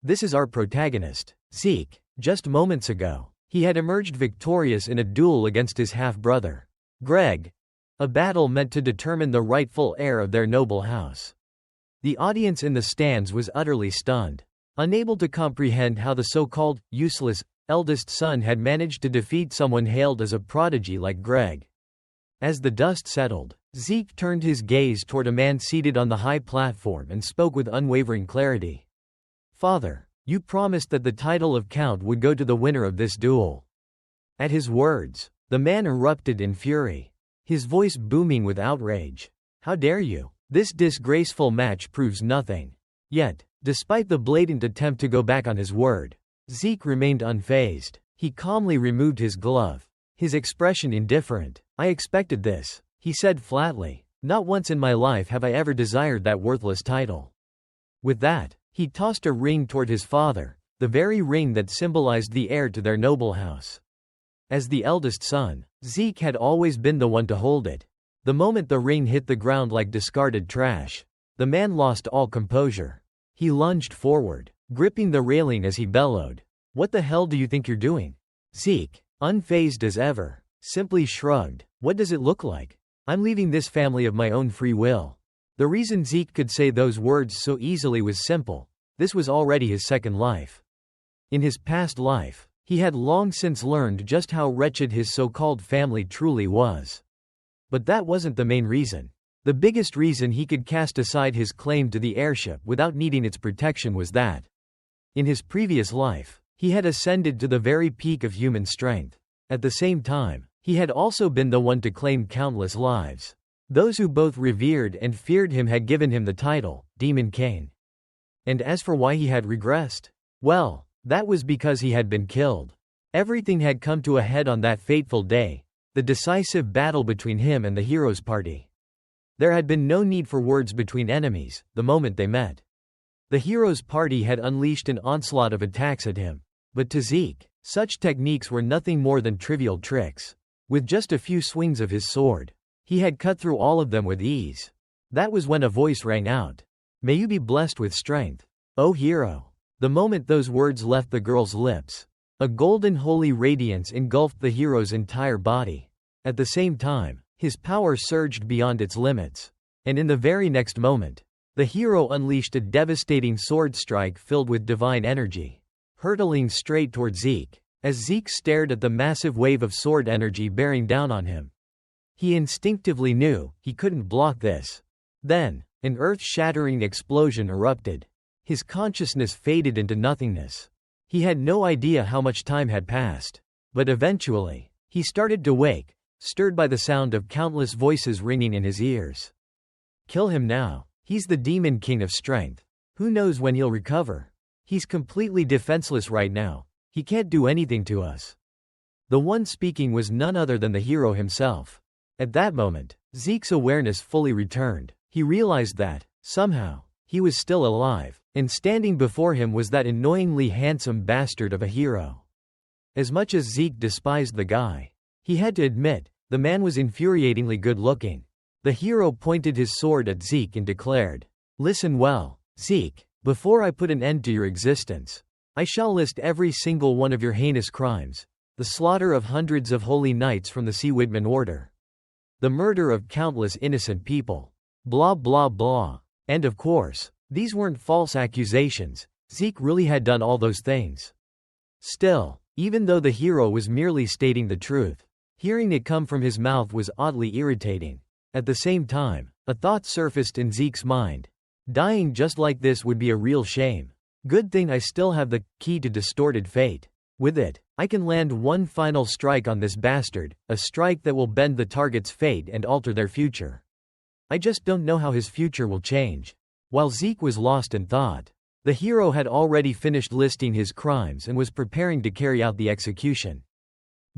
This is our protagonist, Zeke. Just moments ago, he had emerged victorious in a duel against his half-brother, Greg. A battle meant to determine the rightful heir of their noble house. The audience in the stands was utterly stunned, unable to comprehend how the so-called useless eldest son had managed to defeat someone hailed as a prodigy like Greg. As the dust settled, Zeke turned his gaze toward a man seated on the high platform and spoke with unwavering clarity. "Father, you promised that the title of Count would go to the winner of this duel." At his words, the man erupted in fury, his voice booming with outrage. "How dare you? This disgraceful match proves nothing." Yet, despite the blatant attempt to go back on his word, Zeke remained unfazed. He calmly removed his glove, his expression indifferent. "I expected this," he said flatly. "Not once in my life have I ever desired that worthless title." With that, he tossed a ring toward his father, the very ring that symbolized the heir to their noble house. As the eldest son, Zeke had always been the one to hold it. The moment the ring hit the ground like discarded trash, the man lost all composure. He lunged forward, gripping the railing as he bellowed, "What the hell do you think you're doing?" Zeke, unfazed as ever, simply shrugged. "What does it look like? I'm leaving this family of my own free will." The reason Zeke could say those words so easily was simple. This was already his second life. In his past life, he had long since learned just how wretched his so-called family truly was. But that wasn't the main reason. The biggest reason he could cast aside his claim to the heirship without needing its protection was that, in his previous life, he had ascended to the very peak of human strength. At the same time, he had also been the one to claim countless lives. Those who both revered and feared him had given him the title, Demon King. And as for why he had regressed, well, that was because he had been killed. Everything had come to a head on that fateful day, the decisive battle between him and the hero's party. There had been no need for words between enemies, the moment they met. The hero's party had unleashed an onslaught of attacks at him. But to Zeke, such techniques were nothing more than trivial tricks. With just a few swings of his sword, he had cut through all of them with ease. That was when a voice rang out. "May you be blessed with strength, O hero." The moment those words left the girl's lips, a golden holy radiance engulfed the hero's entire body. At the same time, his power surged beyond its limits. And in the very next moment, the hero unleashed a devastating sword strike filled with divine energy, hurtling straight toward Zeke. As Zeke stared at the massive wave of sword energy bearing down on him, he instinctively knew he couldn't block this. Then, an earth-shattering explosion erupted. His consciousness faded into nothingness. He had no idea how much time had passed. But eventually, he started to wake, stirred by the sound of countless voices ringing in his ears. "Kill him now. He's the Demon King of Strength. Who knows when he'll recover? He's completely defenseless right now. He can't do anything to us." The one speaking was none other than the hero himself. At that moment, Zeke's awareness fully returned. He realized that, somehow, he was still alive, and standing before him was that annoyingly handsome bastard of a hero. As much as Zeke despised the guy, he had to admit, the man was infuriatingly good-looking. The hero pointed his sword at Zeke and declared, "Listen well, Zeke. Before I put an end to your existence, I shall list every single one of your heinous crimes. The slaughter of hundreds of holy knights from the Seawidman Order. The murder of countless innocent people. Blah blah blah." And of course, these weren't false accusations. Zeke really had done all those things. Still, even though the hero was merely stating the truth, hearing it come from his mouth was oddly irritating. At the same time, a thought surfaced in Zeke's mind. Dying just like this would be a real shame. Good thing I still have the key to distorted fate. With it, I can land one final strike on this bastard, a strike that will bend the target's fate and alter their future. I just don't know how his future will change. While Zeke was lost in thought, the hero had already finished listing his crimes and was preparing to carry out the execution.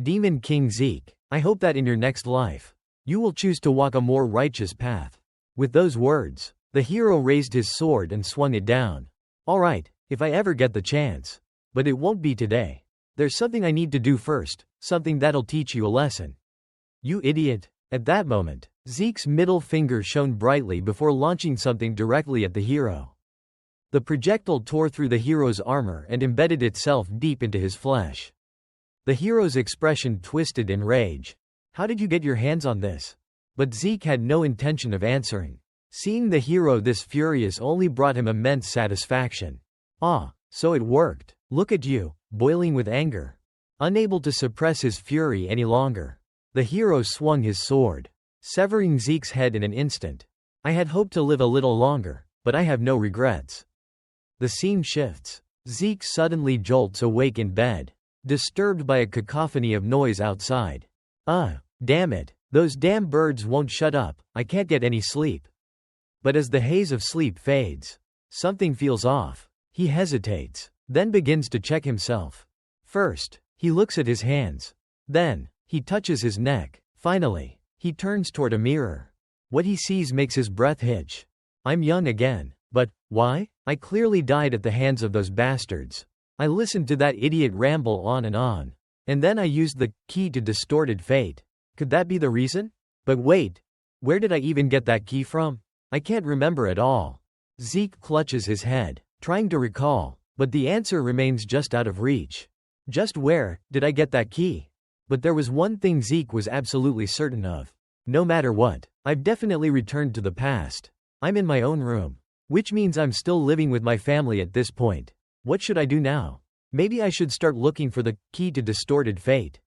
Demon King Zeke, I hope that in your next life, you will choose to walk a more righteous path. With those words, the hero raised his sword and swung it down. All right, if I ever get the chance. But it won't be today. There's something I need to do first, something that'll teach you a lesson. You idiot. At that moment, Zeke's middle finger shone brightly before launching something directly at the hero. The projectile tore through the hero's armor and embedded itself deep into his flesh. The hero's expression twisted in rage. "How did you get your hands on this?" But Zeke had no intention of answering. Seeing the hero this furious only brought him immense satisfaction. "Ah, so it worked. Look at you, boiling with anger." Unable to suppress his fury any longer, the hero swung his sword, severing Zeke's head in an instant. "I had hoped to live a little longer, but I have no regrets." The scene shifts. Zeke suddenly jolts awake in bed, disturbed by a cacophony of noise outside. Damn it. Those damn birds won't shut up, I can't get any sleep." But as the haze of sleep fades, something feels off. He hesitates, then begins to check himself. First, he looks at his hands. Then, he touches his neck. Finally, he turns toward a mirror. What he sees makes his breath hitch. "I'm young again. But, why? I clearly died at the hands of those bastards. I listened to that idiot ramble on. And then I used the key to distorted fate. Could that be the reason? But wait. Where did I even get that key from? I can't remember at all." Zeke clutches his head, trying to recall, but the answer remains just out of reach. Just where did I get that key? But there was one thing Zeke was absolutely certain of. No matter what, I've definitely returned to the past. I'm in my own room. Which means I'm still living with my family at this point. What should I do now? Maybe I should start looking for the key to distorted fate.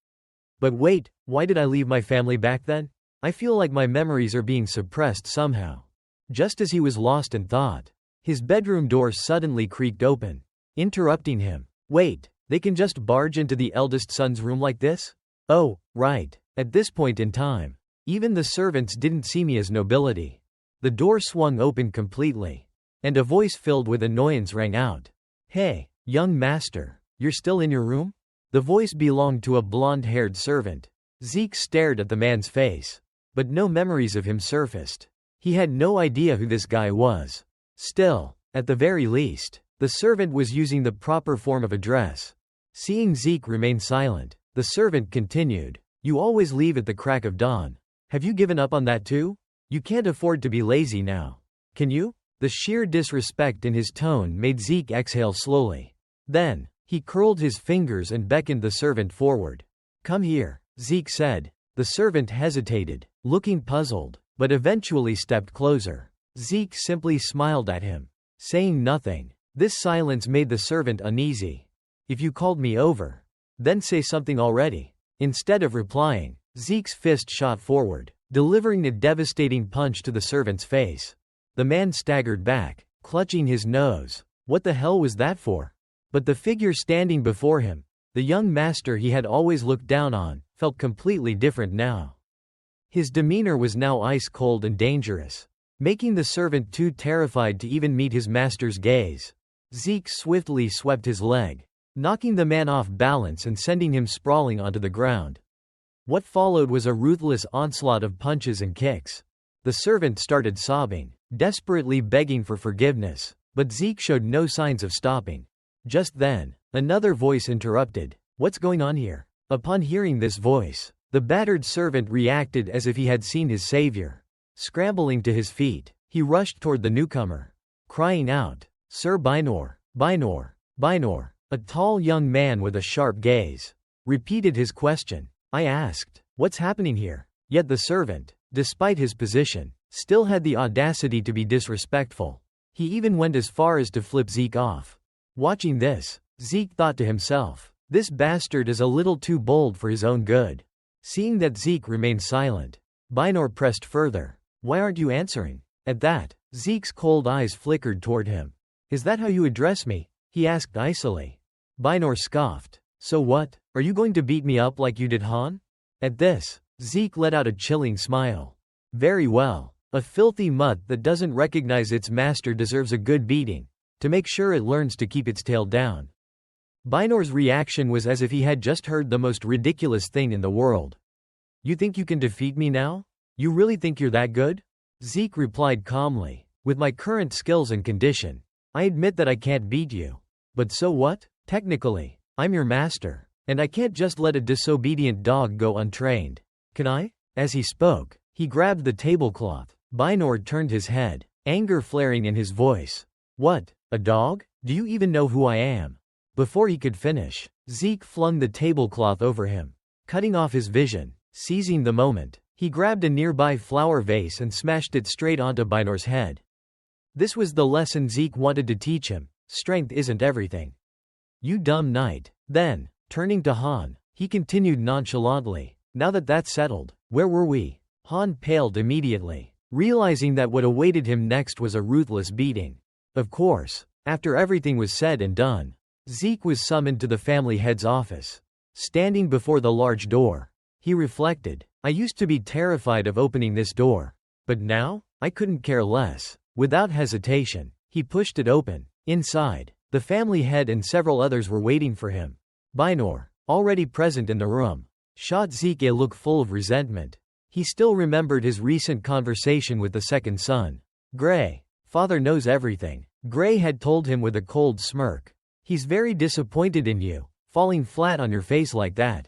But wait, why did I leave my family back then? I feel like my memories are being suppressed somehow. Just as he was lost in thought, his bedroom door suddenly creaked open, interrupting him. Wait, they can just barge into the eldest son's room like this? Oh, right. At this point in time, even the servants didn't see me as nobility. The door swung open completely, and a voice filled with annoyance rang out. "Hey, young master, you're still in your room?" The voice belonged to a blonde-haired servant. Zeke stared at the man's face, but no memories of him surfaced. He had no idea who this guy was. Still, at the very least, the servant was using the proper form of address. Seeing Zeke remain silent, the servant continued, "You always leave at the crack of dawn. Have you given up on that too? You can't afford to be lazy now. Can you?" The sheer disrespect in his tone made Zeke exhale slowly. Then, he curled his fingers and beckoned the servant forward. "Come here," Zeke said. The servant hesitated, looking puzzled, but eventually stepped closer. Zeke simply smiled at him, saying nothing. This silence made the servant uneasy. "If you called me over, then say something already." Instead of replying, Zeke's fist shot forward, delivering a devastating punch to the servant's face. The man staggered back, clutching his nose. What the hell was that for? But the figure standing before him, the young master he had always looked down on, felt completely different now. His demeanor was now ice-cold and dangerous, making the servant too terrified to even meet his master's gaze. Zeke swiftly swept his leg, knocking the man off balance and sending him sprawling onto the ground. What followed was a ruthless onslaught of punches and kicks. The servant started sobbing, desperately begging for forgiveness, but Zeke showed no signs of stopping. Just then, another voice interrupted. "What's going on here?" Upon hearing this voice, the battered servant reacted as if he had seen his savior. Scrambling to his feet, he rushed toward the newcomer, crying out, "Sir Binor, Binor, Binor." A tall young man with a sharp gaze repeated his question. I asked, "What's happening here?" Yet the servant, despite his position, still had the audacity to be disrespectful. He even went as far as to flip Zeke off. Watching this, Zeke thought to himself, "This bastard is a little too bold for his own good." Seeing that Zeke remained silent, Binor pressed further. "Why aren't you answering?" At that, Zeke's cold eyes flickered toward him. "Is that how you address me?" he asked icily. Binor scoffed. "So what? Are you going to beat me up like you did Han?" At this, Zeke let out a chilling smile. "Very well. A filthy mutt that doesn't recognize its master deserves a good beating, to make sure it learns to keep its tail down." Binor's reaction was as if he had just heard the most ridiculous thing in the world. "You think you can defeat me now? You really think you're that good?" Zeke replied calmly. "With my current skills and condition, I admit that I can't beat you. But so what? Technically, I'm your master, and I can't just let a disobedient dog go untrained. Can I?" As he spoke, he grabbed the tablecloth. Binor turned his head, anger flaring in his voice. What, a dog? Do you even know who I am? Before he could finish, Zeke flung the tablecloth over him, cutting off his vision. Seizing the moment, he grabbed a nearby flower vase and smashed it straight onto Binor's head. This was the lesson Zeke wanted to teach him: strength isn't everything. You dumb knight. Then, turning to Han, he continued nonchalantly, now that that's settled, where were we? Han paled immediately, realizing that what awaited him next was a ruthless beating. Of course, after everything was said and done, Zeke was summoned to the family head's office. Standing before the large door, he reflected, I used to be terrified of opening this door, but now, I couldn't care less. Without hesitation, he pushed it open. Inside, the family head and several others were waiting for him. Binor, already present in the room, shot Zeke a look full of resentment. He still remembered his recent conversation with the second son. Gray, father knows everything, Gray had told him with a cold smirk. He's very disappointed in you, falling flat on your face like that,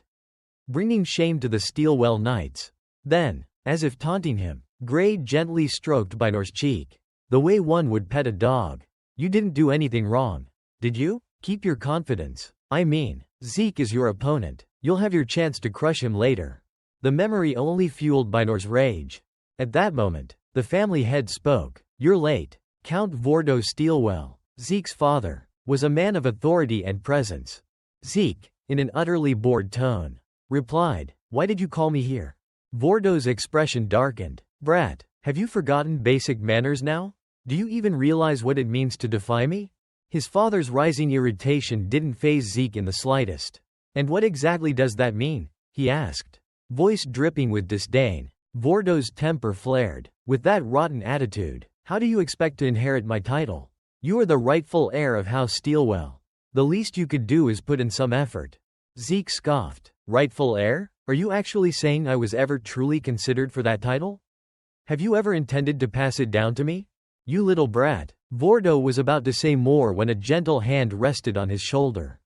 bringing shame to the Steelwell Knights. Then, as if taunting him, Gray gently stroked Binor's cheek, the way one would pet a dog. You didn't do anything wrong, did you? Keep your confidence. I mean, Zeke is your opponent. You'll have your chance to crush him later. The memory only fueled Binor's rage. At that moment, the family head spoke. You're late. Count Vordo Steelwell, Zeke's father, was a man of authority and presence. Zeke, in an utterly bored tone, replied, why did you call me here? Vordo's expression darkened. Brat, have you forgotten basic manners now? Do you even realize what it means to defy me? His father's rising irritation didn't faze Zeke in the slightest. And what exactly does that mean? He asked, voice dripping with disdain. Vordo's temper flared. With that rotten attitude, how do you expect to inherit my title? You are the rightful heir of House Steelwell. The least you could do is put in some effort. Zeke scoffed. Rightful heir? Are you actually saying I was ever truly considered for that title? Have you ever intended to pass it down to me? You little brat. Vordo was about to say more when a gentle hand rested on his shoulder.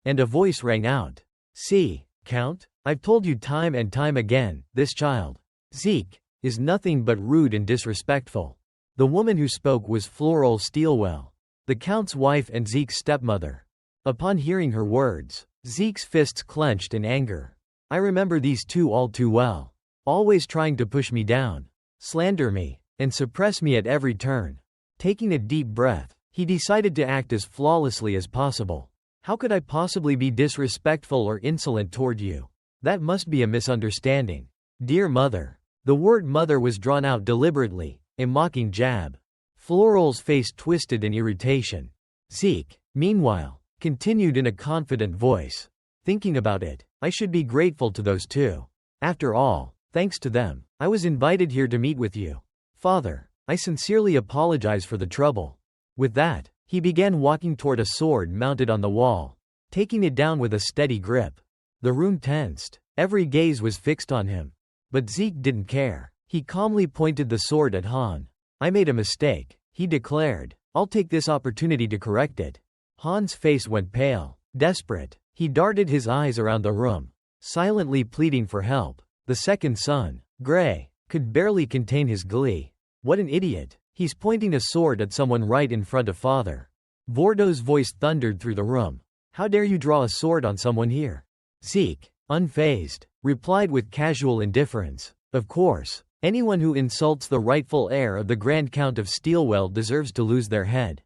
And a voice rang out. See, Count, I've told you time and time again, this child, Zeke, is nothing but rude and disrespectful. The woman who spoke was Floral Steelwell, the Count's wife and Zeke's stepmother. Upon hearing her words, Zeke's fists clenched in anger. I remember these two all too well. Always trying to push me down, slander me, and suppress me at every turn. Taking a deep breath, he decided to act as flawlessly as possible. How could I possibly be disrespectful or insolent toward you? That must be a misunderstanding. Dear mother. The word mother was drawn out deliberately, a mocking jab. Floral's face twisted in irritation. Zeke, meanwhile, continued in a confident voice. Thinking about it, I should be grateful to those two. After all, thanks to them, I was invited here to meet with you. Father, I sincerely apologize for the trouble. With that, he began walking toward a sword mounted on the wall, taking it down with a steady grip. The room tensed. Every gaze was fixed on him. But Zeke didn't care. He calmly pointed the sword at Han. I made a mistake, he declared. I'll take this opportunity to correct it. Han's face went pale. Desperate, he darted his eyes around the room, silently pleading for help. The second son, Gray, could barely contain his glee. What an idiot. He's pointing a sword at someone right in front of father. Vordo's voice thundered through the room. How dare you draw a sword on someone here? Zeke, unfazed, replied with casual indifference. Of course, anyone who insults the rightful heir of the Grand Count of Steelwell deserves to lose their head.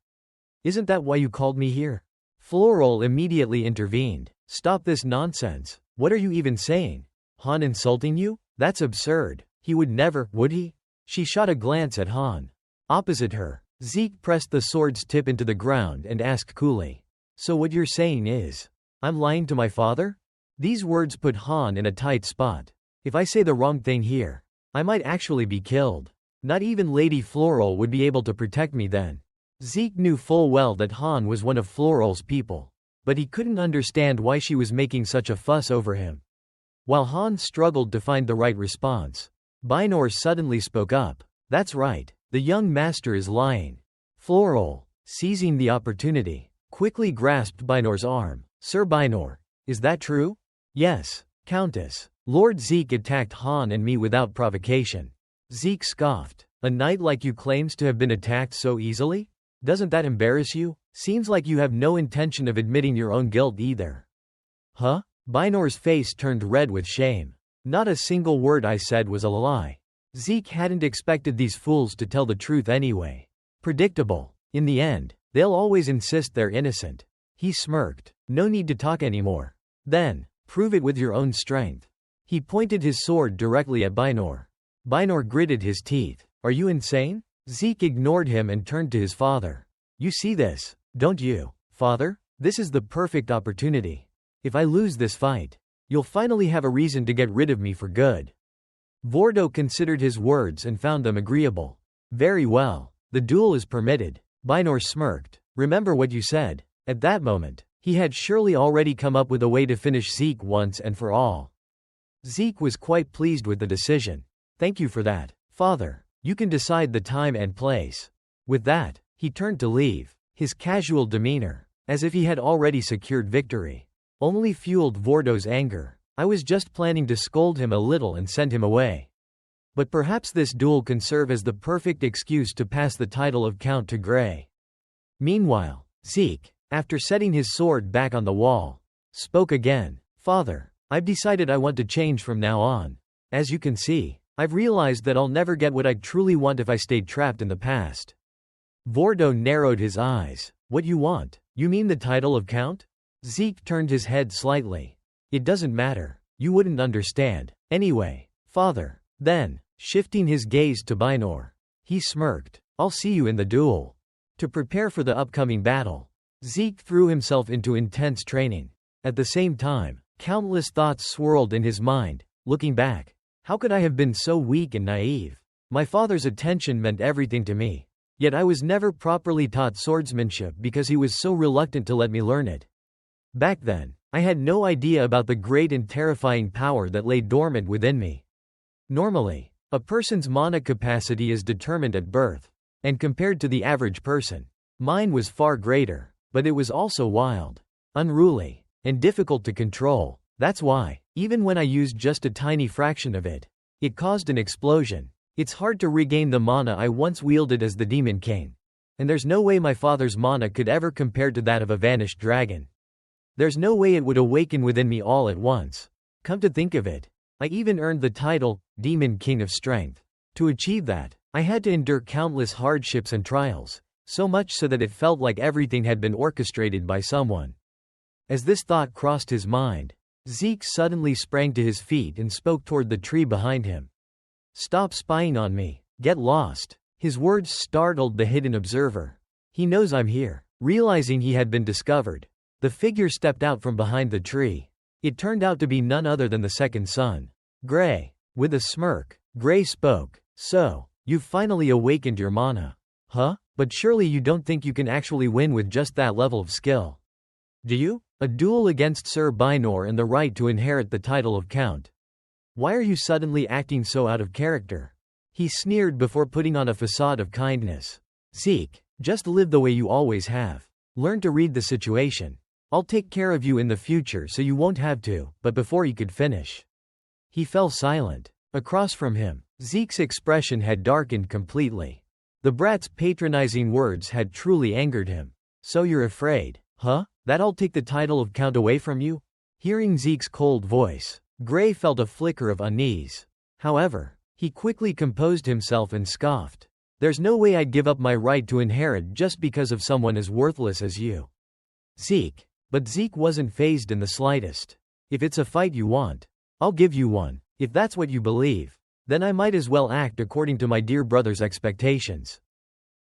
Isn't that why you called me here? Floral immediately intervened. Stop this nonsense. What are you even saying? Han insulting you? That's absurd. He would never, would he? She shot a glance at Han. Opposite her, Zeke pressed the sword's tip into the ground and asked coolly. So what you're saying is, I'm lying to my father? These words put Han in a tight spot. If I say the wrong thing here, I might actually be killed. Not even Lady Floral would be able to protect me then. Zeke knew full well that Han was one of Floral's people, but he couldn't understand why she was making such a fuss over him. While Han struggled to find the right response, Binor suddenly spoke up. That's right, the young master is lying. Floral, seizing the opportunity, quickly grasped Binor's arm. Sir Binor, is that true? Yes, Countess. Lord Zeke attacked Han and me without provocation. Zeke scoffed. A knight like you claims to have been attacked so easily? Doesn't that embarrass you? Seems like you have no intention of admitting your own guilt either. Huh? Bynor's face turned red with shame. Not a single word I said was a lie. Zeke hadn't expected these fools to tell the truth anyway. Predictable. In the end, they'll always insist they're innocent. He smirked. No need to talk anymore. Then, prove it with your own strength. He pointed his sword directly at Bynor. Bynor gritted his teeth. Are you insane? Zeke ignored him and turned to his father. You see this, don't you, father? This is the perfect opportunity. If I lose this fight, you'll finally have a reason to get rid of me for good. Vordo considered his words and found them agreeable. Very well. The duel is permitted. Bynor smirked. Remember what you said. At that moment, he had surely already come up with a way to finish Zeke once and for all. Zeke was quite pleased with the decision. Thank you for that, father. You can decide the time and place. With that, he turned to leave. His casual demeanor, as if he had already secured victory, only fueled Vordo's anger. I was just planning to scold him a little and send him away. But perhaps this duel can serve as the perfect excuse to pass the title of Count to Gray. Meanwhile, Zeke, after setting his sword back on the wall, spoke again. Father, I've decided I want to change from now on. As you can see, I've realized that I'll never get what I truly want if I stayed trapped in the past. Vordo narrowed his eyes. What you want? You mean the title of Count? Zeke turned his head slightly. It doesn't matter. You wouldn't understand. Anyway, father. Then, shifting his gaze to Bynor, he smirked. I'll see you in the duel. To prepare for the upcoming battle, Zeke threw himself into intense training. At the same time, countless thoughts swirled in his mind. Looking back, how could I have been so weak and naive? My father's attention meant everything to me. Yet I was never properly taught swordsmanship because he was so reluctant to let me learn it. Back then, I had no idea about the great and terrifying power that lay dormant within me. Normally, a person's mana capacity is determined at birth, and compared to the average person, mine was far greater, but it was also wild, unruly, and difficult to control. That's why, even when I used just a tiny fraction of it, it caused an explosion. It's hard to regain the mana I once wielded as the Demon King. And there's no way my father's mana could ever compare to that of a vanished dragon. There's no way it would awaken within me all at once. Come to think of it, I even earned the title, Demon King of Strength. To achieve that, I had to endure countless hardships and trials, so much so that it felt like everything had been orchestrated by someone. As this thought crossed his mind, Zeke suddenly sprang to his feet and spoke toward the tree behind him. Stop spying on me. Get lost. His words startled the hidden observer. He knows I'm here. Realizing he had been discovered, the figure stepped out from behind the tree. It turned out to be none other than the second son, Gray. With a smirk, Gray spoke. So, you've finally awakened your mana. Huh? But surely you don't think you can actually win with just that level of skill. Do you? A duel against Sir Bynor and the right to inherit the title of Count. Why are you suddenly acting so out of character? He sneered before putting on a facade of kindness. Zeke, just live the way you always have. Learn to read the situation. I'll take care of you in the future so you won't have to. But before he could finish, he fell silent. Across from him, Zeke's expression had darkened completely. The brat's patronizing words had truly angered him. So you're afraid, huh? That I'll take the title of Count away from you? Hearing Zeke's cold voice, Gray felt a flicker of unease. However, he quickly composed himself and scoffed. There's no way I'd give up my right to inherit just because of someone as worthless as you. Zeke. But Zeke wasn't fazed in the slightest. If it's a fight you want, I'll give you one. If that's what you believe, then I might as well act according to my dear brother's expectations.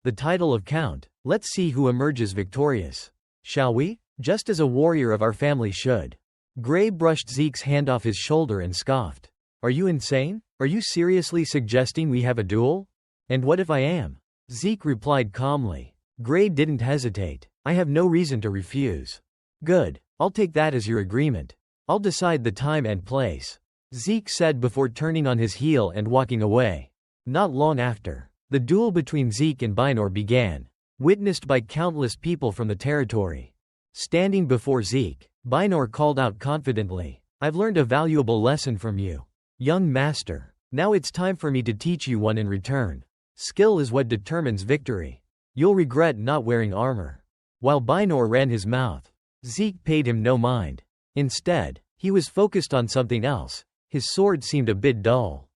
The title of Count. Let's see who emerges victorious. Shall we? Just as a warrior of our family should. Gray brushed Zeke's hand off his shoulder and scoffed. Are you insane? Are you seriously suggesting we have a duel? And what if I am? Zeke replied calmly. Gray didn't hesitate. I have no reason to refuse. Good. I'll take that as your agreement. I'll decide the time and place, Zeke said before turning on his heel and walking away. Not long after, the duel between Zeke and Bynor began, witnessed by countless people from the territory. Standing before Zeke, Bynor called out confidently, I've learned a valuable lesson from you, young master. Now it's time for me to teach you one in return. Skill is what determines victory. You'll regret not wearing armor. While Bynor ran his mouth, Zeke paid him no mind. Instead, he was focused on something else. His sword seemed a bit dull.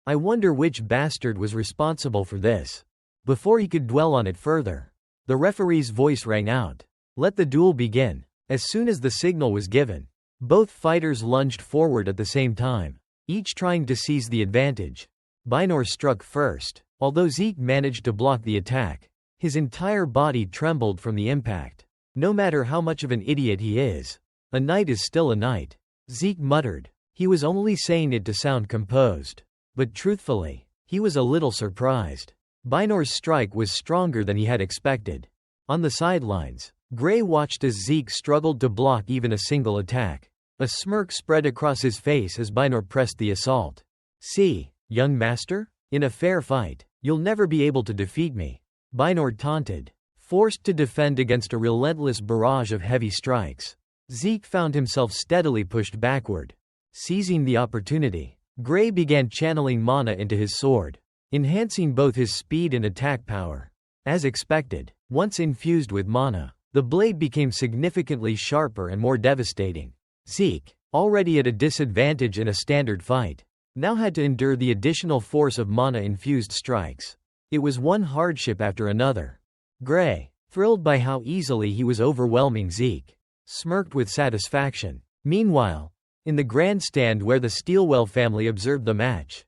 I wonder which bastard was responsible for this. Before he could dwell on it further, the referee's voice rang out. Let the duel begin. As soon as the signal was given, both fighters lunged forward at the same time, each trying to seize the advantage. Bynor struck first. Although Zeke managed to block the attack, his entire body trembled from the impact. No matter how much of an idiot he is, a knight is still a knight. Zeke muttered. He was only saying it to sound composed. But truthfully, he was a little surprised. Bynor's strike was stronger than he had expected. On the sidelines, Gray watched as Zeke struggled to block even a single attack. A smirk spread across his face as Bynor pressed the assault. See, young master? In a fair fight, you'll never be able to defeat me, Bynor taunted. Forced to defend against a relentless barrage of heavy strikes, Zeke found himself steadily pushed backward. Seizing the opportunity, Gray began channeling mana into his sword, enhancing both his speed and attack power. As expected, once infused with mana, the blade became significantly sharper and more devastating. Zeke, already at a disadvantage in a standard fight, now had to endure the additional force of mana-infused strikes. It was one hardship after another. Gray, thrilled by how easily he was overwhelming Zeke, smirked with satisfaction. Meanwhile, in the grandstand where the Steelwell family observed the match,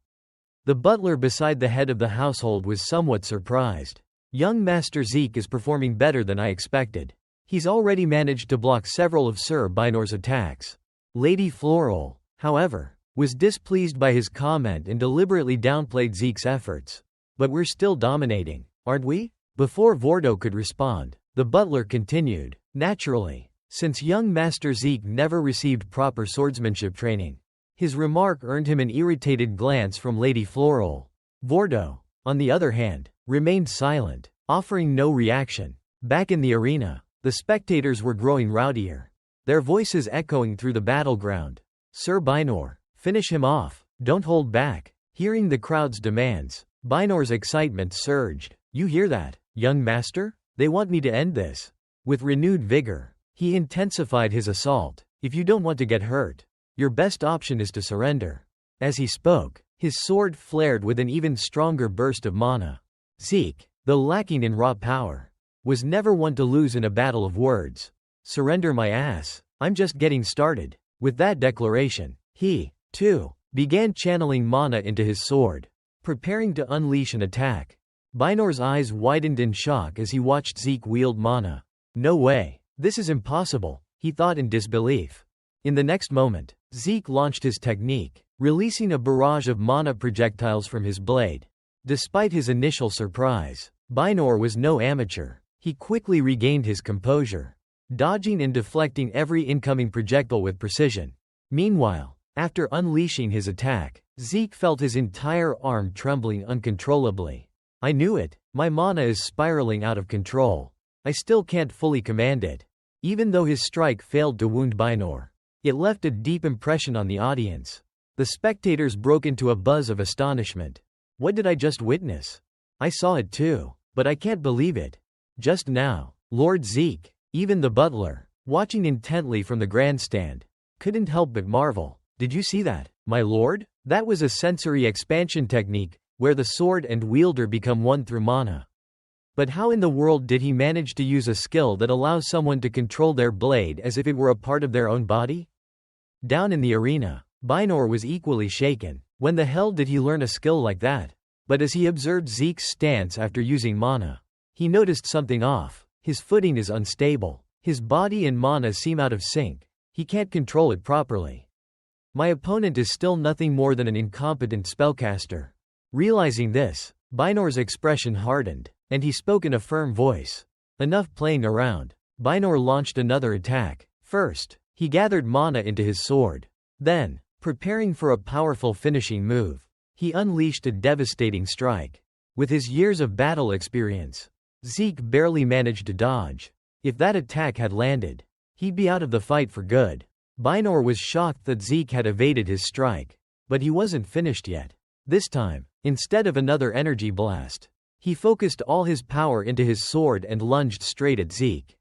the butler beside the head of the household was somewhat surprised. Young Master Zeke is performing better than I expected. He's already managed to block several of Sir Bynor's attacks. Lady Floral, however, was displeased by his comment and deliberately downplayed Zeke's efforts. But we're still dominating, aren't we? Before Vordo could respond, the butler continued. Naturally, since young Master Zeke never received proper swordsmanship training, his remark earned him an irritated glance from Lady Floral. Vordo, on the other hand, remained silent, offering no reaction. Back in the arena, the spectators were growing rowdier, their voices echoing through the battleground. Sir Bynor, finish him off. Don't hold back. Hearing the crowd's demands, Bynor's excitement surged. You hear that, young master? They want me to end this. With renewed vigor, he intensified his assault. If you don't want to get hurt, your best option is to surrender. As he spoke, his sword flared with an even stronger burst of mana. Zeke, though lacking in raw power, was never one to lose in a battle of words. Surrender my ass. I'm just getting started. With that declaration, he, too, began channeling mana into his sword, preparing to unleash an attack. Bynor's eyes widened in shock as he watched Zeke wield mana. No way. This is impossible, he thought in disbelief. In the next moment, Zeke launched his technique, releasing a barrage of mana projectiles from his blade. Despite his initial surprise, Bynor was no amateur. He quickly regained his composure, dodging and deflecting every incoming projectile with precision. Meanwhile, after unleashing his attack, Zeke felt his entire arm trembling uncontrollably. I knew it. My mana is spiraling out of control. I still can't fully command it. Even though his strike failed to wound Bynor, it left a deep impression on the audience. The spectators broke into a buzz of astonishment. What did I just witness? I saw it too, but I can't believe it. Just now, Lord Zeke, even the butler, watching intently from the grandstand, couldn't help but marvel. Did you see that, my lord? That was a sensory expansion technique, where the sword and wielder become one through mana. But how in the world did he manage to use a skill that allows someone to control their blade as if it were a part of their own body? Down in the arena, Bynor was equally shaken. When the hell did he learn a skill like that? But as he observed Zeke's stance after using mana, he noticed something off. His footing is unstable. His body and mana seem out of sync. He can't control it properly. My opponent is still nothing more than an incompetent spellcaster. Realizing this, Bynor's expression hardened, and he spoke in a firm voice. Enough playing around. Bynor launched another attack. First, he gathered mana into his sword. Then, preparing for a powerful finishing move, he unleashed a devastating strike. With his years of battle experience, Zeke barely managed to dodge. If that attack had landed, he'd be out of the fight for good. Bynor was shocked that Zeke had evaded his strike. But he wasn't finished yet. This time, instead of another energy blast, He focused all his power into his sword and lunged straight at Zeke.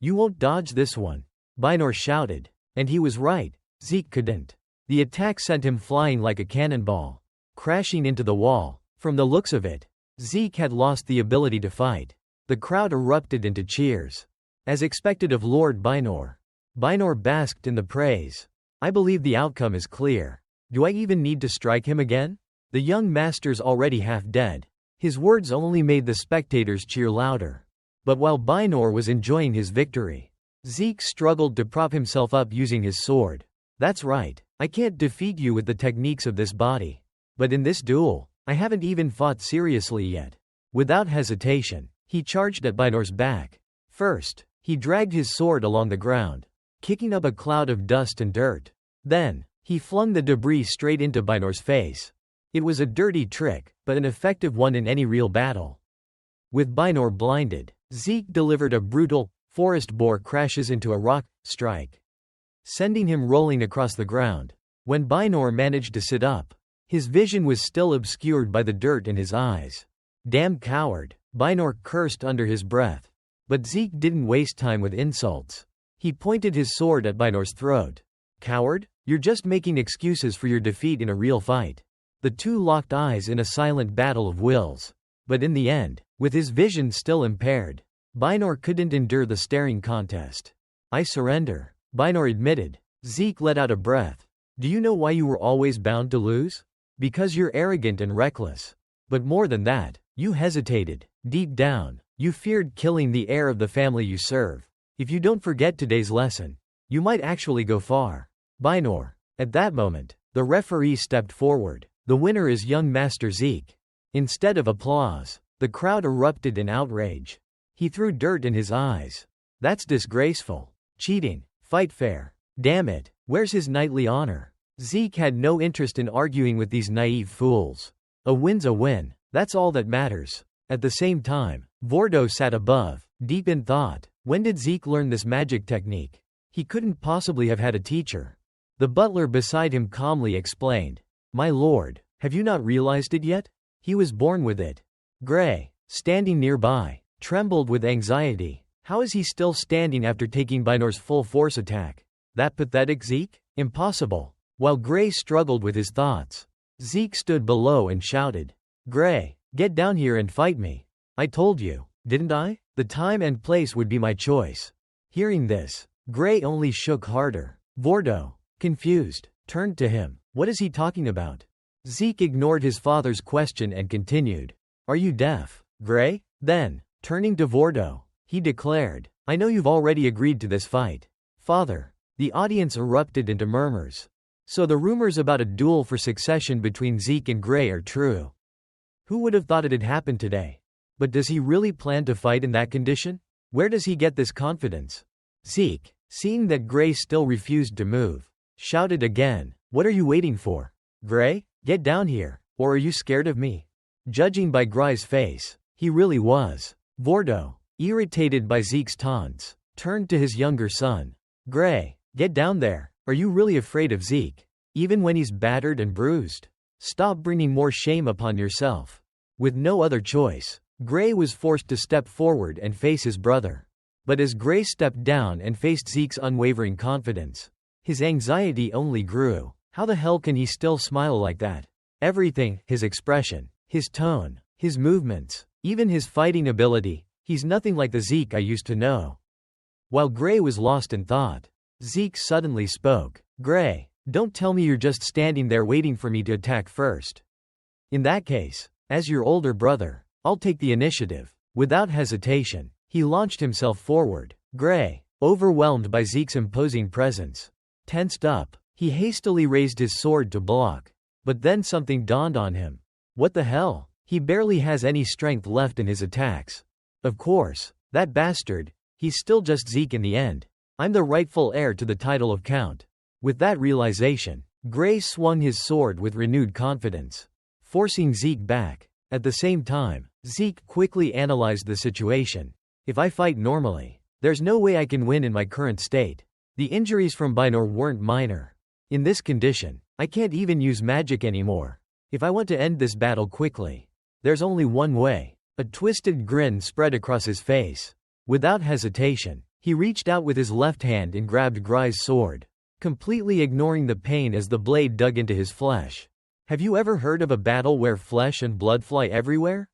"You won't dodge this one," Bynor shouted. And he was right. Zeke couldn't. The attack sent him flying like a cannonball, crashing into the wall. From the looks of it, Zeke had lost the ability to fight. The crowd erupted into cheers. As expected of Lord Bynor, Bynor basked in the praise. "I believe the outcome is clear. Do I even need to strike him again? The young master's already half dead." His words only made the spectators cheer louder. But while Bynor was enjoying his victory, Zeke struggled to prop himself up using his sword. "That's right. I can't defeat you with the techniques of this body. But in this duel, I haven't even fought seriously yet." Without hesitation, he charged at Bynor's back. First, he dragged his sword along the ground, kicking up a cloud of dust and dirt. Then, he flung the debris straight into Bynor's face. It was a dirty trick, but an effective one in any real battle. With Bynor blinded, Zeke delivered a brutal, forest boar crashes into a rock strike, sending him rolling across the ground. When Bynor managed to sit up, his vision was still obscured by the dirt in his eyes. "Damn coward," Bynor cursed under his breath. But Zeke didn't waste time with insults. He pointed his sword at Bynor's throat. "Coward, you're just making excuses for your defeat in a real fight." The two locked eyes in a silent battle of wills. But in the end, with his vision still impaired, Bynor couldn't endure the staring contest. "I surrender," Bynor admitted. Zeke let out a breath. "Do you know why you were always bound to lose? Because you're arrogant and reckless. But more than that, you hesitated. Deep down, you feared killing the heir of the family you serve. If you don't forget today's lesson, you might actually go far." Bynor. At that moment, the referee stepped forward. "The winner is young Master Zeke." Instead of applause, the crowd erupted in outrage. He threw dirt in his eyes. "That's disgraceful. Cheating. Fight fair. Damn it, where's his knightly honor?" Zeke had no interest in arguing with these naive fools. A win's a win. That's all that matters. At the same time, Vordo sat above, deep in thought. When did Zeke learn this magic technique? He couldn't possibly have had a teacher. The butler beside him calmly explained. "My lord, have you not realized it yet? He was born with it." Gray, standing nearby, trembled with anxiety. How is he still standing after taking Bynor's full force attack? That pathetic Zeke? Impossible. While Gray struggled with his thoughts, Zeke stood below and shouted, "Gray, get down here and fight me. I told you, didn't I? The time and place would be my choice." Hearing this, Gray only shook harder. Vordo, confused, turned to him. "What is he talking about?" Zeke ignored his father's question and continued. "Are you deaf, Gray?" Then, turning to Vordo, he declared, "I know you've already agreed to this fight." "Father." The audience erupted into murmurs. So the rumors about a duel for succession between Zeke and Gray are true. Who would have thought it had happened today? But does he really plan to fight in that condition? Where does he get this confidence? Zeke, seeing that Gray still refused to move, shouted again, "What are you waiting for? Gray, get down here, or are you scared of me?" Judging by Gray's face, he really was. Vordo, irritated by Zeke's taunts, turned to his younger son. "Gray, get down there. Are you really afraid of Zeke? Even when he's battered and bruised? Stop bringing more shame upon yourself." With no other choice, Gray was forced to step forward and face his brother. But as Gray stepped down and faced Zeke's unwavering confidence, his anxiety only grew. How the hell can he still smile like that? Everything, his expression, his tone, his movements, even his fighting ability, he's nothing like the Zeke I used to know. While Gray was lost in thought, Zeke suddenly spoke. "Gray, don't tell me you're just standing there waiting for me to attack first. In that case, as your older brother, I'll take the initiative." Without hesitation, he launched himself forward. Gray, overwhelmed by Zeke's imposing presence, tensed up. He hastily raised his sword to block. But then something dawned on him. What the hell? He barely has any strength left in his attacks. Of course, that bastard, he's still just Zeke in the end. I'm the rightful heir to the title of Count. With that realization, Gray swung his sword with renewed confidence, forcing Zeke back. At the same time, Zeke quickly analyzed the situation. If I fight normally, there's no way I can win in my current state. The injuries from Bynor weren't minor. In this condition, I can't even use magic anymore. If I want to end this battle quickly, there's only one way. A twisted grin spread across his face. Without hesitation, he reached out with his left hand and grabbed Gry's sword, completely ignoring the pain as the blade dug into his flesh. Have you ever heard of a battle where flesh and blood fly everywhere?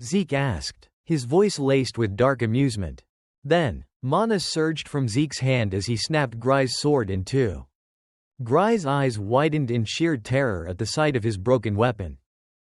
Zeke asked, his voice laced with dark amusement. Then, mana surged from Zeke's hand as he snapped Gry's sword in two. Gry's eyes widened in sheer terror at the sight of his broken weapon.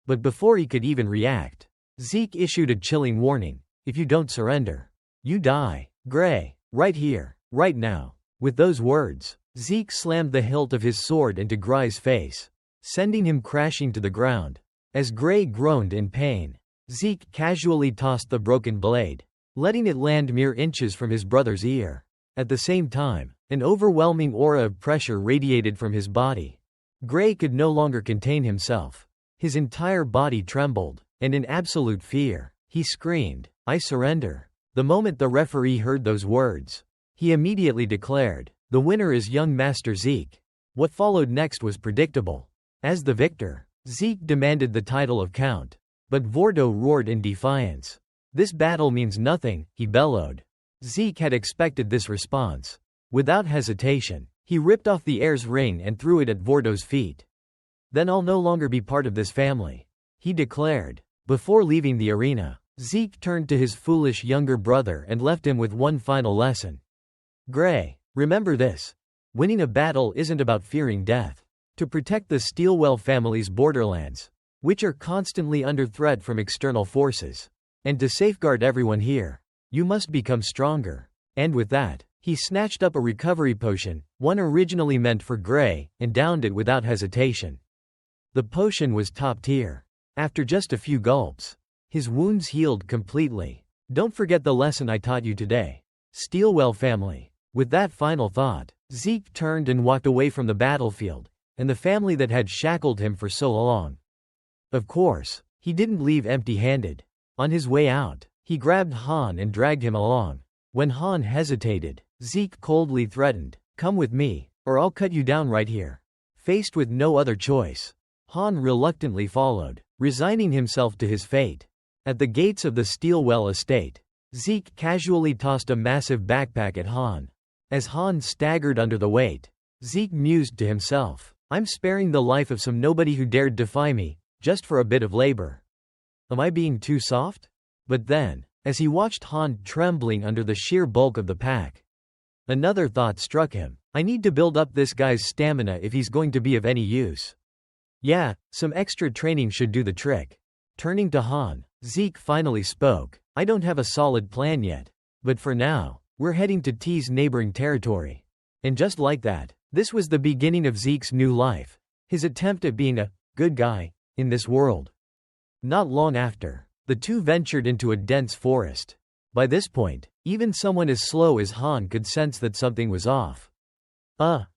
But before he could even react, Zeke issued a chilling warning. If you don't surrender, you die. Gray, right here, right now. With those words, Zeke slammed the hilt of his sword into Gry's face, sending him crashing to the ground. As Gray groaned in pain, Zeke casually tossed the broken blade, letting it land mere inches from his brother's ear. At the same time, an overwhelming aura of pressure radiated from his body. Gray could no longer contain himself. His entire body trembled, and in absolute fear, he screamed, "I surrender." The moment the referee heard those words, he immediately declared, "The winner is young Master Zeke." What followed next was predictable. As the victor, Zeke demanded the title of Count. But Vordo roared in defiance. "This battle means nothing," he bellowed. Zeke had expected this response. Without hesitation, he ripped off the heir's ring and threw it at Vordo's feet. "Then I'll no longer be part of this family," he declared. Before leaving the arena, Zeke turned to his foolish younger brother and left him with one final lesson. "Gray, remember this. Winning a battle isn't about fearing death. To protect the Steelwell family's borderlands, which are constantly under threat from external forces, and to safeguard everyone here, you must become stronger." And with that, he snatched up a recovery potion, one originally meant for Gray, and downed it without hesitation. The potion was top tier. After just a few gulps, his wounds healed completely. "Don't forget the lesson I taught you today. Steelwell family." With that final thought, Zeke turned and walked away from the battlefield, and the family that had shackled him for so long. Of course, he didn't leave empty-handed. On his way out, he grabbed Han and dragged him along. When Han hesitated, Zeke coldly threatened, "Come with me, or I'll cut you down right here." Faced with no other choice, Han reluctantly followed, resigning himself to his fate. At the gates of the Steelwell estate, Zeke casually tossed a massive backpack at Han. As Han staggered under the weight, Zeke mused to himself, "I'm sparing the life of some nobody who dared defy me, just for a bit of labor. Am I being too soft?" But then, as he watched Han trembling under the sheer bulk of the pack, another thought struck him. "I need to build up this guy's stamina if he's going to be of any use. Yeah, some extra training should do the trick." Turning to Han, Zeke finally spoke, "I don't have a solid plan yet, but for now, we're heading to T's neighboring territory." And just like that, this was the beginning of Zeke's new life, his attempt at being a good guy in this world. Not long after, the two ventured into a dense forest. By this point, even someone as slow as Han could sense that something was off.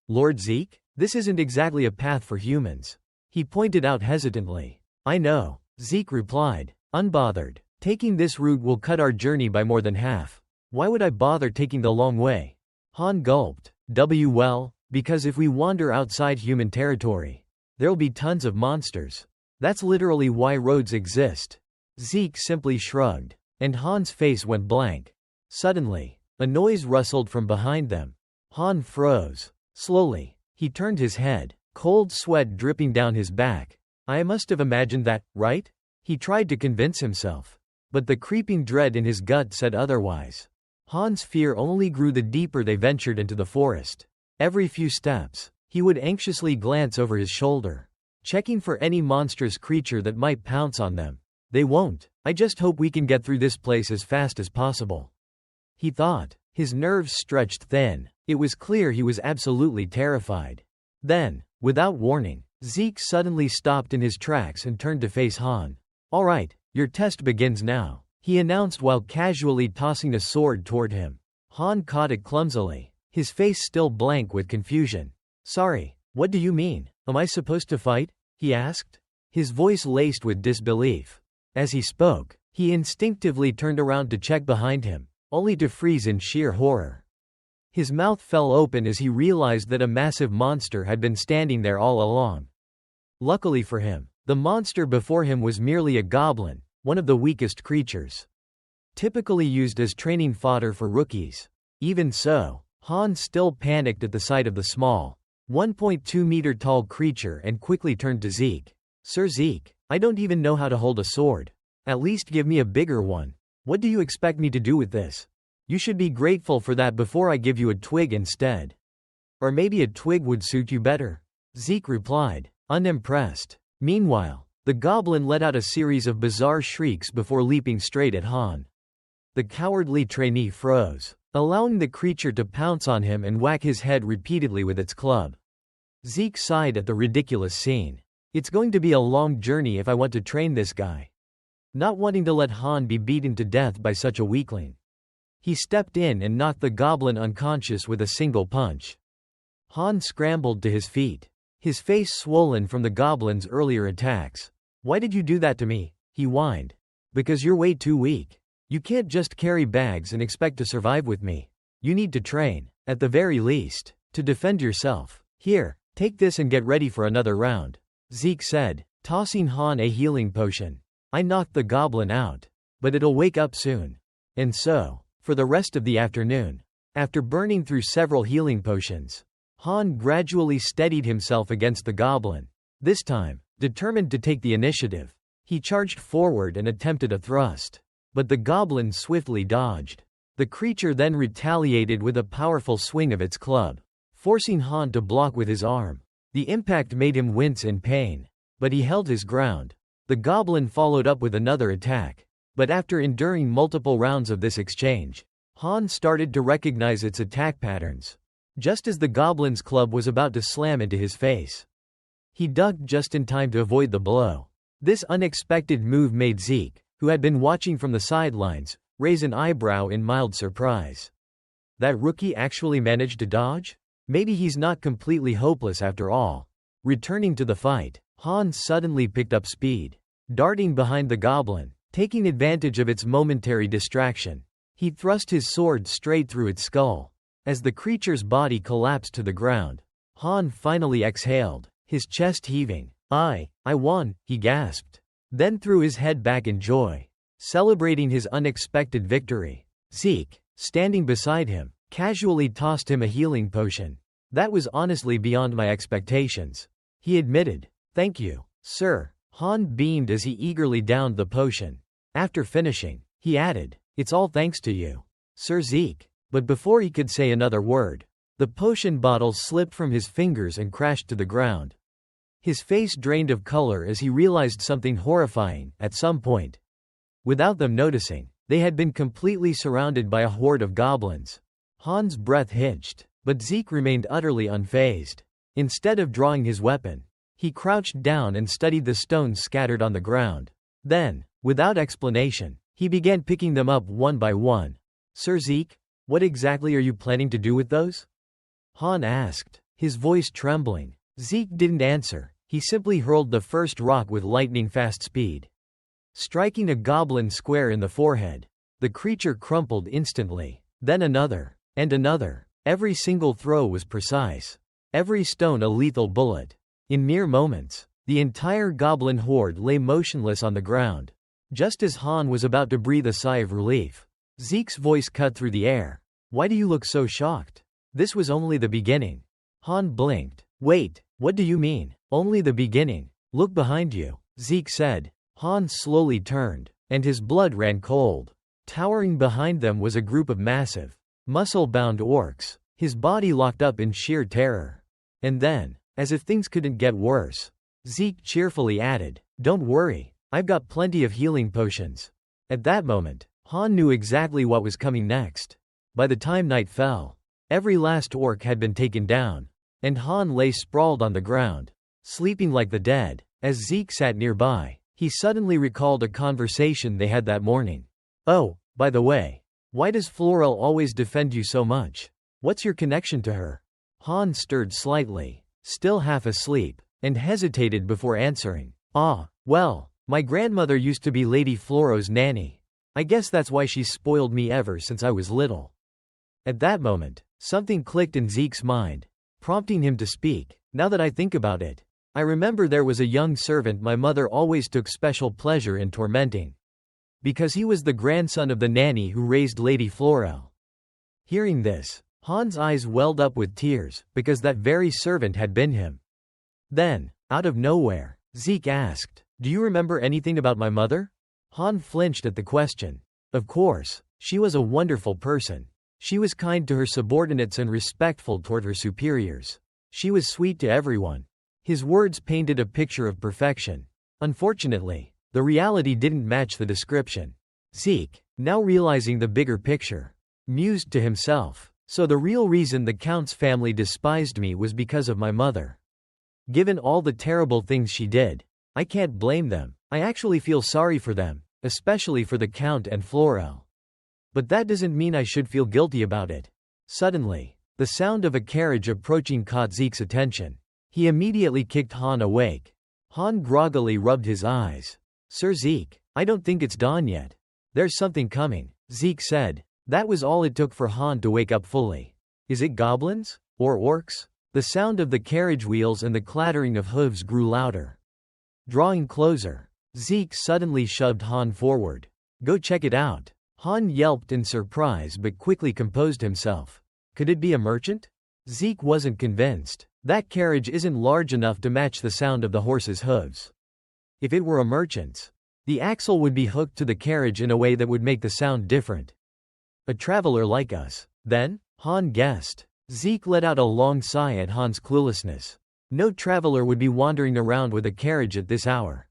Lord Zeke? This isn't exactly a path for humans," he pointed out hesitantly. "I know," Zeke replied, unbothered. "Taking this route will cut our journey by more than half. Why would I bother taking the long way?" Han gulped. Well, because if we wander outside human territory, there'll be tons of monsters. That's literally why roads exist." Zeke simply shrugged, and Han's face went blank. Suddenly, a noise rustled from behind them. Han froze. Slowly, he turned his head, cold sweat dripping down his back. "I must have imagined that, right?" he tried to convince himself. But the creeping dread in his gut said otherwise. Han's fear only grew the deeper they ventured into the forest. Every few steps, he would anxiously glance over his shoulder, checking for any monstrous creature that might pounce on them. "They won't. I just hope we can get through this place as fast as possible," he thought. His nerves stretched thin. It was clear he was absolutely terrified. Then, without warning, Zeke suddenly stopped in his tracks and turned to face Han. "All right, your test begins now," he announced while casually tossing a sword toward him. Han caught it clumsily, his face still blank with confusion. "Sorry, what do you mean? Am I supposed to fight?" he asked, his voice laced with disbelief. As he spoke, he instinctively turned around to check behind him, only to freeze in sheer horror. His mouth fell open as he realized that a massive monster had been standing there all along. Luckily for him, the monster before him was merely a goblin, one of the weakest creatures, typically used as training fodder for rookies. Even so, Han still panicked at the sight of the small, 1.2-meter tall creature and quickly turned to Zeke. Sir Zeke, I don't even know how to hold a sword. At least give me a bigger one. What do you expect me to do with this? You should be grateful for that before I give you a twig instead. Or maybe a twig would suit you better. Zeke replied, unimpressed. Meanwhile, the goblin let out a series of bizarre shrieks before leaping straight at Han. The cowardly trainee froze, allowing the creature to pounce on him and whack his head repeatedly with its club. Zeke sighed at the ridiculous scene. It's going to be a long journey if I want to train this guy. Not wanting to let Han be beaten to death by such a weakling, he stepped in and knocked the goblin unconscious with a single punch. Han scrambled to his feet, his face swollen from the goblin's earlier attacks. Why did you do that to me? He whined. Because you're way too weak. You can't just carry bags and expect to survive with me. You need to train, at the very least, to defend yourself. Here, take this and get ready for another round, Zeke said, tossing Han a healing potion. I knocked the goblin out, but it'll wake up soon. And so, for the rest of the afternoon, after burning through several healing potions, Han gradually steadied himself against the goblin. This time, determined to take the initiative, he charged forward and attempted a thrust. But the goblin swiftly dodged. The creature then retaliated with a powerful swing of its club, forcing Han to block with his arm. The impact made him wince in pain, but he held his ground. The goblin followed up with another attack, but after enduring multiple rounds of this exchange, Han started to recognize its attack patterns. Just as the goblin's club was about to slam into his face, he ducked just in time to avoid the blow. This unexpected move made Zeke, who had been watching from the sidelines, raise an eyebrow in mild surprise. That rookie actually managed to dodge? Maybe he's not completely hopeless after all. Returning to the fight, Han suddenly picked up speed. Darting behind the goblin, taking advantage of its momentary distraction, he thrust his sword straight through its skull. As the creature's body collapsed to the ground, Han finally exhaled, his chest heaving. I won, he gasped. Then threw his head back in joy, celebrating his unexpected victory. Zeke, standing beside him, casually tossed him a healing potion. That was honestly beyond my expectations, he admitted. Thank you, sir. Han beamed as he eagerly downed the potion. After finishing, he added, it's all thanks to you, Sir Zeke. But before he could say another word, the potion bottle slipped from his fingers and crashed to the ground. His face drained of color as he realized something horrifying. At some point, without them noticing, they had been completely surrounded by a horde of goblins. Han's breath hitched, but Zeke remained utterly unfazed. Instead of drawing his weapon, he crouched down and studied the stones scattered on the ground. Then, without explanation, he began picking them up one by one. Sir Zeke, what exactly are you planning to do with those? Han asked, his voice trembling. Zeke didn't answer. He simply hurled the first rock with lightning-fast speed, striking a goblin square in the forehead. The creature crumpled instantly. Then another, and another. Every single throw was precise. Every stone a lethal bullet. In mere moments, the entire goblin horde lay motionless on the ground. Just as Han was about to breathe a sigh of relief, Zeke's voice cut through the air. Why do you look so shocked? This was only the beginning. Han blinked. Wait, what do you mean? Only the beginning. Look behind you, Zeke said. Han slowly turned, and his blood ran cold. Towering behind them was a group of massive, muscle-bound orcs, his body locked up in sheer terror. And then, as if things couldn't get worse, Zeke cheerfully added, don't worry, I've got plenty of healing potions. At that moment, Han knew exactly what was coming next. By the time night fell, every last orc had been taken down, and Han lay sprawled on the ground, sleeping like the dead. As Zeke sat nearby, he suddenly recalled a conversation they had that morning. Oh, by the way, why does Floral always defend you so much? What's your connection to her? Han stirred slightly, still half asleep, and hesitated before answering. Well, my grandmother used to be Lady Floro's nanny. I guess that's why she's spoiled me ever since I was little. At that moment, something clicked in Zeke's mind, prompting him to speak. Now that I think about it, I remember there was a young servant my mother always took special pleasure in tormenting. because he was the grandson of the nanny who raised Lady Florel. Hearing this, Han's eyes welled up with tears, because that very servant had been him. Then, out of nowhere, Zeke asked, "Do you remember anything about my mother?" Han flinched at the question. Of course, she was a wonderful person. She was kind to her subordinates and respectful toward her superiors. She was sweet to everyone. His words painted a picture of perfection. Unfortunately, the reality didn't match the description. Zeke, now realizing the bigger picture, mused to himself, so the real reason the Count's family despised me was because of my mother. Given all the terrible things she did, I can't blame them. I actually feel sorry for them, especially for the Count and Florel. But that doesn't mean I should feel guilty about it. Suddenly, the sound of a carriage approaching caught Zeke's attention. He immediately kicked Han awake. Han groggily rubbed his eyes. "Sir Zeke, I don't think it's dawn yet. There's something coming," Zeke said. That was all it took for Han to wake up fully. "Is it goblins? Or orcs?" The sound of the carriage wheels and the clattering of hooves grew louder. Drawing closer, Zeke suddenly shoved Han forward. "Go check it out." Han yelped in surprise but quickly composed himself. Could it be a merchant? Zeke wasn't convinced. That carriage isn't large enough to match the sound of the horse's hooves. If it were a merchant's, the axle would be hooked to the carriage in a way that would make the sound different. A traveler like us, then? Han guessed. Zeke let out a long sigh at Han's cluelessness. No traveler would be wandering around with a carriage at this hour.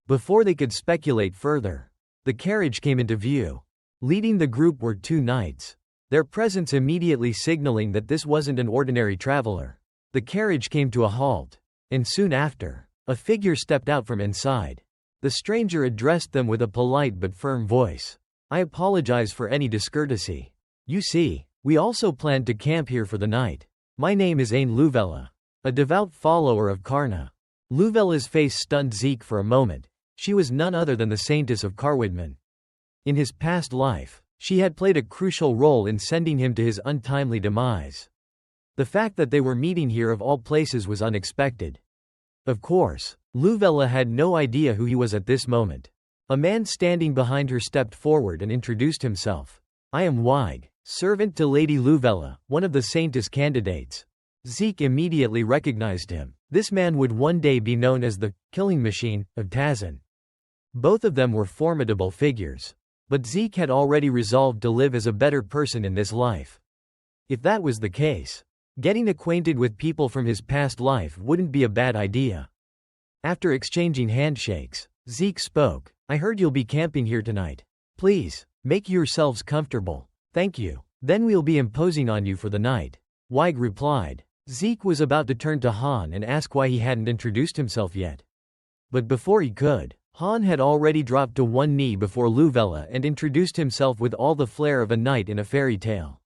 Before they could speculate further, the carriage came into view. Leading the group were two knights, their presence immediately signaling that this wasn't an ordinary traveler. The carriage came to a halt, and soon after, a figure stepped out from inside. The stranger addressed them with a polite but firm voice. "I apologize for any discourtesy. You see, we also planned to camp here for the night. My name is Ain Luvella, a devout follower of Karna." Luvella's face stunned Zeke for a moment. She was none other than the Saintess of Carwidman. In his past life, she had played a crucial role in sending him to his untimely demise. The fact that they were meeting here of all places was unexpected. Of course, Luvella had no idea who he was at this moment. A man standing behind her stepped forward and introduced himself. "I am Weig, servant to Lady Luvella, one of the Saintess candidates." Zeke immediately recognized him. This man would one day be known as the killing machine of Tazan. Both of them were formidable figures. But Zeke had already resolved to live as a better person in this life. If that was the case, getting acquainted with people from his past life wouldn't be a bad idea. After exchanging handshakes, Zeke spoke. "I heard you'll be camping here tonight. Please, make yourselves comfortable. Thank you. Then we'll be imposing on you for the night," Weig replied. Zeke was about to turn to Han and ask why he hadn't introduced himself yet. But before he could, Han had already dropped to one knee before Luvella and introduced himself with all the flair of a knight in a fairy tale.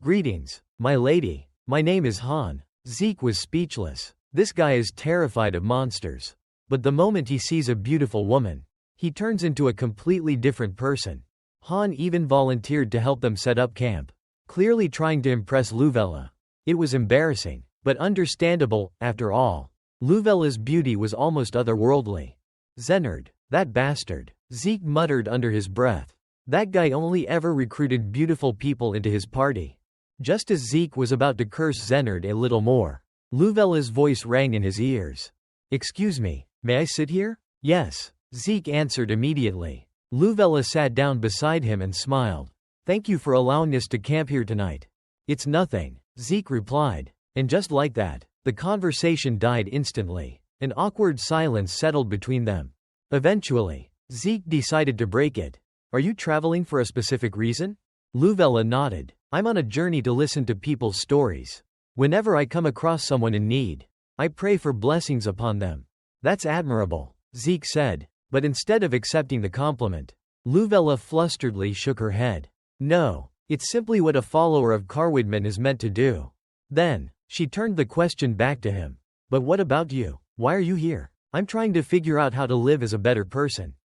"Greetings, my lady. My name is Han." Zeke was speechless. This guy is terrified of monsters. But the moment he sees a beautiful woman, he turns into a completely different person. Han even volunteered to help them set up camp, clearly trying to impress Luvella. It was embarrassing, but understandable, after all. Luvella's beauty was almost otherworldly. "Zennard, that bastard," Zeke muttered under his breath. That guy only ever recruited beautiful people into his party. Just as Zeke was about to curse Zennard a little more, Luvella's voice rang in his ears. "Excuse me, may I sit here?" "Yes," Zeke answered immediately. Luvella sat down beside him and smiled. "Thank you for allowing us to camp here tonight." "It's nothing," Zeke replied. And just like that, the conversation died instantly. An awkward silence settled between them. Eventually, Zeke decided to break it. "Are you traveling for a specific reason?" Luvella nodded. "I'm on a journey to listen to people's stories. Whenever I come across someone in need, I pray for blessings upon them." "That's admirable," Zeke said. But instead of accepting the compliment, Luvella flusteredly shook her head. "No, it's simply what a follower of Carwidman is meant to do." Then, she turned the question back to him. "But what about you? Why are you here?" "I'm trying to figure out how to live as a better person."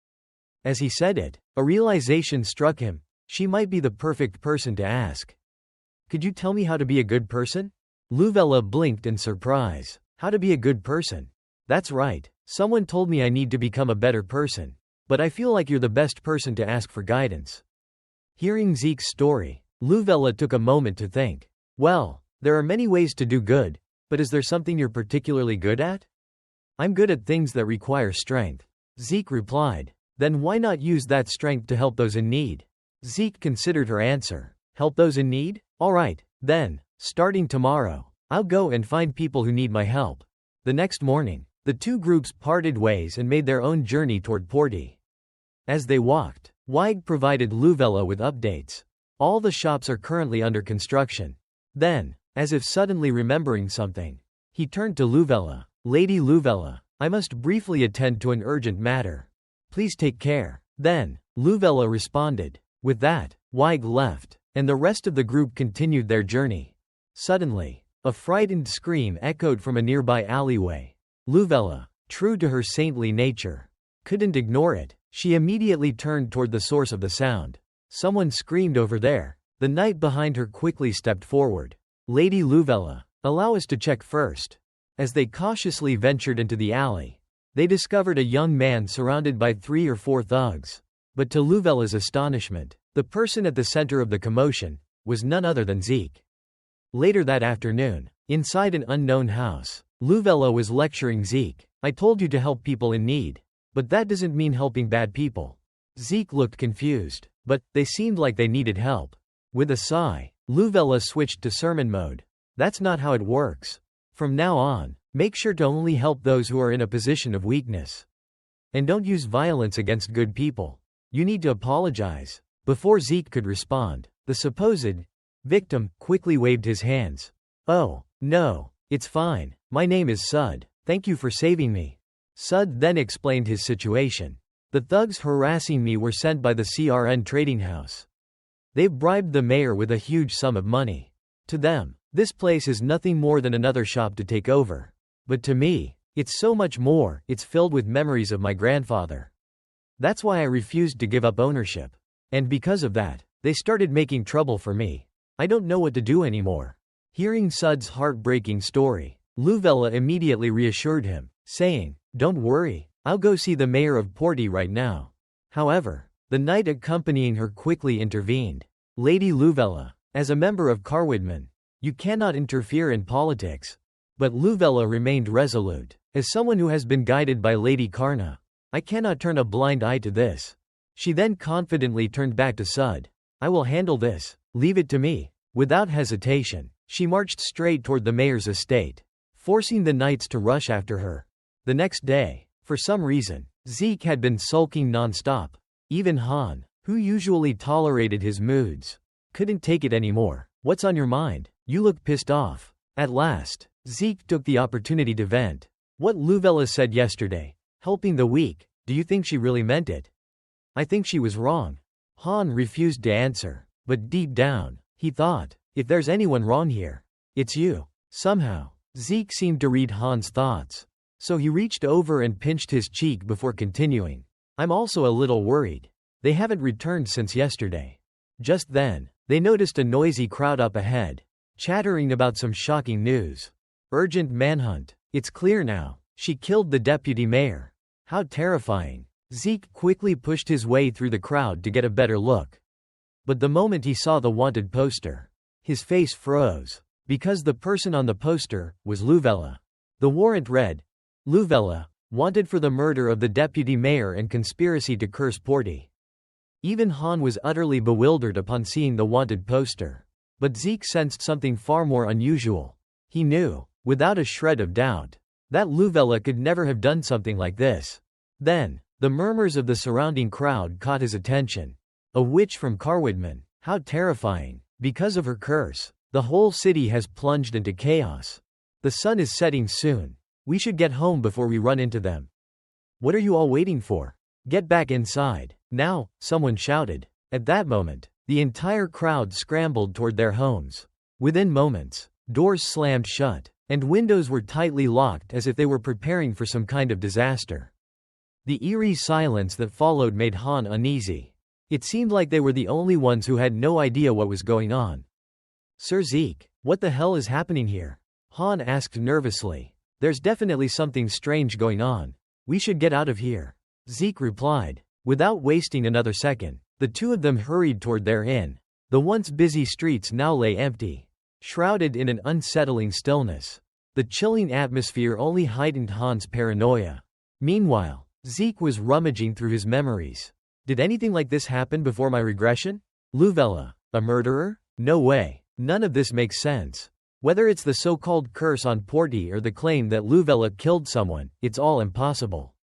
As he said it, a realization struck him. She might be the perfect person to ask. "Could you tell me how to be a good person?" Luvella blinked in surprise. "How to be a good person?" "That's right. Someone told me I need to become a better person." but I feel like you're the best person to ask for guidance." Hearing Zeke's story, Luvella took a moment to think. "Well, there are many ways to do good, but is there something you're particularly good at?" "I'm good at things that require strength," Zeke replied. "Then why not use that strength to help those in need?" Zeke considered her answer. "Help those in need? All right, then, starting tomorrow, I'll go and find people who need my help." The next morning, the two groups parted ways and made their own journey toward Porty. As they walked, Weig provided Luvella with updates. "All the shops are currently under construction." Then, as if suddenly remembering something, he turned to Luvella. "Lady Luvella, I must briefly attend to an urgent matter. Please take care." Then, Luvella responded. With that, Weig left, and the rest of the group continued their journey. Suddenly, a frightened scream echoed from a nearby alleyway. Luvella, true to her saintly nature, couldn't ignore it. She immediately turned toward the source of the sound. Someone screamed over there. The knight behind her quickly stepped forward. "Lady Luvella, allow us to check first." As they cautiously ventured into the alley, they discovered a young man surrounded by 3 or 4 thugs. But to Luvella's astonishment, the person at the center of the commotion was none other than Zeke. Later that afternoon, inside an unknown house, Luvella was lecturing Zeke. "I told you to help people in need, but that doesn't mean helping bad people." Zeke looked confused, but they seemed like they needed help. With a sigh, Luvella switched to sermon mode. "That's not how it works. From now on, make sure to only help those who are in a position of weakness. And don't use violence against good people. You need to apologize." Before Zeke could respond, the supposed victim quickly waved his hands. "Oh, no, it's fine. My name is Sud. Thank you for saving me." Sud then explained his situation. "The thugs harassing me were sent by the CRN trading house. They've bribed the mayor with a huge sum of money. To them, this place is nothing more than another shop to take over. But to me, it's so much more. It's filled with memories of my grandfather. That's why I refused to give up ownership. And because of that, they started making trouble for me. I don't know what to do anymore." Hearing Sud's heartbreaking story, Luvella immediately reassured him, saying, "Don't worry, I'll go see the mayor of Porty right now." However, the knight accompanying her quickly intervened. "Lady Luvella, as a member of Carwoodman, you cannot interfere in politics." But Luvella remained resolute. "As someone who has been guided by Lady Karna, I cannot turn a blind eye to this." She then confidently turned back to Sud. "I will handle this. Leave it to me." Without hesitation, she marched straight toward the mayor's estate, forcing the knights to rush after her. The next day, for some reason, Zeke had been sulking non-stop. Even Han, who usually tolerated his moods, couldn't take it anymore. "What's on your mind? You look pissed off." At last, Zeke took the opportunity to vent. "What Luvella said yesterday, helping the weak, do you think she really meant it?" "I think she was wrong." Han refused to answer, but deep down, he thought, if there's anyone wrong here, it's you. Somehow, Zeke seemed to read Han's thoughts. So he reached over and pinched his cheek before continuing. "I'm also a little worried. They haven't returned since yesterday." Just then, they noticed a noisy crowd up ahead, chattering about some shocking news. "Urgent manhunt. It's clear now. She killed the deputy mayor." How terrifying. Zeke quickly pushed his way through the crowd to get a better look. But the moment he saw the wanted poster, his face froze, because the person on the poster was Luvella. The warrant read, "Luvella, wanted for the murder of the deputy mayor and conspiracy to curse Porty." Even Han was utterly bewildered upon seeing the wanted poster. But Zeke sensed something far more unusual. He knew, without a shred of doubt, that Luvella could never have done something like this. Then, the murmurs of the surrounding crowd caught his attention. "A witch from Carwoodman. How terrifying. Because of her curse, the whole city has plunged into chaos. The sun is setting soon. We should get home before we run into them." "What are you all waiting for? Get back inside now," someone shouted. At that moment, the entire crowd scrambled toward their homes. Within moments, doors slammed shut, and windows were tightly locked as if they were preparing for some kind of disaster. The eerie silence that followed made Han uneasy. It seemed like they were the only ones who had no idea what was going on. "Sir Zeke, what the hell is happening here?" Han asked nervously. "There's definitely something strange going on. We should get out of here." Zeke replied, Without wasting another second, the two of them hurried toward their inn. The once busy streets now lay empty, shrouded in an unsettling stillness. The chilling atmosphere only heightened Han's paranoia. Meanwhile, Zeke was rummaging through his memories. Did anything like this happen before my regression? Luvella, a murderer? No way. None of this makes sense. Whether it's the so-called curse on Porty or the claim that Luvella killed someone, it's all impossible.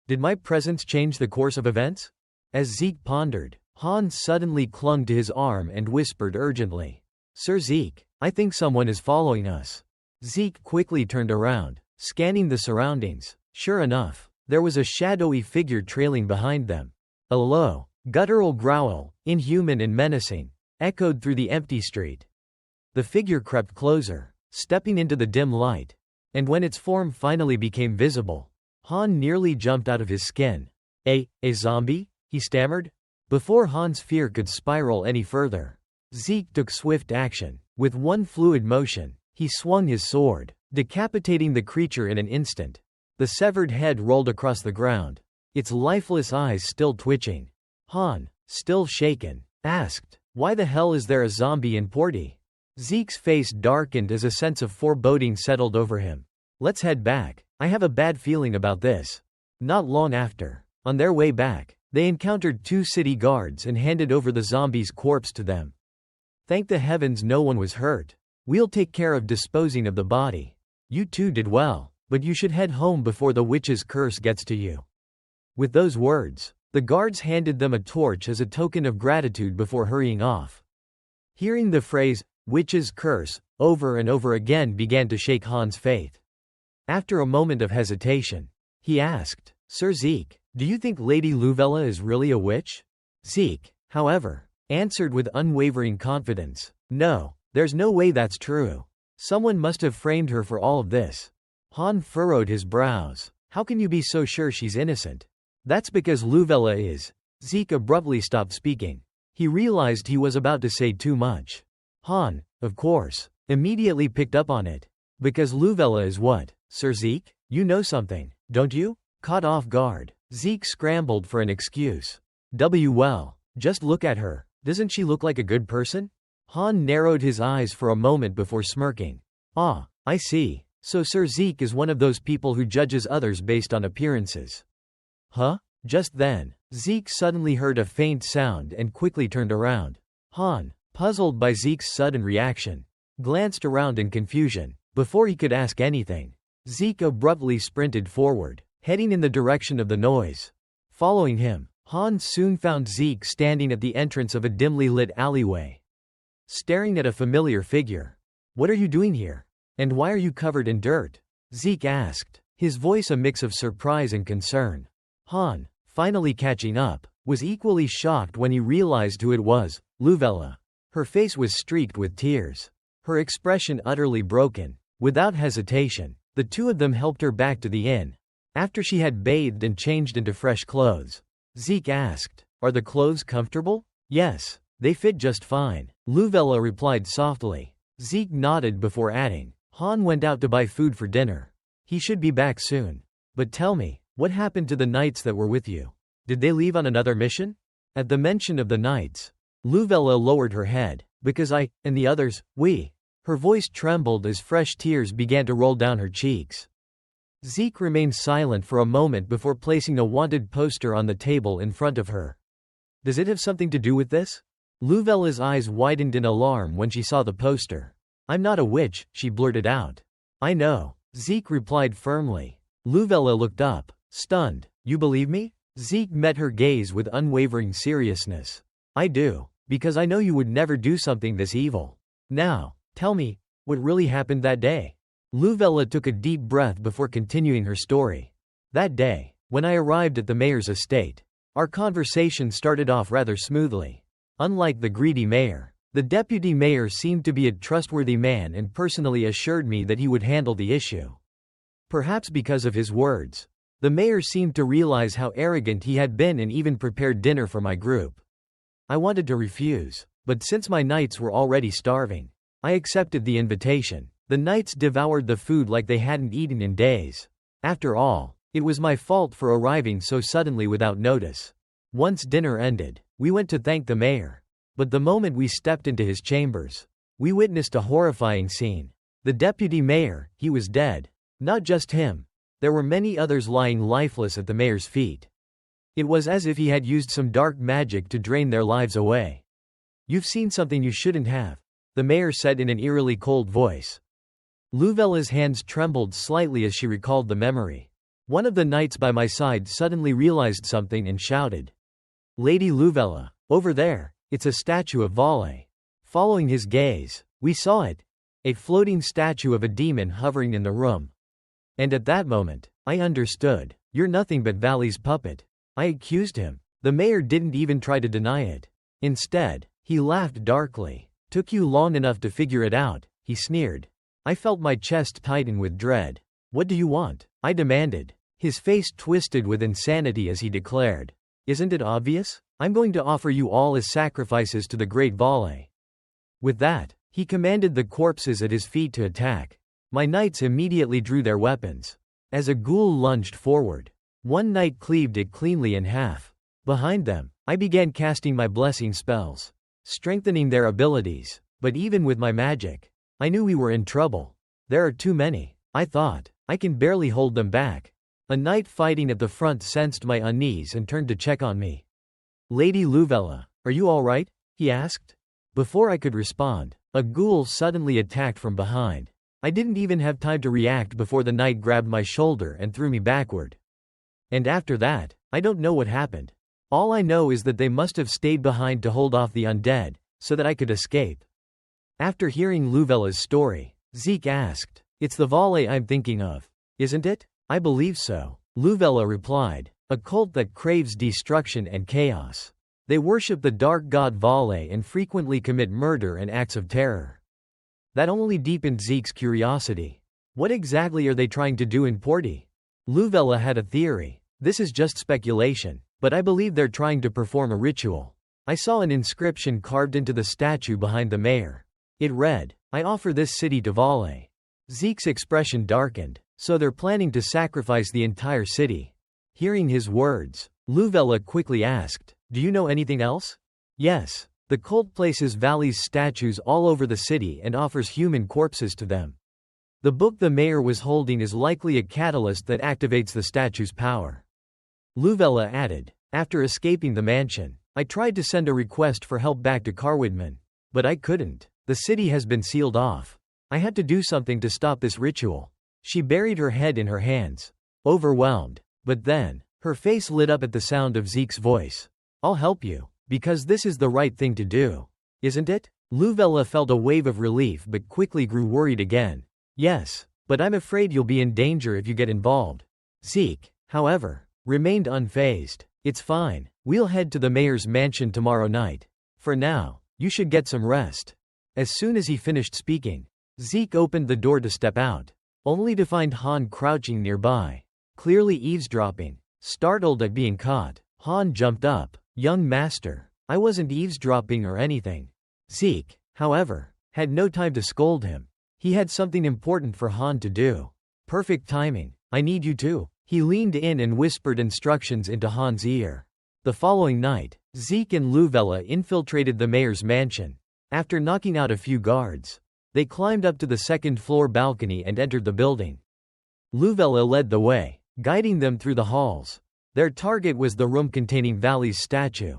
Did my presence change the course of events? As Zeke pondered, Han suddenly clung to his arm and whispered urgently, "Sir Zeke, I think someone is following us." Zeke quickly turned around, scanning the surroundings. Sure enough, there was a shadowy figure trailing behind them. A low, guttural growl, inhuman and menacing, echoed through the empty street. The figure crept closer, stepping into the dim light, and when its form finally became visible, Han nearly jumped out of his skin. A zombie?" he stammered. Before Han's fear could spiral any further, Zeke took swift action. With one fluid motion, he swung his sword, decapitating the creature in an instant. The severed head rolled across the ground, its lifeless eyes still twitching. Han, still shaken, asked, "Why the hell is there a zombie in Porty?" Zeke's face darkened as a sense of foreboding settled over him. "Let's head back. I have a bad feeling about this." Not long after, on their way back, they encountered two city guards and handed over the zombie's corpse to them. "Thank the heavens no one was hurt. We'll take care of disposing of the body. You two did well, but you should head home before the witch's curse gets to you." With those words, the guards handed them a torch as a token of gratitude before hurrying off. Hearing the phrase, "witch's curse," over and over again began to shake Han's faith. After a moment of hesitation, he asked, "Sir Zeke, do you think Lady Luvella is really a witch?" Zeke, however, answered with unwavering confidence, "No, there's no way that's true. Someone must have framed her for all of this." Han furrowed his brows. "How can you be so sure she's innocent?" "That's because Luvella is." Zeke abruptly stopped speaking. He realized he was about to say too much. Han, of course, immediately picked up on it. "Because Luvella is what, Sir Zeke? You know something, don't you?" Caught off guard, Zeke scrambled for an excuse. Well, just look at her. Doesn't she look like a good person?" Han narrowed his eyes for a moment before smirking. "Ah, I see. So Sir Zeke is one of those people who judges others based on appearances." "Huh?" Just then, Zeke suddenly heard a faint sound and quickly turned around. Han, puzzled by Zeke's sudden reaction, glanced around in confusion. Before he could ask anything, Zeke abruptly sprinted forward, heading in the direction of the noise. Following him, Han soon found Zeke standing at the entrance of a dimly lit alleyway, staring at a familiar figure. "What are you doing here? And why are you covered in dirt?" Zeke asked, his voice a mix of surprise and concern. Han, finally catching up, was equally shocked when he realized who it was, Luvella. Her face was streaked with tears, her expression utterly broken. Without hesitation, the two of them helped her back to the inn. After she had bathed and changed into fresh clothes, Zeke asked, "Are the clothes comfortable?" "Yes, they fit just fine," Luvella replied softly. Zeke nodded before adding, "Han went out to buy food for dinner. He should be back soon. But tell me, what happened to the knights that were with you? Did they leave on another mission?" At the mention of the knights, Luvella lowered her head. "Because I, and the others, we." Her voice trembled as fresh tears began to roll down her cheeks. Zeke remained silent for a moment before placing a wanted poster on the table in front of her. "Does it have something to do with this?" Luvella's eyes widened in alarm when she saw the poster. "I'm not a witch," she blurted out. "I know," Zeke replied firmly. Luvella looked up, stunned. "You believe me?" Zeke met her gaze with unwavering seriousness. "I do, because I know you would never do something this evil. Now, tell me, what really happened that day?" Luvella took a deep breath before continuing her story. "That day, when I arrived at the mayor's estate, our conversation started off rather smoothly. Unlike the greedy mayor, the deputy mayor seemed to be a trustworthy man and personally assured me that he would handle the issue. Perhaps because of his words, the mayor seemed to realize how arrogant he had been and even prepared dinner for my group. I wanted to refuse, but since my knights were already starving, I accepted the invitation. The knights devoured the food like they hadn't eaten in days. After all, it was my fault for arriving so suddenly without notice. Once dinner ended, we went to thank the mayor. But the moment we stepped into his chambers, we witnessed a horrifying scene. The deputy mayor, he was dead. Not just him. There were many others lying lifeless at the mayor's feet. It was as if he had used some dark magic to drain their lives away. "You've seen something you shouldn't have," the mayor said in an eerily cold voice. Luvella's hands trembled slightly as she recalled the memory. One of the knights by my side suddenly realized something and shouted, "Lady Luvella, over there, it's a statue of Vale." Following his gaze, we saw it. A floating statue of a demon hovering in the room. And at that moment, I understood. "You're nothing but Vale's puppet," I accused him. The mayor didn't even try to deny it. Instead, he laughed darkly. "Took you long enough to figure it out," he sneered. I felt my chest tighten with dread. "What do you want?" I demanded. His face twisted with insanity as he declared, "Isn't it obvious? I'm going to offer you all as sacrifices to the great Vale." With that, he commanded the corpses at his feet to attack. My knights immediately drew their weapons. As a ghoul lunged forward, one knight cleaved it cleanly in half. Behind them, I began casting my blessing spells, strengthening their abilities. But even with my magic, I knew we were in trouble. There are too many, I thought. I can barely hold them back. A knight fighting at the front sensed my unease and turned to check on me. "Lady Luvella, are you all right?" he asked. Before I could respond, a ghoul suddenly attacked from behind. I didn't even have time to react before the knight grabbed my shoulder and threw me backward. And after that, I don't know what happened. All I know is that they must have stayed behind to hold off the undead, so that I could escape. After hearing Luvella's story, Zeke asked, "It's the Vale I'm thinking of, isn't it?" "I believe so," Luvella replied. "A cult that craves destruction and chaos. They worship the dark god Vale and frequently commit murder and acts of terror." That only deepened Zeke's curiosity. What exactly are they trying to do in Porti? Luvella had a theory. "This is just speculation, but I believe they're trying to perform a ritual." I saw an inscription carved into the statue behind the mayor. It read, "I offer this city to Vale." Zeke's expression darkened. "So they're planning to sacrifice the entire city." Hearing his words, Luvella quickly asked, "Do you know anything else?" "Yes. The cult places Vale's statues all over the city and offers human corpses to them. The book the mayor was holding is likely a catalyst that activates the statue's power." Luvella added, "After escaping the mansion, I tried to send a request for help back to Carwidman. But I couldn't. The city has been sealed off. I had to do something to stop this ritual." She buried her head in her hands, overwhelmed. But then, her face lit up at the sound of Zeke's voice. "I'll help you, because this is the right thing to do. Isn't it?" Luvella felt a wave of relief but quickly grew worried again. "Yes, but I'm afraid you'll be in danger if you get involved." Zeke, however, remained unfazed. "It's fine. We'll head to the mayor's mansion tomorrow night. For now, you should get some rest." As soon as he finished speaking, Zeke opened the door to step out, only to find Han crouching nearby, clearly eavesdropping. Startled at being caught, Han jumped up. "Young master, I wasn't eavesdropping or anything." Zeke, however, had no time to scold him. He had something important for Han to do. "Perfect timing. I need you too." He leaned in and whispered instructions into Han's ear. The following night, Zeke and Luvella infiltrated the mayor's mansion. After knocking out a few guards, they climbed up to the second-floor balcony and entered the building. Luvella led the way, guiding them through the halls. Their target was the room containing Vale's statue.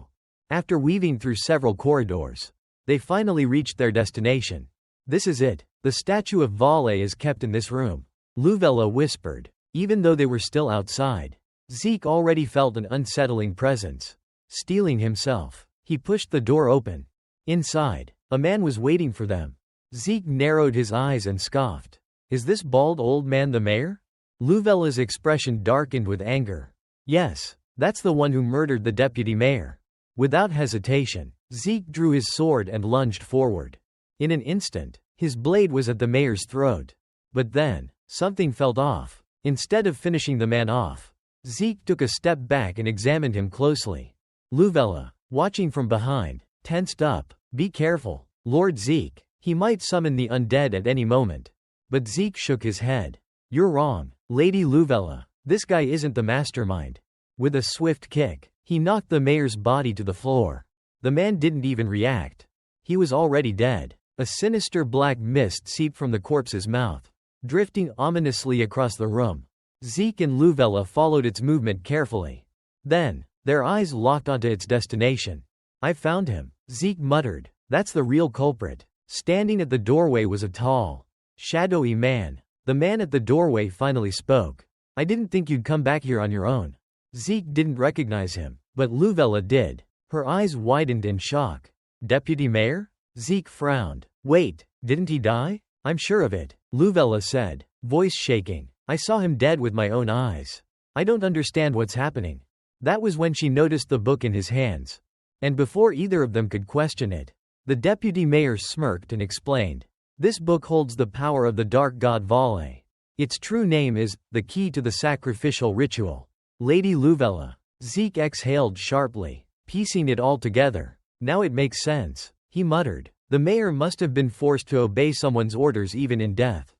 After weaving through several corridors, they finally reached their destination. "This is it. The statue of Vale is kept in this room," Luvella whispered. Even though they were still outside, Zeke already felt an unsettling presence. Steeling himself, he pushed the door open. Inside, a man was waiting for them. Zeke narrowed his eyes and scoffed. "Is this bald old man the mayor?" Luvella's expression darkened with anger. "Yes, that's the one who murdered the deputy mayor." Without hesitation, Zeke drew his sword and lunged forward. In an instant, his blade was at the mayor's throat. But then, something felt off. Instead of finishing the man off, Zeke took a step back and examined him closely. Luvella, watching from behind, tensed up. "Be careful, Lord Zeke. He might summon the undead at any moment." But Zeke shook his head. "You're wrong, Lady Luvella. This guy isn't the mastermind." With a swift kick, He knocked the mayor's body to the floor. The man didn't even react. He was already dead. A sinister black mist seeped from the corpse's mouth, drifting ominously across the room. Zeke and Luvella followed its movement carefully. Then, their eyes locked onto its destination. "I found him," Zeke muttered. "That's the real culprit." Standing at the doorway was a tall, shadowy man. The man at the doorway finally spoke. "I didn't think you'd come back here on your own." Zeke didn't recognize him, but Luvella did. Her eyes widened in shock. "Deputy Mayor?" Zeke frowned. "Wait, didn't he die?" "I'm sure of it," Luvella said, voice shaking. "I saw him dead with my own eyes. I don't understand what's happening." That was when she noticed the book in his hands. And before either of them could question it, the deputy mayor smirked and explained. "This book holds the power of the dark god Vale. Its true name is, the key to the sacrificial ritual." "Lady Luvella." Zeke exhaled sharply, piecing it all together. "Now it makes sense," he muttered. The mayor must have been forced to obey someone's orders even in death.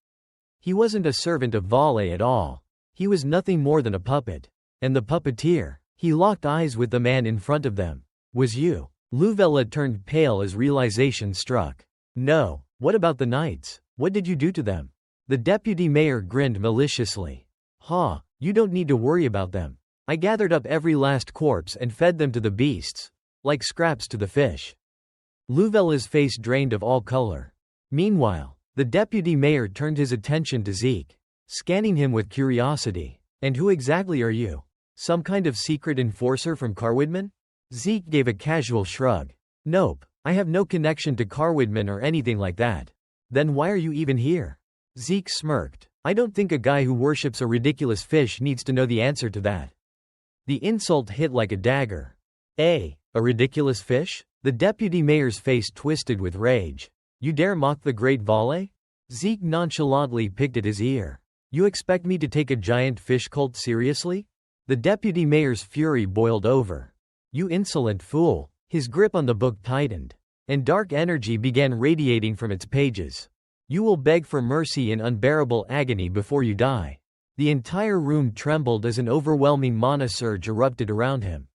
He wasn't a servant of Vale at all. He was nothing more than a puppet. And the puppeteer. He locked eyes with the man in front of them. "Was you?" Luvella turned pale as realization struck. "No. What about the knights? What did you do to them?" The deputy mayor grinned maliciously. "Ha, you don't need to worry about them. I gathered up every last corpse and fed them to the beasts, like scraps to the fish." Luvella's face drained of all color. Meanwhile, the deputy mayor turned his attention to Zeke, scanning him with curiosity. "And who exactly are you? Some kind of secret enforcer from Carwidman?" Zeke gave a casual shrug. "Nope, I have no connection to Carwidman or anything like that." "Then why are you even here?" Zeke smirked. "I don't think a guy who worships a ridiculous fish needs to know the answer to that." The insult hit like a dagger. A ridiculous fish?" The deputy mayor's face twisted with rage. "You dare mock the great Vale?" Zeke nonchalantly picked at his ear. "You expect me to take a giant fish cult seriously?" The deputy mayor's fury boiled over. "You insolent fool." His grip on the book tightened, and dark energy began radiating from its pages. "You will beg for mercy in unbearable agony before you die." The entire room trembled as an overwhelming mana surge erupted around him.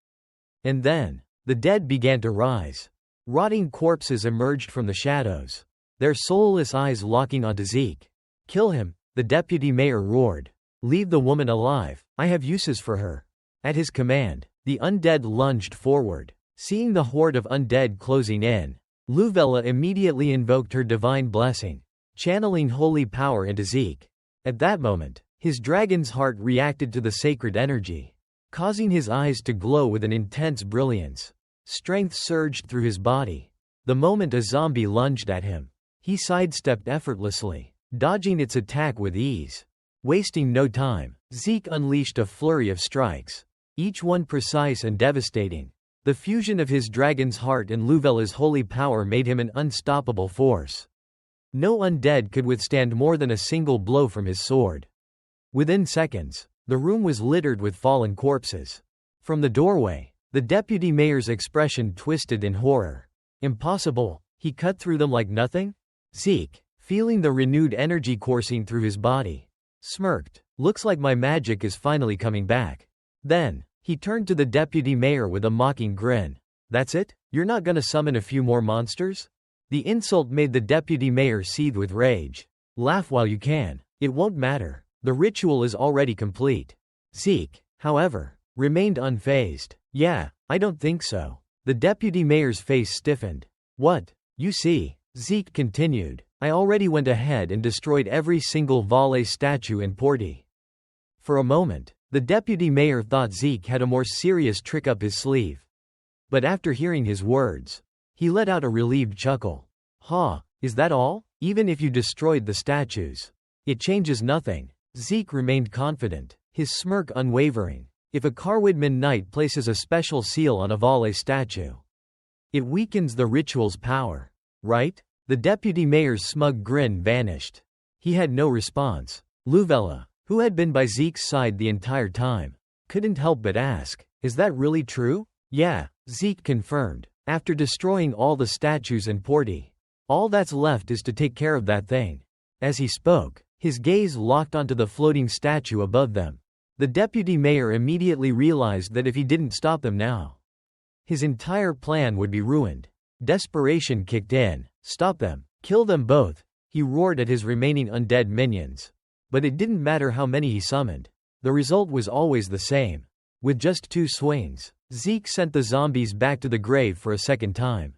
And then, the dead began to rise. Rotting corpses emerged from the shadows, their soulless eyes locking onto Zeke. "Kill him," the deputy mayor roared. "Leave the woman alive. I have uses for her." At his command, the undead lunged forward. Seeing the horde of undead closing in, Luvella immediately invoked her divine blessing, channeling holy power into Zeke. At that moment, his dragon's heart reacted to the sacred energy, causing his eyes to glow with an intense brilliance. Strength surged through his body. The moment a zombie lunged at him, he sidestepped effortlessly, dodging its attack with ease. Wasting no time, Zeke unleashed a flurry of strikes, each one precise and devastating. The fusion of his dragon's heart and Luvella's holy power made him an unstoppable force. No undead could withstand more than a single blow from his sword. Within seconds, the room was littered with fallen corpses. From the doorway, the deputy mayor's expression twisted in horror. "Impossible. He cut through them like nothing?" Zeke, feeling the renewed energy coursing through his body, smirked. "Looks like my magic is finally coming back." Then, he turned to the deputy mayor with a mocking grin. "That's it? You're not gonna summon a few more monsters?" The insult made the deputy mayor seethe with rage. "Laugh while you can. It won't matter. The ritual is already complete." Zeke, however, remained unfazed. "Yeah, I don't think so." The deputy mayor's face stiffened. "What? You see," Zeke continued, "I already went ahead and destroyed every single Vale statue in Porti." For a moment, the deputy mayor thought Zeke had a more serious trick up his sleeve. But after hearing his words, he let out a relieved chuckle. "Ha, is that all? Even if you destroyed the statues, it changes nothing." Zeke remained confident, his smirk unwavering. "If a Carwidman knight places a special seal on a Vale statue, it weakens the ritual's power, right?" The deputy mayor's smug grin vanished. He had no response. Luvella, who had been by Zeke's side the entire time, couldn't help but ask, "Is that really true?" "Yeah," Zeke confirmed. "After destroying all the statues in Porti, all that's left is to take care of that thing." As he spoke, his gaze locked onto the floating statue above them. The deputy mayor immediately realized that if he didn't stop them now, his entire plan would be ruined. Desperation kicked in. Stop them. Kill them both, he roared at his remaining undead minions. But it didn't matter how many he summoned. The result was always the same. With just 2 swings, Zeke sent the zombies back to the grave for a second time.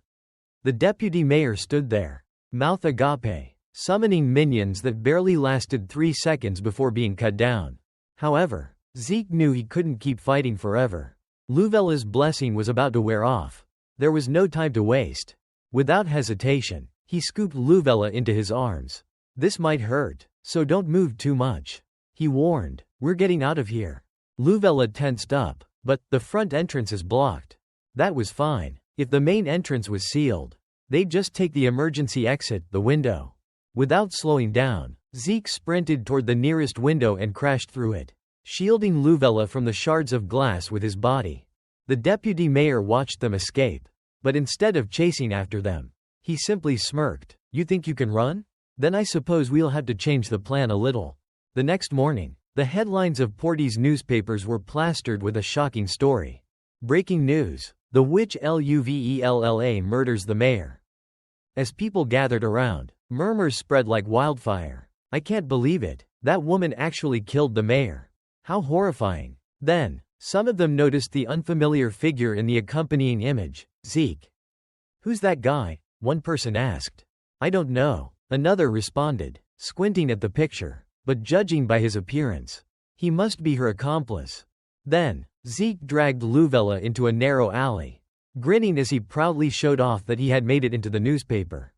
The deputy mayor stood there, mouth agape, summoning minions that barely lasted 3 seconds before being cut down. However, Zeke knew he couldn't keep fighting forever. Luvella's blessing was about to wear off. There was no time to waste. Without hesitation, he scooped Luvella into his arms. This might hurt, so don't move too much, he warned. We're getting out of here. Luvella tensed up, but the front entrance is blocked. That was fine. If the main entrance was sealed, they'd just take the emergency exit, the window. Without slowing down, Zeke sprinted toward the nearest window and crashed through it, shielding Luvella from the shards of glass with his body. The deputy mayor watched them escape, but instead of chasing after them, he simply smirked. You think you can run? Then I suppose we'll have to change the plan a little. The next morning, the headlines of Porty's newspapers were plastered with a shocking story. Breaking news: the witch Luvella murders the mayor. As people gathered around, murmurs spread like wildfire. I can't believe it. That woman actually killed the mayor. How horrifying. Then, some of them noticed the unfamiliar figure in the accompanying image. Zeke. Who's that guy? One person asked. I don't know, another responded, squinting at the picture. But judging by his appearance, he must be her accomplice. Then, Zeke dragged Luvella into a narrow alley, grinning as he proudly showed off that he had made it into the newspaper.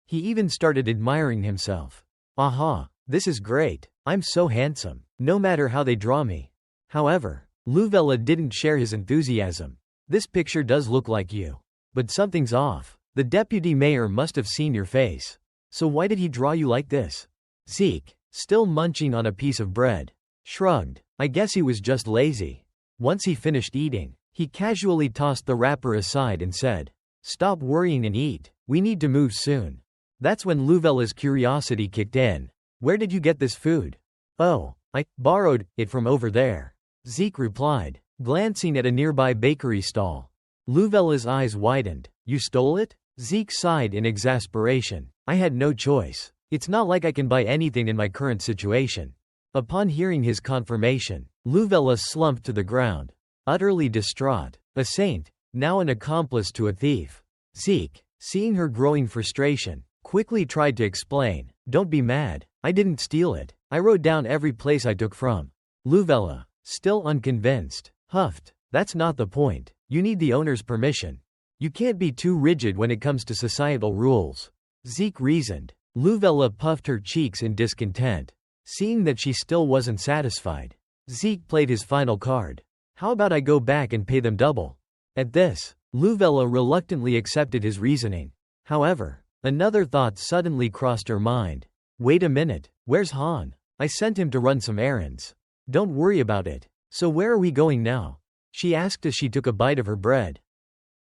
He even started admiring himself. Aha, this is great. I'm so handsome, no matter how they draw me. However, Luvella didn't share his enthusiasm. This picture does look like you. But something's off. The deputy mayor must have seen your face. So why did he draw you like this? Zeke, still munching on a piece of bread, shrugged. I guess he was just lazy. Once he finished eating, he casually tossed the wrapper aside and said, Stop worrying and eat. We need to move soon. That's when Luvella's curiosity kicked in. Where did you get this food? Oh, I borrowed it from over there, Zeke replied, glancing at a nearby bakery stall. Luvella's eyes widened. You stole it? Zeke sighed in exasperation. I had no choice. It's not like I can buy anything in my current situation. Upon hearing his confirmation, Luvella slumped to the ground, utterly distraught. A saint, now an accomplice to a thief. Zeke, seeing her growing frustration, quickly tried to explain. Don't be mad. I didn't steal it. I wrote down every place I took from. Luvella, still unconvinced, huffed. That's not the point. You need the owner's permission. You can't be too rigid when it comes to societal rules, Zeke reasoned. Luvella puffed her cheeks in discontent. Seeing that she still wasn't satisfied, Zeke played his final card. How about I go back and pay them double? At this, Luvella reluctantly accepted his reasoning. However, another thought suddenly crossed her mind. Wait a minute, where's Han? I sent him to run some errands. Don't worry about it. So where are we going now? She asked as she took a bite of her bread.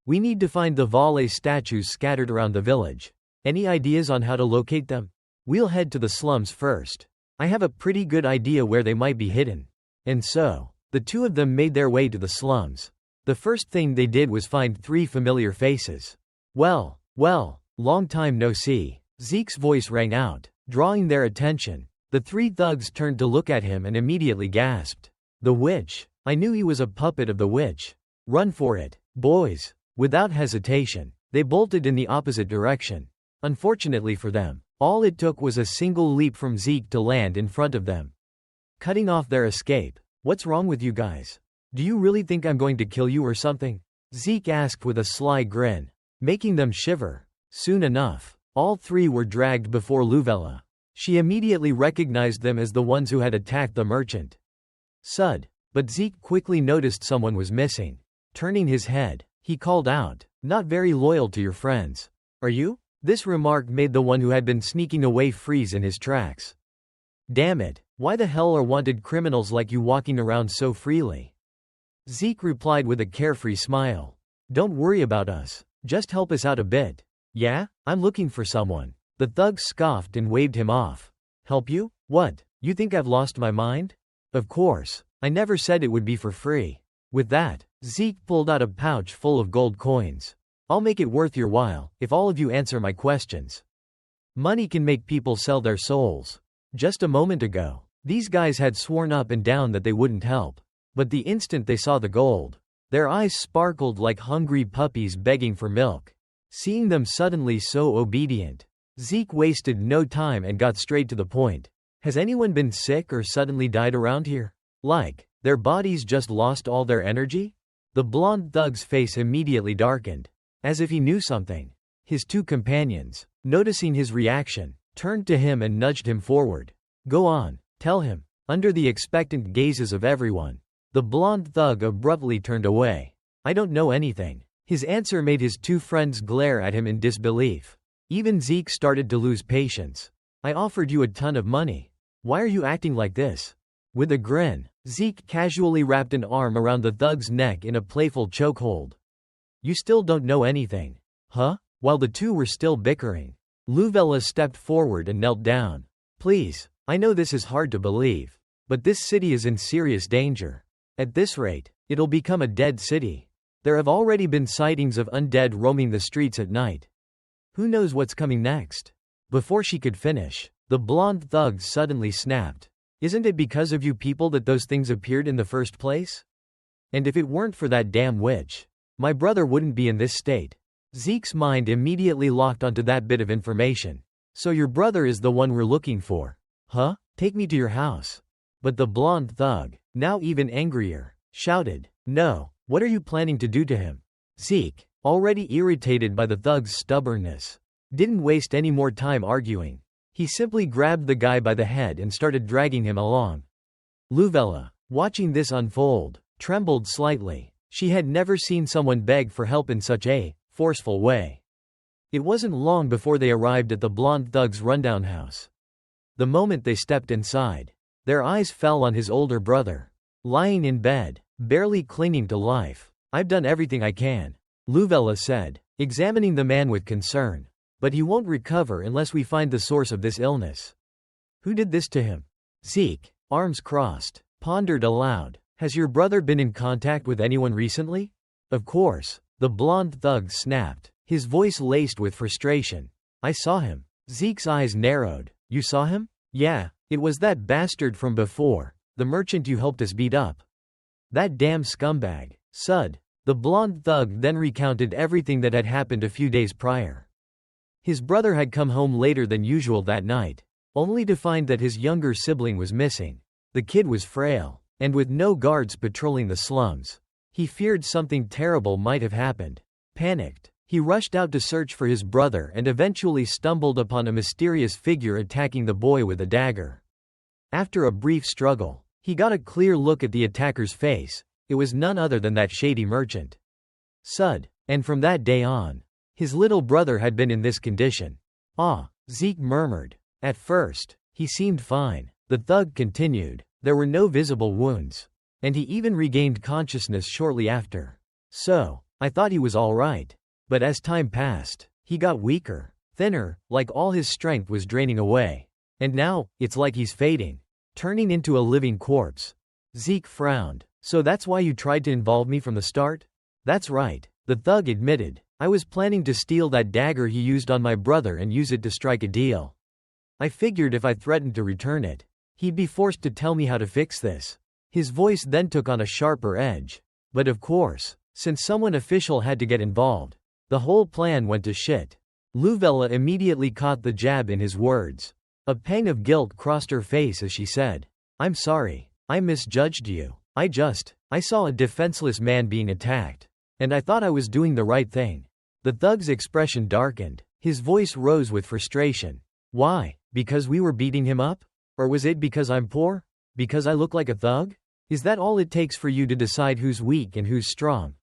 We need to find the Vale statues scattered around the village. Any ideas on how to locate them? We'll head to the slums first. I have a pretty good idea where they might be hidden. And so, the two of them made their way to the slums. The first thing they did was find 3 familiar faces. Well, long time no see. Zeke's voice rang out, drawing their attention. The 3 thugs turned to look at him and immediately gasped. The witch. I knew he was a puppet of the witch. Run for it, boys. Without hesitation, they bolted in the opposite direction. Unfortunately for them, all it took was a single leap from Zeke to land in front of them, cutting off their escape. What's wrong with you guys? Do you really think I'm going to kill you or something? Zeke asked with a sly grin, making them shiver. Soon enough, all 3 were dragged before Luvella. She immediately recognized them as the ones who had attacked the merchant. Sud. But Zeke quickly noticed someone was missing. Turning his head, he called out, Not very loyal to your friends. Are you? This remark made the one who had been sneaking away freeze in his tracks. Damn it, why the hell are wanted criminals like you walking around so freely? Zeke replied with a carefree smile. Don't worry about us. Just help us out a bit. Yeah? I'm looking for someone. The thug scoffed and waved him off. Help you? What? You think I've lost my mind? Of course. I never said it would be for free. With that, Zeke pulled out a pouch full of gold coins. I'll make it worth your while, if all of you answer my questions. Money can make people sell their souls. Just a moment ago, these guys had sworn up and down that they wouldn't help. But the instant they saw the gold, their eyes sparkled like hungry puppies begging for milk. Seeing them suddenly so obedient, Zeke wasted no time and got straight to the point. Has anyone been sick or suddenly died around here? Like, their bodies just lost all their energy? The blonde thug's face immediately darkened, as if he knew something. His two companions, noticing his reaction, turned to him and nudged him forward. Go on, tell him. Under the expectant gazes of everyone, the blonde thug abruptly turned away. I don't know anything. His answer made his two friends glare at him in disbelief. Even Zeke started to lose patience. I offered you a ton of money. Why are you acting like this? With a grin, Zeke casually wrapped an arm around the thug's neck in a playful chokehold. You still don't know anything. Huh? While the two were still bickering, Luvella stepped forward and knelt down. Please, I know this is hard to believe, but this city is in serious danger. At this rate, it'll become a dead city. There have already been sightings of undead roaming the streets at night. Who knows what's coming next? Before she could finish, the blonde thug suddenly snapped. Isn't it because of you people that those things appeared in the first place? And if it weren't for that damn witch, my brother wouldn't be in this state. Zeke's mind immediately locked onto that bit of information. So your brother is the one we're looking for. Huh? Take me to your house. But the blonde thug, now even angrier, shouted, No, what are you planning to do to him? Zeke, already irritated by the thug's stubbornness, didn't waste any more time arguing. He simply grabbed the guy by the head and started dragging him along. Luvella, watching this unfold, trembled slightly. She had never seen someone beg for help in such a forceful way. It wasn't long before they arrived at the blonde thug's rundown house. The moment they stepped inside, their eyes fell on his older brother, lying in bed, barely clinging to life. I've done everything I can, Luvella said, examining the man with concern. But he won't recover unless we find the source of this illness. Who did this to him? Zeke, arms crossed, pondered aloud. Has your brother been in contact with anyone recently? Of course, the blonde thug snapped, his voice laced with frustration. I saw him. Zeke's eyes narrowed. You saw him? Yeah, it was that bastard from before, the merchant you helped us beat up. That damn scumbag, Sud. The blonde thug then recounted everything that had happened a few days prior. His brother had come home later than usual that night, only to find that his younger sibling was missing. The kid was frail, and with no guards patrolling the slums, he feared something terrible might have happened. Panicked, he rushed out to search for his brother and eventually stumbled upon a mysterious figure attacking the boy with a dagger. After a brief struggle, he got a clear look at the attacker's face. It was none other than that shady merchant, Sud, and from that day on, his little brother had been in this condition. Ah, Zeke murmured. At first, he seemed fine. The thug continued. There were no visible wounds, and he even regained consciousness shortly after. So, I thought he was all right. But as time passed, he got weaker, thinner, like all his strength was draining away. And now, it's like he's fading, turning into a living corpse. Zeke frowned. So that's why you tried to involve me from the start? That's right, the thug admitted. I was planning to steal that dagger he used on my brother and use it to strike a deal. I figured if I threatened to return it, he'd be forced to tell me how to fix this. His voice then took on a sharper edge. But of course, since someone official had to get involved, the whole plan went to shit. Luvella immediately caught the jab in his words. A pang of guilt crossed her face as she said, I'm sorry, I misjudged you. I saw a defenseless man being attacked, and I thought I was doing the right thing. The thug's expression darkened. His voice rose with frustration. Why? Because we were beating him up? Or was it because I'm poor? Because I look like a thug? Is that all it takes for you to decide who's weak and who's strong?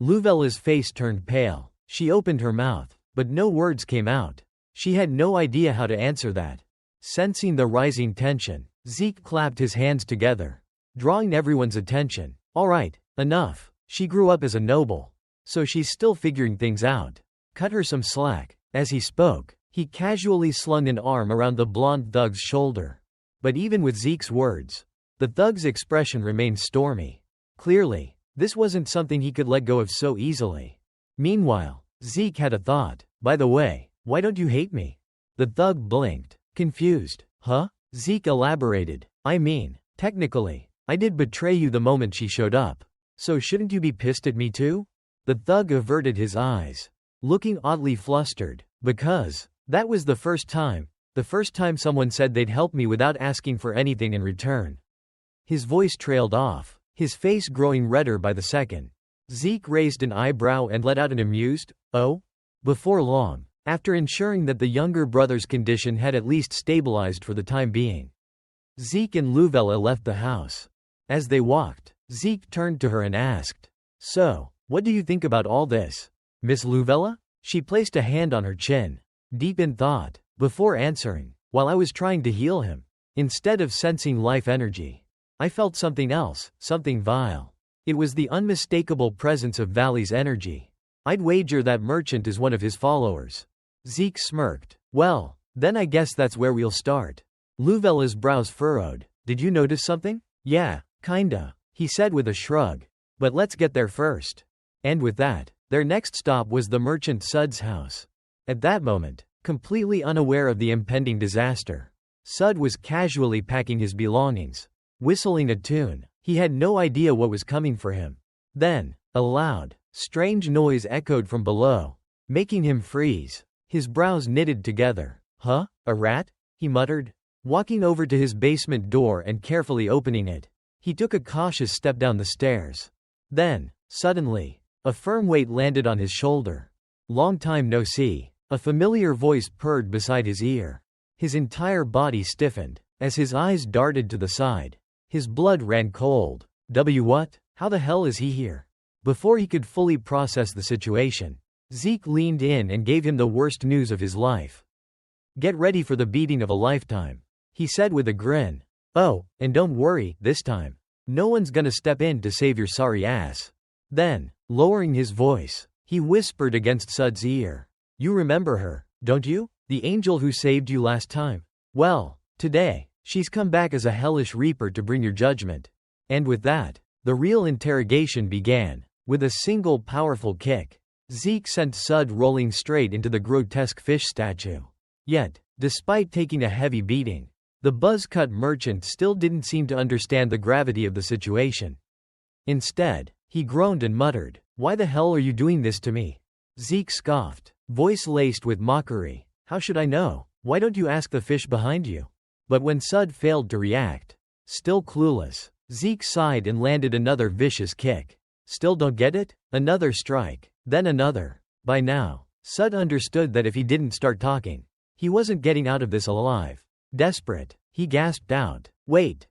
Luvella's face turned pale. She opened her mouth, but no words came out. She had no idea how to answer that. Sensing the rising tension, Zeke clapped his hands together, drawing everyone's attention. All right, enough. She grew up as a noble, so she's still figuring things out. Cut her some slack. As he spoke, he casually slung an arm around the blonde thug's shoulder. But even with Zeke's words, The thug's expression remained stormy. Clearly, this wasn't something he could let go of so easily. Meanwhile, Zeke had a thought. By the way, why don't you hate me? The thug blinked, confused. Huh? Zeke elaborated. I mean, technically, I did betray you the moment she showed up. So shouldn't you be pissed at me too? The thug averted his eyes, looking oddly flustered. Because that was the first time someone said they'd help me without asking for anything in return. His voice trailed off, his face growing redder by the second. Zeke raised an eyebrow and let out an amused, "Oh?" Before long, after ensuring that the younger brother's condition had at least stabilized for the time being, Zeke and Luvella left the house. As they walked, Zeke turned to her and asked, "So, what do you think about all this, Miss Luvella?" She placed a hand on her chin, deep in thought, before answering. While I was trying to heal him, instead of sensing life energy, I felt something else, something vile. It was the unmistakable presence of Valley's energy. I'd wager that merchant is one of his followers. Zeke smirked. Well, then I guess that's where we'll start. Luvella's brows furrowed. Did you notice something? Yeah, kinda, he said with a shrug. But let's get there first. And with that, their next stop was the merchant Sud's house. At that moment, completely unaware of the impending disaster, Sud was casually packing his belongings, whistling a tune. He had no idea what was coming for him. Then, a loud, strange noise echoed from below, making him freeze. His brows knitted together. Huh? A rat? He muttered. Walking over to his basement door and carefully opening it, he took a cautious step down the stairs. Then, suddenly, a firm weight landed on his shoulder. Long time no see. A familiar voice purred beside his ear. His entire body stiffened, as his eyes darted to the side. His blood ran cold. What? How the hell is he here? Before he could fully process the situation, Zeke leaned in and gave him the worst news of his life. Get ready for the beating of a lifetime, he said with a grin. Oh, and don't worry, this time, no one's gonna step in to save your sorry ass. Then, lowering his voice, he whispered against Sud's ear. You remember her, don't you? The angel who saved you last time? Well, today, she's come back as a hellish reaper to bring your judgment. And with that, the real interrogation began. With a single powerful kick, Zeke sent Sud rolling straight into the grotesque fish statue. Yet, despite taking a heavy beating, the buzz-cut merchant still didn't seem to understand the gravity of the situation. Instead, he groaned and muttered, Why the hell are you doing this to me? Zeke scoffed, voice laced with mockery. How should I know? Why don't you ask the fish behind you? But when Sud failed to react, still clueless, Zeke sighed and landed another vicious kick. Still don't get it? Another strike, then another. By now, Sud understood that if he didn't start talking, he wasn't getting out of this alive. Desperate, he gasped out. Wait,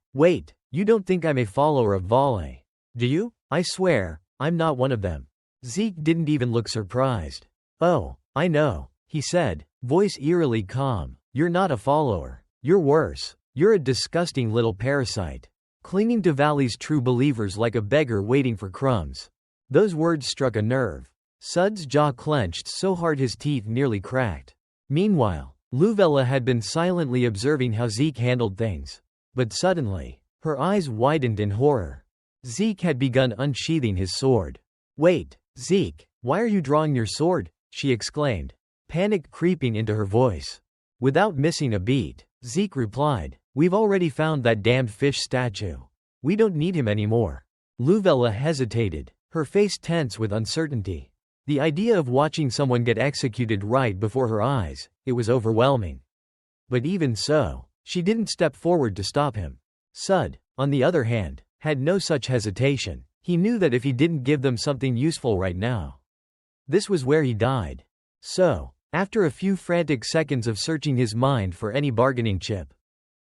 you don't think I'm a follower of Vale, do you? I swear, I'm not one of them. Zeke didn't even look surprised. Oh, I know, he said, voice eerily calm. You're not a follower. You're worse. You're a disgusting little parasite, clinging to Valley's true believers like a beggar waiting for crumbs. Those words struck a nerve. Sud's jaw clenched so hard his teeth nearly cracked. Meanwhile, Luvella had been silently observing how Zeke handled things. But suddenly, her eyes widened in horror. Zeke had begun unsheathing his sword. Wait, Zeke, why are you drawing your sword? She exclaimed, panic creeping into her voice. Without missing a beat, Zeke replied, We've already found that damned fish statue. We don't need him anymore. Luvella hesitated, her face tense with uncertainty. The idea of watching someone get executed right before her eyes, it was overwhelming. But even so, she didn't step forward to stop him. Sud, on the other hand, had no such hesitation. He knew that if he didn't give them something useful right now, this was where he died. So, after a few frantic seconds of searching his mind for any bargaining chip,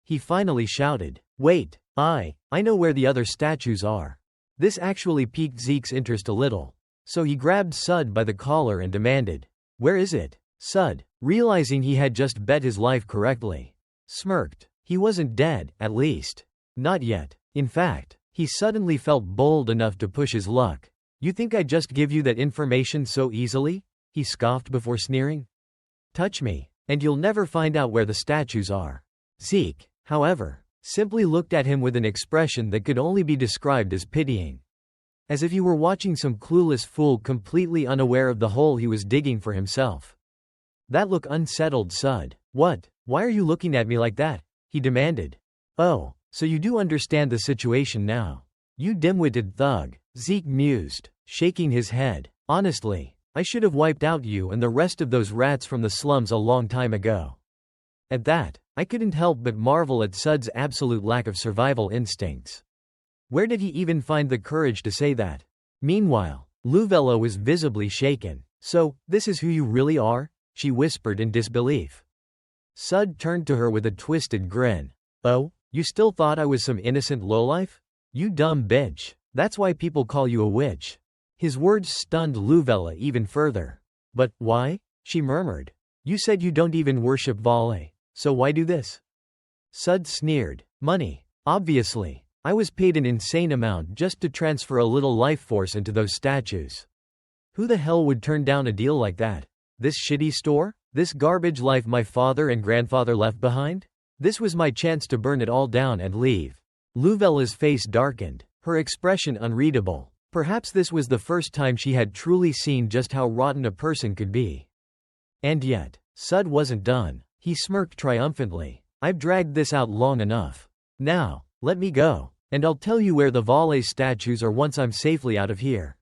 he finally shouted, Wait, I know where the other statues are. This actually piqued Zeke's interest a little. So he grabbed Sud by the collar and demanded, Where is it? Sud, realizing he had just bet his life correctly, smirked. He wasn't dead, at least. Not yet. In fact, he suddenly felt bold enough to push his luck. You think I'd just give you that information so easily? He scoffed before sneering. Touch me, and you'll never find out where the statues are. Zeke, however, simply looked at him with an expression that could only be described as pitying. As if he were watching some clueless fool completely unaware of the hole he was digging for himself. That look unsettled Sud. "What? Why are you looking at me like that?" he demanded. "Oh, so you do understand the situation now. You dim-witted thug," Zeke mused, shaking his head. "Honestly, I should have wiped out you and the rest of those rats from the slums a long time ago." At that, I couldn't help but marvel at Sud's absolute lack of survival instincts. Where did he even find the courage to say that? Meanwhile, Luvella was visibly shaken. "So, this is who you really are?" she whispered in disbelief. Sud turned to her with a twisted grin. "Oh, you still thought I was some innocent lowlife? You dumb bitch. That's why people call you a witch." His words stunned Luvella even further. "But, why?" she murmured. "You said you don't even worship Vale, so why do this?" Sud sneered. "Money. Obviously. I was paid an insane amount just to transfer a little life force into those statues. Who the hell would turn down a deal like that? This shitty store? This garbage life my father and grandfather left behind? This was my chance to burn it all down and leave." Luvella's face darkened, her expression unreadable. Perhaps this was the first time she had truly seen just how rotten a person could be. And yet, Sud wasn't done. He smirked triumphantly. "I've dragged this out long enough. Now, let me go. And I'll tell you where the Vale statues are once I'm safely out of here."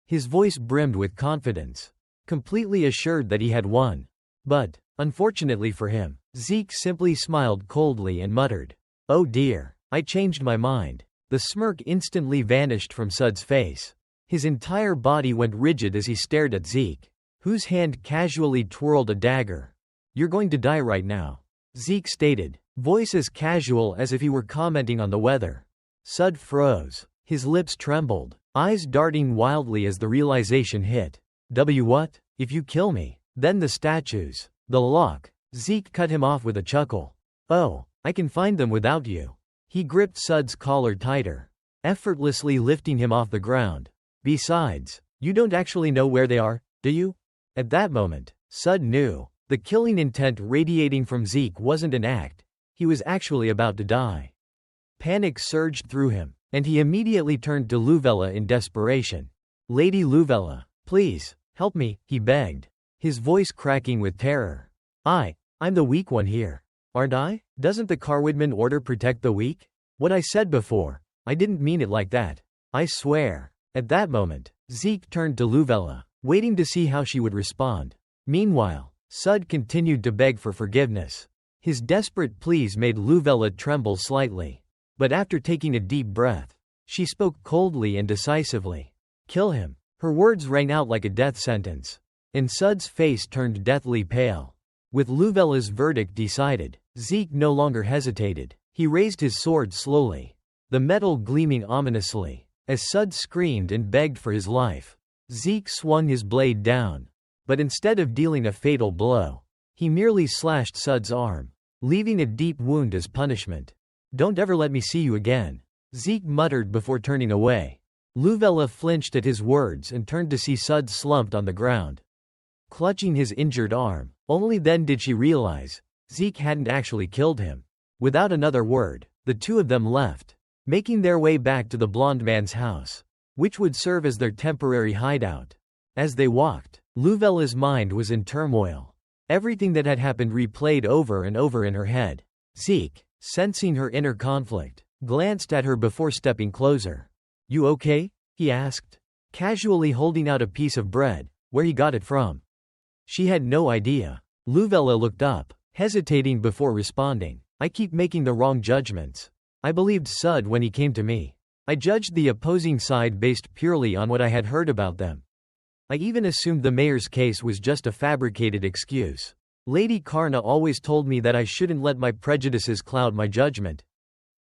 His voice brimmed with confidence, completely assured that he had won. But, unfortunately for him, Zeke simply smiled coldly and muttered, "Oh dear, I changed my mind." The smirk instantly vanished from Sud's face. His entire body went rigid as he stared at Zeke, whose hand casually twirled a dagger. "You're going to die right now," Zeke stated, voice as casual as if he were commenting on the weather. Sud froze. His lips trembled, eyes darting wildly as the realization hit. What? If you kill me, then the statues, the lock." Zeke cut him off with a chuckle. "Oh, I can find them without you." He gripped Sud's collar tighter, effortlessly lifting him off the ground. "Besides, you don't actually know where they are, do you?" At that moment, Sud knew. The killing intent radiating from Zeke wasn't an act. He was actually about to die. Panic surged through him, and he immediately turned to Luvella in desperation. "Lady Luvella, please, help me," he begged, his voice cracking with terror. I'm the weak one here. Aren't I? Doesn't the Carwoodman order protect the weak? What I said before, I didn't mean it like that. I swear." At that moment, Zeke turned to Luvella, waiting to see how she would respond. Meanwhile, Sud continued to beg for forgiveness. His desperate pleas made Luvella tremble slightly. But after taking a deep breath, she spoke coldly and decisively. "Kill him." Her words rang out like a death sentence. And Sud's face turned deathly pale. With Luvella's verdict decided, Zeke no longer hesitated. He raised his sword slowly, the metal gleaming ominously. As Sud screamed and begged for his life, Zeke swung his blade down. But instead of dealing a fatal blow, he merely slashed Sud's arm, leaving a deep wound as punishment. "Don't ever let me see you again," Zeke muttered before turning away. Luvella flinched at his words and turned to see Sud slumped on the ground, clutching his injured arm. Only then did she realize Zeke hadn't actually killed him. Without another word, the two of them left, making their way back to the blonde man's house, which would serve as their temporary hideout. As they walked, Luvella's mind was in turmoil. Everything that had happened replayed over and over in her head. Zeke, sensing her inner conflict, glanced at her before stepping closer. "You okay?" he asked, casually holding out a piece of bread. "Where he got it from?" She had no idea. Luvella looked up, hesitating before responding. "I keep making the wrong judgments. I believed Sud when he came to me. I judged the opposing side based purely on what I had heard about them. I even assumed the mayor's case was just a fabricated excuse. Lady Karna always told me that I shouldn't let my prejudices cloud my judgment."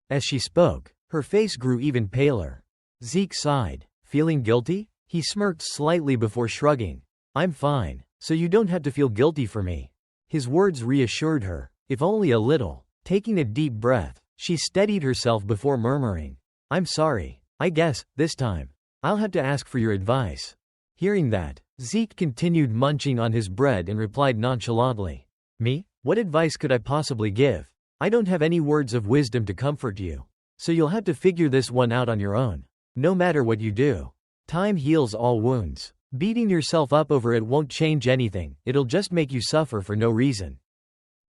As she spoke, her face grew even paler. Zeke sighed. "Feeling guilty?" He smirked slightly before shrugging. "I'm fine, so you don't have to feel guilty for me." His words reassured her, if only a little. Taking a deep breath, she steadied herself before murmuring, "I'm sorry. I guess, this time, I'll have to ask for your advice." Hearing that, Zeke continued munching on his bread and replied nonchalantly, "Me? What advice could I possibly give? I don't have any words of wisdom to comfort you. So you'll have to figure this one out on your own. No matter what you do, time heals all wounds. Beating yourself up over it won't change anything, it'll just make you suffer for no reason.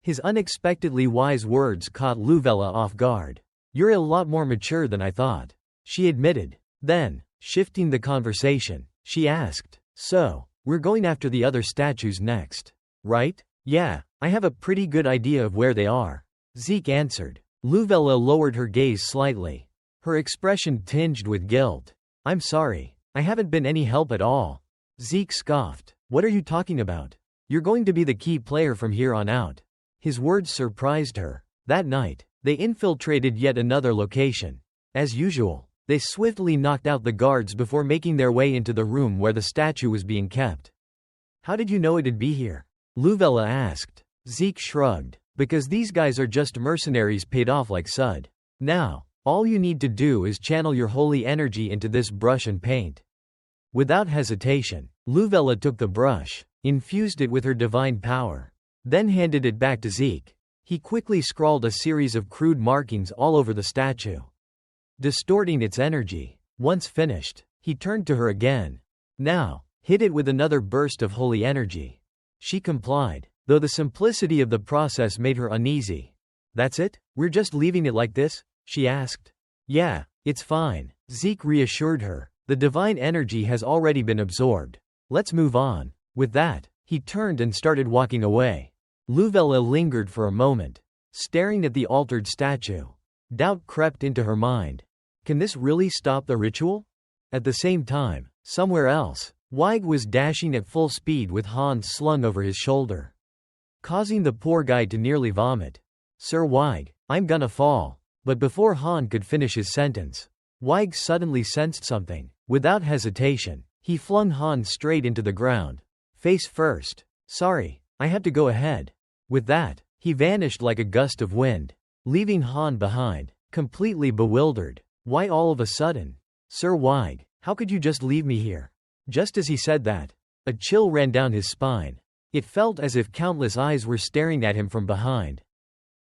His unexpectedly wise words caught Luvella off guard. You're a lot more mature than I thought, she admitted. Then, shifting the conversation, she asked, so, we're going after the other statues next, right? Yeah, I have a pretty good idea of where they are, Zeke answered. Luvella lowered her gaze slightly, her expression tinged with guilt. I'm sorry, I haven't been any help at all. Zeke scoffed. What are you talking about? You're going to be the key player from here on out. His words surprised her. That night, they infiltrated yet another location. As usual, they swiftly knocked out the guards before making their way into the room where the statue was being kept. How did you know it'd be here? Luvella asked. Zeke shrugged. Because these guys are just mercenaries paid off like Sud. Now, all you need to do is channel your holy energy into this brush and paint. Without hesitation, Luvella took the brush, infused it with her divine power, then handed it back to Zeke. He quickly scrawled a series of crude markings all over the statue, distorting its energy. Once finished, he turned to her again. Now, hit it with another burst of holy energy. She complied, though the simplicity of the process made her uneasy. That's it? We're just leaving it like this? She asked. Yeah, it's fine, Zeke reassured her. The divine energy has already been absorbed. Let's move on. With that, he turned and started walking away. Luvella lingered for a moment, staring at the altered statue. Doubt crept into her mind. Can this really stop the ritual? At the same time, somewhere else, Weig was dashing at full speed with Hans slung over his shoulder, causing the poor guy to nearly vomit. Sir Weig, I'm gonna fall. But before Han could finish his sentence, Weig suddenly sensed something. Without hesitation, he flung Han straight into the ground, face first. Sorry, I have to go ahead. With that, he vanished like a gust of wind, leaving Han behind, completely bewildered. Why all of a sudden? Sir Weig, how could you just leave me here? Just as he said that, a chill ran down his spine. It felt as if countless eyes were staring at him from behind.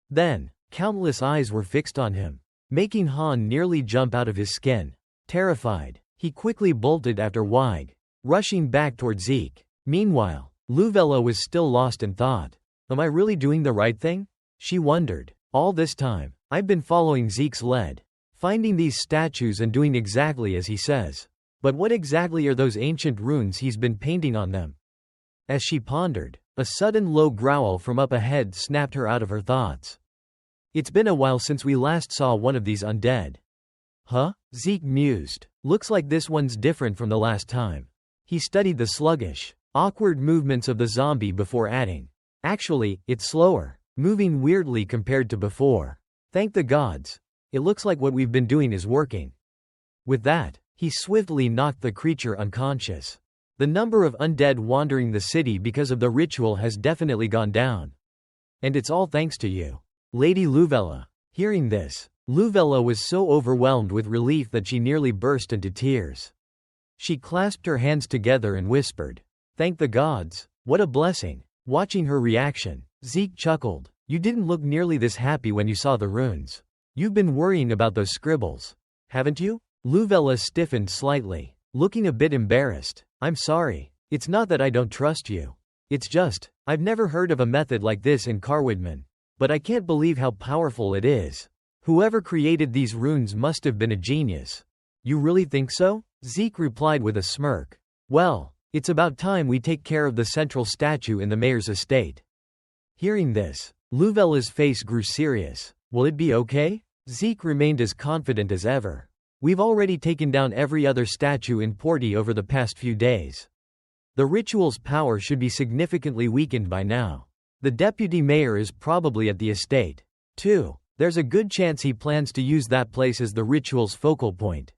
Then, countless eyes were fixed on him, making Han nearly jump out of his skin. Terrified, he quickly bolted after Weig, rushing back toward Zeke. Meanwhile, Luvella was still lost in thought. Am I really doing the right thing? She wondered. All this time, I've been following Zeke's lead, finding these statues and doing exactly as he says. But what exactly are those ancient runes he's been painting on them? As she pondered, a sudden low growl from up ahead snapped her out of her thoughts. It's been a while since we last saw one of these undead. Huh? Zeke mused. Looks like this one's different from the last time. He studied the sluggish, awkward movements of the zombie before adding. Actually, it's slower, moving weirdly compared to before. Thank the gods. It looks like what we've been doing is working. With that, he swiftly knocked the creature unconscious. The number of undead wandering the city because of the ritual has definitely gone down. And it's all thanks to you, Lady Luvella. Hearing this, Luvella was so overwhelmed with relief that she nearly burst into tears. She clasped her hands together and whispered, "Thank the gods, what a blessing." Watching her reaction, Zeke chuckled. You didn't look nearly this happy when you saw the runes. You've been worrying about those scribbles, haven't you? Luvella stiffened slightly, looking a bit embarrassed. I'm sorry. It's not that I don't trust you. It's just, I've never heard of a method like this in Carwoodman. But I can't believe how powerful it is. Whoever created these runes must have been a genius. You really think so? Zeke replied with a smirk. Well, it's about time we take care of the central statue in the mayor's estate. Hearing this, Luvella's face grew serious. Will it be okay? Zeke remained as confident as ever. We've already taken down every other statue in Porty over the past few days. The ritual's power should be significantly weakened by now. The deputy mayor is probably at the estate, too. There's a good chance he plans to use that place as the ritual's focal point.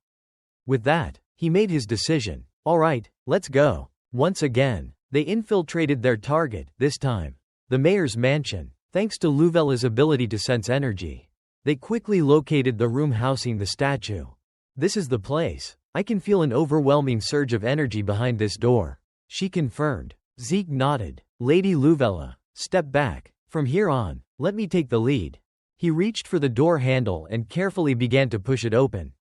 With that, he made his decision. Alright, let's go. Once again, they infiltrated their target, this time the mayor's mansion. Thanks to Luvella's ability to sense energy, they quickly located the room housing the statue. This is the place. I can feel an overwhelming surge of energy behind this door, she confirmed. Zeke nodded. Lady Luvella, step back. From here on, let me take the lead. He reached for the door handle and carefully began to push it open.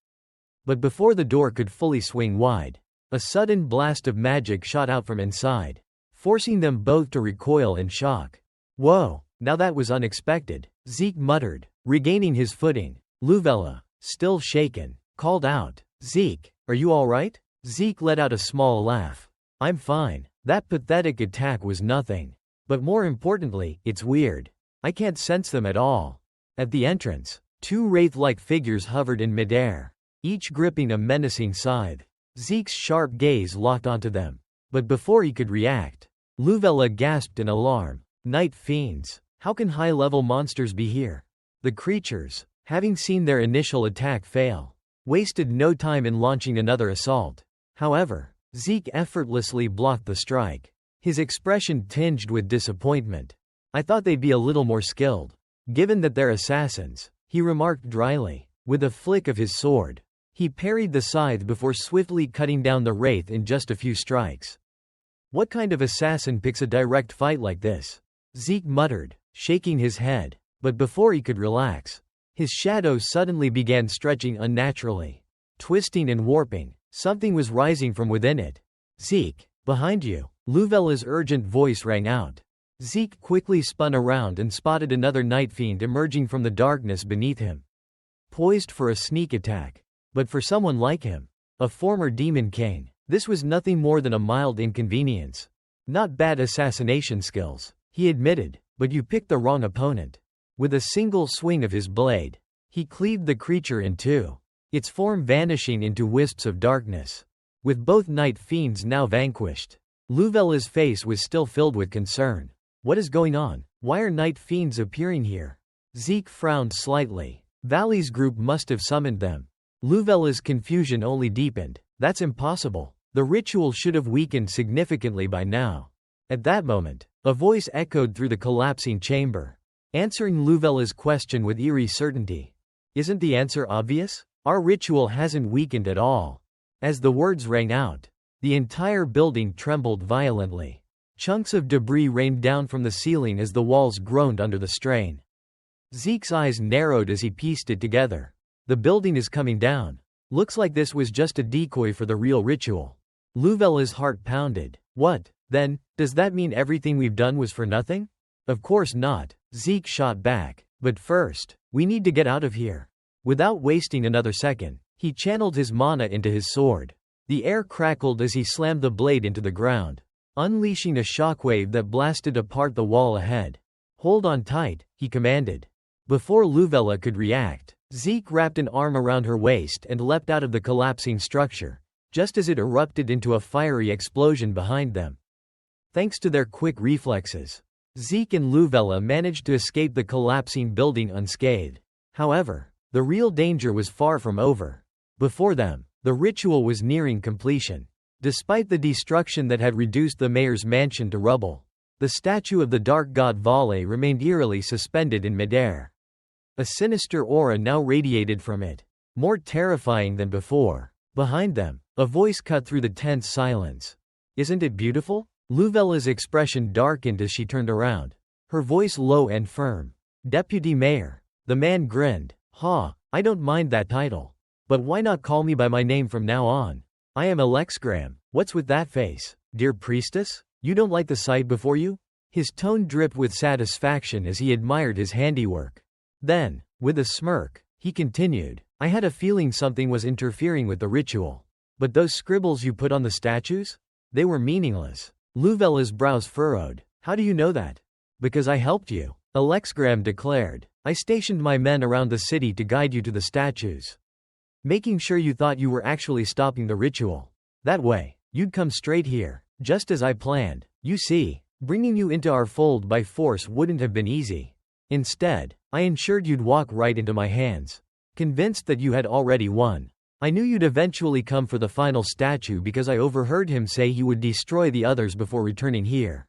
But before the door could fully swing wide, a sudden blast of magic shot out from inside, forcing them both to recoil in shock. Whoa, now that was unexpected, Zeke muttered, regaining his footing. Luvella, still shaken, called out, Zeke, are you alright? Zeke let out a small laugh. I'm fine. That pathetic attack was nothing. But more importantly, it's weird. I can't sense them at all. At the entrance, two wraith-like figures hovered in midair, each gripping a menacing scythe. Zeke's sharp gaze locked onto them. But before he could react, Luvella gasped in alarm. Night fiends. How can high-level monsters be here? The creatures, having seen their initial attack fail, wasted no time in launching another assault. However, Zeke effortlessly blocked the strike, his expression tinged with disappointment. I thought they'd be a little more skilled. Given that they're assassins, he remarked dryly. With a flick of his sword, he parried the scythe before swiftly cutting down the wraith in just a few strikes. What kind of assassin picks a direct fight like this? Zeke muttered, shaking his head. But before he could relax, his shadow suddenly began stretching unnaturally. Twisting and warping, something was rising from within it. Zeke, behind you, Luvella's urgent voice rang out. Zeke quickly spun around and spotted another night fiend emerging from the darkness beneath him. Poised for a sneak attack. But for someone like him, a former demon king, this was nothing more than a mild inconvenience. Not bad assassination skills, he admitted, but you picked the wrong opponent. With a single swing of his blade, he cleaved the creature in two, its form vanishing into wisps of darkness. With both night fiends now vanquished, Luvella's face was still filled with concern. What is going on? Why are night fiends appearing here? Zeke frowned slightly. Valley's group must have summoned them. Luvella's confusion only deepened. That's impossible. The ritual should have weakened significantly by now. At that moment, a voice echoed through the collapsing chamber, answering Luvella's question with eerie certainty. Isn't the answer obvious? Our ritual hasn't weakened at all. As the words rang out, the entire building trembled violently. Chunks of debris rained down from the ceiling as the walls groaned under the strain. Zeke's eyes narrowed as he pieced it together. The building is coming down. Looks like this was just a decoy for the real ritual. Luvella's heart pounded. What, then, does that mean everything we've done was for nothing? Of course not, Zeke shot back. But first, we need to get out of here. Without wasting another second, he channeled his mana into his sword. The air crackled as he slammed the blade into the ground, unleashing a shockwave that blasted apart the wall ahead. Hold on tight, he commanded. Before Luvella could react, Zeke wrapped an arm around her waist and leapt out of the collapsing structure, just as it erupted into a fiery explosion behind them. Thanks to their quick reflexes, Zeke and Luvella managed to escape the collapsing building unscathed. However, the real danger was far from over. Before them, the ritual was nearing completion. Despite the destruction that had reduced the mayor's mansion to rubble, the statue of the dark god Vale remained eerily suspended in midair. A sinister aura now radiated from it, more terrifying than before. Behind them, a voice cut through the tense silence. Isn't it beautiful? Luvella's expression darkened as she turned around, her voice low and firm. Deputy Mayor. The man grinned. Ha, I don't mind that title. But why not call me by my name from now on? I am Alexgram. What's with that face? Dear priestess? You don't like the sight before you? His tone dripped with satisfaction as he admired his handiwork. Then, with a smirk, he continued, I had a feeling something was interfering with the ritual. But those scribbles you put on the statues? They were meaningless. Luvella's brows furrowed. How do you know that? Because I helped you, Alexgram declared. I stationed my men around the city to guide you to the statues, making sure you thought you were actually stopping the ritual. That way, you'd come straight here, just as I planned. You see, bringing you into our fold by force wouldn't have been easy. Instead, I ensured you'd walk right into my hands, convinced that you had already won. I knew you'd eventually come for the final statue because I overheard him say he would destroy the others before returning here.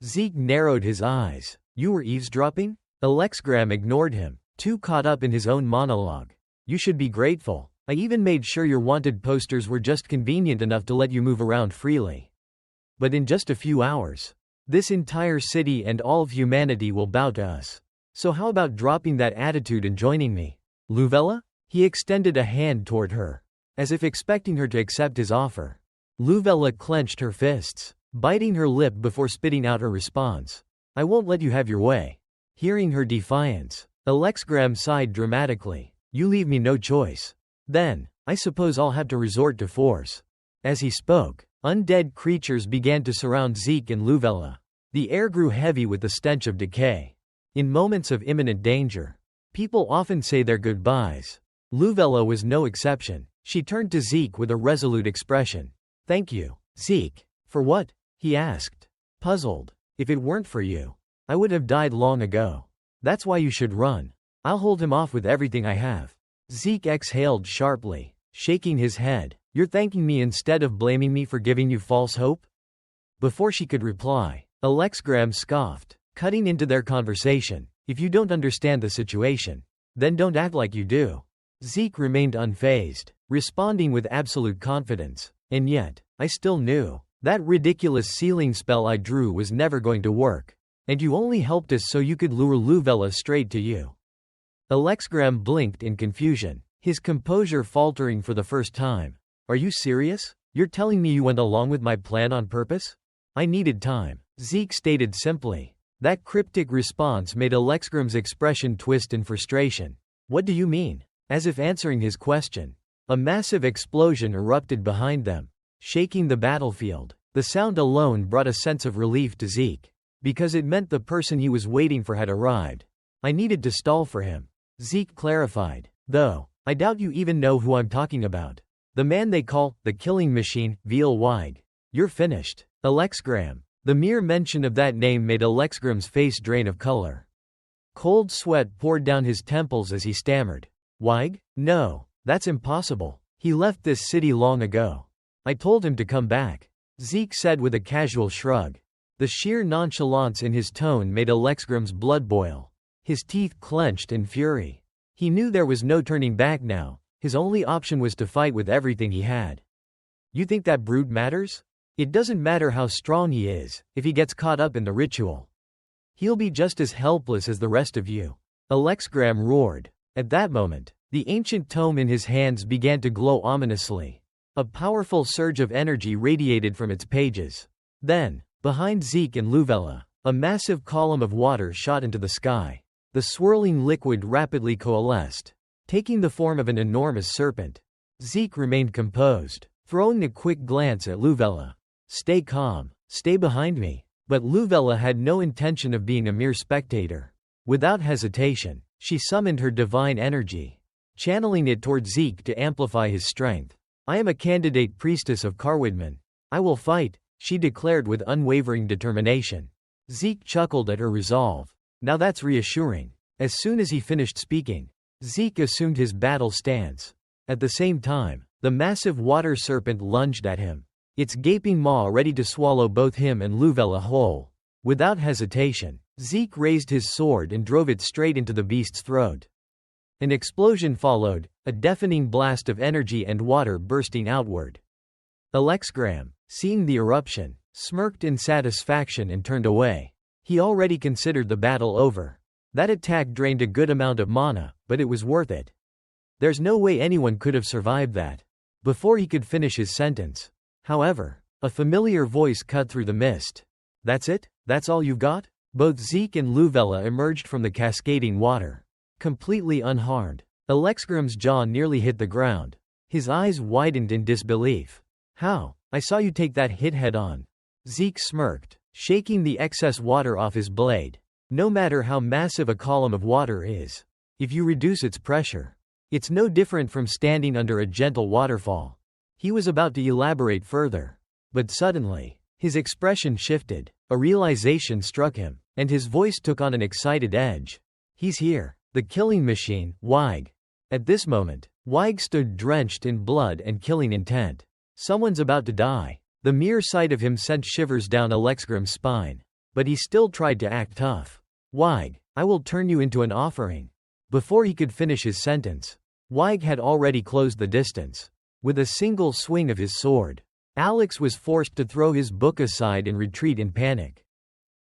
Zeke narrowed his eyes. You were eavesdropping? Alexgram ignored him, too caught up in his own monologue. You should be grateful. I even made sure your wanted posters were just convenient enough to let you move around freely. But in just a few hours, this entire city and all of humanity will bow to us. So how about dropping that attitude and joining me? Luvella? He extended a hand toward her, as if expecting her to accept his offer. Luvella clenched her fists, biting her lip before spitting out her response. I won't let you have your way. Hearing her defiance, Alexgram sighed dramatically. You leave me no choice. Then, I suppose I'll have to resort to force. As he spoke, undead creatures began to surround Zeke and Luvella. The air grew heavy with the stench of decay. In moments of imminent danger, people often say their goodbyes. Luvella was no exception. She turned to Zeke with a resolute expression. Thank you, Zeke. For what? He asked, puzzled. If it weren't for you, I would have died long ago. That's why you should run. I'll hold him off with everything I have. Zeke exhaled sharply, shaking his head. You're thanking me instead of blaming me for giving you false hope? Before she could reply, Alexgram scoffed, cutting into their conversation. If you don't understand the situation, then don't act like you do. Zeke remained unfazed, responding with absolute confidence. And yet, I still knew that ridiculous sealing spell I drew was never going to work. And you only helped us so you could lure Luvella straight to you. Alexgram blinked in confusion, his composure faltering for the first time. Are you serious? You're telling me you went along with my plan on purpose? I needed time, Zeke stated simply. That cryptic response made Alexgram's expression twist in frustration. What do you mean? As if answering his question, a massive explosion erupted behind them, shaking the battlefield. The sound alone brought a sense of relief to Zeke, because it meant the person he was waiting for had arrived. I needed to stall for him, Zeke clarified. Though, I doubt you even know who I'm talking about. The man they call the killing machine, Veal Weig. You're finished. Alexgram. The mere mention of that name made Alexgram's face drain of color. Cold sweat poured down his temples as he stammered. Weig? No, that's impossible. He left this city long ago. I told him to come back, Zeke said with a casual shrug. The sheer nonchalance in his tone made Alexgram's blood boil. His teeth clenched in fury. He knew there was no turning back now. His only option was to fight with everything he had. You think that brute matters? It doesn't matter how strong he is, if he gets caught up in the ritual. He'll be just as helpless as the rest of you. Alexgram roared. At that moment, the ancient tome in his hands began to glow ominously. A powerful surge of energy radiated from its pages. Then, behind Zeke and Luvella, a massive column of water shot into the sky. The swirling liquid rapidly coalesced, taking the form of an enormous serpent. Zeke remained composed, throwing a quick glance at Luvella. Stay calm, stay behind me. But Luvella had no intention of being a mere spectator. Without hesitation, she summoned her divine energy, channeling it toward Zeke to amplify his strength. I am a candidate priestess of Carwidman. I will fight, she declared with unwavering determination. Zeke chuckled at her resolve. Now that's reassuring. As soon as he finished speaking, Zeke assumed his battle stance. At the same time, the massive water serpent lunged at him, its gaping maw ready to swallow both him and Luvella whole. Without hesitation, Zeke raised his sword and drove it straight into the beast's throat. An explosion followed, a deafening blast of energy and water bursting outward. Alexgram, seeing the eruption, smirked in satisfaction and turned away. He already considered the battle over. That attack drained a good amount of mana, but it was worth it. There's no way anyone could have survived that. Before he could finish his sentence, however, a familiar voice cut through the mist. That's it? That's all you've got? Both Zeke and Luvella emerged from the cascading water, completely unharmed. Alexgram's jaw nearly hit the ground. His eyes widened in disbelief. How? I saw you take that hit head on. Zeke smirked, shaking the excess water off his blade. No matter how massive a column of water is, if you reduce its pressure, it's no different from standing under a gentle waterfall. He was about to elaborate further, but suddenly, his expression shifted. A realization struck him, and his voice took on an excited edge. He's here, the killing machine, Weig. At this moment, Weig stood drenched in blood and killing intent. Someone's about to die. The mere sight of him sent shivers down Alexgram's spine, but he still tried to act tough. Weig, I will turn you into an offering. Before he could finish his sentence, Weig had already closed the distance. With a single swing of his sword, Alex was forced to throw his book aside and retreat in panic.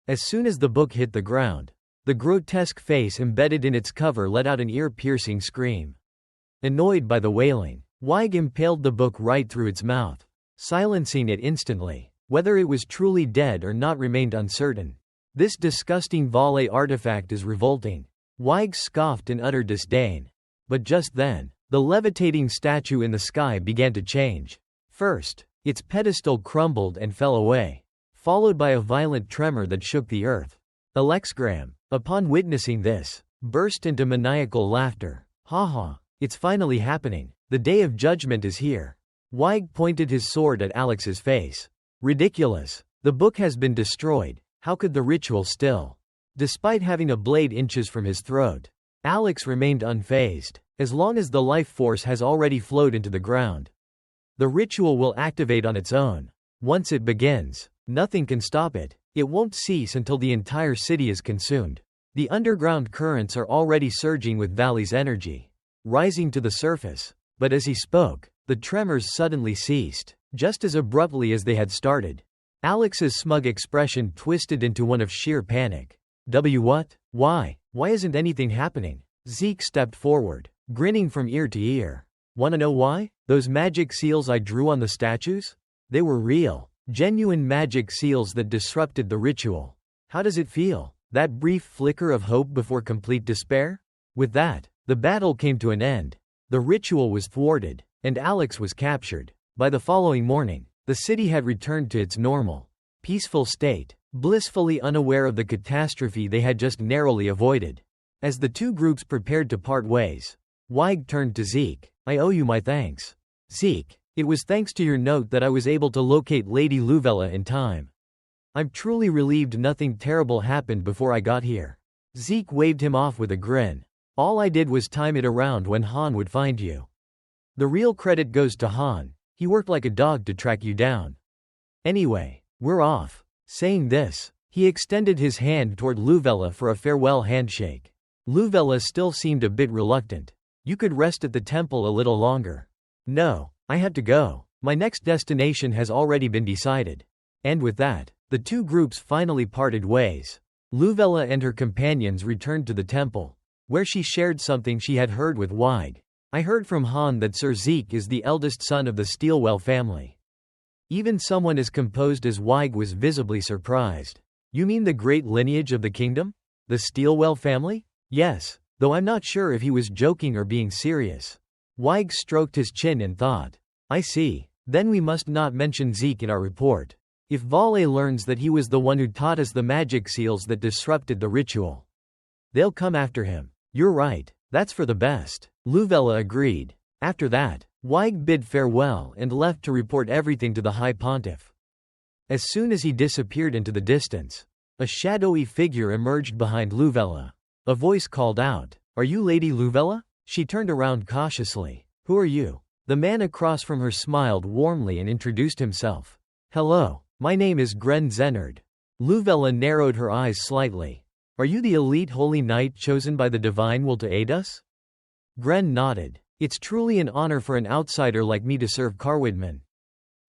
As soon as the book hit the ground, The grotesque face embedded in its cover let out an ear-piercing scream. Annoyed by the wailing, Weig impaled the book right through its mouth, silencing it instantly. Whether it was truly dead or not remained uncertain. This disgusting Vale artifact is revolting. Weig scoffed in utter disdain. But just then, the levitating statue in the sky began to change. First, its pedestal crumbled and fell away, followed by a violent tremor that shook the earth. Alexgram, upon witnessing this, burst into maniacal laughter. Ha ha, it's finally happening. The day of judgment is here. Weig pointed his sword at Alex's face. Ridiculous. The book has been destroyed. How could the ritual still? Despite having a blade inches from his throat, Alex remained unfazed. As long as the life force has already flowed into the ground, the ritual will activate on its own. Once it begins, nothing can stop it. It won't cease until the entire city is consumed. The underground currents are already surging with Valley's energy, rising to the surface. But as he spoke, the tremors suddenly ceased, just as abruptly as they had started. Alex's smug expression twisted into one of sheer panic. What? Why isn't anything happening? Zeke stepped forward, grinning from ear to ear. Wanna know why? Those magic seals I drew on the statues? They were real, genuine magic seals that disrupted the ritual. How does it feel? That brief flicker of hope before complete despair? With that, the battle came to an end. The ritual was thwarted, and Alex was captured. By the following morning, the city had returned to its normal, peaceful state, blissfully unaware of the catastrophe they had just narrowly avoided. As the two groups prepared to part ways, Weig turned to Zeke. I owe you my thanks. Zeke, it was thanks to your note that I was able to locate Lady Luvella in time. I'm truly relieved nothing terrible happened before I got here. Zeke waved him off with a grin. All I did was time it around when Han would find you. The real credit goes to Han. He worked like a dog to track you down. Anyway, we're off. Saying this, he extended his hand toward Luvella for a farewell handshake. Luvella still seemed a bit reluctant. You could rest at the temple a little longer. No, I had to go. My next destination has already been decided. And with that, the two groups finally parted ways. Luvella and her companions returned to the temple, where she shared something she had heard with Weig. I heard from Han that Sir Zeke is the eldest son of the Steelwell family. Even someone as composed as Weig was visibly surprised. You mean the great lineage of the kingdom? The Steelwell family? Yes, though I'm not sure if he was joking or being serious. Weig stroked his chin and thought. I see. Then we must not mention Zeke in our report. If Vale learns that he was the one who taught us the magic seals that disrupted the ritual, they'll come after him. You're right. That's for the best. Luvella agreed. After that, Weig bid farewell and left to report everything to the High Pontiff. As soon as he disappeared into the distance, a shadowy figure emerged behind Luvella. A voice called out, Are you Lady Luvella? She turned around cautiously. Who are you? The man across from her smiled warmly and introduced himself. Hello, my name is Gren Zennard. Luvella narrowed her eyes slightly. Are you the elite holy knight chosen by the divine will to aid us? Gren nodded. It's truly an honor for an outsider like me to serve Carwidman.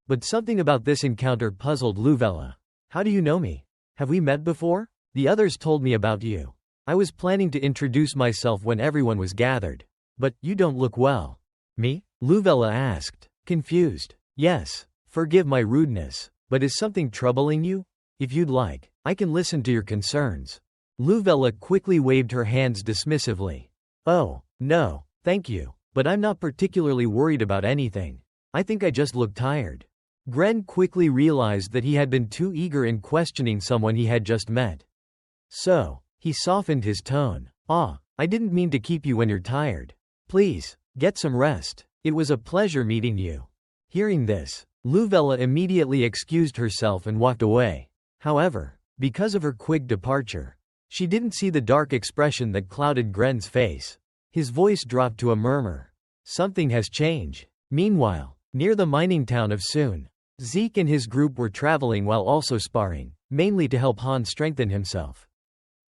But something about this encounter puzzled Luvella. How do you know me? Have we met before? The others told me about you. I was planning to introduce myself when everyone was gathered. But you don't look well. Me? Luvella asked, confused. Yes, forgive my rudeness, but is something troubling you? If you'd like, I can listen to your concerns. Luvella quickly waved her hands dismissively. Oh, no, thank you, but I'm not particularly worried about anything. I think I just look tired. Gren quickly realized that he had been too eager in questioning someone he had just met. So, he softened his tone. I didn't mean to keep you when you're tired. Please, get some rest. It was a pleasure meeting you. Hearing this, Luvella immediately excused herself and walked away. However, because of her quick departure, she didn't see the dark expression that clouded Gren's face. His voice dropped to a murmur. Something has changed. Meanwhile, near the mining town of Soon, Zeke and his group were traveling while also sparring, mainly to help Han strengthen himself.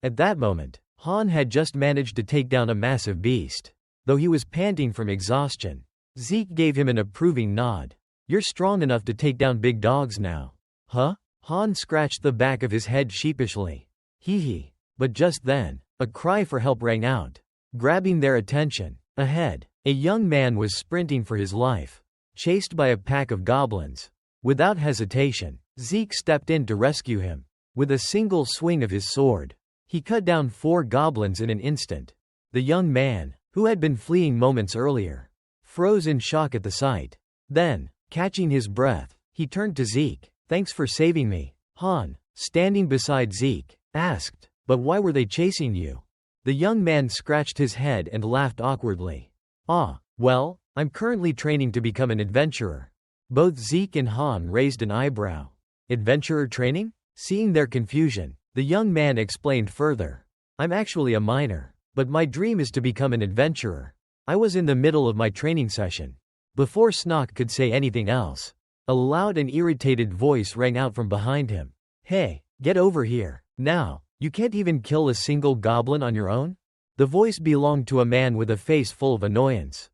At that moment, Han had just managed to take down a massive beast. Though he was panting from exhaustion, Zeke gave him an approving nod. You're strong enough to take down big dogs now. Huh? Han scratched the back of his head sheepishly. Hee hee. But just then, a cry for help rang out, grabbing their attention. Ahead, a young man was sprinting for his life, chased by a pack of goblins. Without hesitation, Zeke stepped in to rescue him. With a single swing of his sword, he cut down 4 goblins in an instant. The young man, who had been fleeing moments earlier, froze in shock at the sight. Then, catching his breath, he turned to Zeke. "Thanks for saving me." Han, standing beside Zeke, asked, "But why were they chasing you?" The young man scratched his head and laughed awkwardly. Well, I'm currently training to become an adventurer." Both Zeke and Han raised an eyebrow. "Adventurer training?" Seeing their confusion, the young man explained further. "I'm actually a miner, but my dream is to become an adventurer." I was in the middle of my training session. Before Snock could say anything else, a loud and irritated voice rang out from behind him. "Hey, get over here, now, you can't even kill a single goblin on your own?" The voice belonged to a man with a face full of annoyance.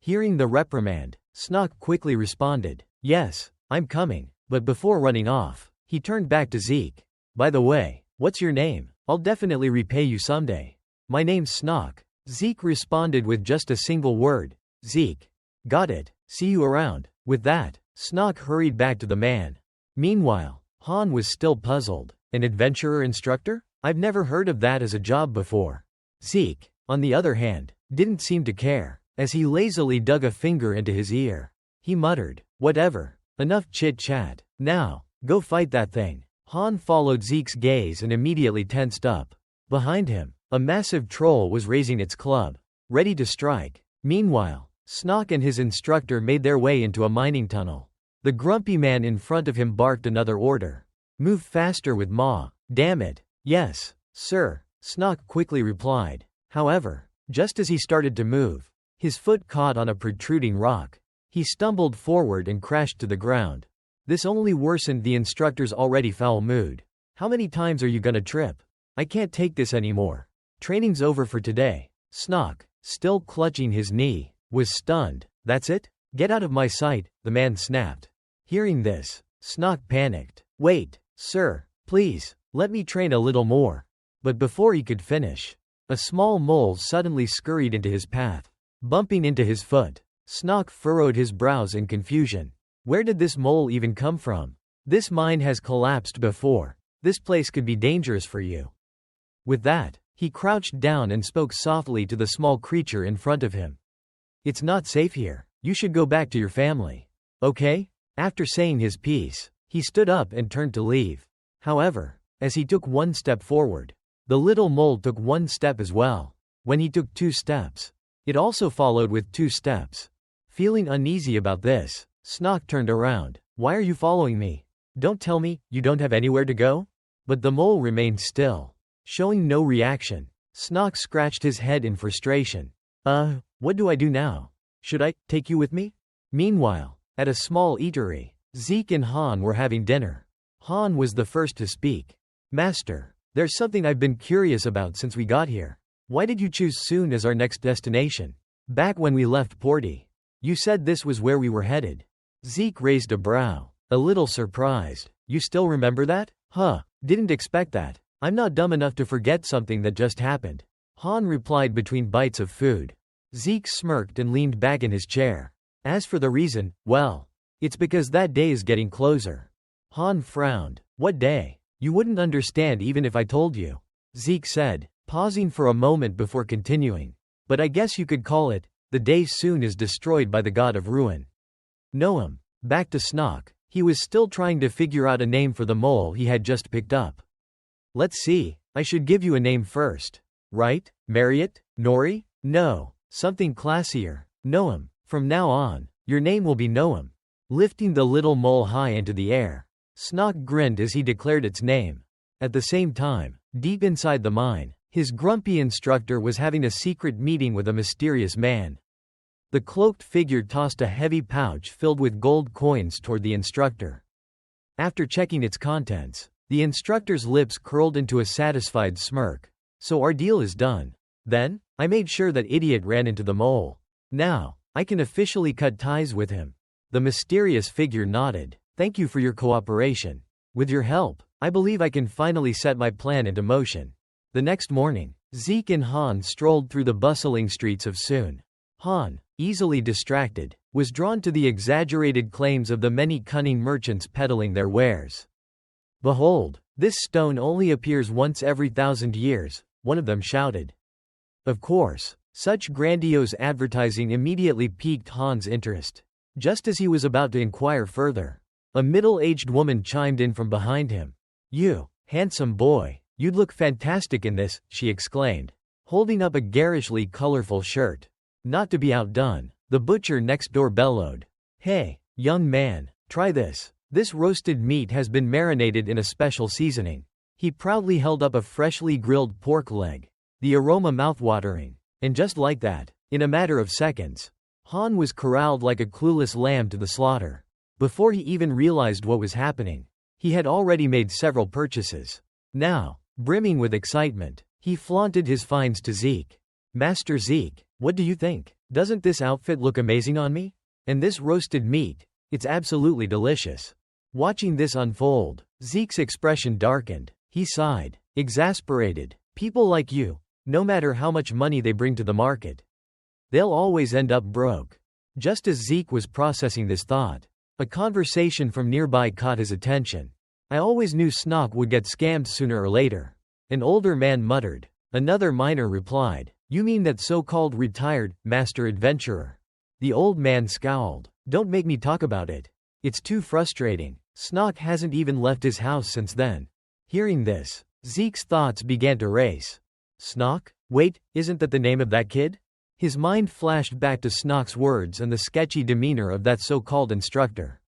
Hearing the reprimand, Snock quickly responded, "Yes, I'm coming," but before running off, he turned back to Zeke. "By the way, what's your name? I'll definitely repay you someday." "My name's Snock," Zeke responded with just a single word. "Zeke. Got it, see you around." With that, Snock hurried back to the man. Meanwhile, Han was still puzzled. An adventurer instructor? I've never heard of that as a job before. Zeke, on the other hand, didn't seem to care, as he lazily dug a finger into his ear. He muttered, "Whatever, enough chit-chat. Now, go fight that thing." Han followed Zeke's gaze and immediately tensed up. Behind him, a massive troll was raising its club, ready to strike. Meanwhile, Snock and his instructor made their way into a mining tunnel. The grumpy man in front of him barked another order. "Move faster with Ma, damn it." "Yes, sir," Snock quickly replied. However, just as he started to move, his foot caught on a protruding rock. He stumbled forward and crashed to the ground. This only worsened the instructor's already foul mood. "How many times are you gonna trip? I can't take this anymore. Training's over for today." Snock, still clutching his knee, was stunned. "That's it? Get out of my sight," the man snapped. Hearing this, Snock panicked. "Wait, sir, please, let me train a little more." But before he could finish, a small mole suddenly scurried into his path, bumping into his foot. Snock furrowed his brows in confusion. Where did this mole even come from? "This mine has collapsed before. This place could be dangerous for you." With that, he crouched down and spoke softly to the small creature in front of him. "It's not safe here. You should go back to your family. Okay?" After saying his piece, he stood up and turned to leave. However, as he took one step forward, the little mole took one step as well. When he took 2 steps, it also followed with 2 steps. Feeling uneasy about this, Snock turned around. "Why are you following me? Don't tell me you don't have anywhere to go?" But the mole remained still, showing no reaction. Snock scratched his head in frustration. What do I do now? Should I take you with me?" Meanwhile, at a small eatery, Zeke and Han were having dinner. Han was the first to speak. "Master, there's something I've been curious about since we got here. Why did you choose Soon as our next destination? Back when we left Porty, you said this was where we were headed." Zeke raised a brow, a little surprised. "You still remember that? Didn't expect that. I'm not dumb enough to forget something that just happened." Han replied between bites of food. Zeke smirked and leaned back in his chair. "As for the reason, well, it's because that day is getting closer." Han frowned. "What day? You wouldn't understand even if I told you," Zeke said, pausing for a moment before continuing. "But I guess you could call it, the day Soon is destroyed by the god of ruin." Noam. Back to Snock. He was still trying to figure out a name for the mole he had just picked up. "Let's see, I should give you a name first. Right? Marriott? Nori? No, something classier. Noam. From now on, your name will be Noam." Lifting the little mole high into the air, Snock grinned as he declared its name. At the same time, deep inside the mine, his grumpy instructor was having a secret meeting with a mysterious man. The cloaked figure tossed a heavy pouch filled with gold coins toward the instructor. After checking its contents, the instructor's lips curled into a satisfied smirk. "So our deal is done. Then, I made sure that idiot ran into the mole. Now, I can officially cut ties with him." The mysterious figure nodded. "Thank you for your cooperation. With your help, I believe I can finally set my plan into motion." The next morning, Zeke and Han strolled through the bustling streets of Soon. Han, easily distracted, was drawn to the exaggerated claims of the many cunning merchants peddling their wares. "Behold, this stone only appears once every 1,000 years, one of them shouted. Of course, such grandiose advertising immediately piqued Han's interest. Just as he was about to inquire further, a middle-aged woman chimed in from behind him. "You, handsome boy, you'd look fantastic in this," she exclaimed, holding up a garishly colorful shirt. Not to be outdone, the butcher next door bellowed, "Hey, young man, try this. This roasted meat has been marinated in a special seasoning." He proudly held up a freshly grilled pork leg, the aroma mouthwatering. And just like that, in a matter of seconds, Han was corralled like a clueless lamb to the slaughter. Before he even realized what was happening, he had already made several purchases. Now, brimming with excitement, he flaunted his finds to Zeke. "Master Zeke, what do you think? Doesn't this outfit look amazing on me? And this roasted meat, it's absolutely delicious." Watching this unfold, Zeke's expression darkened. He sighed, exasperated. "People like you, no matter how much money they bring to the market, they'll always end up broke." Just as Zeke was processing this thought, a conversation from nearby caught his attention. "I always knew Snock would get scammed sooner or later," an older man muttered. Another miner replied, "You mean that so-called retired master adventurer?" The old man scowled. "Don't make me talk about it. It's too frustrating. Snock hasn't even left his house since then." Hearing this, Zeke's thoughts began to race. Snock? Wait, isn't that the name of that kid? His mind flashed back to Snock's words and the sketchy demeanor of that so-called instructor.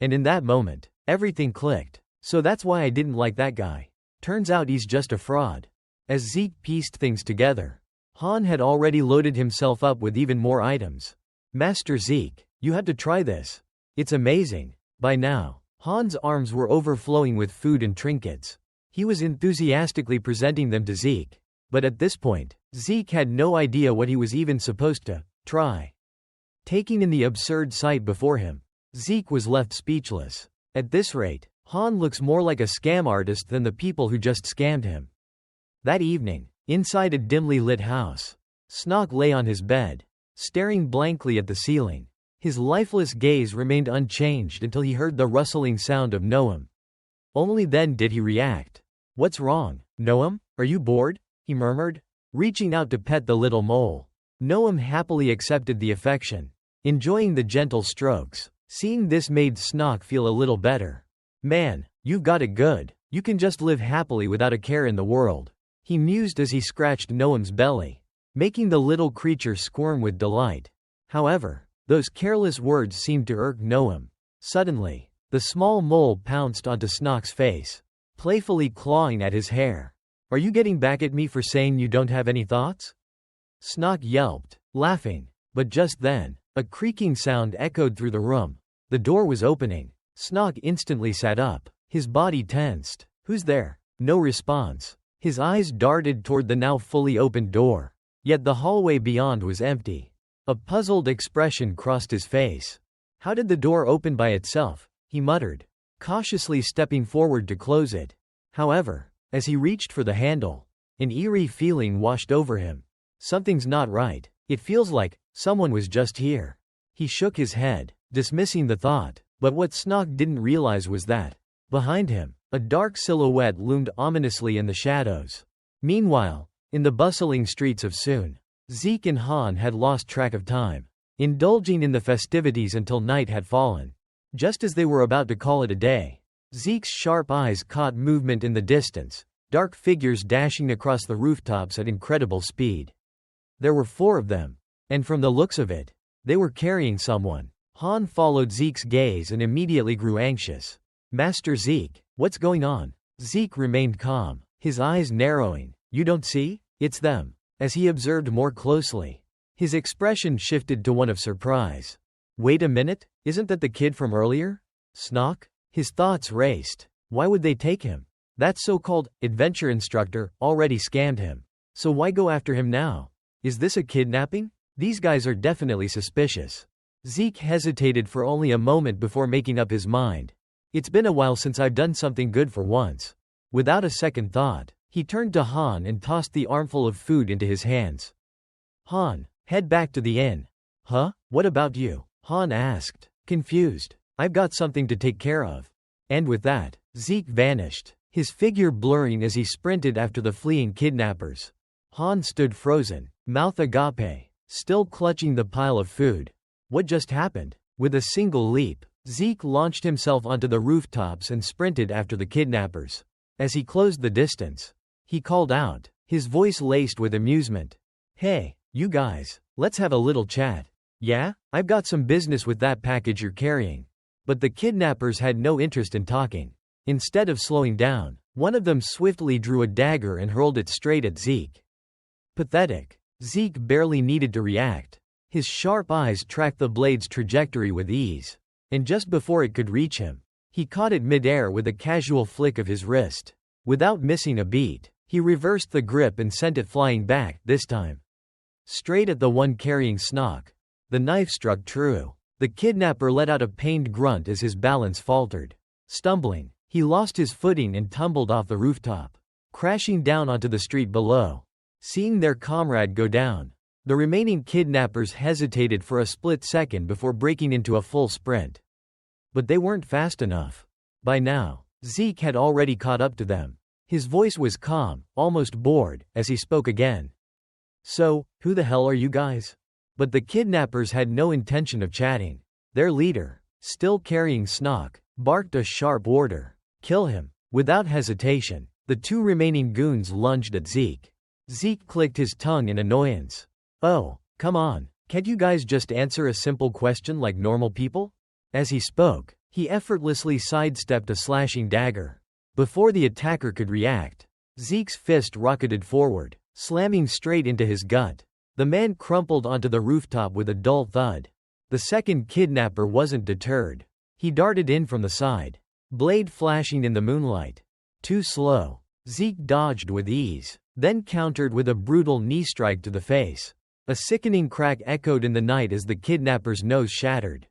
And in that moment, everything clicked. So that's why I didn't like that guy. Turns out he's just a fraud. As Zeke pieced things together, Han had already loaded himself up with even more items. "Master Zeke, you had to try this. It's amazing." By now, Han's arms were overflowing with food and trinkets. He was enthusiastically presenting them to Zeke. But at this point, Zeke had no idea what he was even supposed to try. Taking in the absurd sight before him, Zeke was left speechless. At this rate, Han looks more like a scam artist than the people who just scammed him. That evening, inside a dimly lit house, Snock lay on his bed, staring blankly at the ceiling. His lifeless gaze remained unchanged until he heard the rustling sound of Noam. Only then did he react. "What's wrong, Noam? Are you bored?" he murmured, reaching out to pet the little mole. Noam happily accepted the affection, enjoying the gentle strokes. Seeing this made Snock feel a little better. "Man, you've got it good. You can just live happily without a care in the world," he mused as he scratched Noam's belly, making the little creature squirm with delight. However, those careless words seemed to irk Noam. Suddenly, the small mole pounced onto Snock's face, playfully clawing at his hair. "Are you getting back at me for saying you don't have any thoughts?" Snock yelped, laughing. But just then, a creaking sound echoed through the room. The door was opening. Snock instantly sat up, his body tensed. "Who's there?" No response. His eyes darted toward the now fully opened door. Yet the hallway beyond was empty. A puzzled expression crossed his face. "How did the door open by itself?" he muttered, cautiously stepping forward to close it. However, as he reached for the handle, an eerie feeling washed over him. Something's not right. It feels like someone was just here. He shook his head, dismissing the thought, but what Snock didn't realize was that, behind him, a dark silhouette loomed ominously in the shadows. Meanwhile, in the bustling streets of Soon, Zeke and Han had lost track of time, indulging in the festivities until night had fallen. Just as they were about to call it a day, Zeke's sharp eyes caught movement in the distance, dark figures dashing across the rooftops at incredible speed. There were 4 of them, and from the looks of it, they were carrying someone. Han followed Zeke's gaze and immediately grew anxious. "Master Zeke, what's going on?" Zeke remained calm, his eyes narrowing. "You don't see? It's them." As he observed more closely, his expression shifted to one of surprise. "Wait a minute, isn't that the kid from earlier? Snock?" His thoughts raced. Why would they take him? That so-called adventure instructor already scammed him. So why go after him now? Is this a kidnapping? These guys are definitely suspicious. Zeke hesitated for only a moment before making up his mind. "It's been a while since I've done something good for once." Without a second thought, He turned to Han and tossed the armful of food into his hands. Han, head back to the inn. Huh? What about you? Han asked, confused. I've got something to take care of. And with that, Zeke vanished, his figure blurring as he sprinted after the fleeing kidnappers. Han stood frozen, mouth agape, still clutching the pile of food. What just happened? With a single leap, Zeke launched himself onto the rooftops and sprinted after the kidnappers. As he closed the distance, he called out, his voice laced with amusement. Hey, you guys, let's have a little chat. Yeah? I've got some business with that package you're carrying. But the kidnappers had no interest in talking. Instead of slowing down, one of them swiftly drew a dagger and hurled it straight at Zeke. Pathetic. Zeke barely needed to react. His sharp eyes tracked the blade's trajectory with ease. And just before it could reach him, he caught it mid-air with a casual flick of his wrist. Without missing a beat, he reversed the grip and sent it flying back, this time straight at the one carrying Snock. The knife struck true. The kidnapper let out a pained grunt as his balance faltered. Stumbling, he lost his footing and tumbled off the rooftop, crashing down onto the street below. Seeing their comrade go down, the remaining kidnappers hesitated for a split second before breaking into a full sprint. But they weren't fast enough. By now, Zeke had already caught up to them. His voice was calm, almost bored, as he spoke again. So, who the hell are you guys? But the kidnappers had no intention of chatting. Their leader, still carrying Snock, barked a sharp order. Kill him. Without hesitation, the two remaining goons lunged at Zeke. Zeke clicked his tongue in annoyance. Oh, come on, can't you guys just answer a simple question like normal people? As he spoke, he effortlessly sidestepped a slashing dagger. Before the attacker could react, Zeke's fist rocketed forward, slamming straight into his gut. The man crumpled onto the rooftop with a dull thud. The second kidnapper wasn't deterred. He darted in from the side, blade flashing in the moonlight. Too slow. Zeke dodged with ease, then countered with a brutal knee strike to the face. A sickening crack echoed in the night as the kidnapper's nose shattered.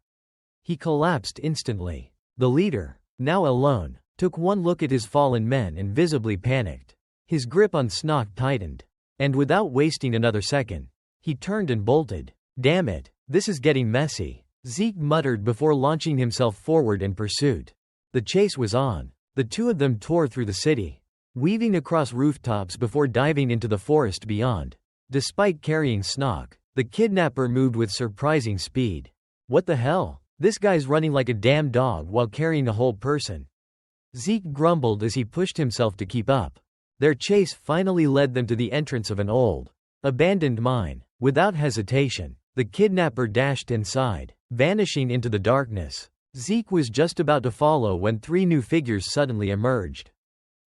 He collapsed instantly. The leader, now alone, took one look at his fallen men and visibly panicked. His grip on Snock tightened. And without wasting another second, he turned and bolted. Damn it, this is getting messy, Zeke muttered before launching himself forward in pursuit. The chase was on. The two of them tore through the city, weaving across rooftops before diving into the forest beyond. Despite carrying Snock, the kidnapper moved with surprising speed. What the hell? This guy's running like a damn dog while carrying a whole person. Zeke grumbled as he pushed himself to keep up. Their chase finally led them to the entrance of an old, abandoned mine. Without hesitation, the kidnapper dashed inside, vanishing into the darkness. Zeke was just about to follow when three new figures suddenly emerged,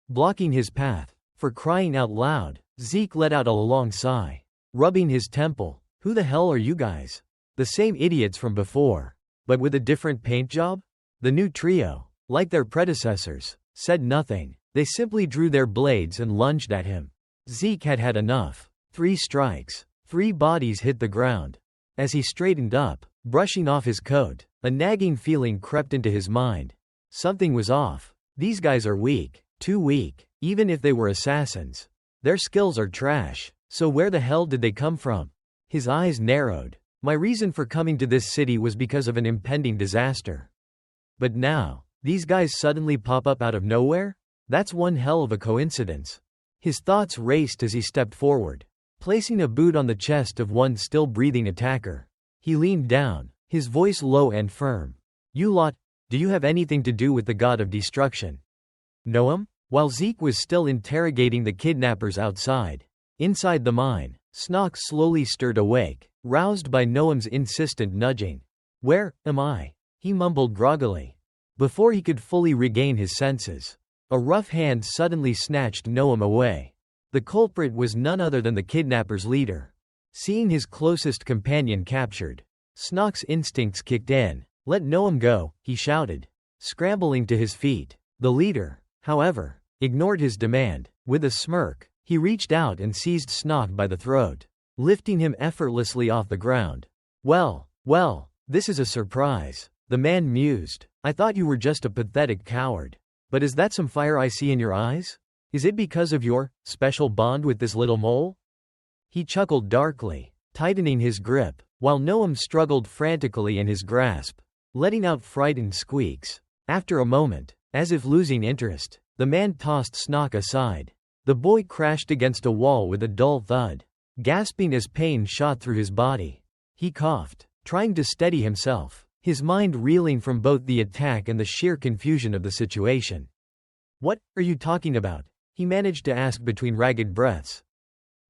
blocking his path. For crying out loud, Zeke let out a long sigh, rubbing his temple. Who the hell are you guys? The same idiots from before, but with a different paint job? The new trio, like their predecessors, said nothing. They simply drew their blades and lunged at him. Zeke had had enough. 3 strikes. 3 bodies hit the ground. As he straightened up, brushing off his coat, a nagging feeling crept into his mind. Something was off. These guys are weak. Too weak. Even if they were assassins, their skills are trash. So where the hell did they come from? His eyes narrowed. My reason for coming to this city was because of an impending disaster. But now, these guys suddenly pop up out of nowhere? That's one hell of a coincidence. His thoughts raced as he stepped forward, placing a boot on the chest of one still breathing attacker. He leaned down, his voice low and firm. You lot, do you have anything to do with the god of destruction? Know him? While Zeke was still interrogating the kidnappers outside, inside the mine, Snock slowly stirred awake, roused by Noam's insistent nudging. Where am I? He mumbled groggily. Before he could fully regain his senses, a rough hand suddenly snatched Noam away. The culprit was none other than the kidnapper's leader. Seeing his closest companion captured, Snock's instincts kicked in. Let Noam go, he shouted, scrambling to his feet. The leader, however, ignored his demand. With a smirk, he reached out and seized Snock by the throat, lifting him effortlessly off the ground. Well, this is a surprise, the man mused. I thought you were just a pathetic coward. But is that some fire I see in your eyes? Is it because of your special bond with this little mole? He chuckled darkly, tightening his grip, while Noam struggled frantically in his grasp, letting out frightened squeaks. After a moment, as if losing interest, the man tossed Snock aside. The boy crashed against a wall with a dull thud, gasping as pain shot through his body. He coughed, trying to steady himself, his mind reeling from both the attack and the sheer confusion of the situation. "What are you talking about?" he managed to ask between ragged breaths.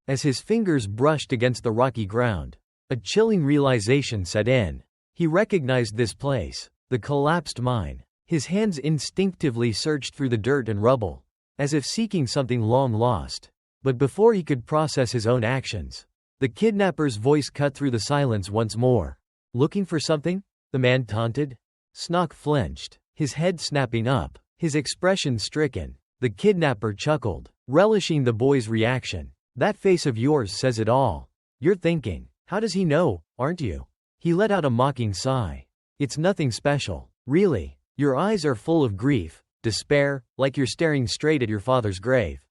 As his fingers brushed against the rocky ground, a chilling realization set in. He recognized this place, the collapsed mine. His hands instinctively searched through the dirt and rubble, as if seeking something long lost. But before he could process his own actions, the kidnapper's voice cut through the silence once more. "Looking for something?" the man taunted. Snock flinched, his head snapping up, his expression stricken. The kidnapper chuckled, relishing the boy's reaction. "That face of yours says it all. You're thinking, how does he know, aren't you?" He let out a mocking sigh. "It's nothing special, really. Your eyes are full of grief, despair, like you're staring straight at your father's grave."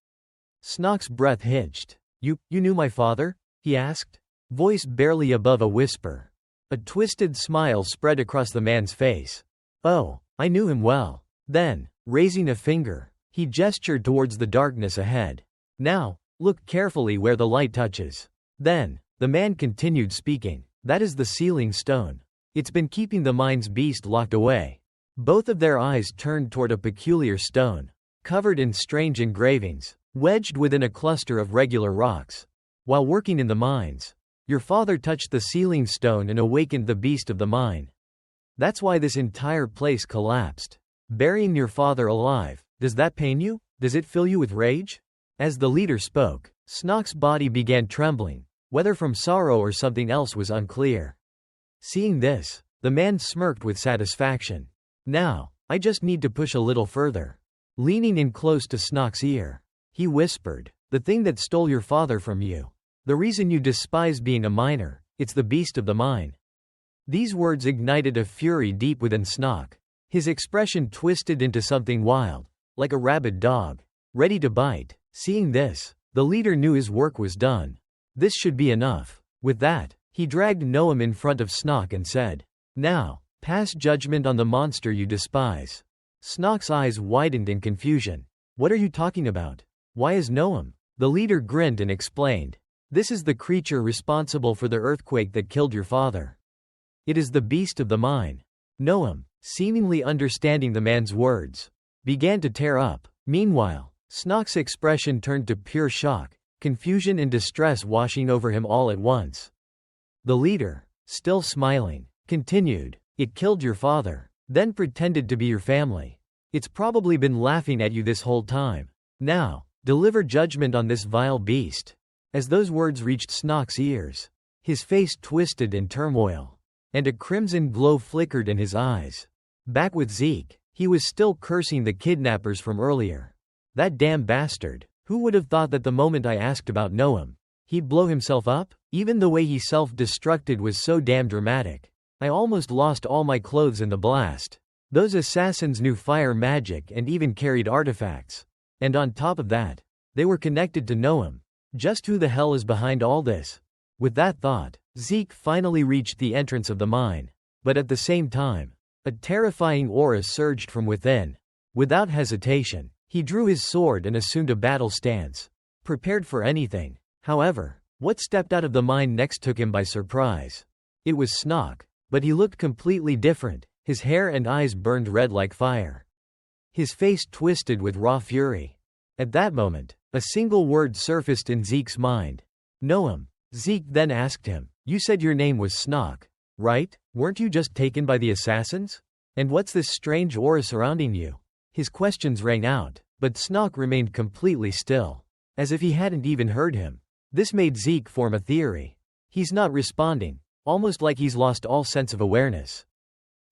Snock's breath hitched. You knew my father?" he asked, voice barely above a whisper. A twisted smile spread across the man's face. "Oh, I knew him well." Then, raising a finger, he gestured towards the darkness ahead. "Now, look carefully where the light touches." Then, the man continued speaking. "That is the sealing stone. It's been keeping the mine's beast locked away." Both of their eyes turned toward a peculiar stone, covered in strange engravings, wedged within a cluster of regular rocks. "While working in the mines, your father touched the sealing stone and awakened the beast of the mine. That's why this entire place collapsed. Burying your father alive, does that pain you? Does it fill you with rage?" As the leader spoke, Snock's body began trembling, whether from sorrow or something else was unclear. Seeing this, the man smirked with satisfaction. "Now, I just need to push a little further." Leaning in close to Snock's ear, he whispered, "The thing that stole your father from you. The reason you despise being a miner, it's the beast of the mine." These words ignited a fury deep within Snock. His expression twisted into something wild, like a rabid dog, ready to bite. Seeing this, the leader knew his work was done. This should be enough. With that, he dragged Noam in front of Snock and said, "Now, pass judgment on the monster you despise." Snock's eyes widened in confusion. "What are you talking about? Why is Noam?" The leader grinned and explained, "This is the creature responsible for the earthquake that killed your father. It is the beast of the mine." Noam, seemingly understanding the man's words, began to tear up. Meanwhile, Snock's expression turned to pure shock, confusion and distress washing over him all at once. The leader, still smiling, continued, "It killed your father, then pretended to be your family. It's probably been laughing at you this whole time. Now, deliver judgment on this vile beast." As those words reached Snock's ears, his face twisted in turmoil, and a crimson glow flickered in his eyes. Back with Zeke, he was still cursing the kidnappers from earlier. "That damn bastard. Who would have thought that the moment I asked about Noam, he'd blow himself up? Even the way he self-destructed was so damn dramatic. I almost lost all my clothes in the blast. Those assassins knew fire magic and even carried artifacts. And on top of that, they were connected to Noam. Just who the hell is behind all this?" With that thought, Zeke finally reached the entrance of the mine. But at the same time, a terrifying aura surged from within. Without hesitation, he drew his sword and assumed a battle stance, prepared for anything. However, what stepped out of the mine next took him by surprise. It was Snock, but he looked completely different. His hair and eyes burned red like fire. His face twisted with raw fury. At that moment, a single word surfaced in Zeke's mind. "Noam." Zeke then asked him, "You said your name was Snock, right? Weren't you just taken by the assassins? And what's this strange aura surrounding you?" His questions rang out, but Snock remained completely still, as if he hadn't even heard him. This made Zeke form a theory. He's not responding, almost like he's lost all sense of awareness.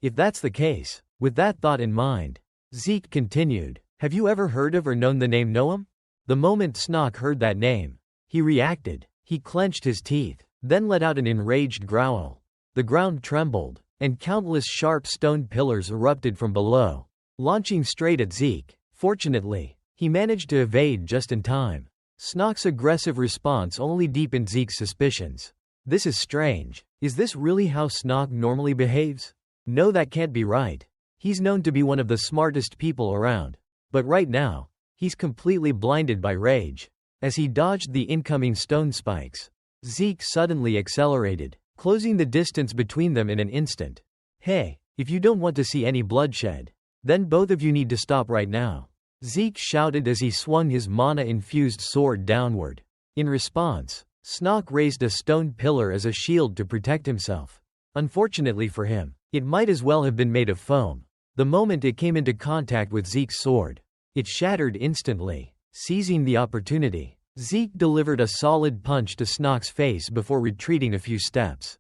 If that's the case, with that thought in mind, Zeke continued, "Have you ever heard of or known the name Noam?" The moment Snock heard that name, he reacted. He clenched his teeth, then let out an enraged growl. The ground trembled, and countless sharp stone pillars erupted from below, launching straight at Zeke. Fortunately, He managed to evade just in time. Snock's aggressive response only deepened Zeke's suspicions. This is strange. Is this really how Snock normally behaves? No, that can't be right. He's known to be one of the smartest people around. But right now, he's completely blinded by rage. As he dodged the incoming stone spikes, Zeke suddenly accelerated, closing the distance between them in an instant. Hey, if you don't want to see any bloodshed, then both of you need to stop right now, Zeke shouted as he swung his mana-infused sword downward. In response, Snock raised a stone pillar as a shield to protect himself. Unfortunately for him, it might as well have been made of foam. The moment it came into contact with Zeke's sword, it shattered instantly. Seizing the opportunity, Zeke delivered a solid punch to Snock's face before retreating a few steps.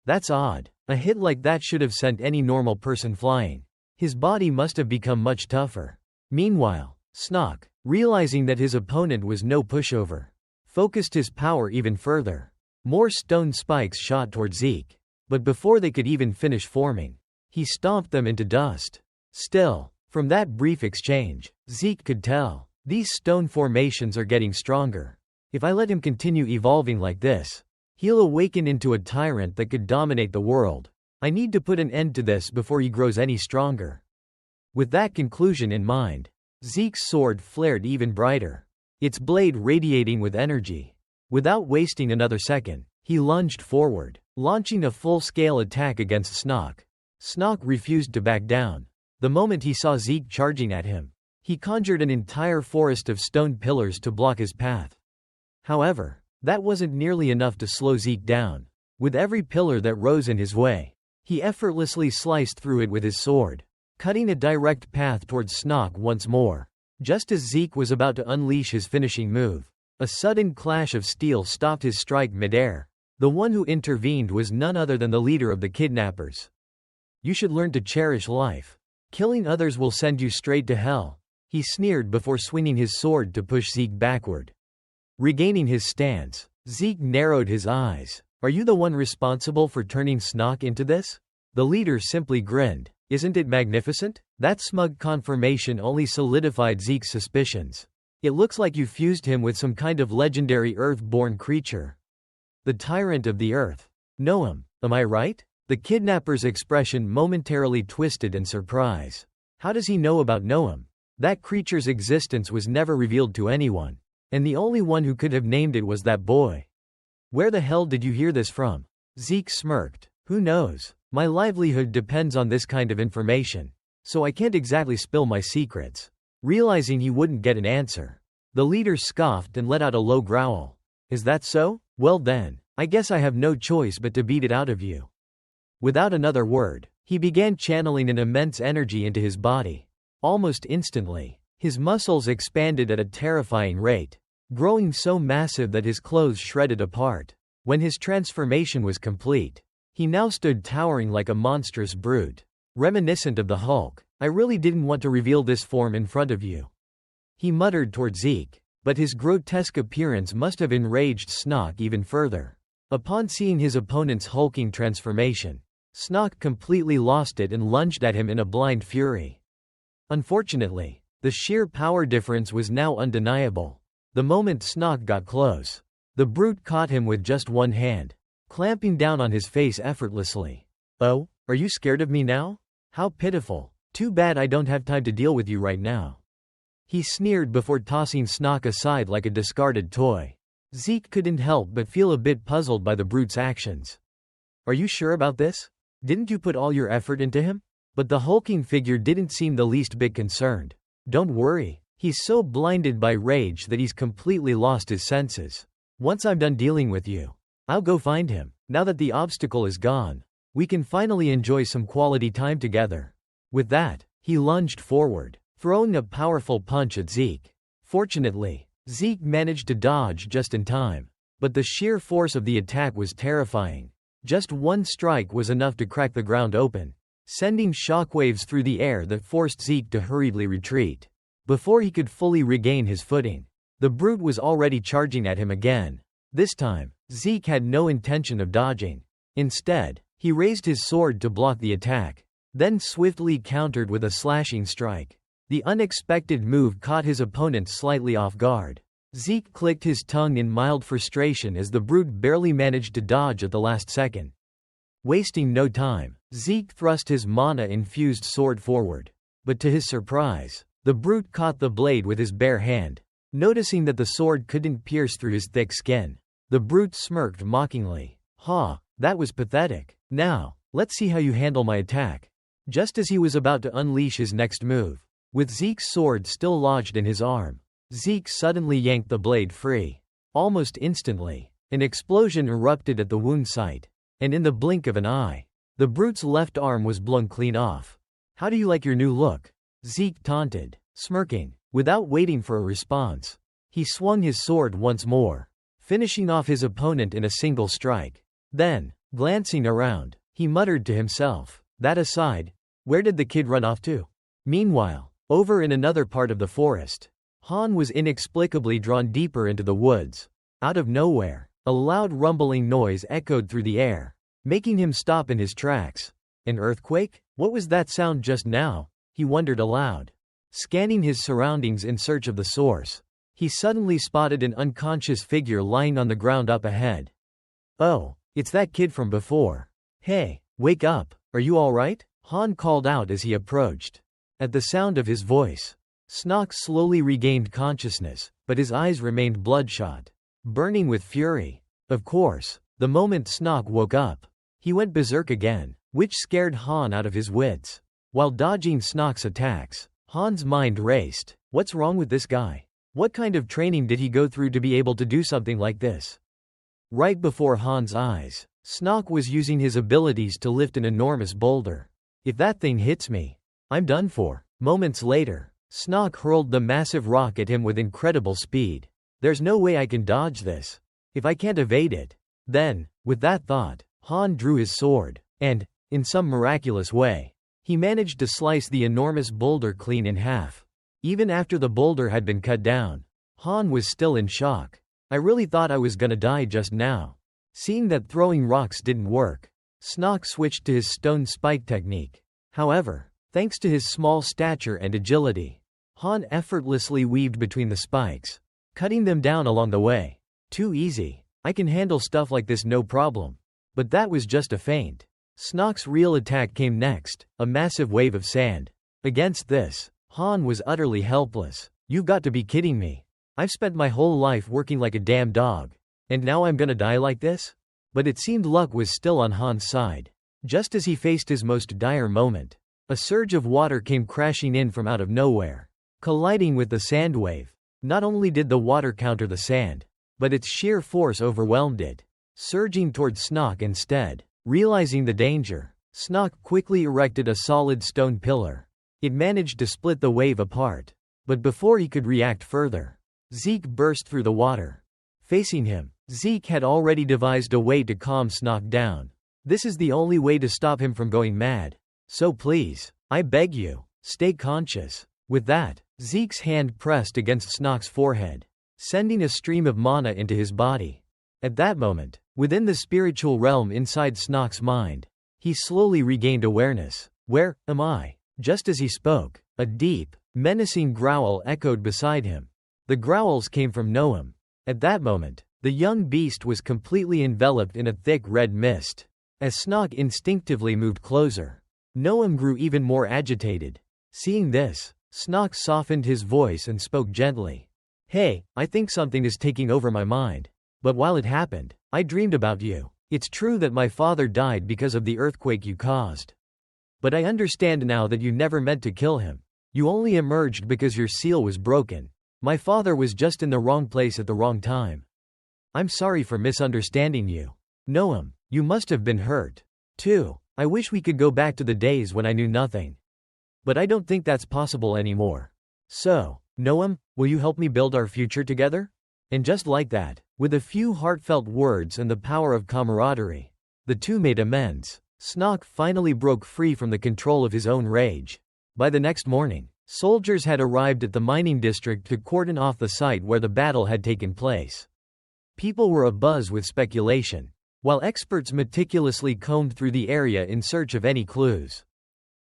That's odd. A hit like that should have sent any normal person flying. His body must have become much tougher. Meanwhile, Snock, realizing that his opponent was no pushover, focused his power even further. More stone spikes shot toward Zeke, but before they could even finish forming, he stomped them into dust. Still, from that brief exchange, Zeke could tell, these stone formations are getting stronger. If I let him continue evolving like this, he'll awaken into a tyrant that could dominate the world. I need to put an end to this before he grows any stronger. With that conclusion in mind, Zeke's sword flared even brighter, its blade radiating with energy. Without wasting another second, he lunged forward, launching a full-scale attack against Snock. Snock refused to back down. The moment he saw Zeke charging at him, he conjured an entire forest of stone pillars to block his path. However, that wasn't nearly enough to slow Zeke down. With every pillar that rose in his way, he effortlessly sliced through it with his sword, cutting a direct path towards Snock once more. Just as Zeke was about to unleash his finishing move, a sudden clash of steel stopped his strike midair. The one who intervened was none other than the leader of the kidnappers. You should learn to cherish life. Killing others will send you straight to hell, he sneered before swinging his sword to push Zeke backward. Regaining his stance, Zeke narrowed his eyes. Are you the one responsible for turning Snock into this? The leader simply grinned. Isn't it magnificent? That smug confirmation only solidified Zeke's suspicions. It looks like you fused him with some kind of legendary Earth-born creature. The tyrant of the Earth. Noam, am I right? The kidnapper's expression momentarily twisted in surprise. How does he know about Noam? That creature's existence was never revealed to anyone, and the only one who could have named it was that boy. Where the hell did you hear this from? Zeke smirked. Who knows? My livelihood depends on this kind of information, so I can't exactly spill my secrets. Realizing he wouldn't get an answer, the leader scoffed and let out a low growl. Is that so? Well then, I guess I have no choice but to beat it out of you. Without another word, he began channeling an immense energy into his body. Almost instantly, his muscles expanded at a terrifying rate, growing so massive that his clothes shredded apart. When his transformation was complete, he now stood towering like a monstrous brute, reminiscent of the Hulk. I really didn't want to reveal this form in front of you, he muttered toward Zeke, but his grotesque appearance must have enraged Snock even further. Upon seeing his opponent's hulking transformation, Snock completely lost it and lunged at him in a blind fury. Unfortunately, the sheer power difference was now undeniable. The moment Snock got close, the brute caught him with just one hand, clamping down on his face effortlessly. Oh, are you scared of me now? How pitiful. Too bad I don't have time to deal with you right now, he sneered before tossing Snock aside like a discarded toy. Zeke couldn't help but feel a bit puzzled by the brute's actions. Are you sure about this? Didn't you put all your effort into him? But the hulking figure didn't seem the least bit concerned. Don't worry, he's so blinded by rage that he's completely lost his senses. Once I'm done dealing with you, I'll go find him. Now that the obstacle is gone, we can finally enjoy some quality time together. With that, he lunged forward, throwing a powerful punch at Zeke. Fortunately, Zeke managed to dodge just in time, but the sheer force of the attack was terrifying. Just one strike was enough to crack the ground open, sending shockwaves through the air that forced Zeke to hurriedly retreat. Before he could fully regain his footing, the brute was already charging at him again. This time, Zeke had no intention of dodging. Instead, he raised his sword to block the attack, then swiftly countered with a slashing strike. The unexpected move caught his opponent slightly off guard. Zeke clicked his tongue in mild frustration as the brute barely managed to dodge at the last second. Wasting no time, Zeke thrust his mana-infused sword forward. But to his surprise, the brute caught the blade with his bare hand. Noticing that the sword couldn't pierce through his thick skin, the brute smirked mockingly. "Ha, that was pathetic. Now, let's see how you handle my attack." Just as he was about to unleash his next move, with Zeke's sword still lodged in his arm, Zeke suddenly yanked the blade free. Almost instantly, an explosion erupted at the wound site, and in the blink of an eye, the brute's left arm was blown clean off. "How do you like your new look?" Zeke taunted, smirking. Without waiting for a response, he swung his sword once more, finishing off his opponent in a single strike. Then, glancing around, he muttered to himself, "That aside, where did the kid run off to?" Meanwhile, over in another part of the forest, Han was inexplicably drawn deeper into the woods. Out of nowhere, a loud rumbling noise echoed through the air, making him stop in his tracks. An earthquake? What was that sound just now? He wondered aloud. Scanning his surroundings in search of the source, he suddenly spotted an unconscious figure lying on the ground up ahead. "Oh, it's that kid from before. Hey, wake up, are you all right?" Han called out as he approached. At the sound of his voice, Snock slowly regained consciousness, but his eyes remained bloodshot, burning with fury. Of course, the moment Snock woke up, he went berserk again, which scared Han out of his wits. While dodging Snock's attacks, Han's mind raced. What's wrong with this guy? What kind of training did he go through to be able to do something like this? Right before Han's eyes, Snock was using his abilities to lift an enormous boulder. "If that thing hits me, I'm done for." Moments later, Snock hurled the massive rock at him with incredible speed. "There's no way I can dodge this. If I can't evade it." Then, with that thought, Han drew his sword, and, in some miraculous way, he managed to slice the enormous boulder clean in half. Even after the boulder had been cut down, Han was still in shock. "I really thought I was gonna die just now." Seeing that throwing rocks didn't work, Snock switched to his stone spike technique. However, thanks to his small stature and agility, Han effortlessly weaved between the spikes, cutting them down along the way. "Too easy. I can handle stuff like this no problem." But that was just a feint. Snock's real attack came next, a massive wave of sand. Against this, Han was utterly helpless. "You've got to be kidding me. I've spent my whole life working like a damn dog, and now I'm gonna die like this?" But it seemed luck was still on Han's side. Just as he faced his most dire moment, a surge of water came crashing in from out of nowhere, colliding with the sand wave. Not only did the water counter the sand, but its sheer force overwhelmed it, surging towards Snock instead. Realizing the danger, Snock quickly erected a solid stone pillar. It managed to split the wave apart. But before he could react further, Zeke burst through the water. Facing him, Zeke had already devised a way to calm Snock down. "This is the only way to stop him from going mad. So please, I beg you, stay conscious." With that, Zeke's hand pressed against Snock's forehead, sending a stream of mana into his body. At that moment, within the spiritual realm inside Snock's mind, he slowly regained awareness. "Where am I?" Just as he spoke, a deep, menacing growl echoed beside him. The growls came from Noam. At that moment, the young beast was completely enveloped in a thick red mist. As Snock instinctively moved closer, Noam grew even more agitated. Seeing this, Snock softened his voice and spoke gently. "Hey, I think something is taking over my mind. But while it happened, I dreamed about you. It's true that my father died because of the earthquake you caused. But I understand now that you never meant to kill him. You only emerged because your seal was broken. My father was just in the wrong place at the wrong time. I'm sorry for misunderstanding you. Noam, you must have been hurt, too. I wish we could go back to the days when I knew nothing. But I don't think that's possible anymore. So, Noam, will you help me build our future together?" And just like that, with a few heartfelt words and the power of camaraderie, the two made amends. Snock finally broke free from the control of his own rage. By the next morning, soldiers had arrived at the mining district to cordon off the site where the battle had taken place. People were abuzz with speculation, while experts meticulously combed through the area in search of any clues.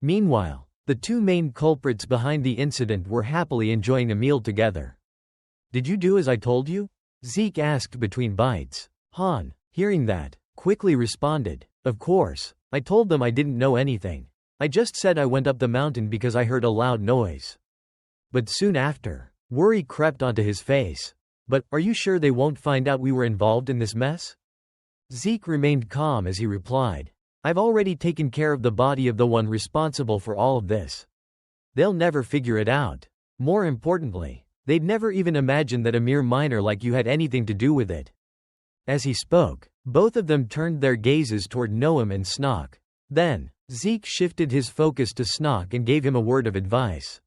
Meanwhile, The two main culprits behind the incident were happily enjoying a meal together. "Did you do as I told you?" Zeke asked between bites. Han, hearing that, quickly responded, "Of course. I told them I didn't know anything. I just said I went up the mountain because I heard a loud noise." But soon after, worry crept onto his face. "But, are you sure they won't find out we were involved in this mess?" Zeke remained calm as he replied, "I've already taken care of the body of the one responsible for all of this. They'll never figure it out. More importantly, they'd never even imagine that a mere miner like you had anything to do with it." As he spoke, both of them turned their gazes toward Noam and Snock. Then, Zeke shifted his focus to Snock and gave him a word of advice.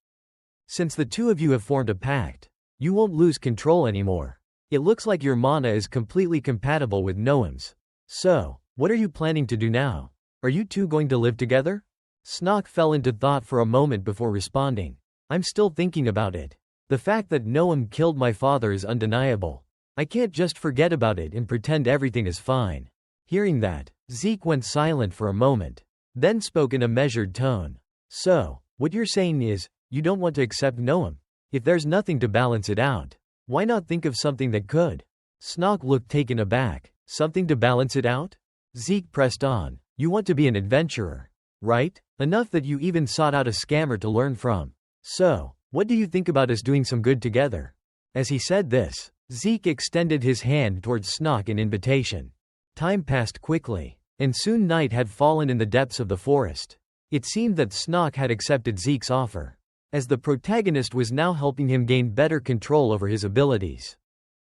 "Since the two of you have formed a pact, you won't lose control anymore. It looks like your mana is completely compatible with Noam's. So, what are you planning to do now? Are you two going to live together?" Snock fell into thought for a moment before responding. "I'm still thinking about it. The fact that Noam killed my father is undeniable. I can't just forget about it and pretend everything is fine." Hearing that, Zeke went silent for a moment, then spoke in a measured tone. "So, what you're saying is, you don't want to accept Noam? If there's nothing to balance it out, why not think of something that could?" Snock looked taken aback. "Something to balance it out?" Zeke pressed on. "You want to be an adventurer, right? Enough that you even sought out a scammer to learn from. So, what do you think about us doing some good together?" As he said this, Zeke extended his hand towards Snock in invitation. Time passed quickly, and soon night had fallen in the depths of the forest. It seemed that Snock had accepted Zeke's offer, as the protagonist was now helping him gain better control over his abilities.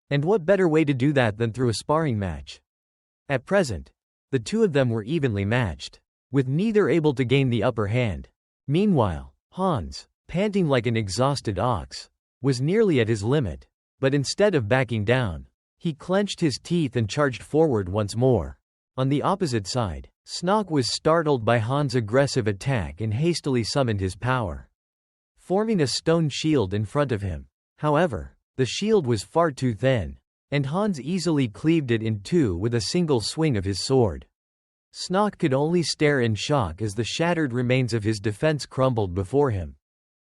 And what better way to do that than through a sparring match? At present, the two of them were evenly matched, with neither able to gain the upper hand. Meanwhile, Hans, panting like an exhausted ox, was nearly at his limit, but instead of backing down, he clenched his teeth and charged forward once more. On the opposite side, Snock was startled by Hans' aggressive attack and hastily summoned his power, forming a stone shield in front of him. However, the shield was far too thin, and Hans easily cleaved it in two with a single swing of his sword. Snock could only stare in shock as the shattered remains of his defense crumbled before him.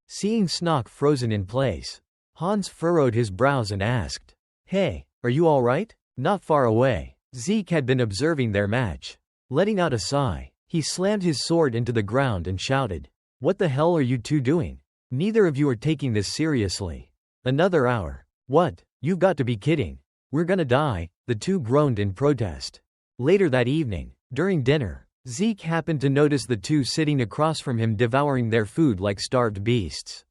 Seeing Snock frozen in place, Hans furrowed his brows and asked, "Hey, are you all right?" Not far away, Zeke had been observing their match. Letting out a sigh, he slammed his sword into the ground and shouted, "What the hell are you two doing? Neither of you are taking this seriously. Another hour? What? You've got to be kidding. We're gonna die," the two groaned in protest. Later that evening, during dinner, Zeke happened to notice the two sitting across from him devouring their food like starved beasts.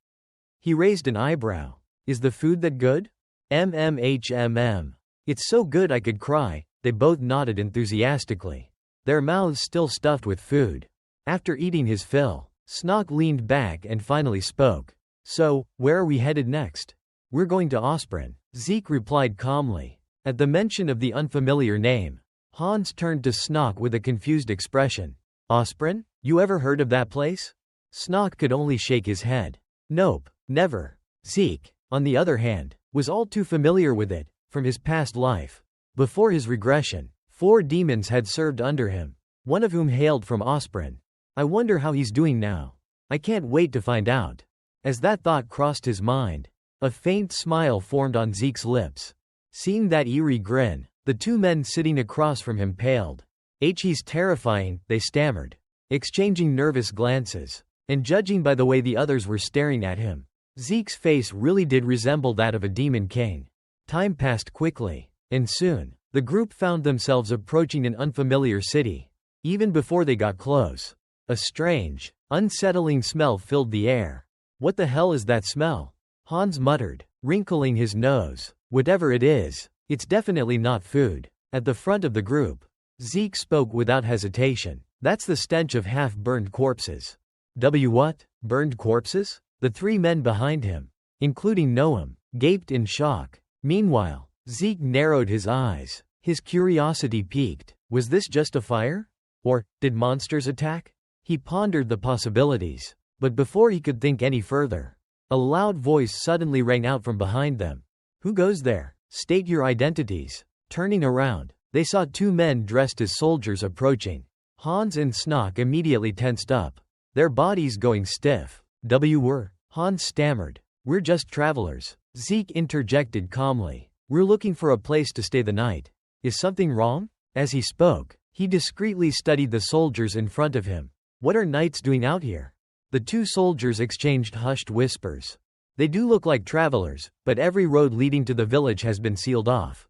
He raised an eyebrow. "Is the food that good?" "MMHMM. It's so good I could cry," they both nodded enthusiastically, their mouths still stuffed with food. After eating his fill, Snock leaned back and finally spoke. "So, where are we headed next?" "We're going to Ospren," Zeke replied calmly. At the mention of the unfamiliar name, Hans turned to Snock with a confused expression. "Ospren? You ever heard of that place?" Snock could only shake his head. "Nope, never." Zeke, on the other hand, was all too familiar with it, from his past life. Before his regression, 4 demons had served under him, one of whom hailed from Ospren. "I wonder how he's doing now. I can't wait to find out." As that thought crossed his mind, a faint smile formed on Zeke's lips. Seeing that eerie grin, the two men sitting across from him paled. "He's terrifying," they stammered, exchanging nervous glances, and judging by the way the others were staring at him, Zeke's face really did resemble that of a demon king. Time passed quickly, and soon, the group found themselves approaching an unfamiliar city. Even before they got close, a strange, unsettling smell filled the air. "What the hell is that smell?" Hans muttered, wrinkling his nose. "Whatever it is, it's definitely not food." At the front of the group, Zeke spoke without hesitation. "That's the stench of half-burned corpses." What? Burned corpses? The 3 men behind him, including Noam, gaped in shock. Meanwhile, Zeke narrowed his eyes. His curiosity piqued. Was this just a fire? Or, did monsters attack? He pondered the possibilities. But before he could think any further, a loud voice suddenly rang out from behind them. "Who goes there? State your identities." Turning around, they saw 2 men dressed as soldiers approaching. Hans and Snock immediately tensed up. their bodies going stiff. We're, Hans stammered. We're just travelers. Zeke interjected calmly. We're looking for a place to stay the night. Is something wrong? As he spoke, he discreetly studied the soldiers in front of him. What are knights doing out here? The two soldiers exchanged hushed whispers. They do look like travelers, but every road leading to the village has been sealed off.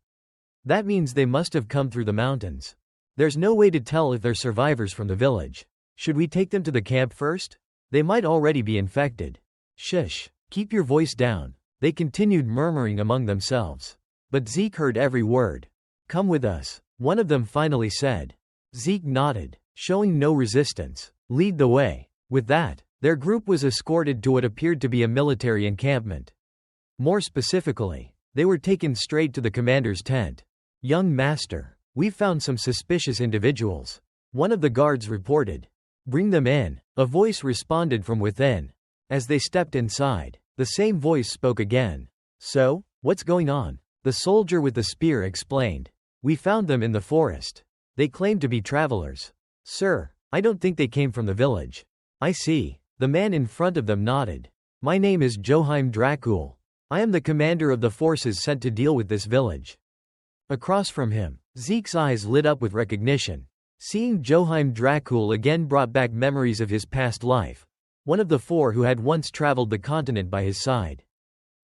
That means they must have come through the mountains. There's no way to tell if they're survivors from the village. Should we take them to the camp first? They might already be infected. Shush, keep your voice down, they continued murmuring among themselves. But Zeke heard every word. Come with us, one of them finally said. Zeke nodded, showing no resistance. Lead the way. With that, their group was escorted to what appeared to be a military encampment. More specifically, they were taken straight to the commander's tent. Young master, we've found some suspicious individuals, one of the guards reported. Bring them in, a voice responded from within. As they stepped inside, the same voice spoke again. So, what's going on? The soldier with the spear explained. We found them in the forest. They claimed to be travelers. Sir, I don't think they came from the village. I see. The man in front of them nodded. My name is Joachim Dracul. I am the commander of the forces sent to deal with this village. Across from him, Zeke's eyes lit up with recognition. Seeing Joachim Dracul again brought back memories of his past life. One of the four who had once traveled the continent by his side.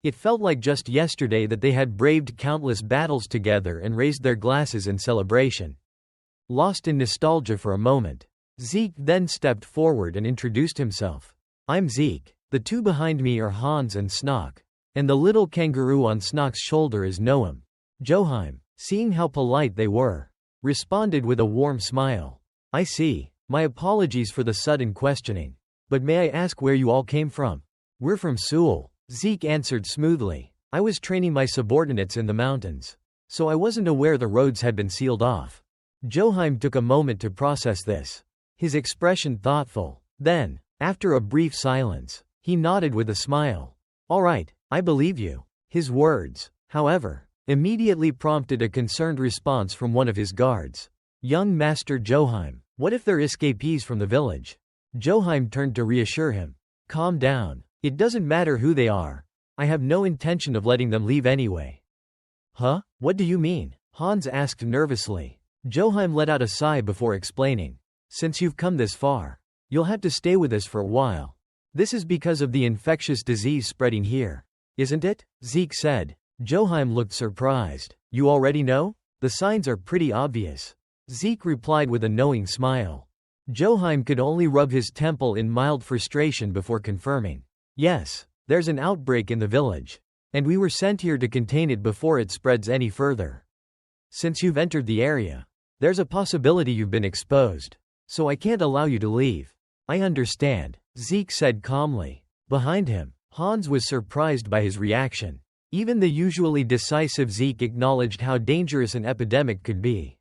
It felt like just yesterday that they had braved countless battles together and raised their glasses in celebration. Lost in nostalgia for a moment, Zeke then stepped forward and introduced himself. I'm Zeke. The two behind me are Hans and Snock. And the little kangaroo on Snock's shoulder is Noam. Joachim, seeing how polite they were, responded with a warm smile. I see. My apologies for the sudden questioning. But may I ask where you all came from? We're from Seoul, Zeke answered smoothly. I was training my subordinates in the mountains, so I wasn't aware the roads had been sealed off. Joachim took a moment to process this, his expression thoughtful. Then, after a brief silence, he nodded with a smile. All right, I believe you. His words, however, immediately prompted a concerned response from one of his guards. Young Master Joachim, what if they're escapees from the village? Joachim turned to reassure him. Calm down. It doesn't matter who they are. I have no intention of letting them leave anyway. Huh? What do you mean? Hans asked nervously. Joachim let out a sigh before explaining. Since you've come this far, you'll have to stay with us for a while. This is because of the infectious disease spreading here. Isn't it? Zeke said. Joachim looked surprised. You already know? The signs are pretty obvious. Zeke replied with a knowing smile. Joachim could only rub his temple in mild frustration before confirming. Yes, there's an outbreak in the village. And we were sent here to contain it before it spreads any further. Since you've entered the area, there's a possibility you've been exposed. So I can't allow you to leave. I understand, Zeke said calmly. Behind him, Hans was surprised by his reaction. Even the usually decisive Zeke acknowledged how dangerous an epidemic could be.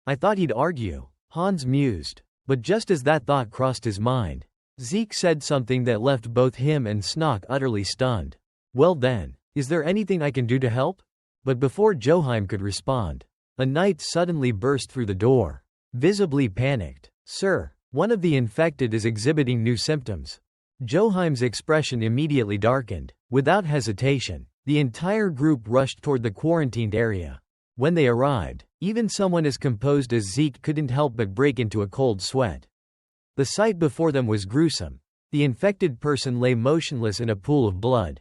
I thought he'd argue, Hans mused. But just as that thought crossed his mind, Zeke said something that left both him and Snock utterly stunned. Well then, is there anything I can do to help? But before Joachim could respond, a knight suddenly burst through the door, visibly panicked. Sir, one of the infected is exhibiting new symptoms. Joachim's expression immediately darkened. Without hesitation, the entire group rushed toward the quarantined area. When they arrived, even someone as composed as Zeke couldn't help but break into a cold sweat. The sight before them was gruesome. The infected person lay motionless in a pool of blood.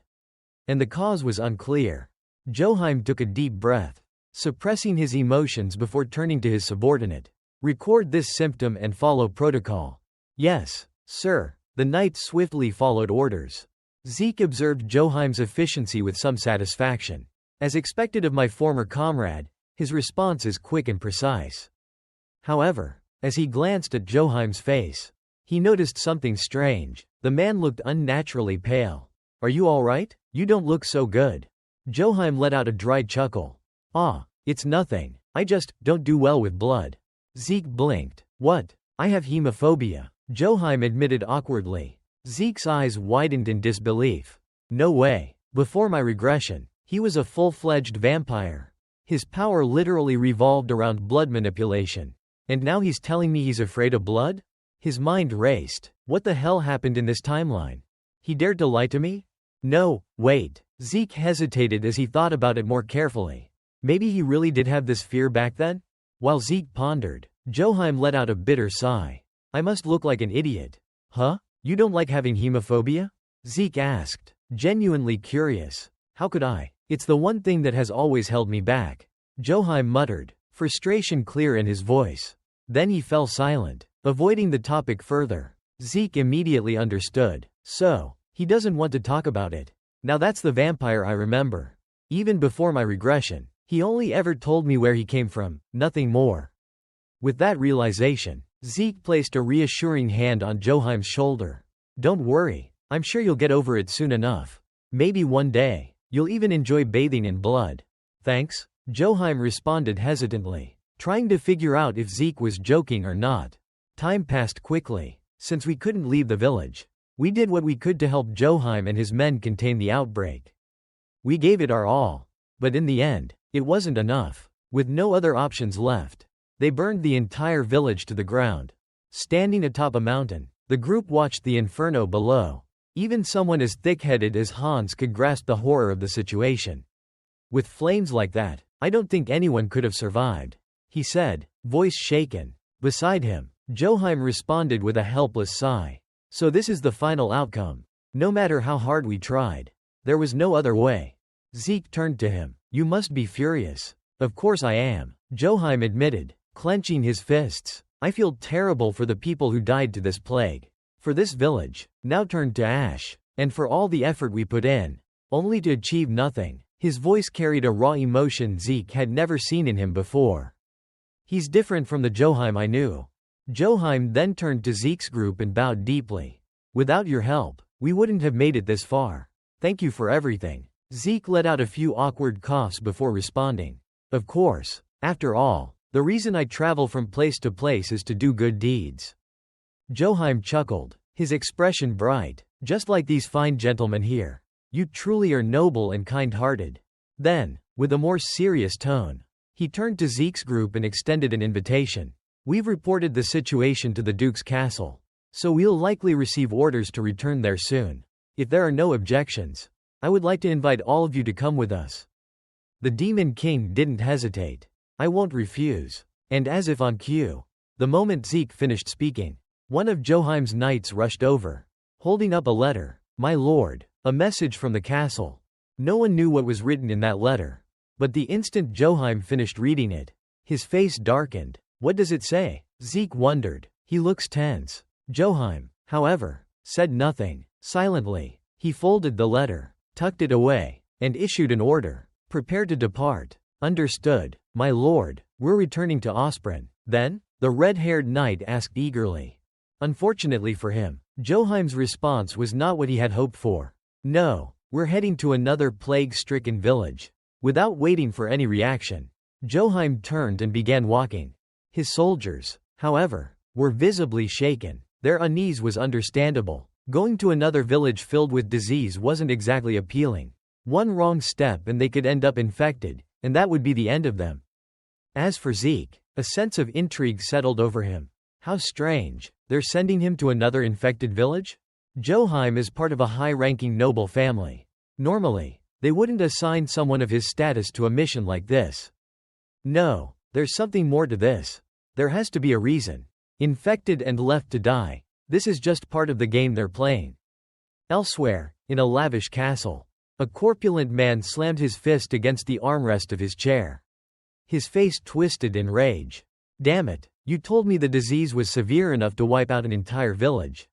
And the cause was unclear. Joachim took a deep breath, suppressing his emotions before turning to his subordinate. Record this symptom and follow protocol. Yes, sir. The knight swiftly followed orders. Zeke observed Joachim's efficiency with some satisfaction. As expected of my former comrade, his response is quick and precise. However, as he glanced at Joachim's face, he noticed something strange. The man looked unnaturally pale. Are you all right? You don't look so good. Joachim let out a dry chuckle. Ah, it's nothing. I just don't do well with blood. Zeke blinked. What? I have hemophobia, Joachim admitted awkwardly. Zeke's eyes widened in disbelief. No way. Before my regression, he was a full-fledged vampire. His power literally revolved around blood manipulation. And now he's telling me he's afraid of blood? His mind raced. What the hell happened in this timeline? He dared to lie to me? No, wait. Zeke hesitated as he thought about it more carefully. Maybe he really did have this fear back then? While Zeke pondered, Joachim let out a bitter sigh. I must look like an idiot. Huh? You don't like having hemophobia? Zeke asked, genuinely curious. How could I? It's the one thing that has always held me back. Joachim muttered, frustration clear in his voice. Then he fell silent, avoiding the topic further. Zeke immediately understood. So, he doesn't want to talk about it. Now that's the vampire I remember. Even before my regression, he only ever told me where he came from, nothing more. With that realization, Zeke placed a reassuring hand on Joachim's shoulder. Don't worry, I'm sure you'll get over it soon enough. Maybe one day, you'll even enjoy bathing in blood. Thanks, Joachim responded hesitantly, trying to figure out if Zeke was joking or not. Time passed quickly. Since we couldn't leave the village, we did what we could to help Joachim and his men contain the outbreak. We gave it our all. But in the end, it wasn't enough. With no other options left, they burned the entire village to the ground. Standing atop a mountain, the group watched the inferno below. Even someone as thick-headed as Hans could grasp the horror of the situation. With flames like that, I don't think anyone could have survived, he said, voice shaken. Beside him, Joachim responded with a helpless sigh. So this is the final outcome. No matter how hard we tried, there was no other way. Zeke turned to him. You must be furious. Of course I am, Joachim admitted, clenching his fists. I feel terrible for the people who died to this plague. For this village, now turned to ash. And for all the effort we put in, only to achieve nothing. His voice carried a raw emotion Zeke had never seen in him before. He's different from the Joachim I knew. Joachim then turned to Zeke's group and bowed deeply. Without your help, we wouldn't have made it this far. Thank you for everything. Zeke let out a few awkward coughs before responding. Of course, after all, the reason I travel from place to place is to do good deeds. Joachim chuckled, his expression bright. Just like these fine gentlemen here. You truly are noble and kind-hearted. Then, with a more serious tone, he turned to Zeke's group and extended an invitation. We've reported the situation to the Duke's castle, so we'll likely receive orders to return there soon. If there are no objections, I would like to invite all of you to come with us. The Demon King didn't hesitate. I won't refuse. And as if on cue, the moment Zeke finished speaking, one of Joachim's knights rushed over, holding up a letter. My lord, a message from the castle. No one knew what was written in that letter. But the instant Joachim finished reading it, his face darkened. What does it say? Zeke wondered. He looks tense. Joachim, however, said nothing. Silently, he folded the letter, tucked it away, and issued an order. Prepare to depart. Understood, my lord. We're returning to Ospren. Then, the red-haired knight asked eagerly. Unfortunately for him, Joachim's response was not what he had hoped for. No, we're heading to another plague-stricken village. Without waiting for any reaction, Joachim turned and began walking. His soldiers, however, were visibly shaken. Their unease was understandable. Going to another village filled with disease wasn't exactly appealing. One wrong step and they could end up infected, and that would be the end of them. As for Zeke, a sense of intrigue settled over him. How strange, they're sending him to another infected village? Joachim is part of a high-ranking noble family. Normally, they wouldn't assign someone of his status to a mission like this. No, there's something more to this. There has to be a reason. Infected and left to die. This is just part of the game they're playing. Elsewhere, in a lavish castle, a corpulent man slammed his fist against the armrest of his chair. His face twisted in rage. Damn it, you told me the disease was severe enough to wipe out an entire village.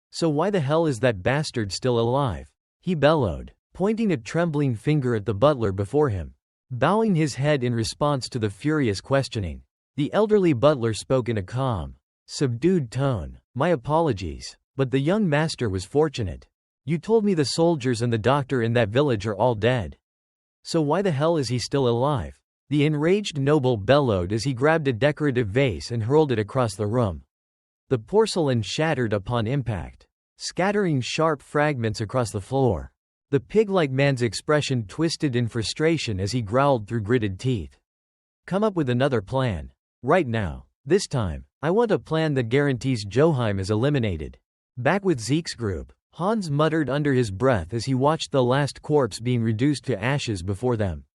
So why the hell is that bastard still alive? He bellowed, pointing a trembling finger at the butler before him. Bowing his head in response to the furious questioning, the elderly butler spoke in a calm, subdued tone. My apologies, but the young master was fortunate. You told me the soldiers and the doctor in that village are all dead. So why the hell is he still alive? The enraged noble bellowed as he grabbed a decorative vase and hurled it across the room. The porcelain shattered upon impact, scattering sharp fragments across the floor. The pig-like man's expression twisted in frustration as he growled through gritted teeth. Come up with another plan. Right now. This time, I want a plan that guarantees Joheim is eliminated. Back with Zeke's group, Hans muttered under his breath as he watched the last corpse being reduced to ashes before them.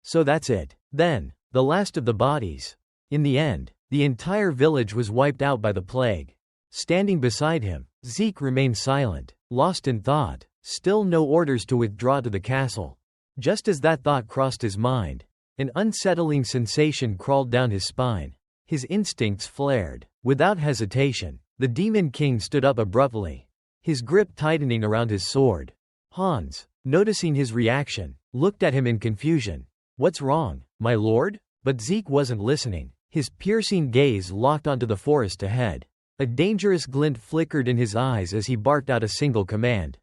So that's it. Then, the last of the bodies. In the end, the entire village was wiped out by the plague. Standing beside him, Zeke remained silent, lost in thought, still no orders to withdraw to the castle. Just as that thought crossed his mind, an unsettling sensation crawled down his spine. His instincts flared. Without hesitation, the Demon King stood up abruptly, his grip tightening around his sword. Hans, noticing his reaction, looked at him in confusion. What's wrong, my lord? But Zeke wasn't listening. His piercing gaze locked onto the forest ahead. A dangerous glint flickered in his eyes as he barked out a single command.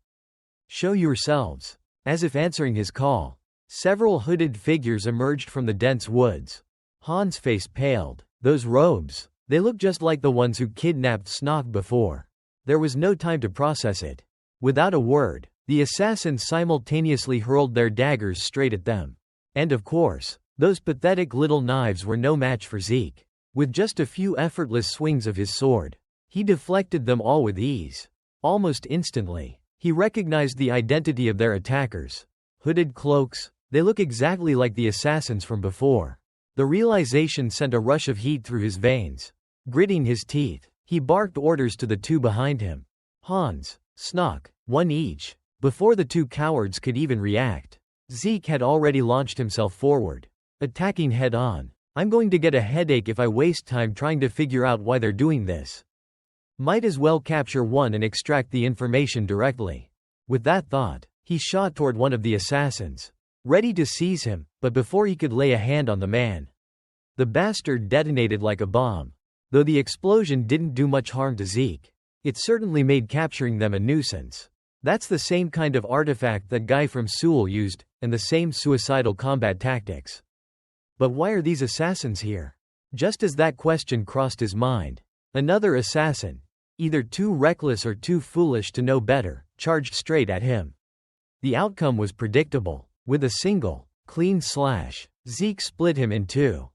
Show yourselves. As if answering his call, several hooded figures emerged from the dense woods. Hans' face paled. Those robes, they looked just like the ones who kidnapped Snog before. There was no time to process it. Without a word, the assassins simultaneously hurled their daggers straight at them. And of course, those pathetic little knives were no match for Zeke. With just a few effortless swings of his sword, he deflected them all with ease. Almost instantly, he recognized the identity of their attackers. Hooded cloaks, they look exactly like the assassins from before. The realization sent a rush of heat through his veins. Gritting his teeth, he barked orders to the two behind him. Hans, Snog, one each. Before the two cowards could even react, Zeke had already launched himself forward, attacking head-on. I'm going to get a headache if I waste time trying to figure out why they're doing this. Might as well capture one and extract the information directly. With that thought, he shot toward one of the assassins, ready to seize him, but before he could lay a hand on the man, the bastard detonated like a bomb. Though the explosion didn't do much harm to Zeke, it certainly made capturing them a nuisance. That's the same kind of artifact that guy from Seoul used, and the same suicidal combat tactics. But why are these assassins here? Just as that question crossed his mind, another assassin, either too reckless or too foolish to know better, charged straight at him. The outcome was predictable. With a single, clean slash, Zeke split him in two.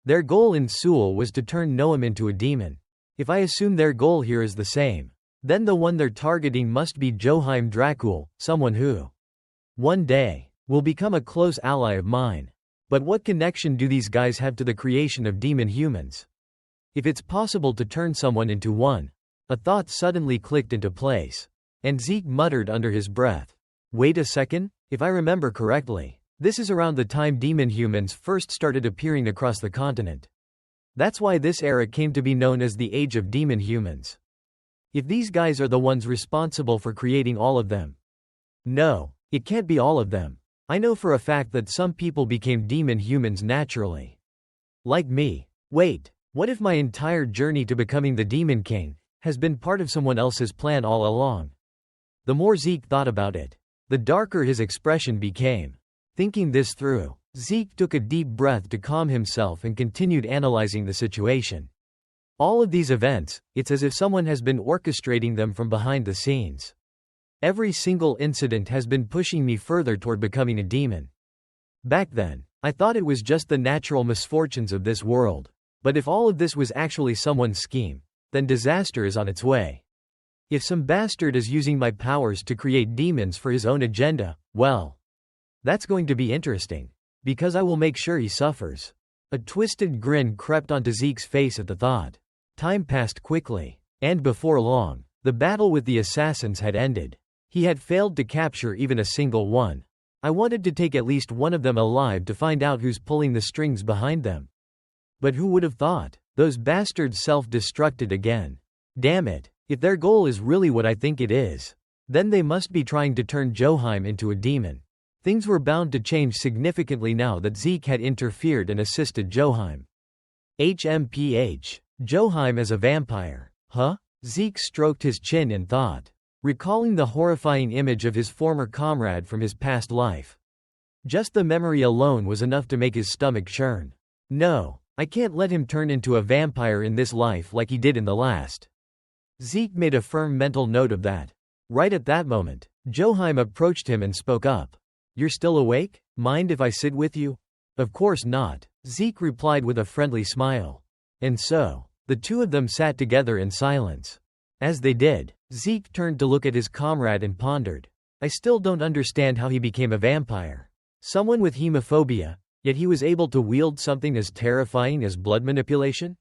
Their goal in Seoul was to turn Noam into a demon. If I assume their goal here is the same, then the one they're targeting must be Joheim Dracul, someone who, one day, will become a close ally of mine. But what connection do these guys have to the creation of demon humans? If it's possible to turn someone into one, a thought suddenly clicked into place. And Zeke muttered under his breath. Wait a second? If I remember correctly, this is around the time demon humans first started appearing across the continent. That's why this era came to be known as the Age of Demon Humans. If these guys are the ones responsible for creating all of them. No, it can't be all of them. I know for a fact that some people became demon humans naturally. Like me. Wait, what if my entire journey to becoming the Demon King has been part of someone else's plan all along? The more Zeke thought about it, the darker his expression became. Thinking this through, Zeke took a deep breath to calm himself and continued analyzing the situation. All of these events, it's as if someone has been orchestrating them from behind the scenes. Every single incident has been pushing me further toward becoming a demon. Back then, I thought it was just the natural misfortunes of this world. But if all of this was actually someone's scheme, then disaster is on its way. If some bastard is using my powers to create demons for his own agenda, well, that's going to be interesting. Because I will make sure he suffers. A twisted grin crept onto Zeke's face at the thought. Time passed quickly. And before long, the battle with the assassins had ended. He had failed to capture even a single one. I wanted to take at least one of them alive to find out who's pulling the strings behind them. But who would have thought? Those bastards self-destructed again. Damn it. If their goal is really what I think it is, then they must be trying to turn Joheim into a demon. Things were bound to change significantly now that Zeke had interfered and assisted Joheim. HMPH. Joheim as a vampire. Huh? Zeke stroked his chin in thought, recalling the horrifying image of his former comrade from his past life. Just the memory alone was enough to make his stomach churn. No, I can't let him turn into a vampire in this life like he did in the last. Zeke made a firm mental note of that. Right at that moment, Joheim approached him and spoke up. You're still awake? Mind if I sit with you? Of course not, Zeke replied with a friendly smile. And so, the two of them sat together in silence. As they did, Zeke turned to look at his comrade and pondered. I still don't understand how he became a vampire. Someone with hemophobia, yet he was able to wield something as terrifying as blood manipulation?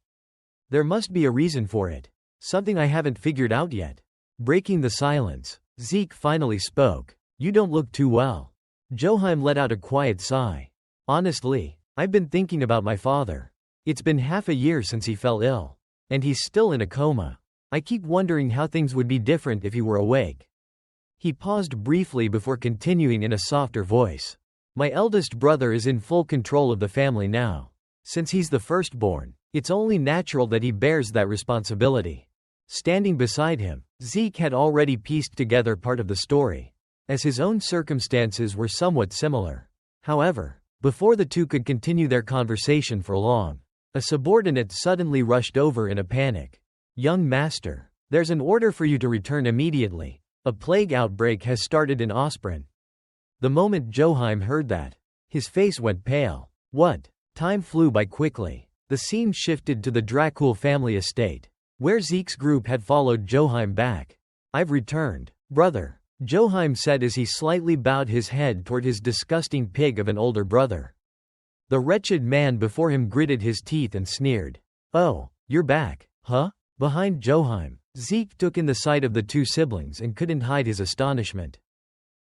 There must be a reason for it. Something I haven't figured out yet. Breaking the silence, Zeke finally spoke. You don't look too well. Joachim let out a quiet sigh. Honestly, I've been thinking about my father. It's been half a year since he fell ill. And he's still in a coma. I keep wondering how things would be different if he were awake. He paused briefly before continuing in a softer voice. My eldest brother is in full control of the family now. Since he's the firstborn, it's only natural that he bears that responsibility. Standing beside him, Zeke had already pieced together part of the story, as his own circumstances were somewhat similar. However, before the two could continue their conversation for long, a subordinate suddenly rushed over in a panic. Young master, there's an order for you to return immediately. A plague outbreak has started in Osprin. The moment Joachim heard that, his face went pale. What? Time flew by quickly. The scene shifted to the Dracul family estate, where Zeke's group had followed Joachim back. I've returned, brother, Joachim said as he slightly bowed his head toward his disgusting pig of an older brother. The wretched man before him gritted his teeth and sneered. Oh, you're back, huh? Behind Joachim, Zeke took in the sight of the two siblings and couldn't hide his astonishment.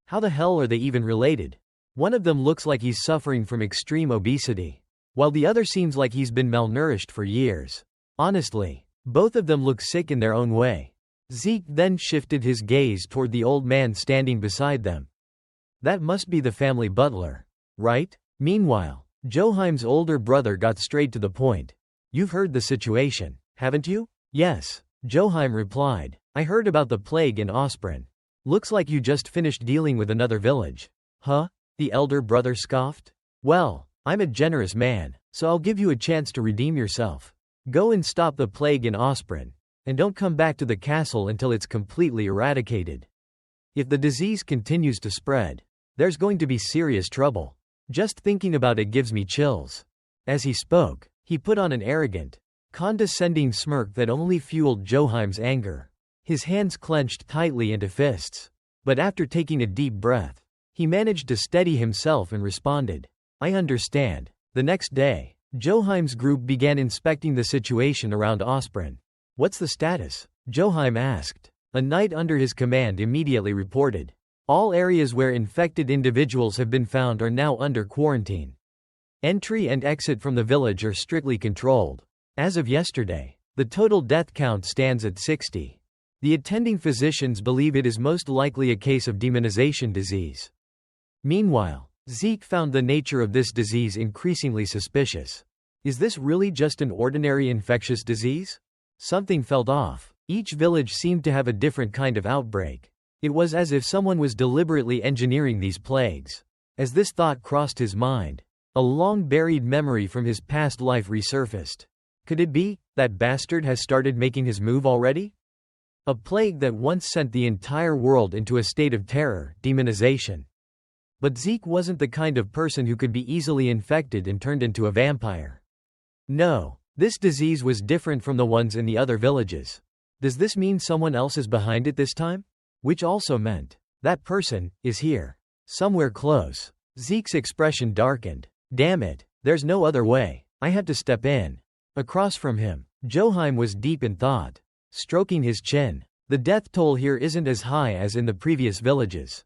How the hell are they even related? One of them looks like he's suffering from extreme obesity, while the other seems like he's been malnourished for years. Honestly, both of them look sick in their own way. Zeke then shifted his gaze toward the old man standing beside them. That must be the family butler, right? Meanwhile, Joachim's older brother got straight to the point. You've heard the situation, haven't you? Yes, Joachim replied. I heard about the plague in Osprin. Looks like you just finished dealing with another village. Huh? The elder brother scoffed. Well, I'm a generous man, so I'll give you a chance to redeem yourself. Go and stop the plague in Osprin, and don't come back to the castle until it's completely eradicated. If the disease continues to spread, there's going to be serious trouble. Just thinking about it gives me chills. As he spoke, he put on an arrogant, condescending smirk that only fueled Joachim's anger. His hands clenched tightly into fists. But after taking a deep breath, he managed to steady himself and responded. I understand. The next day, Joachim's group began inspecting the situation around Osprin. What's the status? Joachim asked. A knight under his command immediately reported. All areas where infected individuals have been found are now under quarantine. Entry and exit from the village are strictly controlled. As of yesterday, the total death count stands at 60. The attending physicians believe it is most likely a case of demonization disease. Meanwhile, Zeke found the nature of this disease increasingly suspicious. Is this really just an ordinary infectious disease? Something felt off. Each village seemed to have a different kind of outbreak. It was as if someone was deliberately engineering these plagues. As this thought crossed his mind, a long-buried memory from his past life resurfaced. Could it be that bastard has started making his move already? A plague that once sent the entire world into a state of terror, demonization. But Zeke wasn't the kind of person who could be easily infected and turned into a vampire. No, this disease was different from the ones in the other villages. Does this mean someone else is behind it this time? Which also meant, that person is here. Somewhere close. Zeke's expression darkened. Damn it, there's no other way. I had to step in. Across from him, Joachim was deep in thought. Stroking his chin. The death toll here isn't as high as in the previous villages.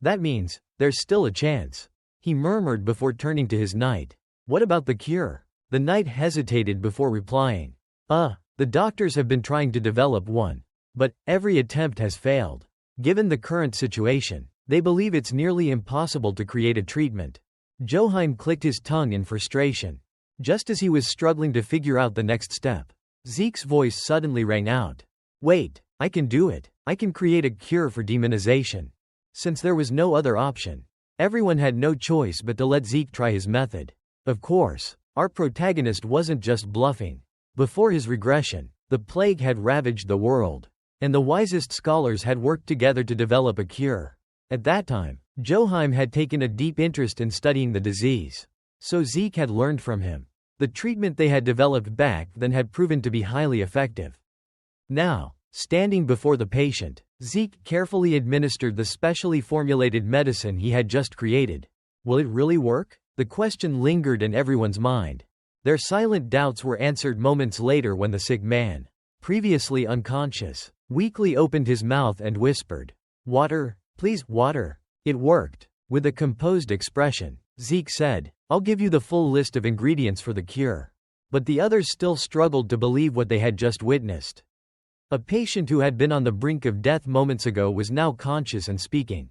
That means, there's still a chance. He murmured before turning to his knight. What about the cure? The knight hesitated before replying. The doctors have been trying to develop one. But, every attempt has failed. Given the current situation, they believe it's nearly impossible to create a treatment. Joachim clicked his tongue in frustration. Just as he was struggling to figure out the next step, Zeke's voice suddenly rang out. Wait, I can do it. I can create a cure for demonization. Since there was no other option, everyone had no choice but to let Zeke try his method. Of course, our protagonist wasn't just bluffing. Before his regression, the plague had ravaged the world, and the wisest scholars had worked together to develop a cure. At that time, Joachim had taken a deep interest in studying the disease. So Zeke had learned from him. The treatment they had developed back then had proven to be highly effective. Now, standing before the patient, Zeke carefully administered the specially formulated medicine he had just created. Will it really work? The question lingered in everyone's mind. Their silent doubts were answered moments later when the sick man, previously unconscious, weakly opened his mouth and whispered, "Water, please, water." It worked. With a composed expression, Zeke said, "I'll give you the full list of ingredients for the cure." But the others still struggled to believe what they had just witnessed. A patient who had been on the brink of death moments ago was now conscious and speaking.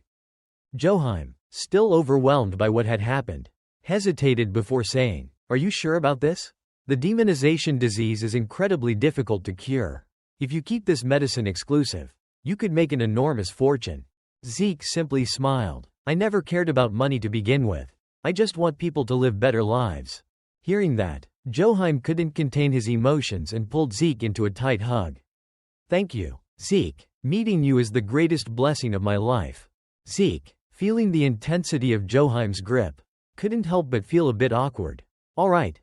Joachim, still overwhelmed by what had happened, hesitated before saying, "Are you sure about this? The demonization disease is incredibly difficult to cure. If you keep this medicine exclusive, you could make an enormous fortune." Zeke simply smiled. "I never cared about money to begin with. I just want people to live better lives." Hearing that, Joachim couldn't contain his emotions and pulled Zeke into a tight hug. "Thank you, Zeke. Meeting you is the greatest blessing of my life." Zeke, feeling the intensity of Joachim's grip, couldn't help but feel a bit awkward. All right,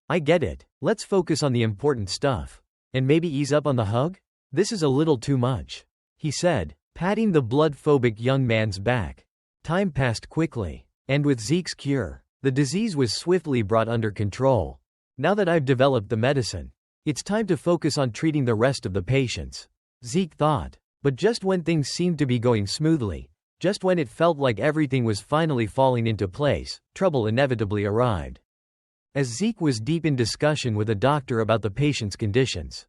I get it. Let's focus on the important stuff. And maybe ease up on the hug? This is a little too much," he said, patting the blood-phobic young man's back. Time passed quickly, and with Zeke's cure, the disease was swiftly brought under control. "Now that I've developed the medicine, it's time to focus on treating the rest of the patients," Zeke thought. But just when things seemed to be going smoothly, just when it felt like everything was finally falling into place, trouble inevitably arrived. As Zeke was deep in discussion with a doctor about the patient's conditions,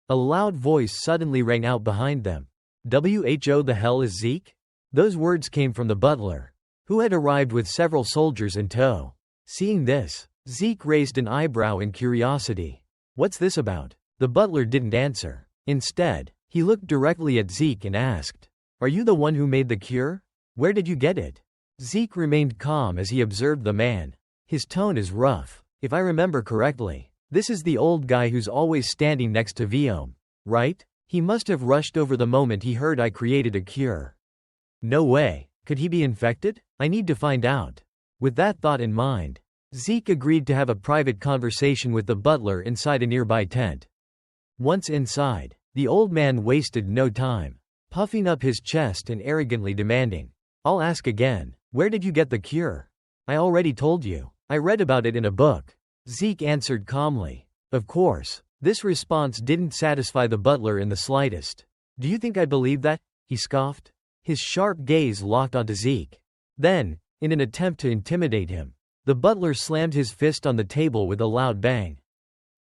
a loud voice suddenly rang out behind them. "Who the hell is Zeke?" Those words came from the butler, who had arrived with several soldiers in tow. Seeing this, Zeke raised an eyebrow in curiosity. "What's this about?" The butler didn't answer. Instead, he looked directly at Zeke and asked, "Are you the one who made the cure? Where did you get it?" Zeke remained calm as he observed the man. "His tone is rough. If I remember correctly, this is the old guy who's always standing next to Viome, right? He must have rushed over the moment he heard I created a cure." "No way. Could he be infected? I need to find out." With that thought in mind, Zeke agreed to have a private conversation with the butler inside a nearby tent. Once inside, the old man wasted no time, puffing up his chest and arrogantly demanding, "I'll ask again, where did you get the cure?" "I already told you. I read about it in a book," Zeke answered calmly. Of course, this response didn't satisfy the butler in the slightest. "Do you think I believe that?" he scoffed. His sharp gaze locked onto Zeke. Then, in an attempt to intimidate him, the butler slammed his fist on the table with a loud bang.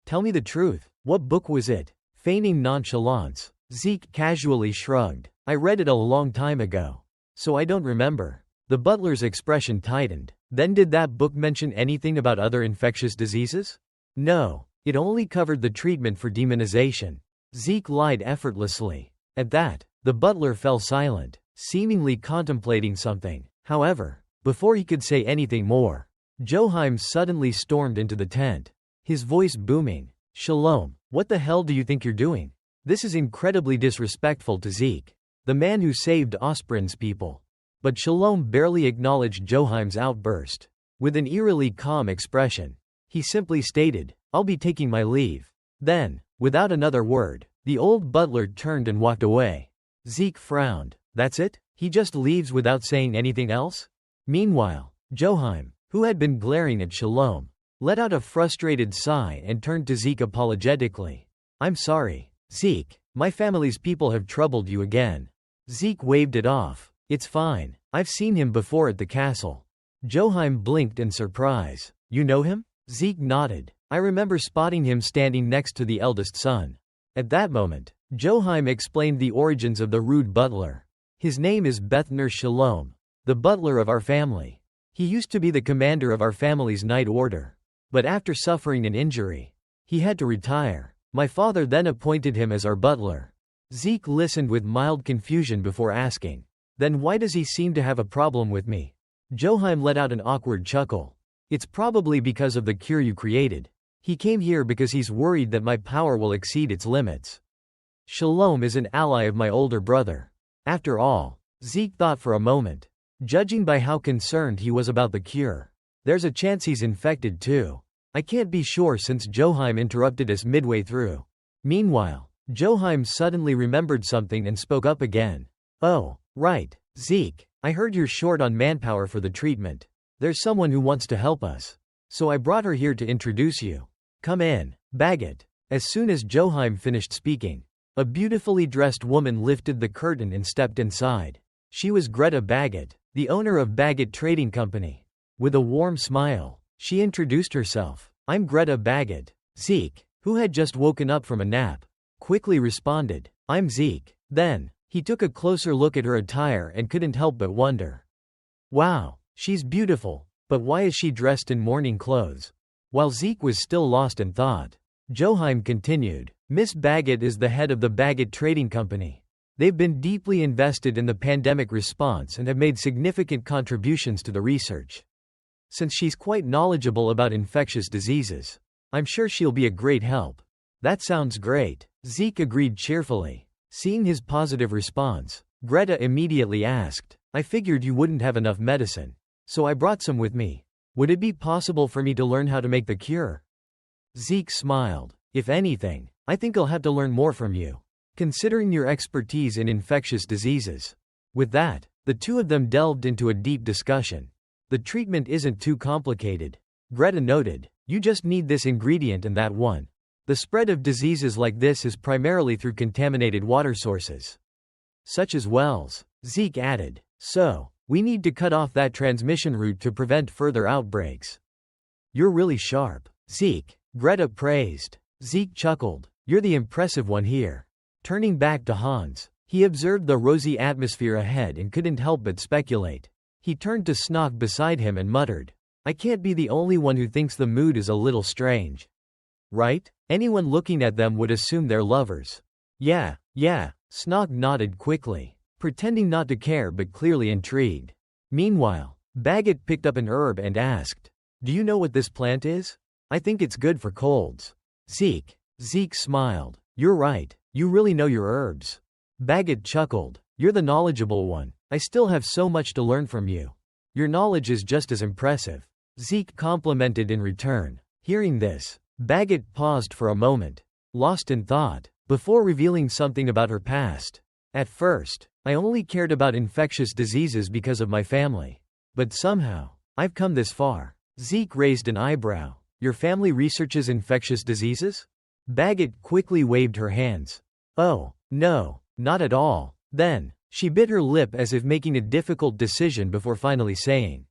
"Tell me the truth. What book was it?" Feigning nonchalance, Zeke casually shrugged. "I read it a long time ago, so I don't remember." The butler's expression tightened. "Then did that book mention anything about other infectious diseases?" "No, it only covered the treatment for demonization." Zeke lied effortlessly. At that, the butler fell silent, seemingly contemplating something. However, before he could say anything more, Joachim suddenly stormed into the tent, his voice booming. "Shalom, what the hell do you think you're doing? This is incredibly disrespectful to Zeke, the man who saved Osprey's people." But Shalom barely acknowledged Joachim's outburst. With an eerily calm expression, he simply stated, "I'll be taking my leave." Then, without another word, the old butler turned and walked away. Zeke frowned. That's it? He just leaves without saying anything else? Meanwhile, Joachim, who had been glaring at Shalom, let out a frustrated sigh and turned to Zeke apologetically. "I'm sorry, Zeke. My family's people have troubled you again." Zeke waved it off. "It's fine. I've seen him before at the castle." Joachim blinked in surprise. "You know him?" Zeke nodded. "I remember spotting him standing next to the eldest son." At that moment, Joachim explained the origins of the rude butler. "His name is Bethner Shalom, the butler of our family. He used to be the commander of our family's night order. But after suffering an injury, he had to retire. My father then appointed him as our butler." Zeke listened with mild confusion before asking, "Then why does he seem to have a problem with me?" Joachim let out an awkward chuckle. "It's probably because of the cure you created. He came here because he's worried that my power will exceed its limits. Shalom is an ally of my older brother." After all, Zeke thought for a moment, judging by how concerned he was about the cure, there's a chance he's infected too. I can't be sure since Joachim interrupted us midway through. Meanwhile, Joachim suddenly remembered something and spoke up again. Oh, right, Zeke. I heard you're short on manpower for the treatment. There's someone who wants to help us. So I brought her here to introduce you. Come in, Baggett. As soon as Joachim finished speaking, a beautifully dressed woman lifted the curtain and stepped inside. She was Greta Baggett, the owner of Baggett Trading Company. With a warm smile, she introduced herself. I'm Greta Baggett. Zeke, who had just woken up from a nap, quickly responded, I'm Zeke. Then, he took a closer look at her attire and couldn't help but wonder. Wow, she's beautiful, but why is she dressed in morning clothes? While Zeke was still lost in thought, Joachim continued, Miss Baggett is the head of the Baggett Trading Company. They've been deeply invested in the pandemic response and have made significant contributions to the research. Since she's quite knowledgeable about infectious diseases, I'm sure she'll be a great help. That sounds great, Zeke agreed cheerfully. Seeing his positive response, Greta immediately asked, I figured you wouldn't have enough medicine, so I brought some with me. Would it be possible for me to learn how to make the cure? Zeke smiled. If anything, I think I'll have to learn more from you, considering your expertise in infectious diseases. With that, the two of them delved into a deep discussion. The treatment isn't too complicated, Greta noted. You just need this ingredient and that one. The spread of diseases like this is primarily through contaminated water sources, such as wells, Zeke added. So, we need to cut off that transmission route to prevent further outbreaks. You're really sharp, Zeke, Greta praised. Zeke chuckled. You're the impressive one here. Turning back to Hans, he observed the rosy atmosphere ahead and couldn't help but speculate. He turned to Snog beside him and muttered, I can't be the only one who thinks the mood is a little strange. Right? Anyone looking at them would assume they're lovers. Yeah, Snog nodded quickly, pretending not to care but clearly intrigued. Meanwhile, Baggett picked up an herb and asked, Do you know what this plant is? I think it's good for colds. Zeke smiled. You're right, you really know your herbs. Baggett chuckled. You're the knowledgeable one. I still have so much to learn from you. Your knowledge is just as impressive, Zeke complimented in return. Hearing this, Baggett paused for a moment, lost in thought, before revealing something about her past. At first, I only cared about infectious diseases because of my family. But somehow, I've come this far. Zeke raised an eyebrow. Your family researches infectious diseases? Baggett quickly waved her hands. Oh, no, not at all. Then, she bit her lip as if making a difficult decision before finally saying,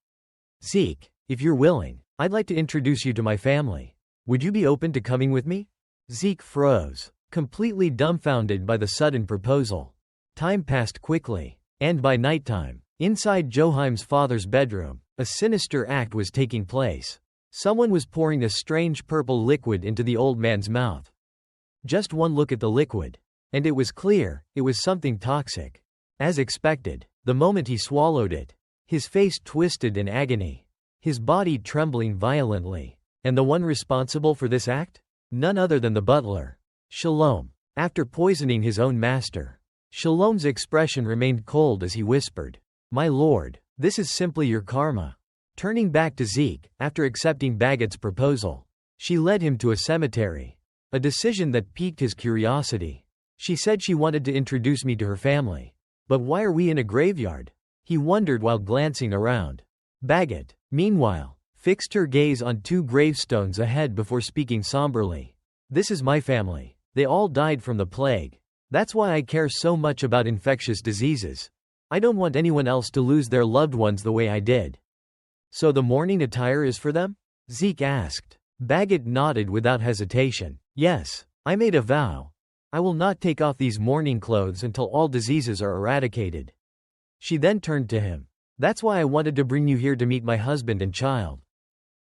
Zeke, if you're willing, I'd like to introduce you to my family. Would you be open to coming with me? Zeke froze, completely dumbfounded by the sudden proposal. Time passed quickly, and by nighttime, inside Joachim's father's bedroom, a sinister act was taking place. Someone was pouring a strange purple liquid into the old man's mouth. Just one look at the liquid, and it was clear, it was something toxic. As expected, the moment he swallowed it, his face twisted in agony, his body trembling violently. And the one responsible for this act? None other than the butler, Shalom. After poisoning his own master, Shalom's expression remained cold as he whispered, My lord, this is simply your karma. Turning back to Zeke, after accepting Baggett's proposal, she led him to a cemetery, a decision that piqued his curiosity. She said she wanted to introduce me to her family. But why are we in a graveyard? He wondered while glancing around. Baggett, meanwhile, fixed her gaze on two gravestones ahead before speaking somberly. This is my family. They all died from the plague. That's why I care so much about infectious diseases. I don't want anyone else to lose their loved ones the way I did. So the mourning attire is for them? Zeke asked. Baggett nodded without hesitation. Yes, I made a vow. I will not take off these mourning clothes until all diseases are eradicated. She then turned to him. That's why I wanted to bring you here to meet my husband and child.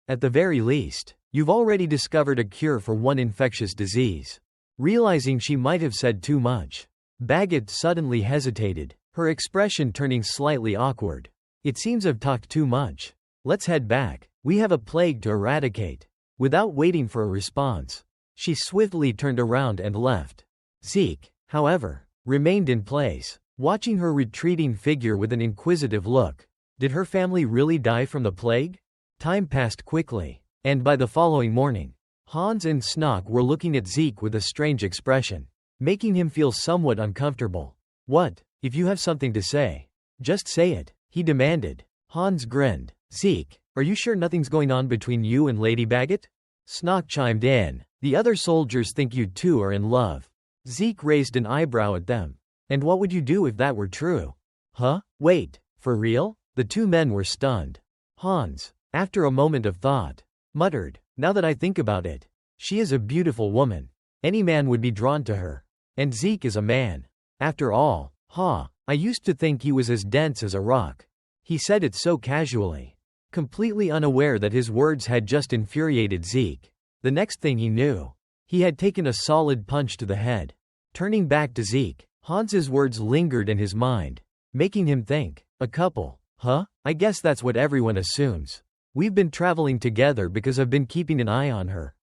At the very least, you've already discovered a cure for one infectious disease. Realizing she might have said too much, Baggett suddenly hesitated, her expression turning slightly awkward. It seems I've talked too much. Let's head back. We have a plague to eradicate. Without waiting for a response, she swiftly turned around and left. Zeke, however, remained in place, watching her retreating figure with an inquisitive look. Did her family really die from the plague? Time passed quickly, And by the following morning, Hans and Snock were looking at Zeke with a strange expression, making him feel somewhat uncomfortable. What? If you have something to say, just say it, he demanded. Hans grinned. Zeke, are you sure nothing's going on between you and Lady Baggett? Snock chimed in. The other soldiers think you two are in love. Zeke raised an eyebrow at them. And what would you do if that were true? Huh? Wait, for real? The two men were stunned. Hans, after a moment of thought, muttered, now that I think about it, she is a beautiful woman. Any man would be drawn to her. And Zeke is a man. After all, I used to think he was as dense as a rock. He said it so casually, completely unaware that his words had just infuriated Zeke. The next thing he knew, he had taken a solid punch to the head. Turning back to Zeke, Hans's words lingered in his mind, making him think, a couple, huh? I guess that's what everyone assumes. We've been traveling together because I've been keeping an eye on her.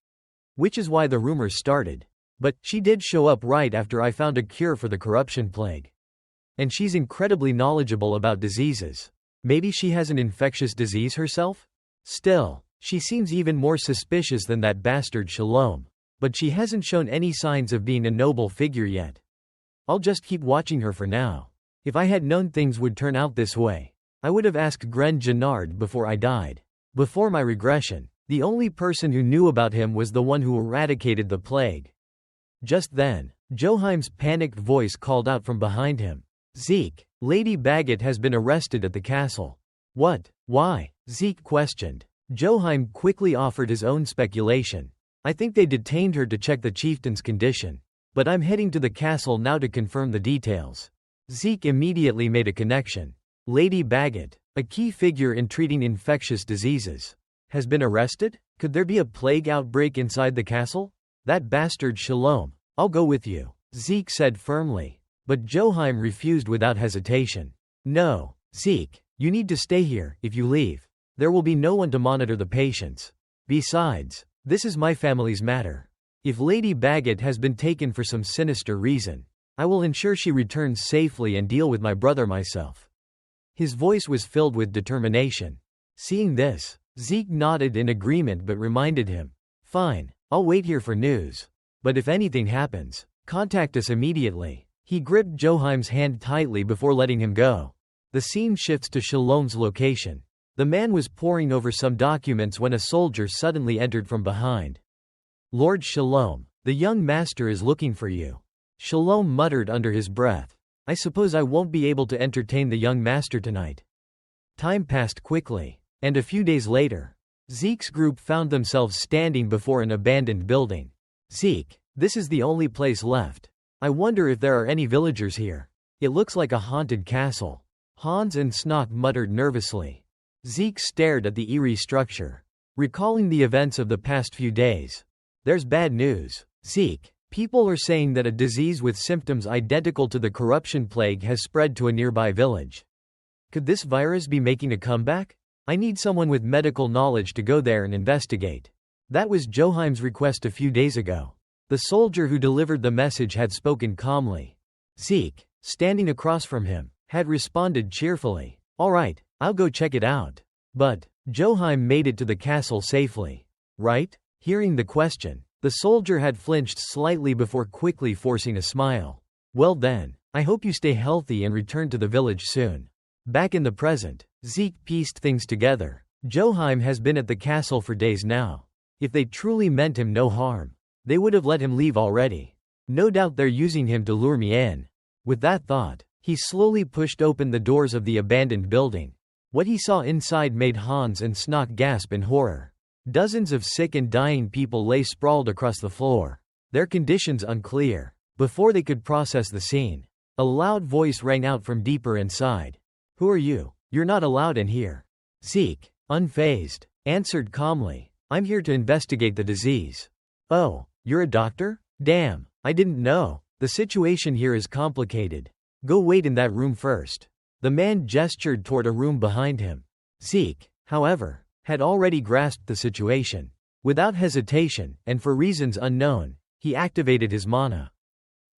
Which is why the rumors started. But she did show up right after I found a cure for the corruption plague. And she's incredibly knowledgeable about diseases. Maybe she has an infectious disease herself? Still, she seems even more suspicious than that bastard Shalom. But she hasn't shown any signs of being a noble figure yet. I'll just keep watching her for now. If I had known things would turn out this way, I would have asked Gren Gennard before I died. Before my regression, the only person who knew about him was the one who eradicated the plague. Just then, Joheim's panicked voice called out from behind him. Zeke, Lady Baggett has been arrested at the castle. What? Why? Zeke questioned. Joheim quickly offered his own speculation. I think they detained her to check the chieftain's condition. But I'm heading to the castle now to confirm the details. Zeke immediately made a connection. Lady Baggett, a key figure in treating infectious diseases, has been arrested? Could there be a plague outbreak inside the castle? That bastard Shalom. I'll go with you, Zeke said firmly. But Joheim refused without hesitation. No, Zeke, you need to stay here. If you leave, there will be no one to monitor the patients. Besides, this is my family's matter. If Lady Baggett has been taken for some sinister reason, I will ensure she returns safely and deal with my brother myself. His voice was filled with determination. Seeing this, Zeke nodded in agreement but reminded him. Fine, I'll wait here for news. But if anything happens, contact us immediately. He gripped Joheim's hand tightly before letting him go. The scene shifts to Shalom's location. The man was poring over some documents when a soldier suddenly entered from behind. Lord Shalom, the young master is looking for you. Shalom muttered under his breath. I suppose I won't be able to entertain the young master tonight. Time passed quickly, and a few days later, Zeke's group found themselves standing before an abandoned building. Zeke, this is the only place left. I wonder if there are any villagers here. It looks like a haunted castle. Hans and Snock muttered nervously. Zeke stared at the eerie structure, recalling the events of the past few days. There's bad news, Zeke. People are saying that a disease with symptoms identical to the corruption plague has spread to a nearby village. Could this virus be making a comeback? I need someone with medical knowledge to go there and investigate. That was Joheim's request a few days ago. The soldier who delivered the message had spoken calmly. Zeke, standing across from him, had responded cheerfully. All right, I'll go check it out. But, Joheim made it to the castle safely, right? Hearing the question, the soldier had flinched slightly before quickly forcing a smile. Well then, I hope you stay healthy and return to the village soon. Back in the present, Zeke pieced things together. Joheim has been at the castle for days now. If they truly meant him no harm, they would have let him leave already. No doubt they're using him to lure me in. With that thought, he slowly pushed open the doors of the abandoned building. What he saw inside made Hans and Snock gasp in horror. Dozens of sick and dying people lay sprawled across the floor, their conditions unclear. Before they could process the scene, a loud voice rang out from deeper inside. Who are you? You're not allowed in here. Zeke, unfazed, answered calmly. I'm here to investigate the disease. Oh, you're a doctor? Damn, I didn't know. The situation here is complicated. Go wait in that room first. The man gestured toward a room behind him. Zeke, however, had already grasped the situation. Without hesitation, and for reasons unknown, he activated his mana,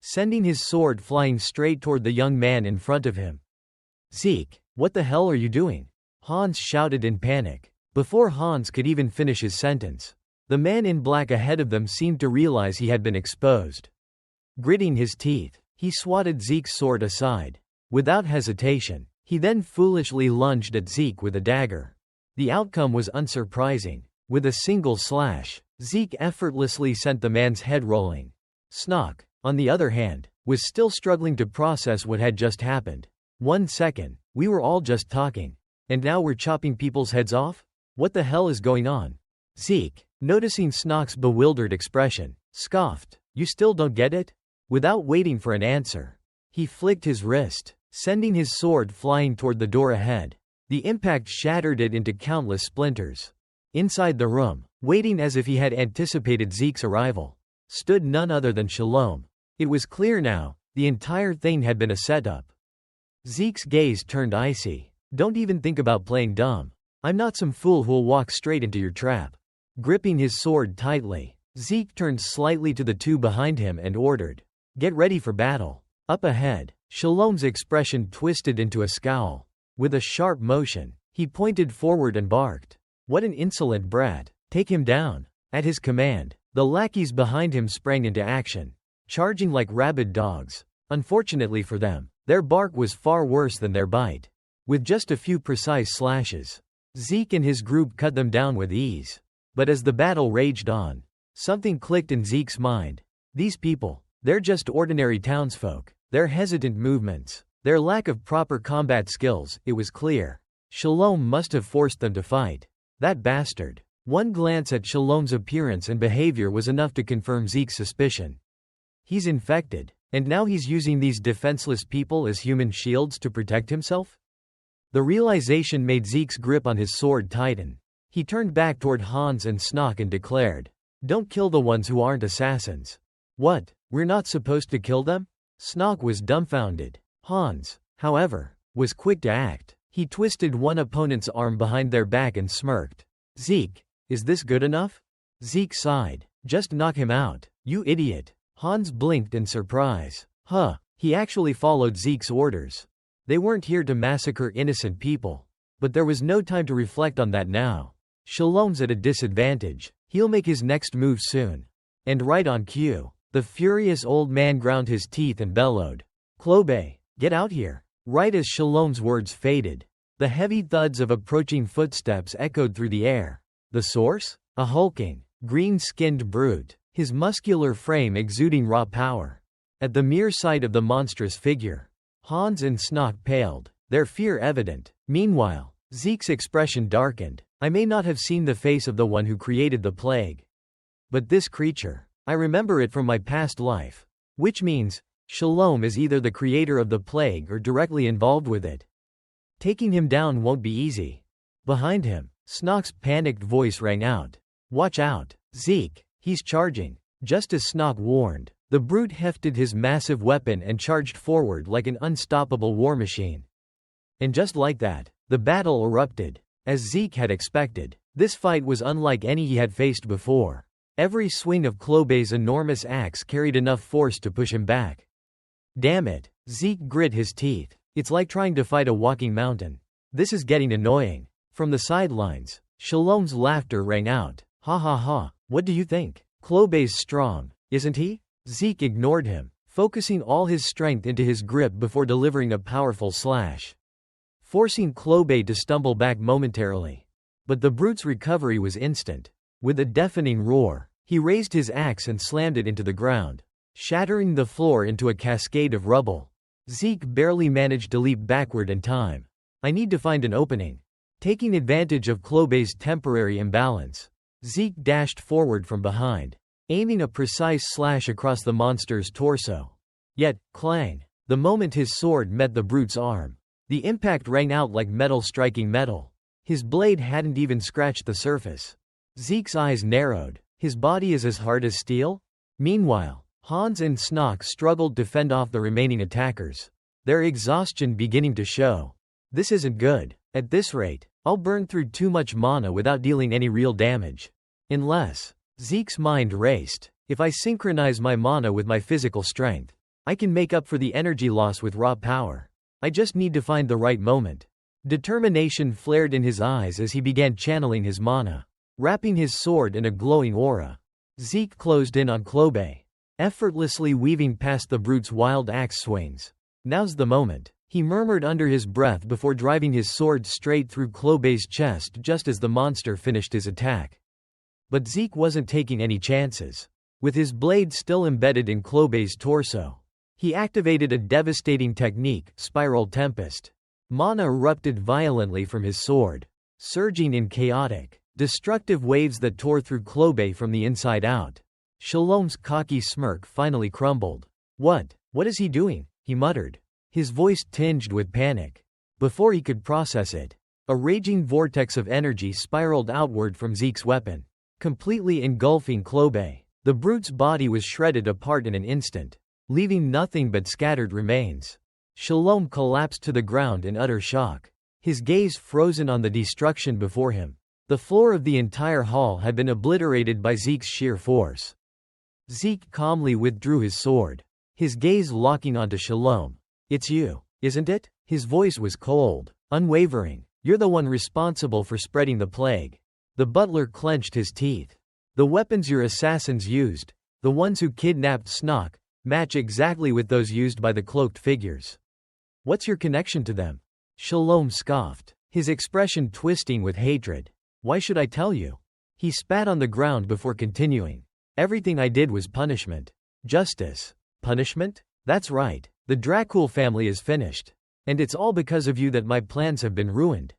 sending his sword flying straight toward the young man in front of him. Zeke, what the hell are you doing? Hans shouted in panic. Before Hans could even finish his sentence, the man in black ahead of them seemed to realize he had been exposed. Gritting his teeth, he swatted Zeke's sword aside. Without hesitation, he then foolishly lunged at Zeke with a dagger. The outcome was unsurprising. With a single slash, Zeke effortlessly sent the man's head rolling. Snock, on the other hand, was still struggling to process what had just happened. 1 second, we were all just talking. And now we're chopping people's heads off? What the hell is going on? Zeke, noticing Snock's bewildered expression, scoffed. You still don't get it? Without waiting for an answer, he flicked his wrist, sending his sword flying toward the door ahead. The impact shattered it into countless splinters. Inside the room, waiting as if he had anticipated Zeke's arrival, stood none other than Shalom. It was clear now, the entire thing had been a setup. Zeke's gaze turned icy. Don't even think about playing dumb. I'm not some fool who'll walk straight into your trap. Gripping his sword tightly, Zeke turned slightly to the two behind him and ordered, "Get ready for battle." Up ahead, Shalom's expression twisted into a scowl. With a sharp motion, he pointed forward and barked, "What an insolent brat! Take him down!" At his command, the lackeys behind him sprang into action, charging like rabid dogs. Unfortunately for them, their bark was far worse than their bite. With just a few precise slashes, Zeke and his group cut them down with ease. But as the battle raged on, something clicked in Zeke's mind. These people, they're just ordinary townsfolk. Their hesitant movements, their lack of proper combat skills, it was clear. Shalom must have forced them to fight. That bastard. One glance at Shalom's appearance and behavior was enough to confirm Zeke's suspicion. He's infected, and now he's using these defenseless people as human shields to protect himself? The realization made Zeke's grip on his sword tighten. He turned back toward Hans and Snock and declared, "Don't kill the ones who aren't assassins." "What, we're not supposed to kill them?" Snock was dumbfounded. Hans, however, was quick to act. He twisted one opponent's arm behind their back and smirked. "Zeke, is this good enough?" Zeke sighed. "Just knock him out, you idiot." Hans blinked in surprise. He actually followed Zeke's orders. They weren't here to massacre innocent people. But there was no time to reflect on that now. Shalom's at a disadvantage. He'll make his next move soon. And right on cue, the furious old man ground his teeth and bellowed, "Klobe, get out here." Right as Shalom's words faded, the heavy thuds of approaching footsteps echoed through the air. The source? A hulking, green-skinned brute, his muscular frame exuding raw power. At the mere sight of the monstrous figure, Hans and Snock paled, their fear evident. Meanwhile, Zeke's expression darkened. "I may not have seen the face of the one who created the plague. But this creature, I remember it from my past life. Which means, Shalom is either the creator of the plague or directly involved with it. Taking him down won't be easy." Behind him, Snock's panicked voice rang out. "Watch out, Zeke, he's charging." Just as Snock warned, the brute hefted his massive weapon and charged forward like an unstoppable war machine. And just like that, the battle erupted. As Zeke had expected, this fight was unlike any he had faced before. Every swing of Klobe's enormous axe carried enough force to push him back. "Damn it," Zeke grit his teeth. "It's like trying to fight a walking mountain. This is getting annoying." From the sidelines, Shalom's laughter rang out. "Ha ha ha, what do you think? Klobe's strong, isn't he?" Zeke ignored him, focusing all his strength into his grip before delivering a powerful slash, forcing Klobe to stumble back momentarily. But the brute's recovery was instant. With a deafening roar, he raised his axe and slammed it into the ground, shattering the floor into a cascade of rubble. Zeke barely managed to leap backward in time. "I need to find an opening." Taking advantage of Klobe's temporary imbalance, Zeke dashed forward from behind, aiming a precise slash across the monster's torso. Yet, clang, the moment his sword met the brute's arm, the impact rang out like metal striking metal. His blade hadn't even scratched the surface. Zeke's eyes narrowed. His body is as hard as steel? Meanwhile, Hans and Snock struggled to fend off the remaining attackers, their exhaustion beginning to show. "This isn't good. At this rate, I'll burn through too much mana without dealing any real damage. Unless..." Zeke's mind raced. "If I synchronize my mana with my physical strength, I can make up for the energy loss with raw power. I just need to find the right moment." Determination flared in his eyes as he began channeling his mana, wrapping his sword in a glowing aura. Zeke closed in on Klobe, effortlessly weaving past the brute's wild axe swings. "Now's the moment," he murmured under his breath before driving his sword straight through Klobe's chest just as the monster finished his attack. But Zeke wasn't taking any chances. With his blade still embedded in Klobe's torso, he activated a devastating technique, Spiral Tempest. Mana erupted violently from his sword, surging in chaotic, destructive waves that tore through Klobe from the inside out. Shalom's cocky smirk finally crumbled. What is he doing?" he muttered, his voice tinged with panic. Before he could process it, a raging vortex of energy spiraled outward from Zeke's weapon, completely engulfing Klobe. The brute's body was shredded apart in an instant, leaving nothing but scattered remains. Shalom collapsed to the ground in utter shock, his gaze frozen on the destruction before him. The floor of the entire hall had been obliterated by Zeke's sheer force. Zeke calmly withdrew his sword, his gaze locking onto Shalom. "It's you, isn't it?" His voice was cold, unwavering. "You're the one responsible for spreading the plague." The butler clenched his teeth. "The weapons your assassins used, the ones who kidnapped Snock, match exactly with those used by the cloaked figures. What's your connection to them?" Shalom scoffed, his expression twisting with hatred. "Why should I tell you?" He spat on the ground before continuing. "Everything I did was punishment. Justice. Punishment? That's right. The Dracul family is finished. And it's all because of you that my plans have been ruined.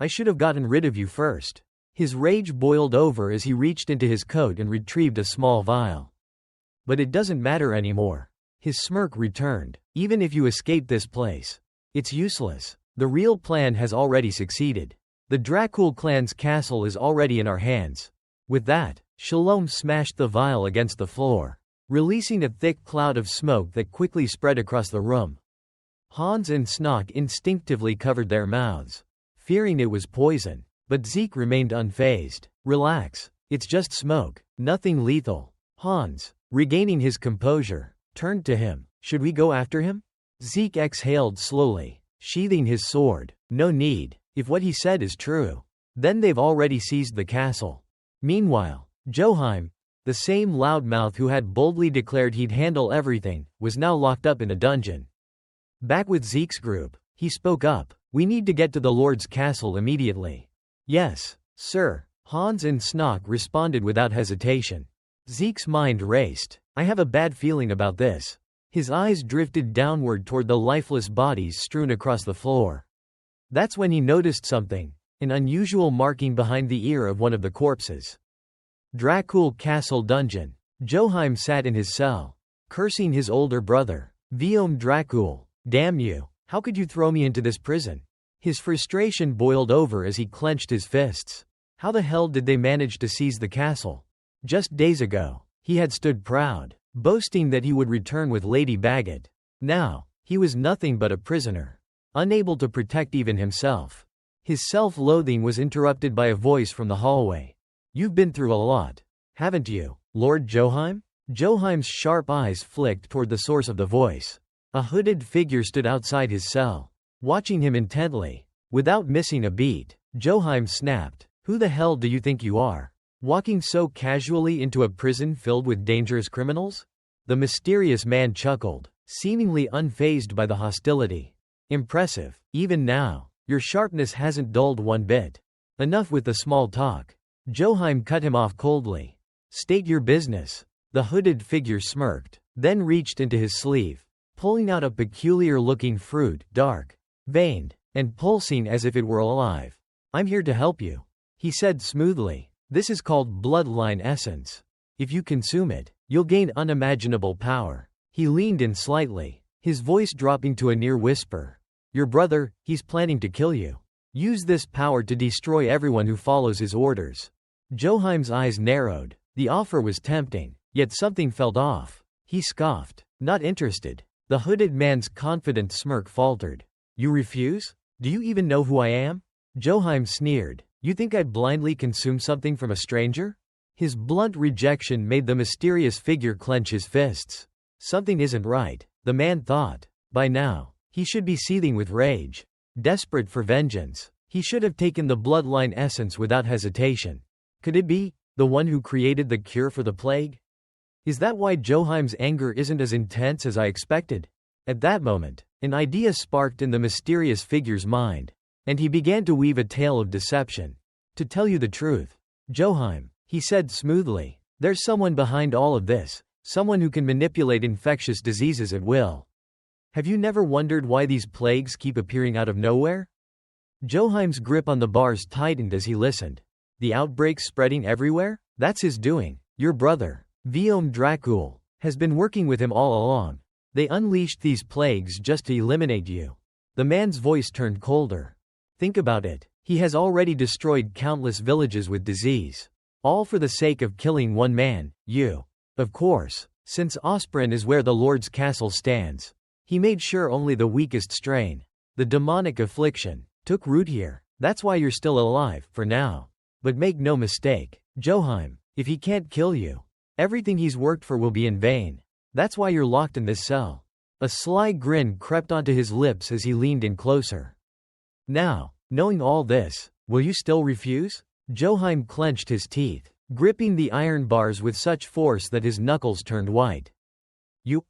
I should have gotten rid of you first." His rage boiled over as he reached into his coat and retrieved a small vial. "But it doesn't matter anymore." His smirk returned. "Even if you escape this place, it's useless. The real plan has already succeeded. The Dracul clan's castle is already in our hands." With that, Shalom smashed the vial against the floor, releasing a thick cloud of smoke that quickly spread across the room. Hans and Snock instinctively covered their mouths, fearing it was poison, but Zeke remained unfazed. "Relax, it's just smoke, nothing lethal." Hans, regaining his composure, turned to him. "Should we go after him?" Zeke exhaled slowly, sheathing his sword. "No need, if what he said is true. Then they've already seized the castle." Meanwhile, Joheim, the same loudmouth who had boldly declared he'd handle everything, was now locked up in a dungeon. Back with Zeke's group, he spoke up. "We need to get to the Lord's castle immediately." "Yes, sir," Hans and Snock responded without hesitation. Zeke's mind raced. "I have a bad feeling about this." His eyes drifted downward toward the lifeless bodies strewn across the floor. That's when he noticed something, an unusual marking behind the ear of one of the corpses. Dracul Castle Dungeon. Joheim sat in his cell, cursing his older brother. "Viom Dracul, damn you, how could you throw me into this prison?" His frustration boiled over as he clenched his fists. How the hell did they manage to seize the castle? Just days ago, he had stood proud, boasting that he would return with Lady Bagot. Now, he was nothing but a prisoner, unable to protect even himself. His self-loathing was interrupted by a voice from the hallway. "You've been through a lot, haven't you, Lord Joheim?" Joheim's sharp eyes flicked toward the source of the voice. A hooded figure stood outside his cell, watching him intently. Without missing a beat, Joheim snapped, "Who the hell do you think you are? Walking so casually into a prison filled with dangerous criminals?" The mysterious man chuckled, seemingly unfazed by the hostility. "Impressive. Even now, your sharpness hasn't dulled one bit. Enough with the small talk." Joheim cut him off coldly. "State your business." The hooded figure smirked, then reached into his sleeve, pulling out a peculiar-looking fruit, dark, veined, and pulsing as if it were alive. "I'm here to help you," he said smoothly. "This is called bloodline essence. If you consume it, you'll gain unimaginable power." He leaned in slightly, his voice dropping to a near whisper. "Your brother, he's planning to kill you. Use this power to destroy everyone who follows his orders." Joheim's eyes narrowed. The offer was tempting, yet something felt off. He scoffed. "Not interested." The hooded man's confident smirk faltered. "You refuse? Do you even know who I am?" Joheim sneered. "You think I'd blindly consume something from a stranger?" His blunt rejection made the mysterious figure clench his fists. Something isn't right, the man thought. By now, he should be seething with rage. desperate for vengeance. He should have taken the bloodline essence without hesitation. Could it be the one who created the cure for the plague? Is that why Joheim's anger isn't as intense as I expected? At that moment, an idea sparked in the mysterious figure's mind, and he began to weave a tale of deception. To tell you the truth, Joheim, he said smoothly, there's someone behind all of this, someone who can manipulate infectious diseases at will. Have you never wondered why these plagues keep appearing out of nowhere? Joheim's grip on the bars tightened as he listened. The outbreaks spreading everywhere? That's his doing. Your brother, Viom Dracul, has been working with him all along. They unleashed these plagues just to eliminate you. The man's voice turned colder. Think about it. He has already destroyed countless villages with disease. All for the sake of killing one man, you. Of course, since Ospren is where the Lord's castle stands, he made sure only the weakest strain, the demonic affliction, took root here. That's why you're still alive, for now. But make no mistake, Joheim, if he can't kill you, everything he's worked for will be in vain. That's why you're locked in this cell. A sly grin crept onto his lips as he leaned in closer. Now, knowing all this, will you still refuse? Joheim clenched his teeth, gripping the iron bars with such force that his knuckles turned white.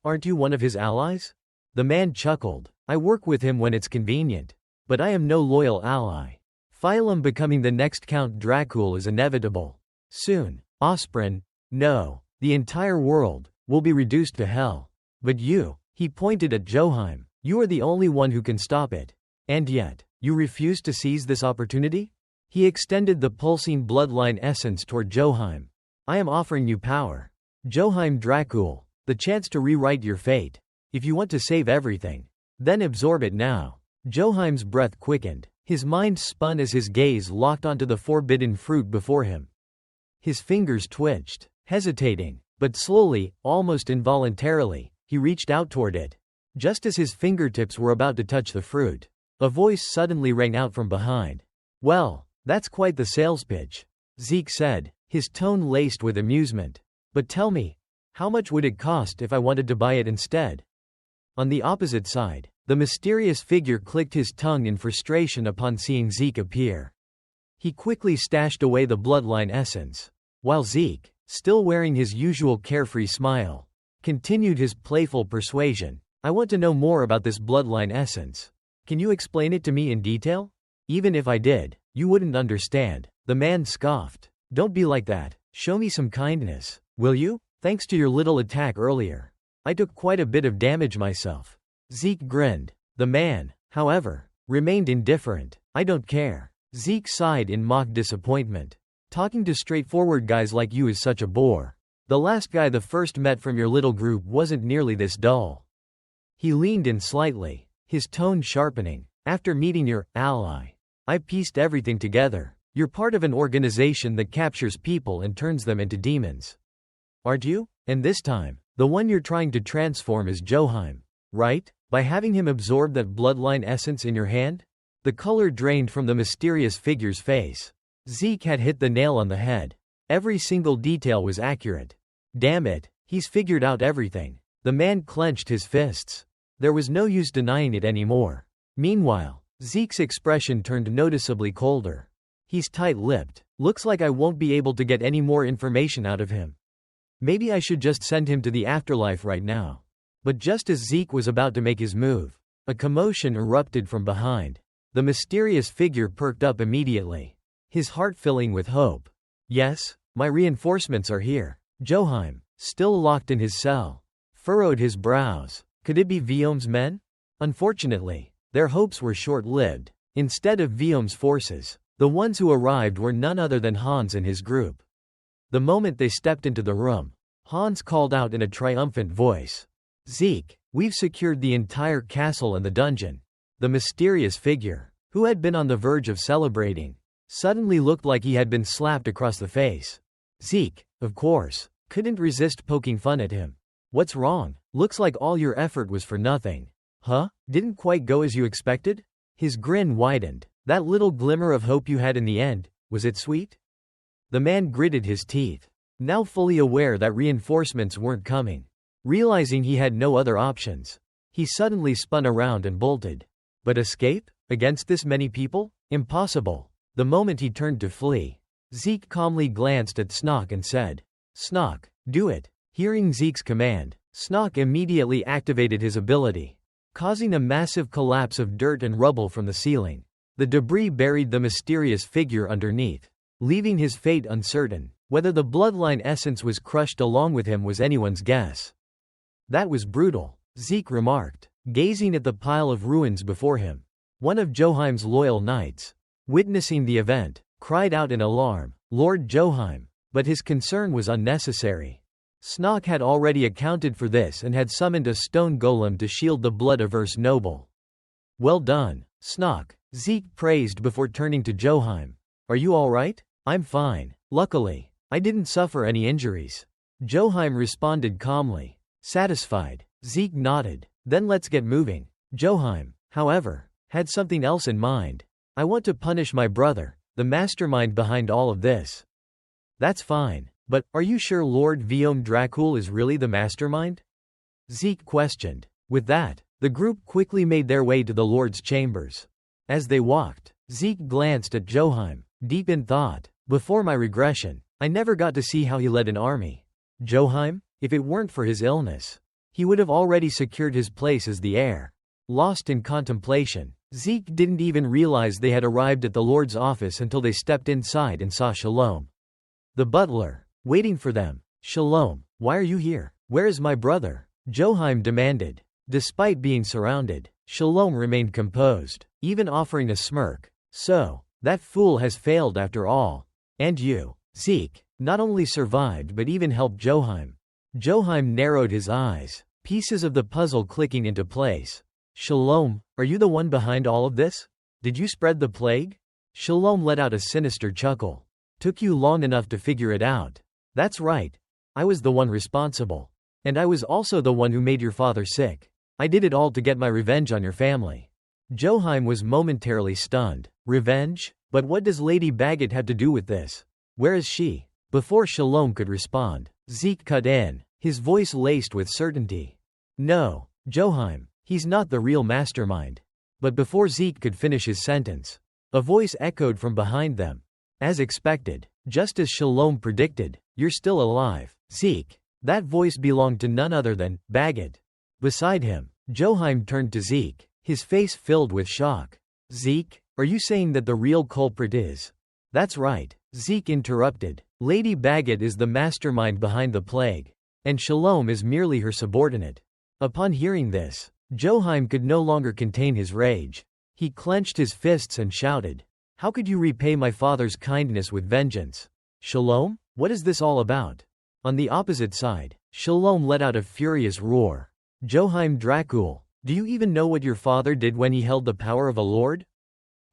Aren't you one of his allies? The man chuckled. I work with him when it's convenient. But I am no loyal ally. Phylum becoming the next Count Dracul is inevitable. Soon, Ospren, no, the entire world, will be reduced to hell. But you, he pointed at Joheim, you are the only one who can stop it. And yet, you refuse to seize this opportunity? He extended the pulsing bloodline essence toward Joheim. I am offering you power. Joheim Dracul, the chance to rewrite your fate. If you want to save everything, then absorb it now. Joheim's breath quickened. His mind spun as his gaze locked onto the forbidden fruit before him. His fingers twitched, hesitating, but slowly, almost involuntarily, he reached out toward it. Just as his fingertips were about to touch the fruit, a voice suddenly rang out from behind. Well, that's quite the sales pitch, Zeke said, his tone laced with amusement. But tell me, how much would it cost if I wanted to buy it instead? On the opposite side, the mysterious figure clicked his tongue in frustration upon seeing Zeke appear. He quickly stashed away the bloodline essence, while Zeke, still wearing his usual carefree smile, continued his playful persuasion. I want to know more about this bloodline essence. Can you explain it to me in detail? Even if I did, you wouldn't understand. The man scoffed. Don't be like that. Show me some kindness, will you? Thanks to your little attack earlier, I took quite a bit of damage myself. Zeke grinned. The man, however, remained indifferent. I don't care. Zeke sighed in mock disappointment. Talking to straightforward guys like you is such a bore. The last guy the first met from your little group wasn't nearly this dull. He leaned in slightly, his tone sharpening. After meeting your ally, I pieced everything together. You're part of an organization that captures people and turns them into demons. Aren't you? And this time, the one you're trying to transform is Joheim, right? By having him absorb that bloodline essence in your hand? The color drained from the mysterious figure's face. Zeke had hit the nail on the head. Every single detail was accurate. Damn it, he's figured out everything. The man clenched his fists. There was no use denying it anymore. Meanwhile, Zeke's expression turned noticeably colder. He's tight-lipped. Looks like I won't be able to get any more information out of him. Maybe I should just send him to the afterlife right now. But just as Zeke was about to make his move, a commotion erupted from behind. The mysterious figure perked up immediately, his heart filling with hope. Yes, my reinforcements are here. Joheim, still locked in his cell, furrowed his brows. Could it be Viom's men? Unfortunately, their hopes were short-lived. Instead of Viom's forces, the ones who arrived were none other than Hans and his group. The moment they stepped into the room, Hans called out in a triumphant voice. Zeke, we've secured the entire castle and the dungeon. The mysterious figure, who had been on the verge of celebrating, suddenly looked like he had been slapped across the face. Zeke, of course, couldn't resist poking fun at him. What's wrong? Looks like all your effort was for nothing. Huh? Didn't quite go as you expected? His grin widened. That little glimmer of hope you had in the end, was it sweet? The man gritted his teeth, now fully aware that reinforcements weren't coming. Realizing he had no other options, he suddenly spun around and bolted. But escape? Against this many people? Impossible. The moment he turned to flee, Zeke calmly glanced at Snock and said, "Snock, do it." Hearing Zeke's command, Snock immediately activated his ability, causing a massive collapse of dirt and rubble from the ceiling. The debris buried the mysterious figure underneath, leaving his fate uncertain. Whether the bloodline essence was crushed along with him was anyone's guess. "That was brutal," Zeke remarked, gazing at the pile of ruins before him. One of Joheim's loyal knights, witnessing the event, cried out in alarm, "Lord Joheim!" But his concern was unnecessary. Snock had already accounted for this and had summoned a stone golem to shield the blood-averse noble. "Well done, Snock," Zeke praised before turning to Joheim. "Are you all right?" "I'm fine. Luckily, I didn't suffer any injuries." Joheim responded calmly. Satisfied, Zeke nodded. "Then let's get moving." Joheim, however, had something else in mind. "I want to punish my brother, the mastermind behind all of this." "That's fine, but are you sure Lord Viome Dracul is really the mastermind?" Zeke questioned. With that, the group quickly made their way to the Lord's chambers. As they walked, Zeke glanced at Joheim, deep in thought. "Before my regression, I never got to see how he led an army. Joheim, if it weren't for his illness, he would have already secured his place as the heir." Lost in contemplation, Zeke didn't even realize they had arrived at the Lord's office until they stepped inside and saw Shalom, the butler, waiting for them. "Shalom, why are you here? Where is my brother?" Joheim demanded. Despite being surrounded, Shalom remained composed, even offering a smirk. "So, that fool has failed after all. And you, Zeke, not only survived but even helped Joheim." Joheim narrowed his eyes, pieces of the puzzle clicking into place. "Shalom, are you the one behind all of this? Did you spread the plague?" Shalom let out a sinister chuckle. "Took you long enough to figure it out." "That's right. I was the one responsible. And I was also the one who made your father sick. I did it all to get my revenge on your family." Joheim was momentarily stunned. "Revenge? But what does Lady Baggett have to do with this? Where is she?" Before Shalom could respond, Zeke cut in, his voice laced with certainty. "No, Joheim, he's not the real mastermind." But before Zeke could finish his sentence, a voice echoed from behind them. As expected, just as Shalom predicted, "You're still alive, Zeke." That voice belonged to none other than Baggett. Beside him, Joheim turned to Zeke, his face filled with shock. "Zeke, are you saying that the real culprit is—" "That's right," Zeke interrupted. "Lady Baggett is the mastermind behind the plague, and Shalom is merely her subordinate." Upon hearing this, Joheim could no longer contain his rage. He clenched his fists and shouted, "How could you repay my father's kindness with vengeance? Shalom, what is this all about?" On the opposite side, Shalom let out a furious roar. "Joheim Dracul, do you even know what your father did when he held the power of a lord?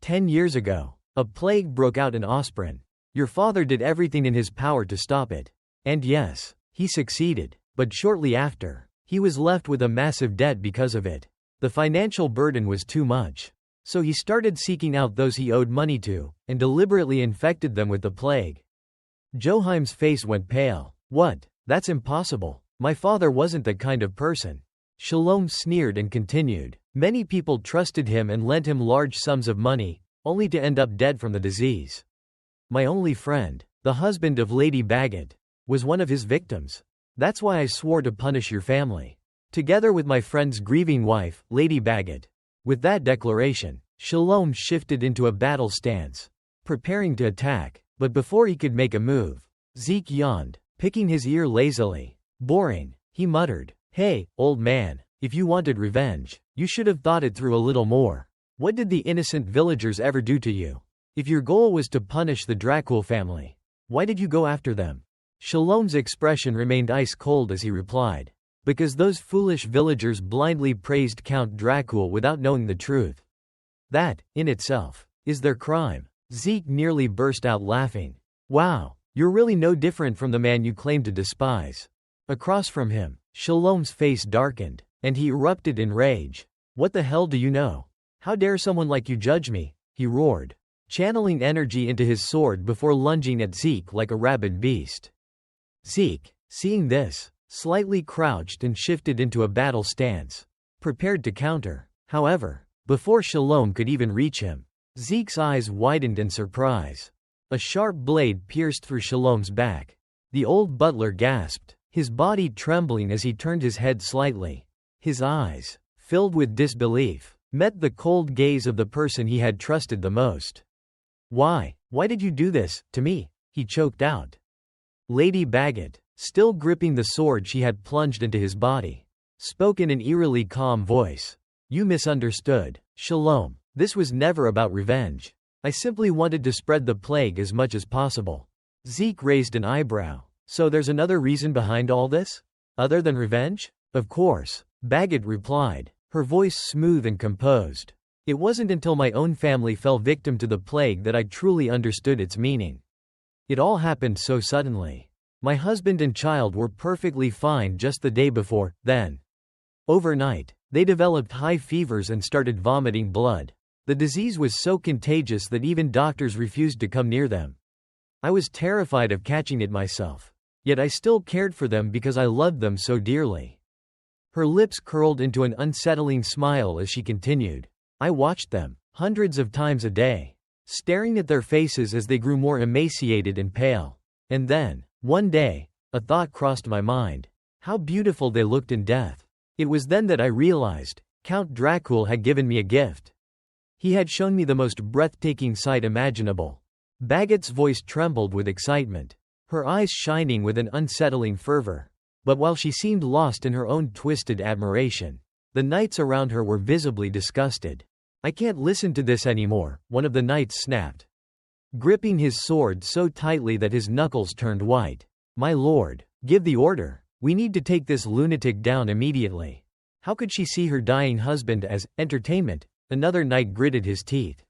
10 years ago, a plague broke out in Osprin. Your father did everything in his power to stop it. And yes, he succeeded, but shortly after, he was left with a massive debt because of it. The financial burden was too much. So he started seeking out those he owed money to, and deliberately infected them with the plague." Joheim's face went pale. "What? That's impossible. My father wasn't that kind of person." Shalom sneered and continued. "Many people trusted him and lent him large sums of money, only to end up dead from the disease. My only friend, the husband of Lady Baggett, was one of his victims. That's why I swore to punish your family, together with my friend's grieving wife, Lady Baggett." With that declaration, Shalom shifted into a battle stance, preparing to attack. But before he could make a move, Zeke yawned, picking his ear lazily. "Boring," he muttered. "Hey, old man, if you wanted revenge, you should have thought it through a little more. What did the innocent villagers ever do to you? If your goal was to punish the Dracul family, why did you go after them?" Shalom's expression remained ice-cold as he replied, "Because those foolish villagers blindly praised Count Dracul without knowing the truth. That, in itself, is their crime." Zeke nearly burst out laughing. "Wow, you're really no different from the man you claim to despise." Across from him, Shalom's face darkened, and he erupted in rage. "What the hell do you know? How dare someone like you judge me?" he roared, channeling energy into his sword before lunging at Zeke like a rabid beast. Zeke, seeing this, slightly crouched and shifted into a battle stance, prepared to counter. However, before Shalom could even reach him. Zeke's eyes widened in surprise. A sharp blade pierced through Shalom's back. The old butler gasped, his body trembling as he turned his head slightly. His eyes, filled with disbelief, met the cold gaze of the person he had trusted the most. Why did you do this, to me?" he choked out. Lady Bagot, still gripping the sword she had plunged into his body, spoke in an eerily calm voice. "You misunderstood, Shalom. This was never about revenge. I simply wanted to spread the plague as much as possible." Zeke raised an eyebrow. "So there's another reason behind all this? Other than revenge?" "Of course," Bagot replied, her voice smooth and composed. "It wasn't until my own family fell victim to the plague that I truly understood its meaning. It all happened so suddenly. My husband and child were perfectly fine just the day before, then. Overnight, they developed high fevers and started vomiting blood. The disease was so contagious that even doctors refused to come near them. I was terrified of catching it myself. Yet I still cared for them because I loved them so dearly." Her lips curled into an unsettling smile as she continued. "I watched them, hundreds of times a day, staring at their faces as they grew more emaciated and pale. And then, one day, a thought crossed my mind. How beautiful they looked in death. It was then that I realized, Count Dracul had given me a gift. He had shown me the most breathtaking sight imaginable." Bagot's voice trembled with excitement, her eyes shining with an unsettling fervor. But while she seemed lost in her own twisted admiration, the knights around her were visibly disgusted. "I can't listen to this anymore," one of the knights snapped, gripping his sword so tightly that his knuckles turned white. "My lord, give the order. We need to take this lunatic down immediately." How could she see her dying husband as entertainment? Another knight gritted his teeth,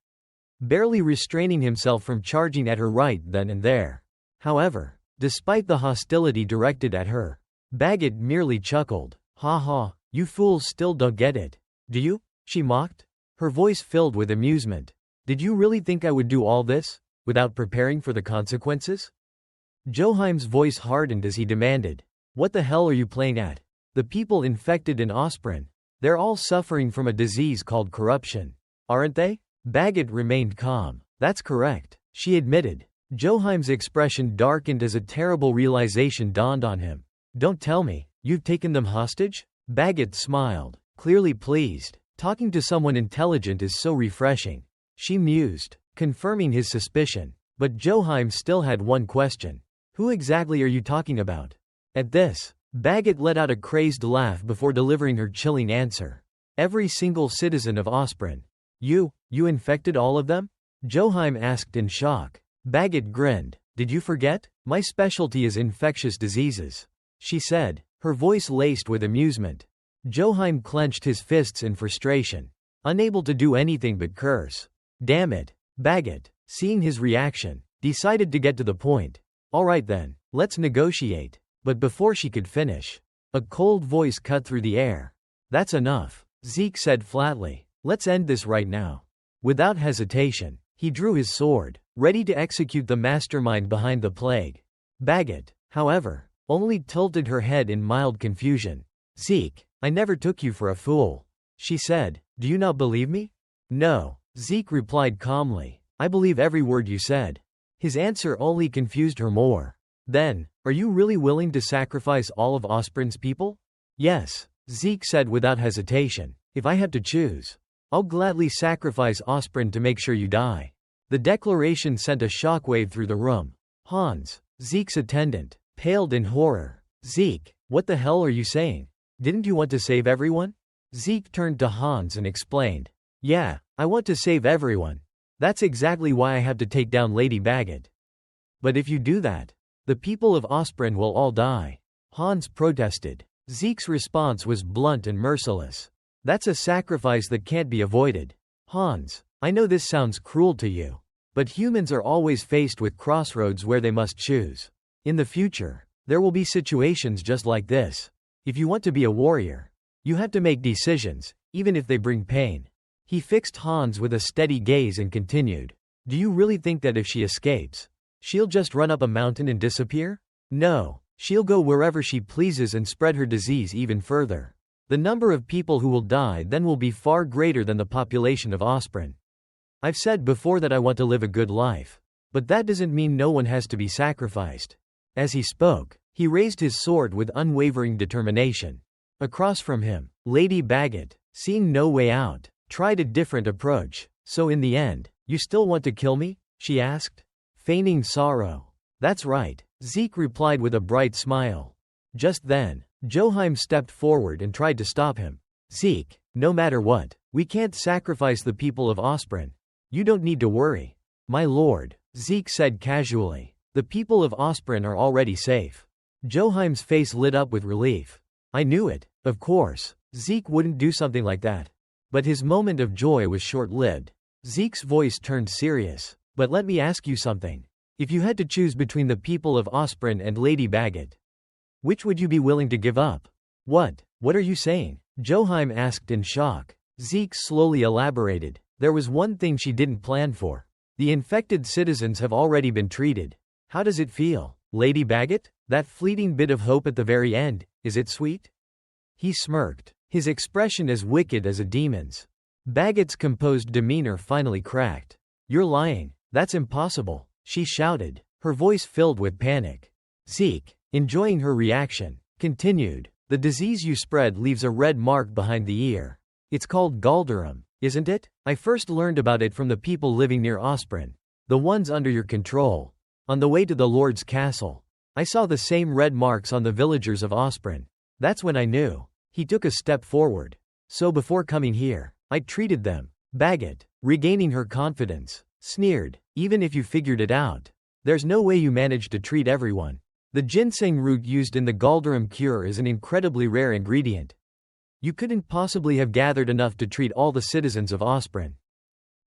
barely restraining himself from charging at her right then and there. However, despite the hostility directed at her, Bagot merely chuckled. "Ha ha, you fools still don't get it, do you?" she mocked, her voice filled with amusement. "Did you really think I would do all this, without preparing for the consequences?" Joheim's voice hardened as he demanded, "What the hell are you playing at? The people infected in Osprin, they're all suffering from a disease called corruption, aren't they?" Bagot remained calm. "That's correct," she admitted. Joheim's expression darkened as a terrible realization dawned on him. "Don't tell me, you've taken them hostage?" Bagot smiled, clearly pleased. Talking to someone intelligent is so refreshing. She mused, confirming his suspicion. But Joheim still had one question. "Who exactly are you talking about?" At this, Bagot let out a crazed laugh before delivering her chilling answer. "Every single citizen of Osprin." You infected all of them?" Joheim asked in shock. Bagot grinned. "Did you forget? My specialty is infectious diseases," she said, her voice laced with amusement. Joheim clenched his fists in frustration, unable to do anything but curse. "Damn it." Bagot, seeing his reaction, decided to get to the point. "All right then, let's negotiate." But before she could finish, a cold voice cut through the air. "That's enough," Zeke said flatly. "Let's end this right now." Without hesitation, he drew his sword, ready to execute the mastermind behind the plague. Bagot, however, only tilted her head in mild confusion. "Zeke, I never took you for a fool," she said. "Do you not believe me?" "No," Zeke replied calmly. "I believe every word you said." His answer only confused her more. "Then, are you really willing to sacrifice all of Osprin's people?" "Yes," Zeke said without hesitation. "If I have to choose, I'll gladly sacrifice Osprin to make sure you die." The declaration sent a shockwave through the room. Hans, Zeke's attendant, paled in horror. "Zeke, what the hell are you saying? Didn't you want to save everyone?" Zeke turned to Hans and explained. "Yeah, I want to save everyone. That's exactly why I have to take down Lady Bagot. But if you do that, the people of Osprin will all die," Hans protested. Zeke's response was blunt and merciless. "That's a sacrifice that can't be avoided. Hans, I know this sounds cruel to you, but humans are always faced with crossroads where they must choose. In the future, there will be situations just like this. If you want to be a warrior, you have to make decisions, even if they bring pain." He fixed Hans with a steady gaze and continued. "Do you really think that if she escapes, she'll just run up a mountain and disappear? No, she'll go wherever she pleases and spread her disease even further. The number of people who will die then will be far greater than the population of Osprey. I've said before that I want to live a good life. But that doesn't mean no one has to be sacrificed. As he spoke, he raised his sword with unwavering determination. Across from him, Lady Bagot, seeing no way out, tried a different approach. So in the end, you still want to kill me? She asked, feigning sorrow. That's right, Zeke replied with a bright smile. Just then, Joheim stepped forward and tried to stop him. Zeke, no matter what, we can't sacrifice the people of Osprey. You don't need to worry. My lord, Zeke said casually, the people of Osprey are already safe. Joheim's face lit up with relief. I knew it, of course. Zeke wouldn't do something like that. But his moment of joy was short-lived. Zeke's voice turned serious. But let me ask you something. If you had to choose between the people of Osprey and Lady Bagot, which would you be willing to give up? What are you saying? Joheim asked in shock. Zeke slowly elaborated. There was one thing she didn't plan for. The infected citizens have already been treated. How does it feel, Lady Bagot? That fleeting bit of hope at the very end, is it sweet? He smirked, his expression as wicked as a demon's. Bagot's composed demeanor finally cracked. You're lying. That's impossible, she shouted, her voice filled with panic. Zeke, enjoying her reaction, continued. The disease you spread leaves a red mark behind the ear. It's called Galderum, isn't it? I first learned about it from the people living near Osprey. The ones under your control. On the way to the Lord's castle, I saw the same red marks on the villagers of Osprey. That's when I knew. He took a step forward. So before coming here, I treated them. Bagot, regaining her confidence, sneered. Even if you figured it out, there's no way you managed to treat everyone. The ginseng root used in the Galderum cure is an incredibly rare ingredient. You couldn't possibly have gathered enough to treat all the citizens of Osprey.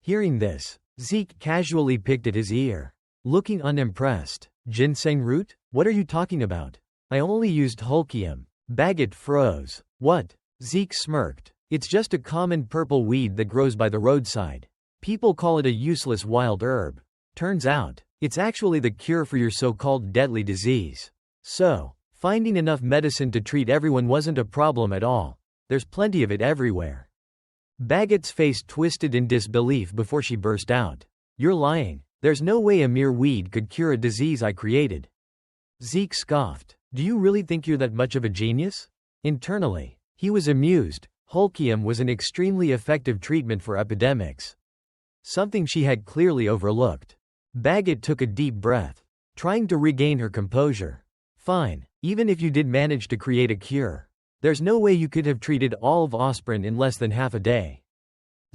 Hearing this, Zeke casually picked at his ear, looking unimpressed. Ginseng root? What are you talking about? I only used holcim. Bagot froze. What? Zeke smirked. It's just a common purple weed that grows by the roadside. People call it a useless wild herb. Turns out, it's actually the cure for your so-called deadly disease. So, finding enough medicine to treat everyone wasn't a problem at all. There's plenty of it everywhere. Bagot's face twisted in disbelief before she burst out. You're lying. There's no way a mere weed could cure a disease I created. Zeke scoffed. Do you really think you're that much of a genius? Internally, he was amused. Holcim was an extremely effective treatment for epidemics. Something she had clearly overlooked. Bagot took a deep breath, trying to regain her composure. Fine, even if you did manage to create a cure, there's no way you could have treated all of Osprey in less than half a day.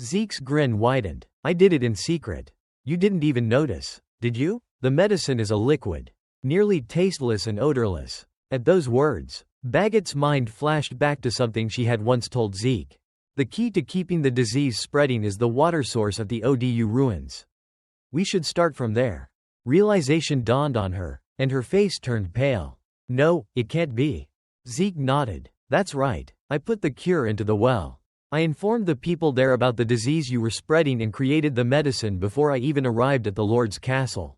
Zeke's grin widened. I did it in secret. You didn't even notice, did you? The medicine is a liquid, nearly tasteless and odorless. At those words, Bagot's mind flashed back to something she had once told Zeke. The key to keeping the disease spreading is the water source at the ODU ruins. We should start from there. Realization dawned on her, and her face turned pale. No, it can't be. Zeke nodded. That's right, I put the cure into the well. I informed the people there about the disease you were spreading and created the medicine before I even arrived at the Lord's castle.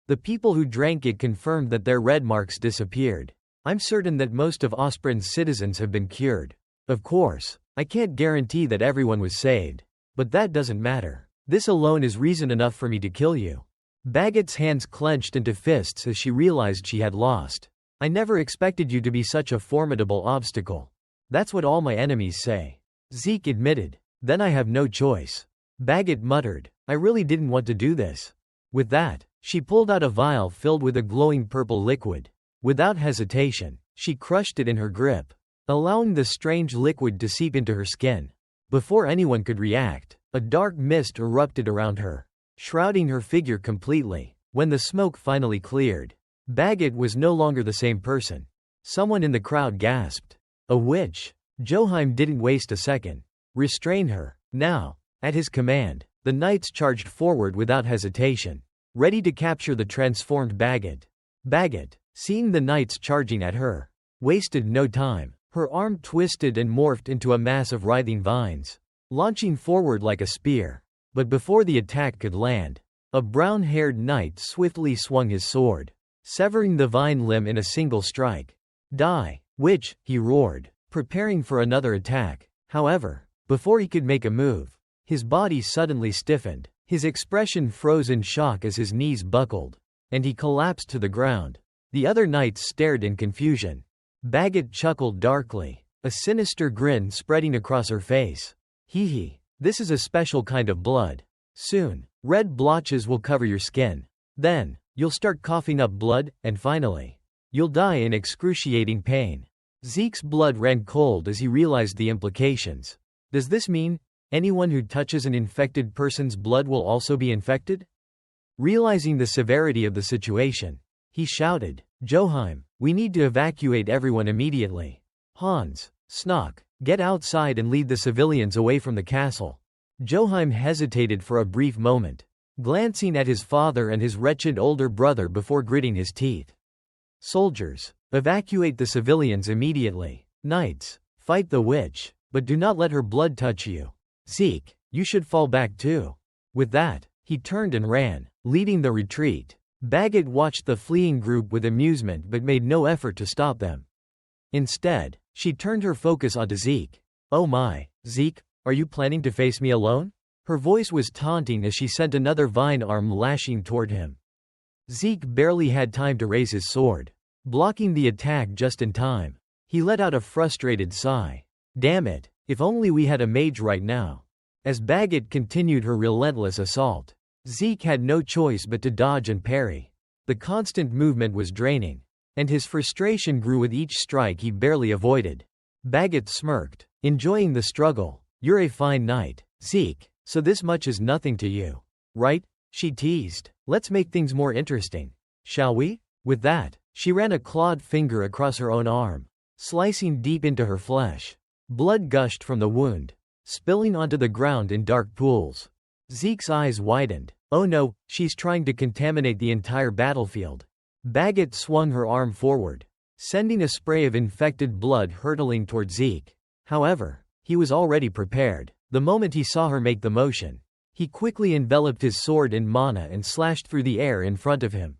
The people who drank it confirmed that their red marks disappeared. I'm certain that most of Osprey's citizens have been cured. Of course, I can't guarantee that everyone was saved. But that doesn't matter. This alone is reason enough for me to kill you. Bagot's hands clenched into fists as she realized she had lost. I never expected you to be such a formidable obstacle. That's what all my enemies say. Zeke admitted. Then I have no choice. Bagot muttered. I really didn't want to do this. With that, she pulled out a vial filled with a glowing purple liquid. Without hesitation, she crushed it in her grip, allowing the strange liquid to seep into her skin. Before anyone could react, a dark mist erupted around her, shrouding her figure completely. When the smoke finally cleared, Bagot was no longer the same person. Someone in the crowd gasped. A witch. Joheim didn't waste a second. Restrain her. Now. At his command, the knights charged forward without hesitation, ready to capture the transformed Bagot. Bagot, seeing the knights charging at her, wasted no time. Her arm twisted and morphed into a mass of writhing vines, launching forward like a spear. But before the attack could land, a brown-haired knight swiftly swung his sword, severing the vine limb in a single strike. Die, witch, he roared. preparing for another attack. However, before he could make a move, his body suddenly stiffened. His expression froze in shock as his knees buckled, and he collapsed to the ground. The other knights stared in confusion. Bagot chuckled darkly, a sinister grin spreading across her face. Hee hee, this is a special kind of blood. Soon, red blotches will cover your skin. Then, you'll start coughing up blood, and finally, you'll die in excruciating pain. Zeke's blood ran cold as he realized the implications. Does this mean anyone who touches an infected person's blood will also be infected? Realizing the severity of the situation, he shouted, Joheim, we need to evacuate everyone immediately. Hans, Snock, get outside and lead the civilians away from the castle. Joheim hesitated for a brief moment, glancing at his father and his wretched older brother before gritting his teeth. Soldiers, evacuate the civilians immediately. Knights, fight the witch, but do not let her blood touch you. Zeke, you should fall back too. With that, he turned and ran, leading the retreat. Bagot watched the fleeing group with amusement but made no effort to stop them. Instead, she turned her focus onto Zeke. Oh my, Zeke, are you planning to face me alone? Her voice was taunting as she sent another vine arm lashing toward him. Zeke barely had time to raise his sword, blocking the attack just in time. He let out a frustrated sigh. Damn it, if only we had a mage right now. As Bagot continued her relentless assault, Zeke had no choice but to dodge and parry. The constant movement was draining, and his frustration grew with each strike he barely avoided. Bagot smirked, enjoying the struggle. You're a fine knight, Zeke, so this much is nothing to you, right? She teased. Let's make things more interesting, shall we? With that, she ran a clawed finger across her own arm, slicing deep into her flesh. Blood gushed from the wound, spilling onto the ground in dark pools. Zeke's eyes widened. Oh no, she's trying to contaminate the entire battlefield. Bagot swung her arm forward, sending a spray of infected blood hurtling toward Zeke. However, he was already prepared. The moment he saw her make the motion, he quickly enveloped his sword in mana and slashed through the air in front of him.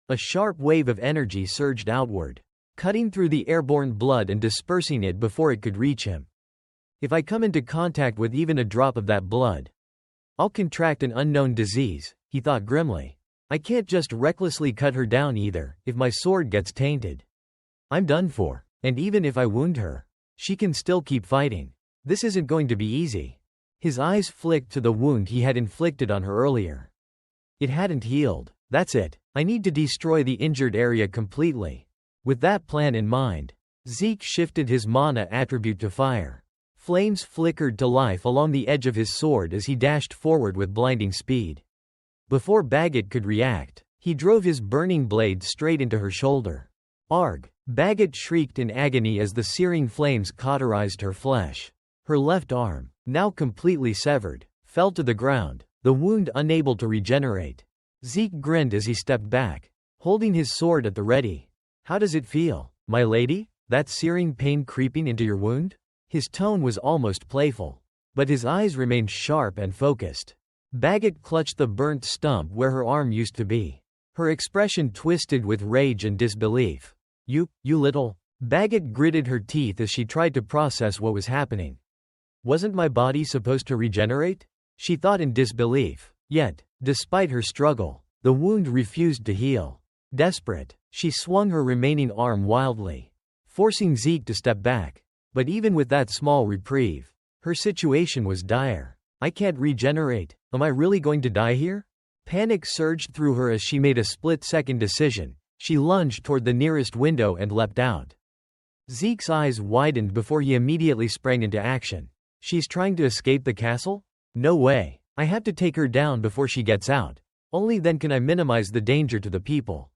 A sharp wave of energy surged outward, cutting through the airborne blood and dispersing it before it could reach him. If I come into contact with even a drop of that blood, I'll contract an unknown disease, he thought grimly. I can't just recklessly cut her down either, if my sword gets tainted. I'm done for, and even if I wound her, she can still keep fighting. This isn't going to be easy. His eyes flicked to the wound he had inflicted on her earlier. It hadn't healed. That's it. I need to destroy the injured area completely. With that plan in mind, Zeke shifted his mana attribute to fire. Flames flickered to life along the edge of his sword as he dashed forward with blinding speed. Before Bagot could react, he drove his burning blade straight into her shoulder. Arg! Bagot shrieked in agony as the searing flames cauterized her flesh. Her left arm, now completely severed, fell to the ground, the wound unable to regenerate. Zeke grinned as he stepped back, holding his sword at the ready. How does it feel, my lady? That searing pain creeping into your wound? His tone was almost playful, but his eyes remained sharp and focused. Bagot clutched the burnt stump where her arm used to be. Her expression twisted with rage and disbelief. You little... Bagot gritted her teeth as she tried to process what was happening. Wasn't my body supposed to regenerate? She thought in disbelief. Yet, despite her struggle, the wound refused to heal. Desperate, she swung her remaining arm wildly, forcing Zeke to step back. But even with that small reprieve, her situation was dire. I can't regenerate. Am I really going to die here? Panic surged through her as she made a split-second decision. She lunged toward the nearest window and leapt out. Zeke's eyes widened before he immediately sprang into action. She's trying to escape the castle? No way. I have to take her down before she gets out. Only then can I minimize the danger to the people.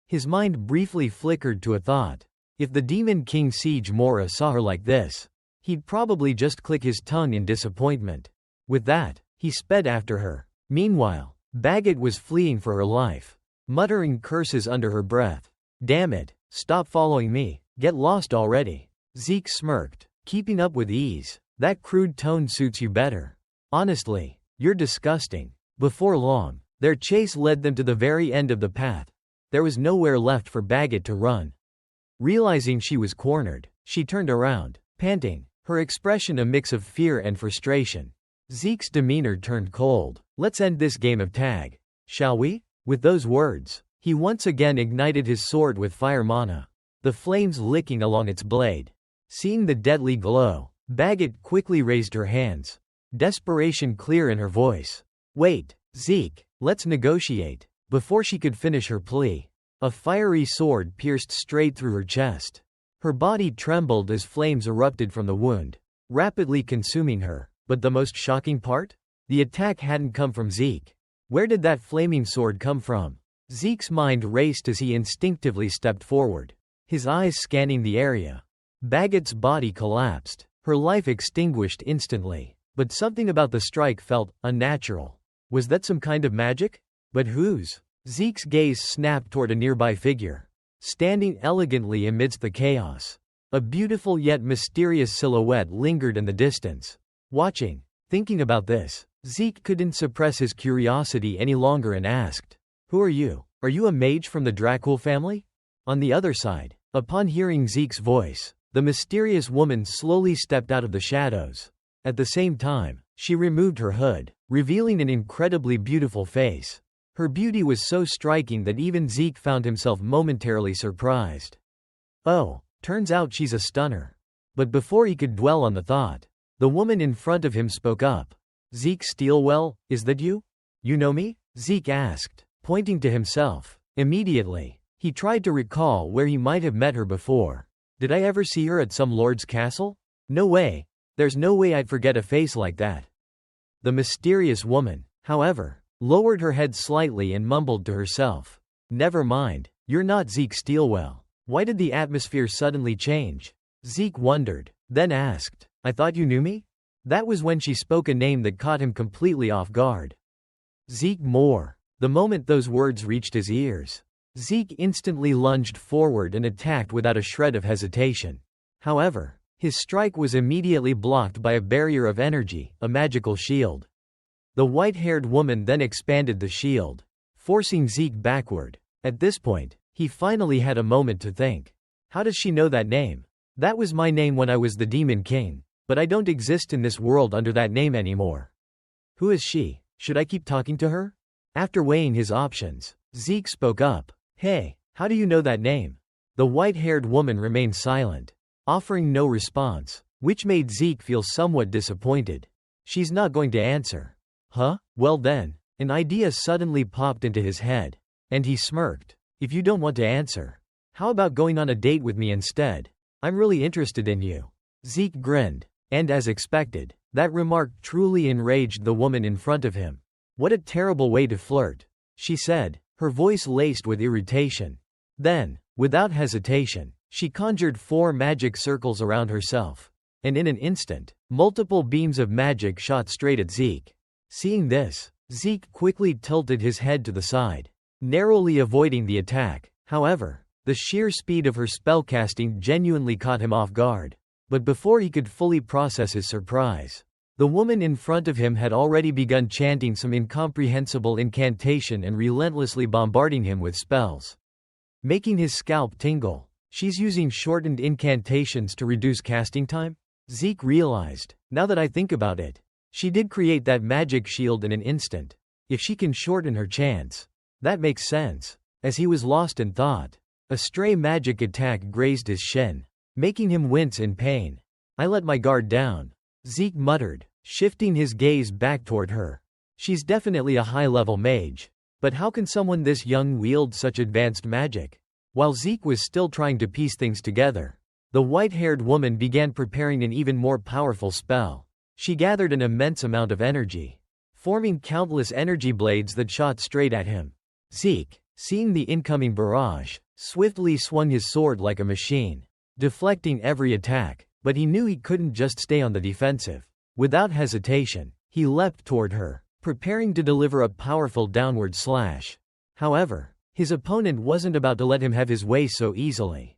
His mind briefly flickered to a thought. If the Demon King Siege Mora saw her like this, he'd probably just click his tongue in disappointment. With that, he sped after her. Meanwhile, Bagot was fleeing for her life, muttering curses under her breath. Damn it, stop following me, get lost already. Zeke smirked, keeping up with ease. That crude tone suits you better. Honestly, you're disgusting. Before long, their chase led them to the very end of the path. There was nowhere left for Bagot to run. Realizing she was cornered, She turned around, panting, her expression a mix of fear and frustration. Zeke's demeanor turned cold. "Let's end this game of tag, shall we?" With those words, he once again ignited his sword with fire mana, the flames licking along its blade. Seeing the deadly glow, Bagot quickly raised her hands, desperation clear in her voice. "Wait, Zeke, let's negotiate." Before she could finish her plea, a fiery sword pierced straight through her chest. Her body trembled as flames erupted from the wound, rapidly consuming her. But the most shocking part? The attack hadn't come from Zeke. Where did that flaming sword come from? Zeke's mind raced as he instinctively stepped forward, his eyes scanning the area. Bagot's body collapsed, her life extinguished instantly. But something about the strike felt unnatural. Was that some kind of magic? But whose? Zeke's gaze snapped toward a nearby figure, standing elegantly amidst the chaos. A beautiful yet mysterious silhouette lingered in the distance. Watching, thinking about this, Zeke couldn't suppress his curiosity any longer and asked, "Who are you? Are you a mage from the Dracul family?" On the other side, upon hearing Zeke's voice, the mysterious woman slowly stepped out of the shadows. At the same time, she removed her hood, revealing an incredibly beautiful face. Her beauty was so striking that even Zeke found himself momentarily surprised. Oh, turns out she's a stunner. But before he could dwell on the thought, the woman in front of him spoke up. "Zeke Steelwell, is that you? You know me?" Zeke asked, pointing to himself. Immediately, he tried to recall where he might have met her before. Did I ever see her at some lord's castle? No way. There's no way I'd forget a face like that. The mysterious woman, however, lowered her head slightly and mumbled to herself. "Never mind, you're not Zeke Steelwell." Why did the atmosphere suddenly change? Zeke wondered, then asked, "I thought you knew me?" That was when she spoke a name that caught him completely off guard. Zeke Moore. The moment those words reached his ears, Zeke instantly lunged forward and attacked without a shred of hesitation. However, his strike was immediately blocked by a barrier of energy, a magical shield. The white-haired woman then expanded the shield, forcing Zeke backward. At this point, he finally had a moment to think. How does she know that name? That was my name when I was the Demon King, but I don't exist in this world under that name anymore. Who is she? Should I keep talking to her? After weighing his options, Zeke spoke up. "Hey, how do you know that name?" The white-haired woman remained silent, offering no response, which made Zeke feel somewhat disappointed. She's not going to answer. Huh? Well then, an idea suddenly popped into his head, and he smirked. "If you don't want to answer, how about going on a date with me instead? I'm really interested in you." Zeke grinned, and as expected, that remark truly enraged the woman in front of him. "What a terrible way to flirt," she said, her voice laced with irritation. Then, without hesitation, she conjured 4 magic circles around herself, and in an instant, multiple beams of magic shot straight at Zeke. Seeing this, Zeke quickly tilted his head to the side, narrowly avoiding the attack. However, the sheer speed of her spellcasting genuinely caught him off guard. But before he could fully process his surprise, the woman in front of him had already begun chanting some incomprehensible incantation and relentlessly bombarding him with spells, making his scalp tingle. She's using shortened incantations to reduce casting time? Zeke realized, now that I think about it, she did create that magic shield in an instant. If she can shorten her chants, that makes sense. As he was lost in thought, a stray magic attack grazed his shin, making him wince in pain. I let my guard down, Zeke muttered, shifting his gaze back toward her. She's definitely a high-level mage, but how can someone this young wield such advanced magic? While Zeke was still trying to piece things together, the white-haired woman began preparing an even more powerful spell. She gathered an immense amount of energy, forming countless energy blades that shot straight at him. Zeke, seeing the incoming barrage, swiftly swung his sword like a machine, deflecting every attack, but he knew he couldn't just stay on the defensive. Without hesitation, he leapt toward her, preparing to deliver a powerful downward slash. However, his opponent wasn't about to let him have his way so easily.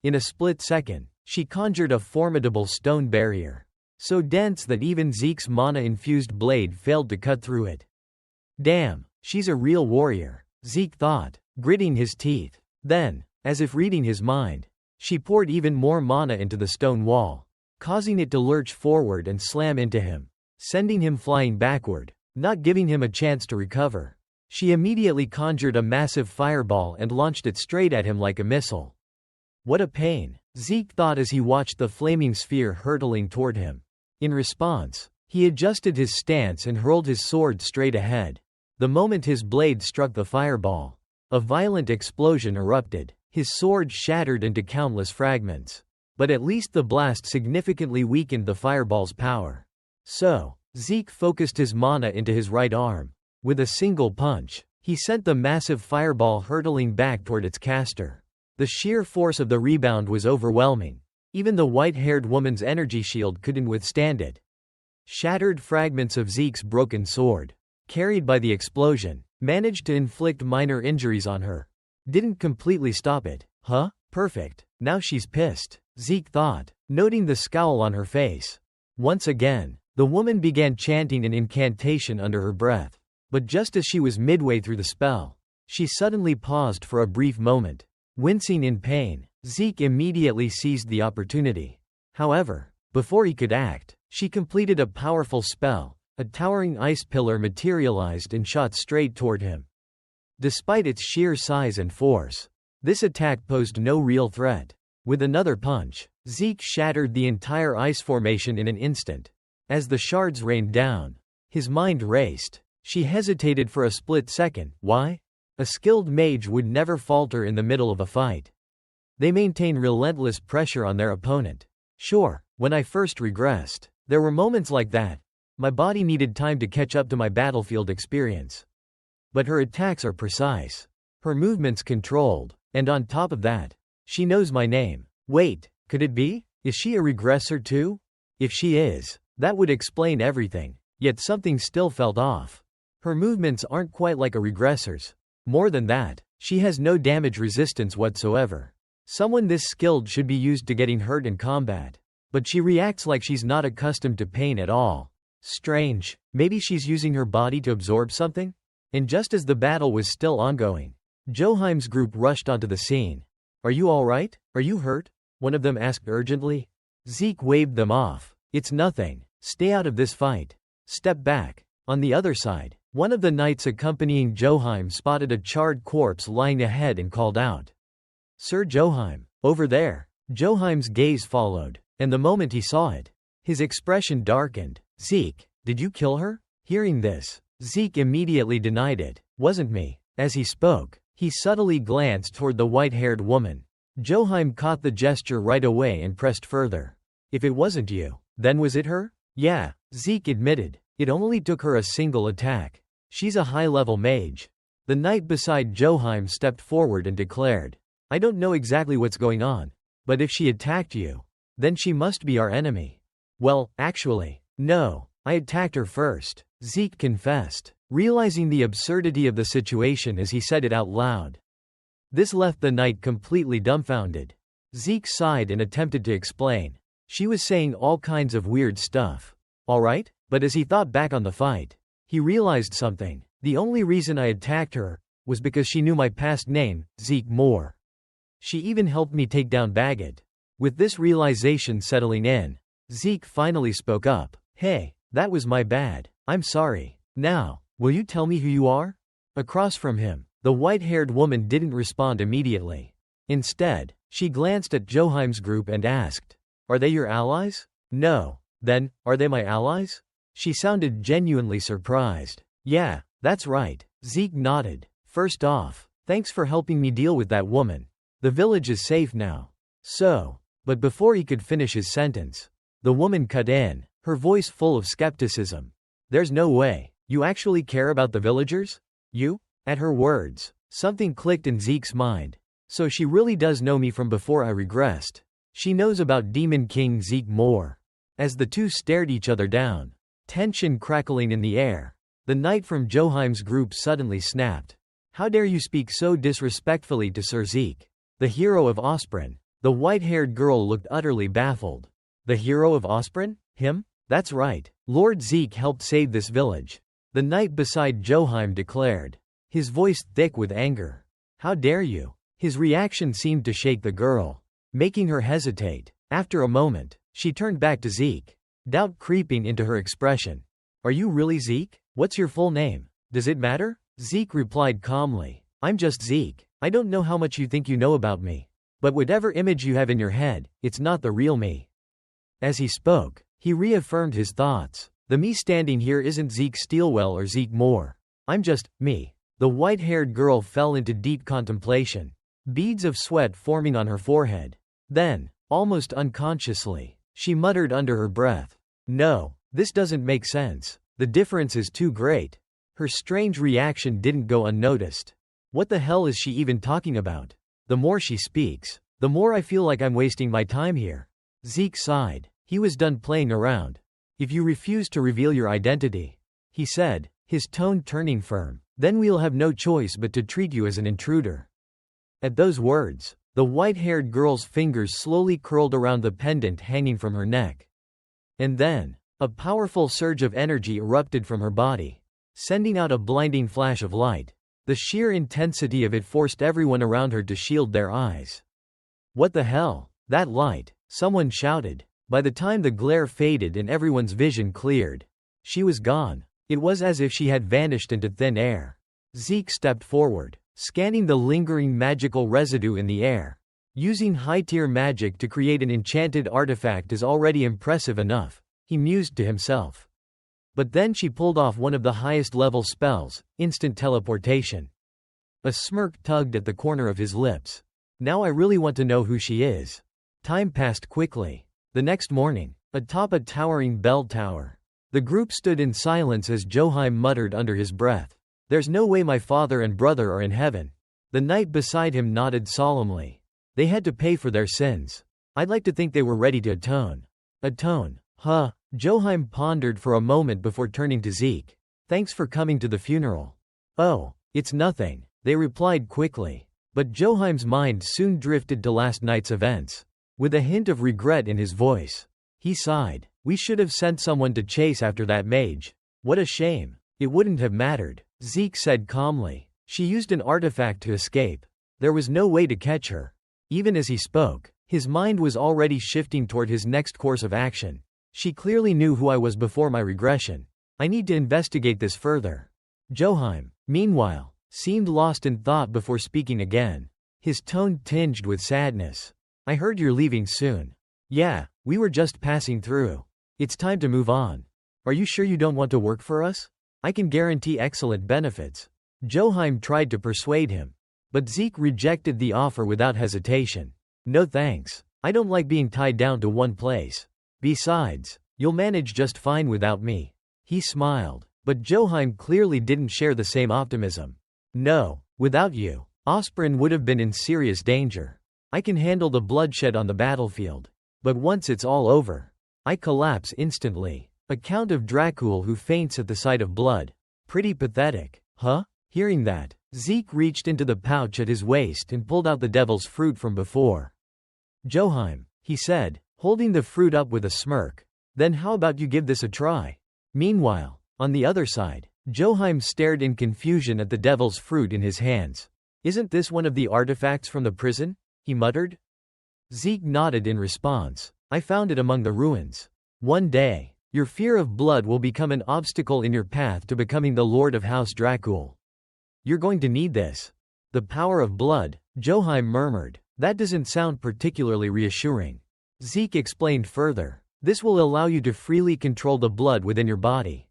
In a split second, she conjured a formidable stone barrier, so dense that even Zeke's mana-infused blade failed to cut through it. Damn, she's a real warrior, Zeke thought, gritting his teeth. Then, as if reading his mind, She poured even more mana into the stone wall, causing it to lurch forward and slam into him, sending him flying backward, not giving him a chance to recover. She immediately conjured a massive fireball and launched it straight at him like a missile. What a pain, Zeke thought as he watched the flaming sphere hurtling toward him. In response, he adjusted his stance and hurled his sword straight ahead. The moment his blade struck the fireball, a violent explosion erupted. His sword shattered into countless fragments. But at least the blast significantly weakened the fireball's power. So, Zeke focused his mana into his right arm. With a single punch, he sent the massive fireball hurtling back toward its caster. The sheer force of the rebound was overwhelming. Even the white-haired woman's energy shield couldn't withstand it. Shattered fragments of Zeke's broken sword, carried by the explosion, managed to inflict minor injuries on her. Didn't completely stop it. Huh? Perfect. Now she's pissed, Zeke thought, noting the scowl on her face. Once again, the woman began chanting an incantation under her breath. But just as she was midway through the spell, she suddenly paused for a brief moment. Wincing in pain, Zeke immediately seized the opportunity. However, before he could act, she completed a powerful spell. A towering ice pillar materialized and shot straight toward him. Despite its sheer size and force, this attack posed no real threat. With another punch, Zeke shattered the entire ice formation in an instant. As the shards rained down, his mind raced. She hesitated for a split second. Why? A skilled mage would never falter in the middle of a fight. They maintain relentless pressure on their opponent. Sure, when I first regressed, there were moments like that. My body needed time to catch up to my battlefield experience. But her attacks are precise. Her movements controlled. And on top of that, she knows my name. Wait, could it be? Is she a regressor too? If she is, that would explain everything. Yet something still felt off. Her movements aren't quite like a regressor's. More than that, she has no damage resistance whatsoever. Someone this skilled should be used to getting hurt in combat. But she reacts like she's not accustomed to pain at all. Strange. Maybe she's using her body to absorb something? And just as the battle was still ongoing, Joheim's group rushed onto the scene. Are you alright? Are you hurt? One of them asked urgently. Zeke waved them off. It's nothing. Stay out of this fight. Step back. On the other side, one of the knights accompanying Joheim spotted a charred corpse lying ahead and called out. Sir Joheim, over there. Joheim's gaze followed, and the moment he saw it, his expression darkened. Zeke, did you kill her? Hearing this, Zeke immediately denied it. Wasn't me. As he spoke, he subtly glanced toward the white-haired woman. Joheim caught the gesture right away and pressed further. If it wasn't you, then was it her? Yeah, Zeke admitted. It only took her a single attack. She's a high-level mage. The knight beside Joheim stepped forward and declared. I don't know exactly what's going on, but if she attacked you, then she must be our enemy. Well, actually, no, I attacked her first, Zeke confessed, realizing the absurdity of the situation as he said it out loud. This left the knight completely dumbfounded. Zeke sighed and attempted to explain. She was saying all kinds of weird stuff. Alright, but as he thought back on the fight, he realized something. The only reason I attacked her was because she knew my past name, Zeke Moore. She even helped me take down Baggett. With this realization settling in, Zeke finally spoke up. Hey, that was my bad. I'm sorry. Now, will you tell me who you are? Across from him, the white-haired woman didn't respond immediately. Instead, she glanced at Joheim's group and asked, Are they your allies? No. Then, are they my allies? She sounded genuinely surprised. Yeah, that's right. Zeke nodded. First off, thanks for helping me deal with that woman. The village is safe now. So, but before he could finish his sentence, the woman cut in, her voice full of skepticism. There's no way. You actually care about the villagers? You? At her words, something clicked in Zeke's mind. So she really does know me from before I regressed. She knows about Demon King Zeke Moore. As the two stared each other down, tension crackling in the air, the knight from Joheim's group suddenly snapped. How dare you speak so disrespectfully to Sir Zeke, the hero of Ospren? The white-haired girl looked utterly baffled. The hero of Ospren? Him? That's right. Lord Zeke helped save this village. The knight beside Joheim declared, his voice thick with anger. How dare you? His reaction seemed to shake the girl. making her hesitate. After a moment, she turned back to Zeke, doubt creeping into her expression. Are you really Zeke? What's your full name? Does it matter? Zeke replied calmly. I'm just Zeke. I don't know how much you think you know about me. But whatever image you have in your head, it's not the real me. As he spoke, he reaffirmed his thoughts. The me standing here isn't Zeke Steelwell or Zeke Moore. I'm just me. The white-haired girl fell into deep contemplation, beads of sweat forming on her forehead. Then, almost unconsciously, she muttered under her breath, "No, this doesn't make sense. The difference is too great." Her strange reaction didn't go unnoticed. What the hell is she even talking about? The more she speaks, the more I feel like I'm wasting my time here. Zeke sighed. He was done playing around. If you refuse to reveal your identity, he said, his tone turning firm, then we'll have no choice but to treat you as an intruder. At those words, the white-haired girl's fingers slowly curled around the pendant hanging from her neck. And then, a powerful surge of energy erupted from her body, sending out a blinding flash of light. The sheer intensity of it forced everyone around her to shield their eyes. What the hell? That light, someone shouted. By the time the glare faded and everyone's vision cleared, she was gone. It was as if she had vanished into thin air. Zeke stepped forward, scanning the lingering magical residue in the air. Using high-tier magic to create an enchanted artifact is already impressive enough, he mused to himself. But then she pulled off one of the highest-level spells, instant teleportation. A smirk tugged at the corner of his lips. Now I really want to know who she is. Time passed quickly. The next morning, atop a towering bell tower, the group stood in silence as Joheim muttered under his breath, "There's no way my father and brother are in heaven." The knight beside him nodded solemnly. They had to pay for their sins. I'd like to think they were ready to atone. Atone? Huh? Joheim pondered for a moment before turning to Zeke. Thanks for coming to the funeral. Oh, it's nothing, they replied quickly. But Joheim's mind soon drifted to last night's events. With a hint of regret in his voice, he sighed. We should have sent someone to chase after that mage. What a shame. It wouldn't have mattered, Zeke said calmly. She used an artifact to escape. There was no way to catch her. Even as he spoke, his mind was already shifting toward his next course of action. She clearly knew who I was before my regression. I need to investigate this further. Joheim, meanwhile, seemed lost in thought before speaking again, his tone tinged with sadness. I heard you're leaving soon. Yeah, we were just passing through. It's time to move on. Are you sure you don't want to work for us? I can guarantee excellent benefits. Joheim tried to persuade him, but Zeke rejected the offer without hesitation. No thanks. I don't like being tied down to one place. Besides, you'll manage just fine without me. He smiled, but Joheim clearly didn't share the same optimism. No, without you, Osprey would have been in serious danger. I can handle the bloodshed on the battlefield. But once it's all over, I collapse instantly. A Count of Dracul who faints at the sight of blood. Pretty pathetic, huh? Hearing that, Zeke reached into the pouch at his waist and pulled out the devil's fruit from before. Joheim, he said, holding the fruit up with a smirk. Then how about you give this a try? Meanwhile, on the other side, Joheim stared in confusion at the devil's fruit in his hands. Isn't this one of the artifacts from the prison? He muttered. Zeke nodded in response. I found it among the ruins. One day, your fear of blood will become an obstacle in your path to becoming the Lord of House Dracul. You're going to need this. The power of blood, Joheim murmured. That doesn't sound particularly reassuring. Zeke explained further. This will allow you to freely control the blood within your body.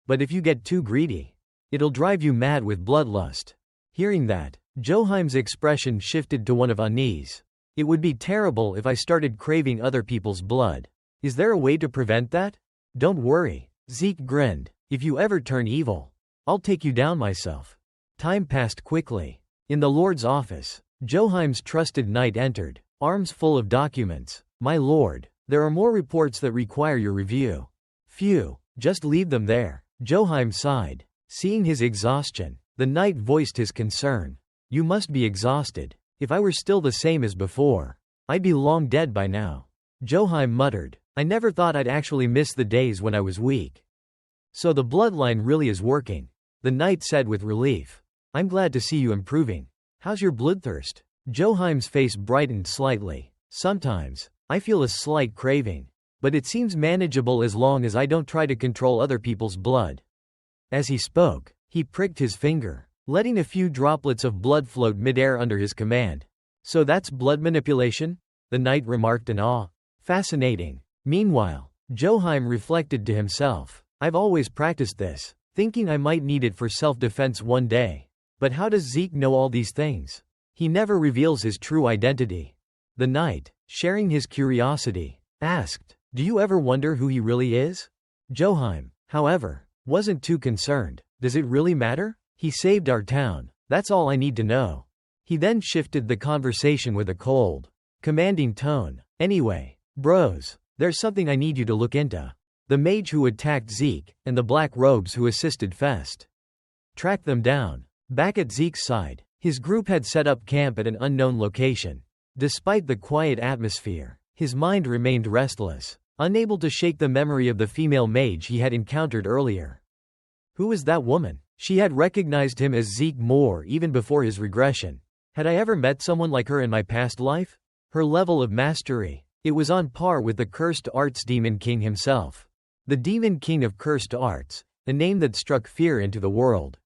But if you get too greedy, it'll drive you mad with bloodlust. Hearing that, Joheim's expression shifted to one of unease. It would be terrible if I started craving other people's blood. Is there a way to prevent that? Don't worry, Zeke grinned. If you ever turn evil, I'll take you down myself. Time passed quickly. In the Lord's office, Joheim's trusted knight entered, arms full of documents. My lord, there are more reports that require your review. Phew, just leave them there. Joheim sighed. Seeing his exhaustion, the knight voiced his concern. You must be exhausted. If I were still the same as before, I'd be long dead by now. Joheim muttered. I never thought I'd actually miss the days when I was weak. So the bloodline really is working, the knight said with relief. I'm glad to see you improving. How's your bloodthirst? Joheim's face brightened slightly. Sometimes, I feel a slight craving. But it seems manageable as long as I don't try to control other people's blood. As he spoke, he pricked his finger, letting a few droplets of blood float midair under his command. So that's blood manipulation? The knight remarked in awe. Fascinating. Meanwhile, Joheim reflected to himself. I've always practiced this, thinking I might need it for self-defense one day. But how does Zeke know all these things? He never reveals his true identity. The knight, sharing his curiosity, asked, do you ever wonder who he really is? Joheim, however, wasn't too concerned. Does it really matter? He saved our town. That's all I need to know. He then shifted the conversation with a cold, commanding tone. Anyway, bros, there's something I need you to look into. The mage who attacked Zeke, and the black robes who assisted Fest. Track them down. Back at Zeke's side, his group had set up camp at an unknown location. Despite the quiet atmosphere, his mind remained restless, unable to shake the memory of the female mage he had encountered earlier. Who was that woman? She had recognized him as Zeke Moore even before his regression. Had I ever met someone like her in my past life? Her level of mastery, it was on par with the Cursed Arts Demon King himself. The Demon King of Cursed Arts, a name that struck fear into the world.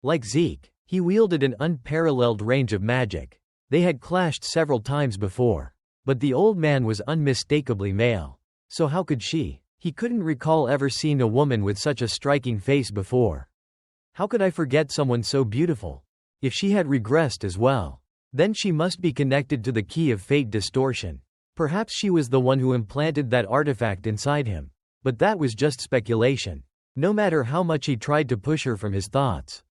Like Zeke, he wielded an unparalleled range of magic. They had clashed several times before. But the old man was unmistakably male. So how could she? He couldn't recall ever seeing a woman with such a striking face before. How could I forget someone so beautiful? If she had regressed as well, then she must be connected to the key of fate distortion. Perhaps she was the one who implanted that artifact inside him. But that was just speculation. No matter how much he tried to push her from his thoughts.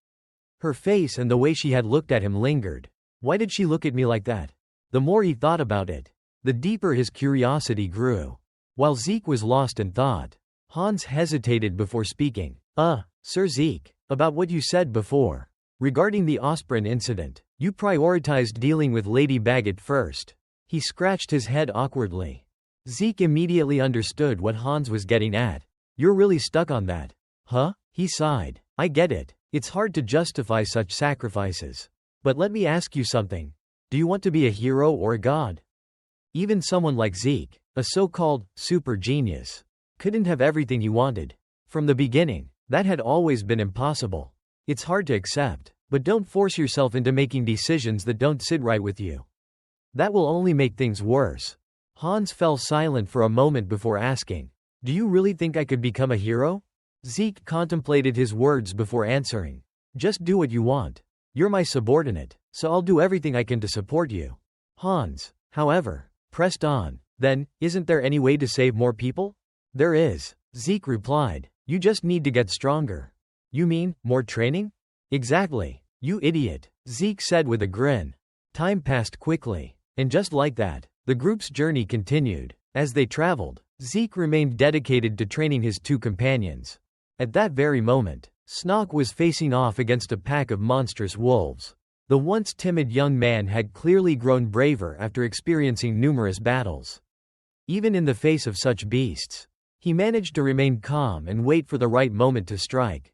Her face and the way she had looked at him lingered. Why did she look at me like that? The more he thought about it, the deeper his curiosity grew. While Zeke was lost in thought, Hans hesitated before speaking. Sir Zeke, about what you said before. Regarding the Osprin incident, you prioritized dealing with Lady Baggett first. He scratched his head awkwardly. Zeke immediately understood what Hans was getting at. You're really stuck on that. Huh? He sighed. I get it. It's hard to justify such sacrifices. But let me ask you something. Do you want to be a hero or a god? Even someone like Zeke, a so-called super genius, couldn't have everything he wanted. From the beginning, that had always been impossible. It's hard to accept, but don't force yourself into making decisions that don't sit right with you. That will only make things worse. Hans fell silent for a moment before asking, do you really think I could become a hero? Zeke contemplated his words before answering. Just do what you want. You're my subordinate, so I'll do everything I can to support you. Hans, however, pressed on. Then, isn't there any way to save more people? There is, Zeke replied. You just need to get stronger. You mean, more training? Exactly. You idiot, Zeke said with a grin. Time passed quickly, and just like that, the group's journey continued. As they traveled, Zeke remained dedicated to training his two companions. At that very moment, Snock was facing off against a pack of monstrous wolves. The once timid young man had clearly grown braver after experiencing numerous battles. Even in the face of such beasts, he managed to remain calm and wait for the right moment to strike.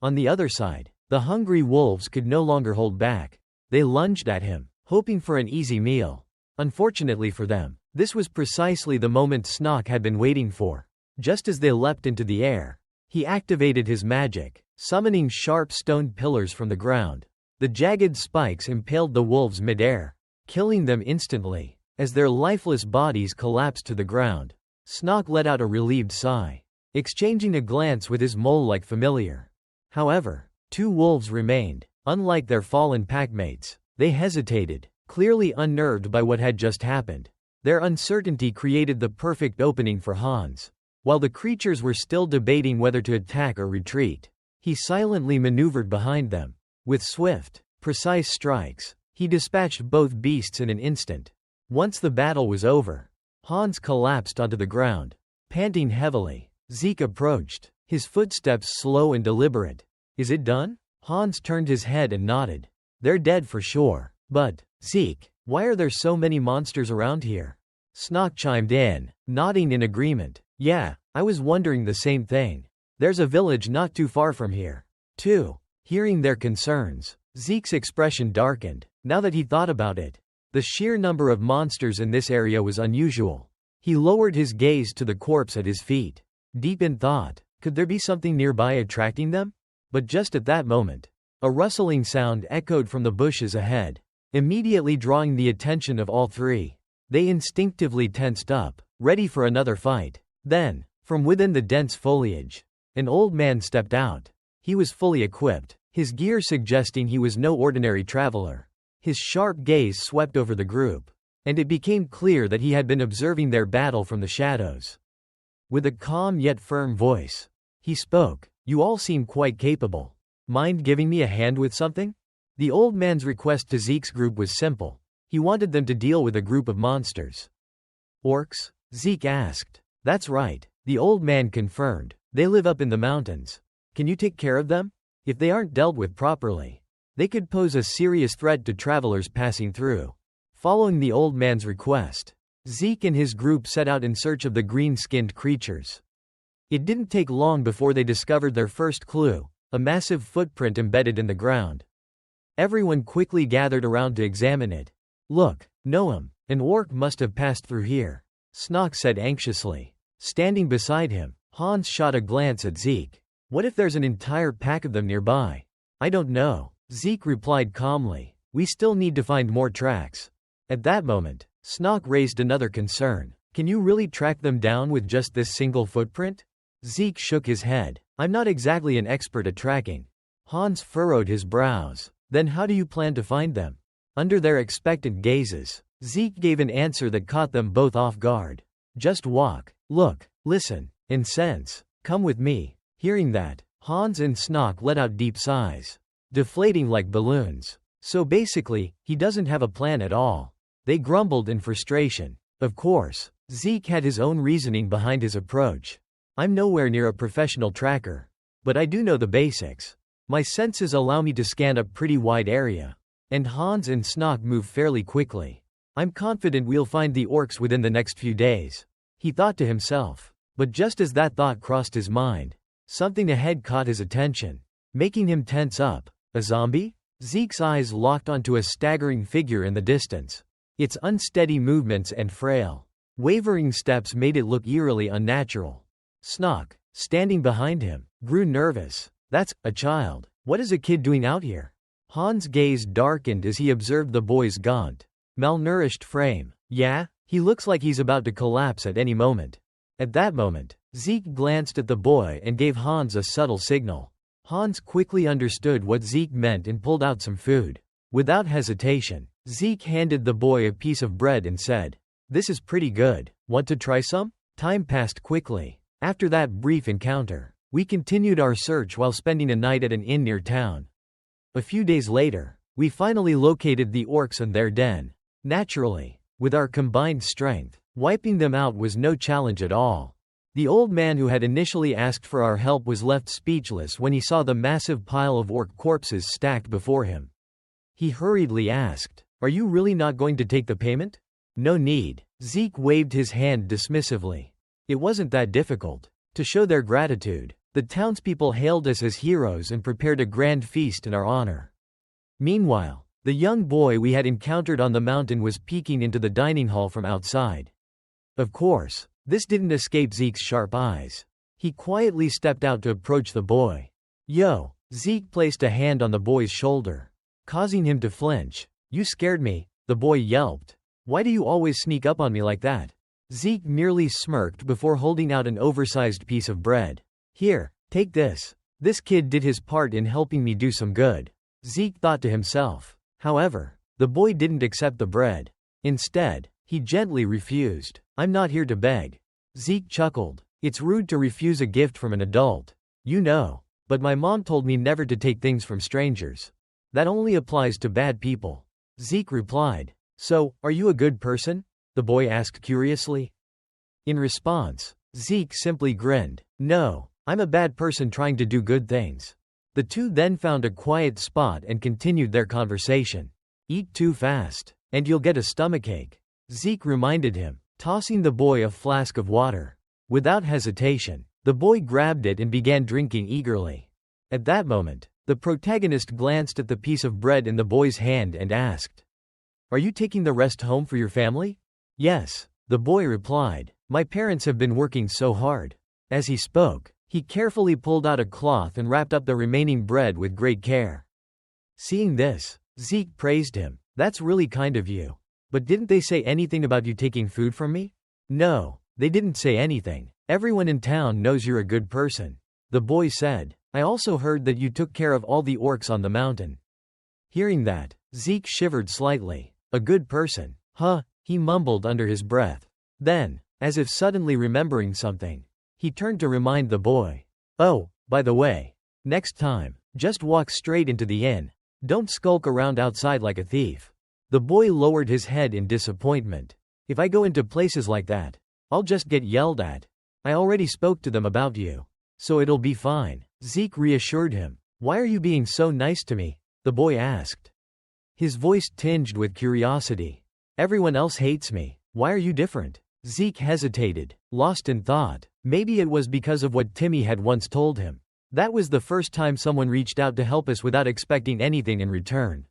On the other side, the hungry wolves could no longer hold back. They lunged at him, hoping for an easy meal. Unfortunately for them, this was precisely the moment Snock had been waiting for. Just as they leapt into the air, he activated his magic, summoning sharp stone pillars from the ground. The jagged spikes impaled the wolves midair, killing them instantly. As their lifeless bodies collapsed to the ground, Snock let out a relieved sigh, exchanging a glance with his mole-like familiar. However, two wolves remained. Unlike their fallen packmates, they hesitated, clearly unnerved by what had just happened. Their uncertainty created the perfect opening for Hans. While the creatures were still debating whether to attack or retreat, he silently maneuvered behind them. With swift, precise strikes, he dispatched both beasts in an instant. Once the battle was over, Hans collapsed onto the ground, panting heavily. Zeke approached, his footsteps slow and deliberate. Is it done? Hans turned his head and nodded. They're dead for sure. But, Zeke, why are there so many monsters around here? Snock chimed in, nodding in agreement. Yeah, I was wondering the same thing. There's a village not too far from here, too. Hearing their concerns, Zeke's expression darkened. Now that he thought about it, The sheer number of monsters in this area was unusual. He lowered his gaze to the corpse at his feet. Deep in thought, could there be something nearby attracting them? But just at that moment, a rustling sound echoed from the bushes ahead, immediately drawing the attention of all three. They instinctively tensed up, ready for another fight. Then, from within the dense foliage, an old man stepped out. He was fully equipped, his gear suggesting he was no ordinary traveler. His sharp gaze swept over the group, and it became clear that he had been observing their battle from the shadows. With a calm yet firm voice, he spoke. "You all seem quite capable. Mind giving me a hand with something?" The old man's request to Zeke's group was simple. He wanted them to deal with a group of monsters. "Orcs?" Zeke asked. "That's right," the old man confirmed. "They live up in the mountains. Can you take care of them? If they aren't dealt with properly, they could pose a serious threat to travelers passing through." Following the old man's request, Zeke and his group set out in search of the green-skinned creatures. It didn't take long before they discovered their first clue, a massive footprint embedded in the ground. Everyone quickly gathered around to examine it. "Look, Noam, an orc must have passed through here," Snock said anxiously. Standing beside him, Hans shot a glance at Zeke. "What if there's an entire pack of them nearby?" "I don't know," Zeke replied calmly. "We still need to find more tracks." At that moment, Snock raised another concern. "Can you really track them down with just this single footprint?" Zeke shook his head. "I'm not exactly an expert at tracking." Hans furrowed his brows. "Then how do you plan to find them?" Under their expectant gazes, Zeke gave an answer that caught them both off guard. "Just walk, look, listen, and sense. Come with me." Hearing that, Hans and Snock let out deep sighs, deflating like balloons. So basically, he doesn't have a plan at all. They grumbled in frustration. Of course, Zeke had his own reasoning behind his approach. "I'm nowhere near a professional tracker, but I do know the basics. My senses allow me to scan a pretty wide area." And Hans and Snock move fairly quickly. "I'm confident we'll find the orcs within the next few days," he thought to himself. But just as that thought crossed his mind, something ahead caught his attention, making him tense up. A zombie? Zeke's eyes locked onto a staggering figure in the distance. Its unsteady movements and frail, wavering steps made it look eerily unnatural. Snock, standing behind him, grew nervous. "That's a child. What is a kid doing out here?" Hans' gaze darkened as he observed the boy's gaunt, malnourished frame. "Yeah, he looks like he's about to collapse at any moment." At that moment, Zeke glanced at the boy and gave Hans a subtle signal. Hans quickly understood what Zeke meant and pulled out some food. Without hesitation, Zeke handed the boy a piece of bread and said, "This is pretty good. Want to try some?" Time passed quickly. After that brief encounter, we continued our search while spending a night at an inn near town. A few days later, we finally located the orcs and their den. Naturally, with our combined strength, wiping them out was no challenge at all. The old man who had initially asked for our help was left speechless when he saw the massive pile of orc corpses stacked before him. He hurriedly asked, "Are you really not going to take the payment?" "No need." Zeke waved his hand dismissively. "It wasn't that difficult." To show their gratitude, the townspeople hailed us as heroes and prepared a grand feast in our honor. Meanwhile, the young boy we had encountered on the mountain was peeking into the dining hall from outside. Of course, this didn't escape Zeke's sharp eyes. He quietly stepped out to approach the boy. "Yo!" Zeke placed a hand on the boy's shoulder, causing him to flinch. "You scared me," the boy yelped. "Why do you always sneak up on me like that?" Zeke merely smirked before holding out an oversized piece of bread. "Here, take this. This kid did his part in helping me do some good," Zeke thought to himself. However, the boy didn't accept the bread. Instead, he gently refused. "I'm not here to beg." Zeke chuckled. "It's rude to refuse a gift from an adult. You know. But my mom told me never to take things from strangers. That only applies to bad people." Zeke replied. "So, are you a good person?" the boy asked curiously. In response, Zeke simply grinned. "No, I'm a bad person trying to do good things." The two then found a quiet spot and continued their conversation. "Eat too fast, and you'll get a stomachache," Zeke reminded him, tossing the boy a flask of water. Without hesitation, the boy grabbed it and began drinking eagerly. At that moment, the protagonist glanced at the piece of bread in the boy's hand and asked, Are you taking the rest home for your family? Yes, the boy replied. My parents have been working so hard. As he spoke, he carefully pulled out a cloth and wrapped up the remaining bread with great care. Seeing this, Zeke praised him. That's really kind of you. But didn't they say anything about you taking food from me? No, they didn't say anything. Everyone in town knows you're a good person. The boy said. I also heard that you took care of all the orcs on the mountain. Hearing that, Zeke shivered slightly. A good person. Huh, he mumbled under his breath. Then, as if suddenly remembering something, he turned to remind the boy. Oh, by the way, next time, just walk straight into the inn. Don't skulk around outside like a thief. The boy lowered his head in disappointment. If I go into places like that, I'll just get yelled at. I already spoke to them about you, so it'll be fine. Zeke reassured him. Why are you being so nice to me? The boy asked. His voice tinged with curiosity. Everyone else hates me. Why are you different? Zeke hesitated, lost in thought. Maybe it was because of what Timmy had once told him. That was the first time someone reached out to help us without expecting anything in return.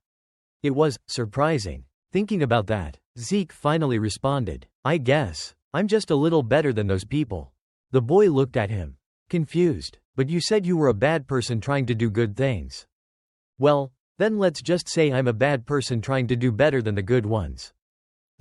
It was surprising. Thinking about that, Zeke finally responded. I guess I'm just a little better than those people. The boy looked at him, confused. But you said you were a bad person trying to do good things. Well, then let's just say I'm a bad person trying to do better than the good ones.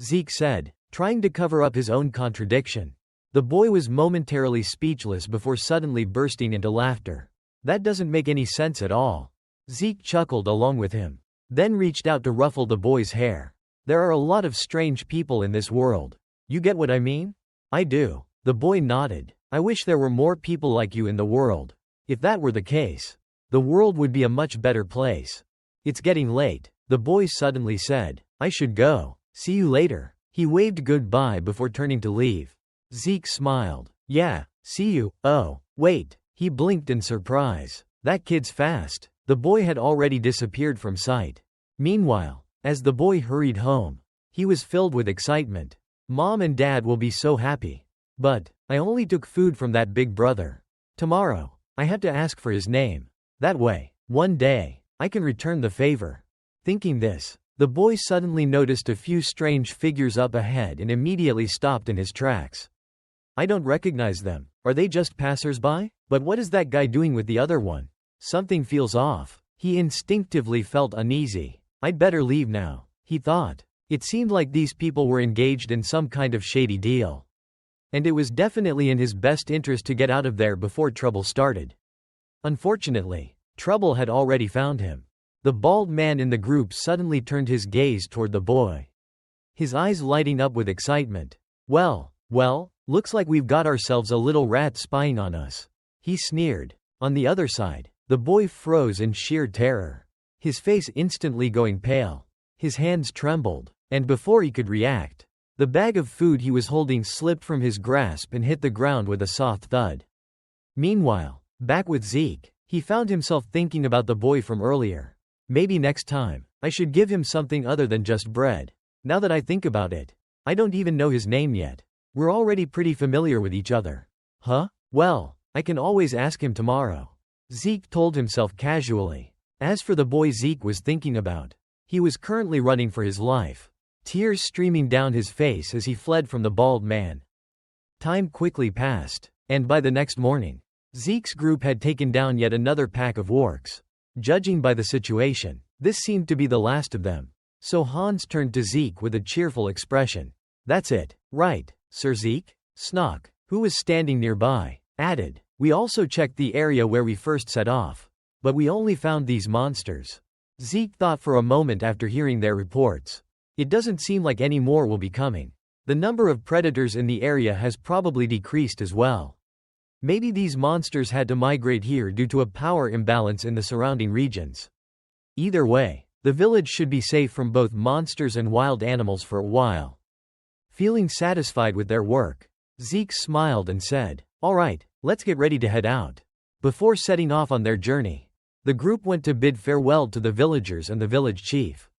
Zeke said, trying to cover up his own contradiction. The boy was momentarily speechless before suddenly bursting into laughter. That doesn't make any sense at all. Zeke chuckled along with him, then reached out to ruffle the boy's hair. There are a lot of strange people in this world. You get what I mean? I do. The boy nodded. I wish there were more people like you in the world. If that were the case, the world would be a much better place. It's getting late, the boy suddenly said. I should go. See you later. He waved goodbye before turning to leave. Zeke smiled. Yeah, see you. Oh, wait. He blinked in surprise. That kid's fast. The boy had already disappeared from sight. Meanwhile, as the boy hurried home, he was filled with excitement. Mom and Dad will be so happy. But I only took food from that big brother. Tomorrow, I had to ask for his name. That way, one day, I can return the favor. Thinking this, the boy suddenly noticed a few strange figures up ahead and immediately stopped in his tracks. I don't recognize them. Are they just passers-by? But what is that guy doing with the other one? Something feels off. He instinctively felt uneasy. I'd better leave now, he thought. It seemed like these people were engaged in some kind of shady deal. And it was definitely in his best interest to get out of there before trouble started. Unfortunately, trouble had already found him. The bald man in the group suddenly turned his gaze toward the boy, his eyes lighting up with excitement. Well, looks like we've got ourselves a little rat spying on us, he sneered. On the other side, the boy froze in sheer terror, his face instantly going pale. His hands trembled, and before he could react, the bag of food he was holding slipped from his grasp and hit the ground with a soft thud. Meanwhile, back with Zeke, he found himself thinking about the boy from earlier. Maybe next time, I should give him something other than just bread. Now that I think about it, I don't even know his name yet. We're already pretty familiar with each other. Huh? Well, I can always ask him tomorrow, Zeke told himself casually. As for the boy Zeke was thinking about, he was currently running for his life, tears streaming down his face as he fled from the bald man. Time quickly passed, and by the next morning, Zeke's group had taken down yet another pack of orcs. Judging by the situation, this seemed to be the last of them. So Hans turned to Zeke with a cheerful expression. That's it, right, Sir Zeke? Snock, who was standing nearby, added. We also checked the area where we first set off, but we only found these monsters. Zeke thought for a moment after hearing their reports. It doesn't seem like any more will be coming. The number of predators in the area has probably decreased as well. Maybe these monsters had to migrate here due to a power imbalance in the surrounding regions. Either way, the village should be safe from both monsters and wild animals for a while. Feeling satisfied with their work, Zeke smiled and said, All right, let's get ready to head out. Before setting off on their journey, the group went to bid farewell to the villagers and the village chief.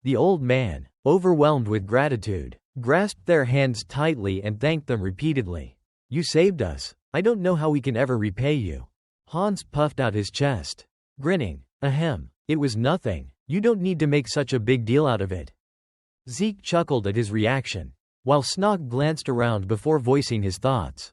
The old man, overwhelmed with gratitude, grasped their hands tightly and thanked them repeatedly. You saved us. I don't know how we can ever repay you. Hans puffed out his chest, grinning. Ahem, it was nothing. You don't need to make such a big deal out of it. Zeke chuckled at his reaction, while Snog glanced around before voicing his thoughts.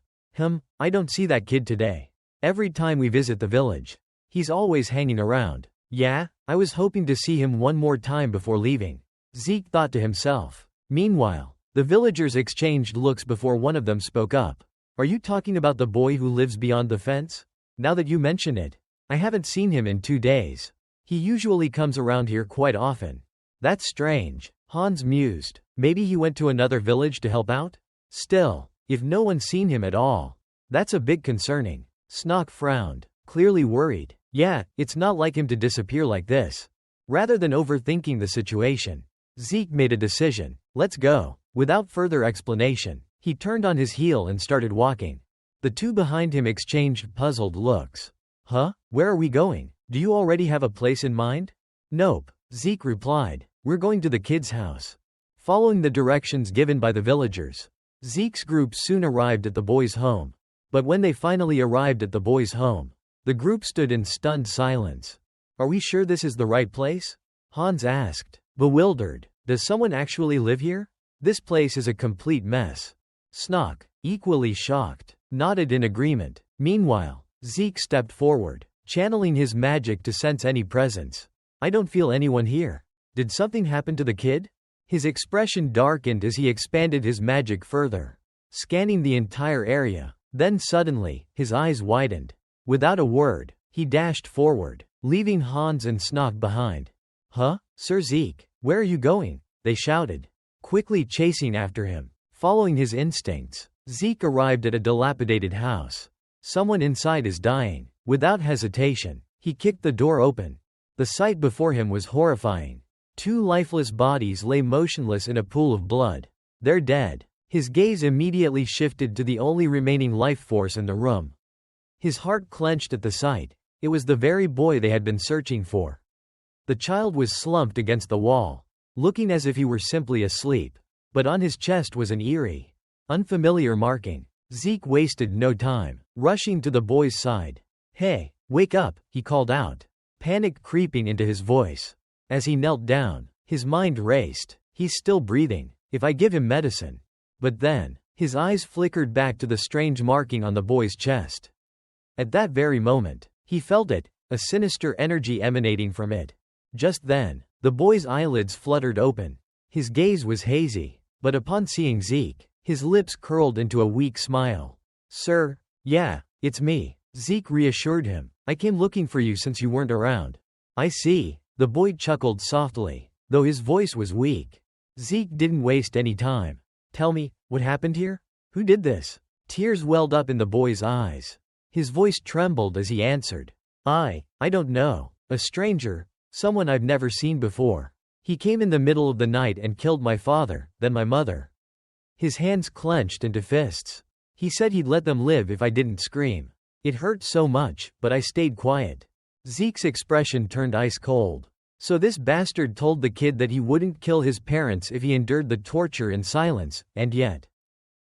I don't see that kid today. Every time we visit the village, he's always hanging around. Yeah, I was hoping to see him one more time before leaving, Zeke thought to himself. Meanwhile, the villagers exchanged looks before one of them spoke up. Are you talking about the boy who lives beyond the fence? Now that you mention it, I haven't seen him in 2 days. He usually comes around here quite often. That's strange, Hans mused. Maybe he went to another village to help out? Still, if no one's seen him at all, that's a bit concerning. Snog frowned, clearly worried. Yeah, it's not like him to disappear like this. Rather than overthinking the situation, Zeke made a decision. Let's go. Without further explanation, he turned on his heel and started walking. The two behind him exchanged puzzled looks. Where are we going? Do you already have a place in mind? Nope, Zeke replied. We're going to the kid's house. Following the directions given by the villagers, Zeke's group soon arrived at the boy's home. But when they finally arrived at the boy's home, the group stood in stunned silence. Are we sure this is the right place? Hans asked, bewildered. Does someone actually live here? This place is a complete mess. Snog, equally shocked, nodded in agreement. Meanwhile, Zeke stepped forward, channeling his magic to sense any presence. I don't feel anyone here. Did something happen to the kid? His expression darkened as he expanded his magic further, scanning the entire area. Then suddenly, his eyes widened. Without a word, he dashed forward, leaving Hans and Snog behind. Sir Zeke, where are you going? They shouted, quickly chasing after him. Following his instincts, Zeke arrived at a dilapidated house. Someone inside is dying. Without hesitation, he kicked the door open. The sight before him was horrifying. 2 lifeless bodies lay motionless in a pool of blood. They're dead. His gaze immediately shifted to the only remaining life force in the room. His heart clenched at the sight. It was the very boy they had been searching for. The child was slumped against the wall, looking as if he were simply asleep. But on his chest was an eerie, unfamiliar marking. Zeke wasted no time, rushing to the boy's side. Hey, wake up, he called out, panic creeping into his voice. As he knelt down, his mind raced. He's still breathing. If I give him medicine. But then, his eyes flickered back to the strange marking on the boy's chest. At that very moment, he felt it, a sinister energy emanating from it. Just then, the boy's eyelids fluttered open. His gaze was hazy, but upon seeing Zeke, his lips curled into a weak smile. Sir, yeah, it's me, Zeke reassured him. I came looking for you since you weren't around. I see, the boy chuckled softly, though his voice was weak. Zeke didn't waste any time. Tell me, what happened here? Who did this? Tears welled up in the boy's eyes. His voice trembled as he answered. I don't know. A stranger, someone I've never seen before. He came in the middle of the night and killed my father, then my mother. His hands clenched into fists. He said he'd let them live if I didn't scream. It hurt so much, but I stayed quiet. Zeke's expression turned ice cold. So this bastard told the kid that he wouldn't kill his parents if he endured the torture in silence, and yet,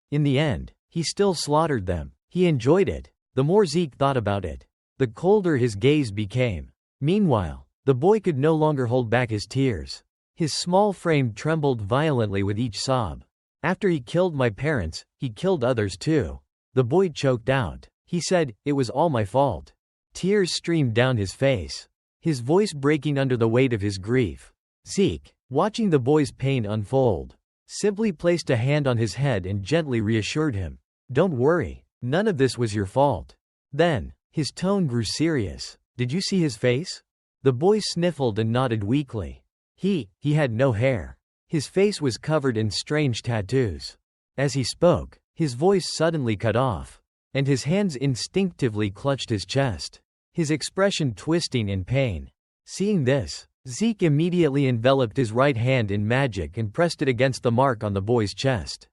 in the end, he still slaughtered them. He enjoyed it. The more Zeke thought about it, the colder his gaze became. Meanwhile, the boy could no longer hold back his tears. His small frame trembled violently with each sob. After he killed my parents, he killed others too. The boy choked out. He said, it was all my fault. Tears streamed down his face, his voice breaking under the weight of his grief. Zeke, watching the boy's pain unfold, simply placed a hand on his head and gently reassured him. Don't worry, none of this was your fault. Then, his tone grew serious. Did you see his face? The boy sniffled and nodded weakly. He had no hair. His face was covered in strange tattoos. As he spoke, his voice suddenly cut off, and his hands instinctively clutched his chest, his expression twisting in pain. Seeing this, Zeke immediately enveloped his right hand in magic and pressed it against the mark on the boy's chest.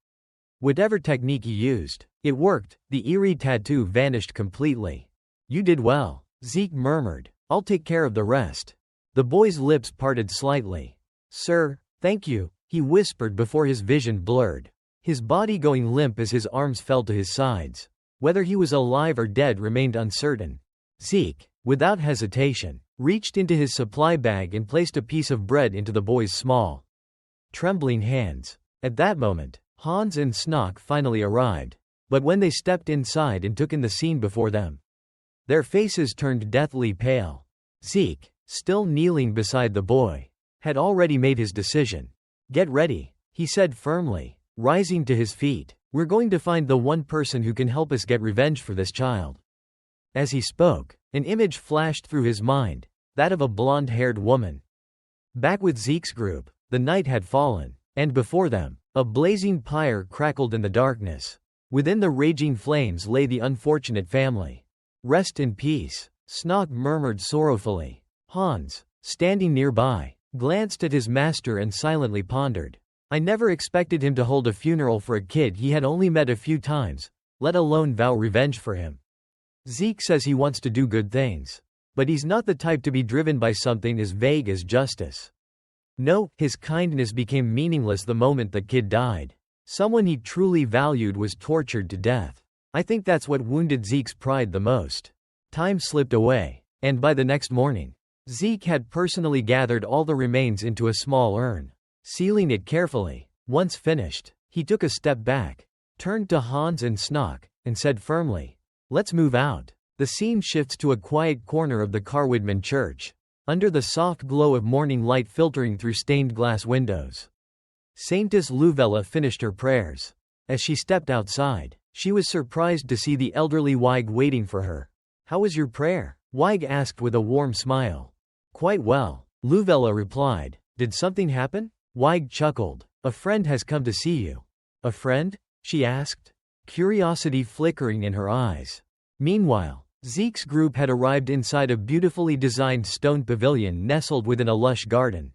Whatever technique he used, it worked. The eerie tattoo vanished completely. You did well, Zeke murmured. I'll take care of the rest. The boy's lips parted slightly. Sir, thank you, he whispered before his vision blurred, his body going limp as his arms fell to his sides. Whether he was alive or dead remained uncertain. Zeke, without hesitation, reached into his supply bag and placed a piece of bread into the boy's small trembling hands. At that moment, Hans and Snock finally arrived, but when they stepped inside and took in the scene before them, their faces turned deathly pale. Zeke, still kneeling beside the boy, had already made his decision. "Get ready," he said firmly, rising to his feet. "We're going to find the one person who can help us get revenge for this child." As he spoke, an image flashed through his mind, that of a blonde-haired woman. Back with Zeke's group, the night had fallen, and before them, a blazing pyre crackled in the darkness. Within the raging flames lay the unfortunate family. "Rest in peace," Snock murmured sorrowfully. Hans, standing nearby, glanced at his master and silently pondered. I never expected him to hold a funeral for a kid he had only met a few times, let alone vow revenge for him. Zeke says he wants to do good things, but he's not the type to be driven by something as vague as justice. No, his kindness became meaningless the moment the kid died. Someone he truly valued was tortured to death. I think that's what wounded Zeke's pride the most. Time slipped away, and by the next morning, Zeke had personally gathered all the remains into a small urn, sealing it carefully. Once finished, he took a step back, turned to Hans and Snock, and said firmly, "Let's move out." The scene shifts to a quiet corner of the Carwidman church, under the soft glow of morning light filtering through stained glass windows. Saintess Luvella finished her prayers. As she stepped outside, she was surprised to see the elderly Weig waiting for her. "How was your prayer?" Weig asked with a warm smile. "Quite well," Luvella replied. "Did something happen?" Weig chuckled. "A friend has come to see you." "A friend?" she asked, curiosity flickering in her eyes. Meanwhile, Zeke's group had arrived inside a beautifully designed stone pavilion nestled within a lush garden.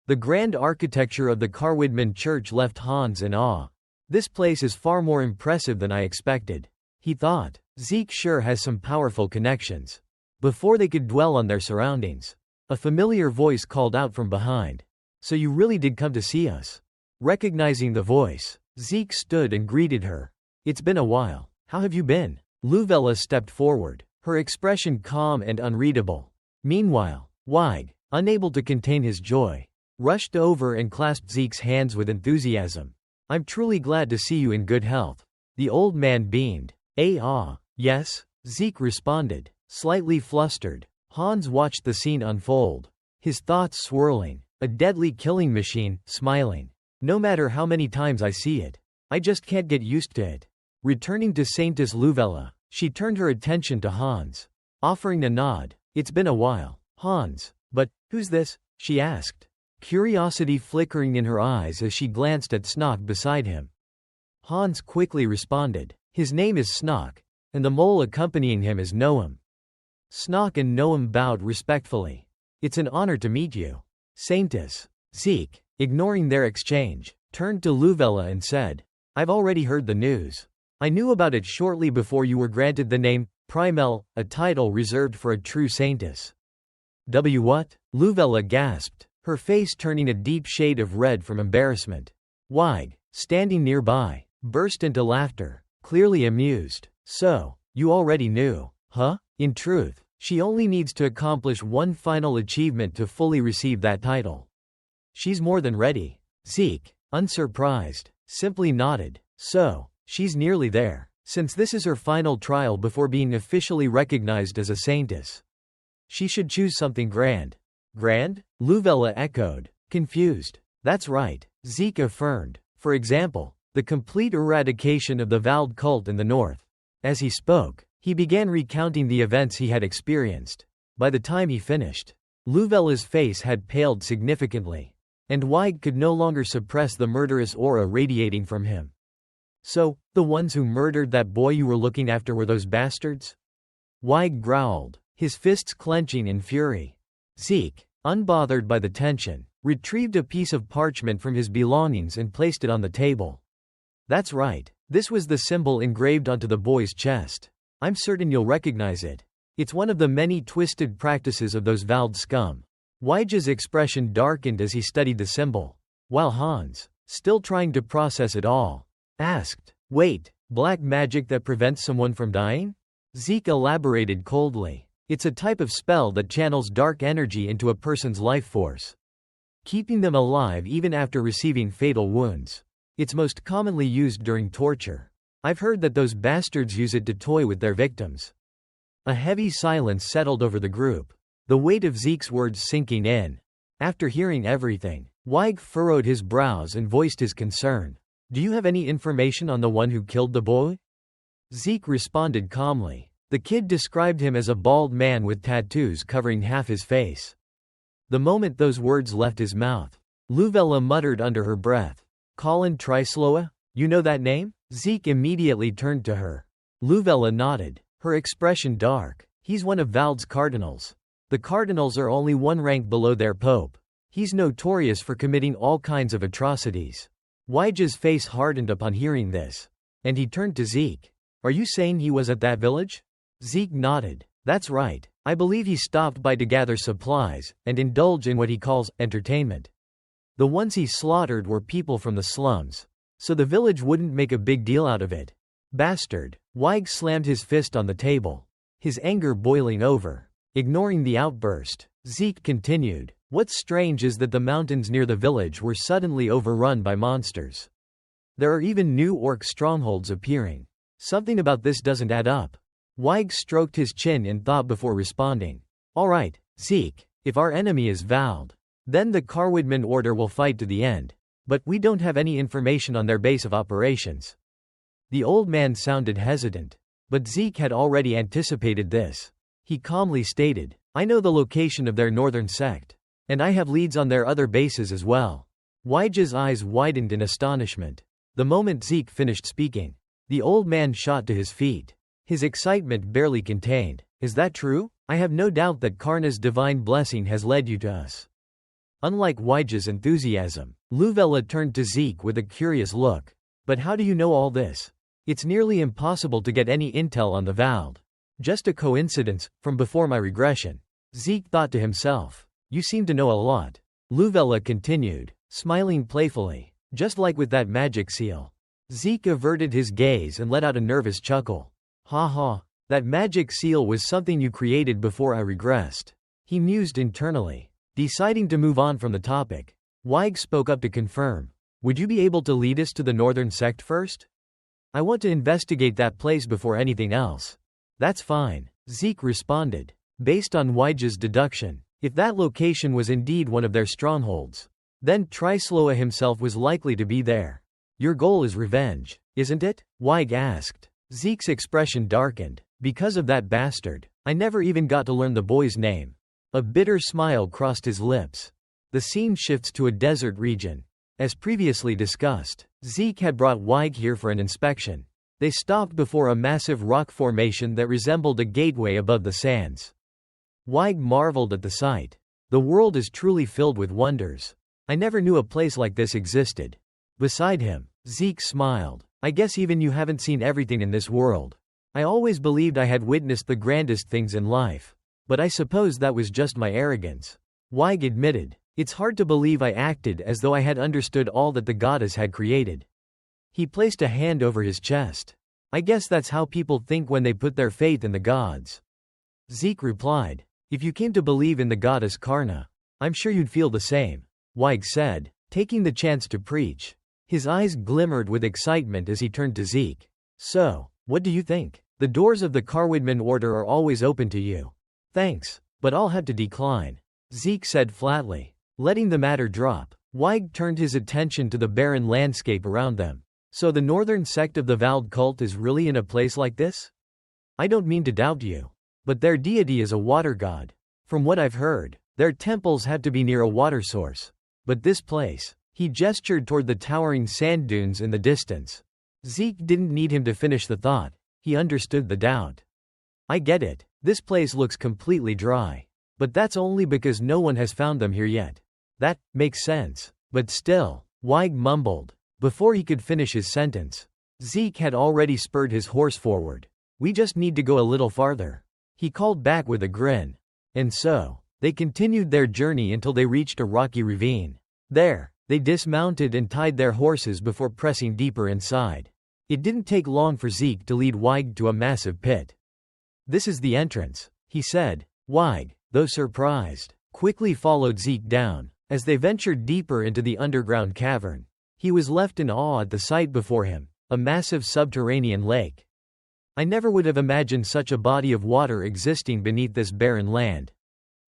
The grand architecture of the Carwidman church left Hans in awe. "This place is far more impressive than I expected," he thought. "Zeke sure has some powerful connections." Before they could dwell on their surroundings, a familiar voice called out from behind. "So you really did come to see us?" Recognizing the voice, Zeke stood and greeted her. "It's been a while. How have you been?" Luvella stepped forward, her expression calm and unreadable. Meanwhile, Weig, unable to contain his joy, rushed over and clasped Zeke's hands with enthusiasm. "I'm truly glad to see you in good health." The old man beamed. Yes," Zeke responded, slightly flustered. Hans watched the scene unfold, his thoughts swirling. "A deadly killing machine," smiling. "No matter how many times I see it, I just can't get used to it." Returning to Saintess Luvella, she turned her attention to Hans, offering a nod. "It's been a while, Hans. But, who's this?" she asked, curiosity flickering in her eyes as she glanced at Snock beside him. Hans quickly responded. "His name is Snock, and the mole accompanying him is Noam." Snock and Noam bowed respectfully. "It's an honor to meet you, Saintess." Zeke, ignoring their exchange, turned to Luvella and said, "I've already heard the news. I knew about it shortly before you were granted the name Primel, a title reserved for a true saintess." What?" Luvella gasped, her face turning a deep shade of red from embarrassment. Weig, standing nearby, burst into laughter, clearly amused. "So, you already knew, huh?" In truth, she only needs to accomplish one final achievement to fully receive that title. She's more than ready. Zeke, unsurprised, simply nodded. So, she's nearly there, since this is her final trial before being officially recognized as a saintess. She should choose something grand. Grand? Luvella echoed, confused. "That's right," Zeke affirmed. "For example, the complete eradication of the Vald cult in the north." As he spoke, he began recounting the events he had experienced. By the time he finished, Luvella's face had paled significantly, and Weig could no longer suppress the murderous aura radiating from him. "So, the ones who murdered that boy you were looking after were those bastards?" Weig growled, his fists clenching in fury. Zeke, unbothered by the tension, retrieved a piece of parchment from his belongings and placed it on the table. "That's right. This was the symbol engraved onto the boy's chest. I'm certain you'll recognize it. It's one of the many twisted practices of those Vald scum." Weig's expression darkened as he studied the symbol, while Hans, still trying to process it all, asked, "Wait, black magic that prevents someone from dying?" Zeke elaborated coldly. "It's a type of spell that channels dark energy into a person's life force." keeping them alive even after receiving fatal wounds. It's most commonly used during torture. I've heard that those bastards use it to toy with their victims. A heavy silence settled over the group, the weight of Zeke's words sinking in. After hearing everything, Weig furrowed his brows and voiced his concern. Do you have any information on the one who killed the boy? Zeke responded calmly. The kid described him as a bald man with tattoos covering half his face. The moment those words left his mouth, Luvella muttered under her breath. Colin Trisloa? You know that name? Zeke immediately turned to her. Luvella nodded, her expression dark. He's one of Vald's cardinals. The cardinals are only one rank below their pope. He's notorious for committing all kinds of atrocities. Weig's face hardened upon hearing this, and he turned to Zeke. Are you saying he was at that village? Zeke nodded. That's right. I believe he stopped by to gather supplies, and indulge in what he calls entertainment. The ones he slaughtered were people from the slums, so the village wouldn't make a big deal out of it. Bastard. Weig slammed his fist on the table, his anger boiling over. Ignoring the outburst, Zeke continued. What's strange is that the mountains near the village were suddenly overrun by monsters. There are even new orc strongholds appearing. Something about this doesn't add up. Weig stroked his chin in thought before responding. All right, Zeke, if our enemy is Vald, then the Carwoodman Order will fight to the end. But we don't have any information on their base of operations. The old man sounded hesitant, but Zeke had already anticipated this. He calmly stated, I know the location of their northern sect, and I have leads on their other bases as well. Weig's eyes widened in astonishment. The moment Zeke finished speaking, the old man shot to his feet, his excitement barely contained. Is that true? I have no doubt that Karna's divine blessing has led you to us. Unlike Weig's enthusiasm, Luvella turned to Zeke with a curious look. But how do you know all this? It's nearly impossible to get any intel on the Vald. Just a coincidence, from before my regression. Zeke thought to himself. You seem to know a lot. Luvella continued, smiling playfully, just like with that magic seal. Zeke averted his gaze and let out a nervous chuckle. Ha ha, that magic seal was something you created before I regressed. He mused internally, deciding to move on from the topic. Weig spoke up to confirm. Would you be able to lead us to the northern sect first? I want to investigate that place before anything else. That's fine, Zeke responded. Based on Weig's deduction, if that location was indeed one of their strongholds, then Trisloa himself was likely to be there. Your goal is revenge, isn't it? Weig asked. Zeke's expression darkened. Because of that bastard, I never even got to learn the boy's name. A bitter smile crossed his lips. The scene shifts to a desert region. As previously discussed, Zeke had brought Weig here for an inspection. They stopped before a massive rock formation that resembled a gateway above the sands. Weig marveled at the sight. The world is truly filled with wonders. I never knew a place like this existed. Beside him, Zeke smiled. I guess even you haven't seen everything in this world. I always believed I had witnessed the grandest things in life. But I suppose that was just my arrogance. Weig admitted. It's hard to believe I acted as though I had understood all that the goddess had created. He placed a hand over his chest. I guess that's how people think when they put their faith in the gods. Zeke replied. If you came to believe in the goddess Karna, I'm sure you'd feel the same. Weig said, taking the chance to preach. His eyes glimmered with excitement as he turned to Zeke. So, what do you think? The doors of the Carwoodman Order are always open to you. Thanks, but I'll have to decline, Zeke said flatly. Letting the matter drop, Weig turned his attention to the barren landscape around them. So the northern sect of the Vald cult is really in a place like this? I don't mean to doubt you, but their deity is a water god. From what I've heard, their temples have to be near a water source. But this place, he gestured toward the towering sand dunes in the distance. Zeke didn't need him to finish the thought. He understood the doubt. I get it. This place looks completely dry. But that's only because no one has found them here yet. That makes sense. But still, Weig mumbled. Before he could finish his sentence, Zeke had already spurred his horse forward. We just need to go a little farther, he called back with a grin. And so, they continued their journey until they reached a rocky ravine. There, they dismounted and tied their horses before pressing deeper inside. It didn't take long for Zeke to lead Weig to a massive pit. This is the entrance, he said. Weig, though surprised, quickly followed Zeke down. As they ventured deeper into the underground cavern, he was left in awe at the sight before him, a massive subterranean lake. I never would have imagined such a body of water existing beneath this barren land.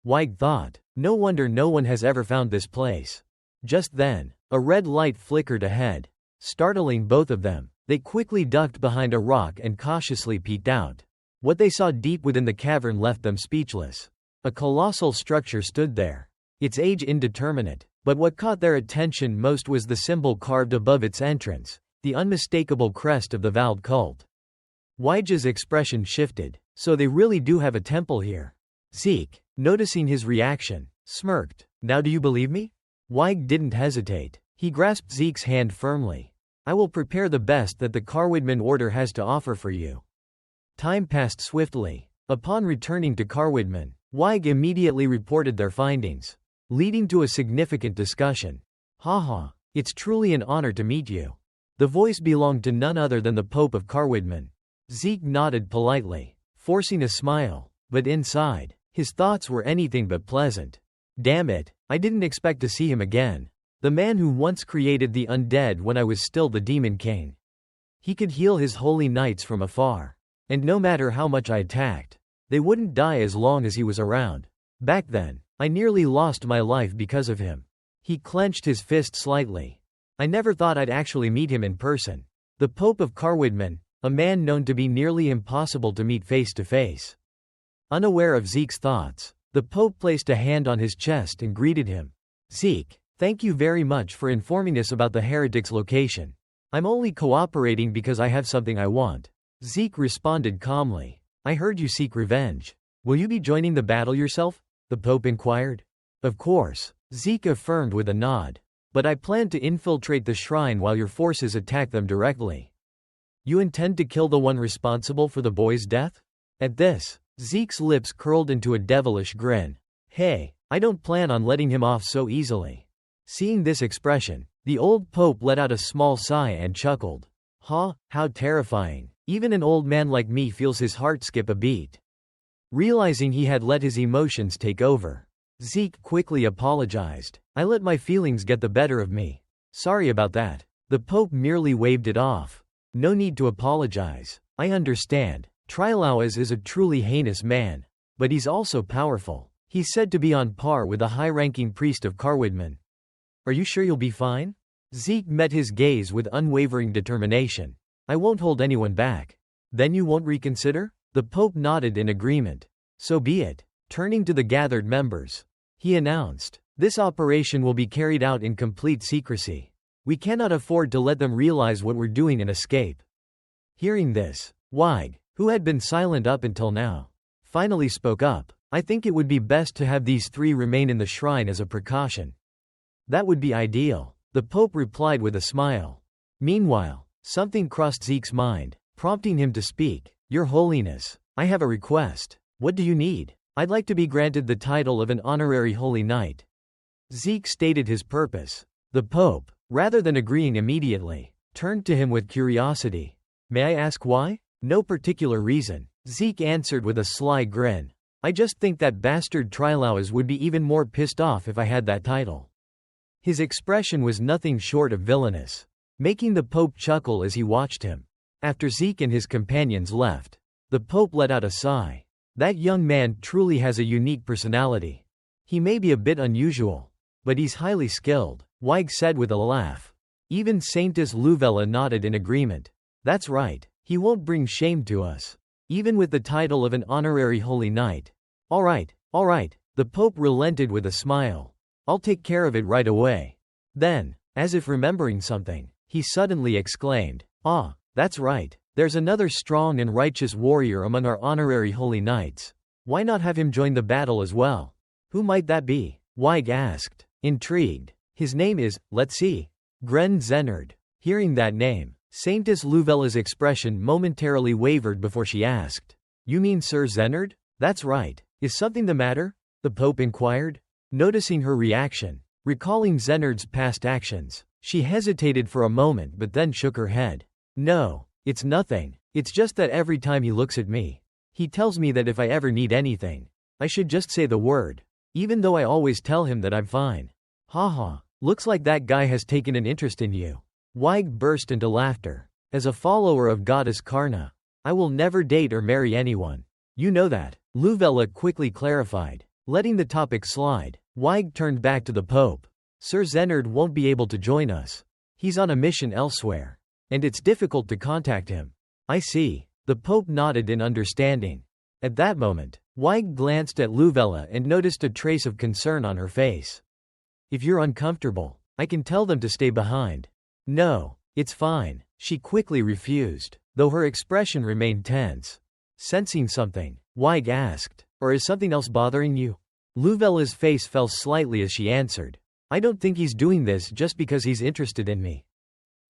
Weig thought. No wonder no one has ever found this place. Just then, a red light flickered ahead, startling both of them. They quickly ducked behind a rock and cautiously peeked out. What they saw deep within the cavern left them speechless. A colossal structure stood there, its age indeterminate, but what caught their attention most was the symbol carved above its entrance, the unmistakable crest of the Vald cult. Weig's expression shifted. So they really do have a temple here. Zeke, noticing his reaction, smirked. Now do you believe me? Weig didn't hesitate. He grasped Zeke's hand firmly. I will prepare the best that the Carwidman Order has to offer for you. Time passed swiftly. Upon returning to Carwidman, Weig immediately reported their findings, leading to a significant discussion. Haha, it's truly an honor to meet you. The voice belonged to none other than the Pope of Carwidman. Zeke nodded politely, forcing a smile, but inside, his thoughts were anything but pleasant. Damn it, I didn't expect to see him again. The man who once created the undead when I was still the Demon King. He could heal his holy knights from afar. And no matter how much I attacked, they wouldn't die as long as he was around. Back then, I nearly lost my life because of him. He clenched his fist slightly. I never thought I'd actually meet him in person. The Pope of Carwidman, a man known to be nearly impossible to meet face to face. Unaware of Zeke's thoughts, the Pope placed a hand on his chest and greeted him. Zeke, thank you very much for informing us about the heretic's location. I'm only cooperating because I have something I want. Zeke responded calmly. I heard you seek revenge. Will you be joining the battle yourself? The Pope inquired. Of course, Zeke affirmed with a nod. But I plan to infiltrate the shrine while your forces attack them directly. You intend to kill the one responsible for the boy's death? At this, Zeke's lips curled into a devilish grin. Hey, I don't plan on letting him off so easily. Seeing this expression, the old Pope let out a small sigh and chuckled. Huh, how terrifying. Even an old man like me feels his heart skip a beat. Realizing he had let his emotions take over, Zeke quickly apologized. I let my feelings get the better of me. Sorry about that. The Pope merely waved it off. No need to apologize. I understand. Trilauas is a truly heinous man. But he's also powerful. He's said to be on par with a high-ranking priest of Carwidman. Are you sure you'll be fine? Zeke met his gaze with unwavering determination. I won't hold anyone back. Then you won't reconsider? The Pope nodded in agreement. So be it. Turning to the gathered members, he announced, this operation will be carried out in complete secrecy. We cannot afford to let them realize what we're doing and escape. Hearing this, Weig, who had been silent up until now, finally spoke up. I think it would be best to have these three remain in the shrine as a precaution. That would be ideal, the Pope replied with a smile. Meanwhile, something crossed Zeke's mind, prompting him to speak. Your Holiness, I have a request. What do you need? I'd like to be granted the title of an honorary Holy Knight. Zeke stated his purpose. The Pope, rather than agreeing immediately, turned to him with curiosity. May I ask why? No particular reason, Zeke answered with a sly grin. I just think that bastard Trilauas would be even more pissed off if I had that title. His expression was nothing short of villainous, making the Pope chuckle as he watched him. After Zeke and his companions left, the Pope let out a sigh. That young man truly has a unique personality. He may be a bit unusual, but he's highly skilled, Weig said with a laugh. Even Saintess Luvella nodded in agreement. That's right, he won't bring shame to us. Even with the title of an honorary Holy Knight. All right, the Pope relented with a smile. I'll take care of it right away. Then, as if remembering something, he suddenly exclaimed, Ah, that's right, there's another strong and righteous warrior among our honorary Holy Knights. Why not have him join the battle as well? Who might that be? Weig asked, intrigued. His name is, let's see, Gren Zennard. Hearing that name, Saintess Luvella's expression momentarily wavered before she asked, You mean Sir Zennard? That's right. Is something the matter? The Pope inquired. Noticing her reaction, recalling Zennard's past actions, she hesitated for a moment but then shook her head. No, it's nothing. It's just that every time he looks at me, he tells me that if I ever need anything, I should just say the word, even though I always tell him that I'm fine. Haha, looks like that guy has taken an interest in you. Weig burst into laughter. As a follower of goddess Karna, I will never date or marry anyone. You know that. Luvella quickly clarified. Letting the topic slide, Weig turned back to the Pope. Sir Zenard won't be able to join us. He's on a mission elsewhere. And it's difficult to contact him. I see. The Pope nodded in understanding. At that moment, Weig glanced at Luvella and noticed a trace of concern on her face. If you're uncomfortable, I can tell them to stay behind. No, it's fine, she quickly refused, though her expression remained tense. Sensing something, Weig asked, or is something else bothering you? Luvella's face fell slightly as she answered. I don't think he's doing this just because he's interested in me.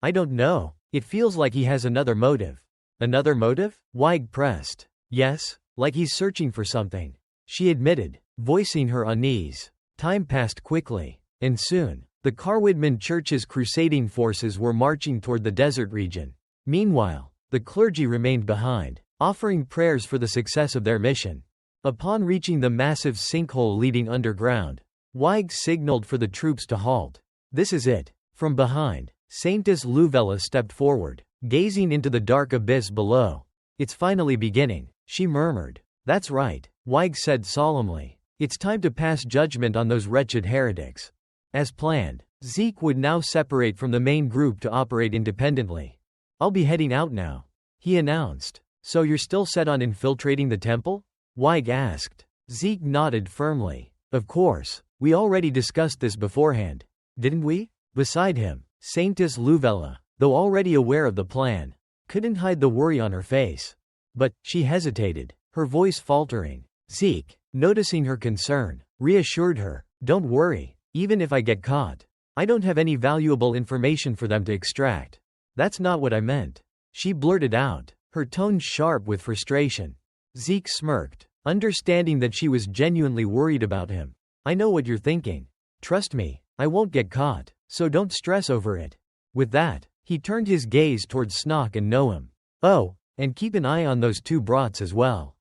I don't know, it feels like he has another motive. Another motive? Weig pressed. Yes, like he's searching for something, she admitted, voicing her unease. Time passed quickly, and soon, the Carwidman Church's crusading forces were marching toward the desert region. Meanwhile, the clergy remained behind, offering prayers for the success of their mission. Upon reaching the massive sinkhole leading underground, Weig signaled for the troops to halt. This is it. From behind, Saintess Luvella stepped forward, gazing into the dark abyss below. It's finally beginning, she murmured. That's right, Weig said solemnly. It's time to pass judgment on those wretched heretics. As planned, Zeke would now separate from the main group to operate independently. I'll be heading out now, he announced. So you're still set on infiltrating the temple? Weig asked. Zeke nodded firmly. Of course, we already discussed this beforehand, didn't we? Beside him, Saintess Luvella, though already aware of the plan, couldn't hide the worry on her face. But, she hesitated, her voice faltering. Zeke, noticing her concern, reassured her, don't worry, even if I get caught, I don't have any valuable information for them to extract. That's not what I meant, she blurted out, her tone sharp with frustration. Zeke smirked, understanding that she was genuinely worried about him. I know what you're thinking. Trust me, I won't get caught, so don't stress over it. With that, he turned his gaze towards Snock and Noam. Oh, and keep an eye on those two brats as well.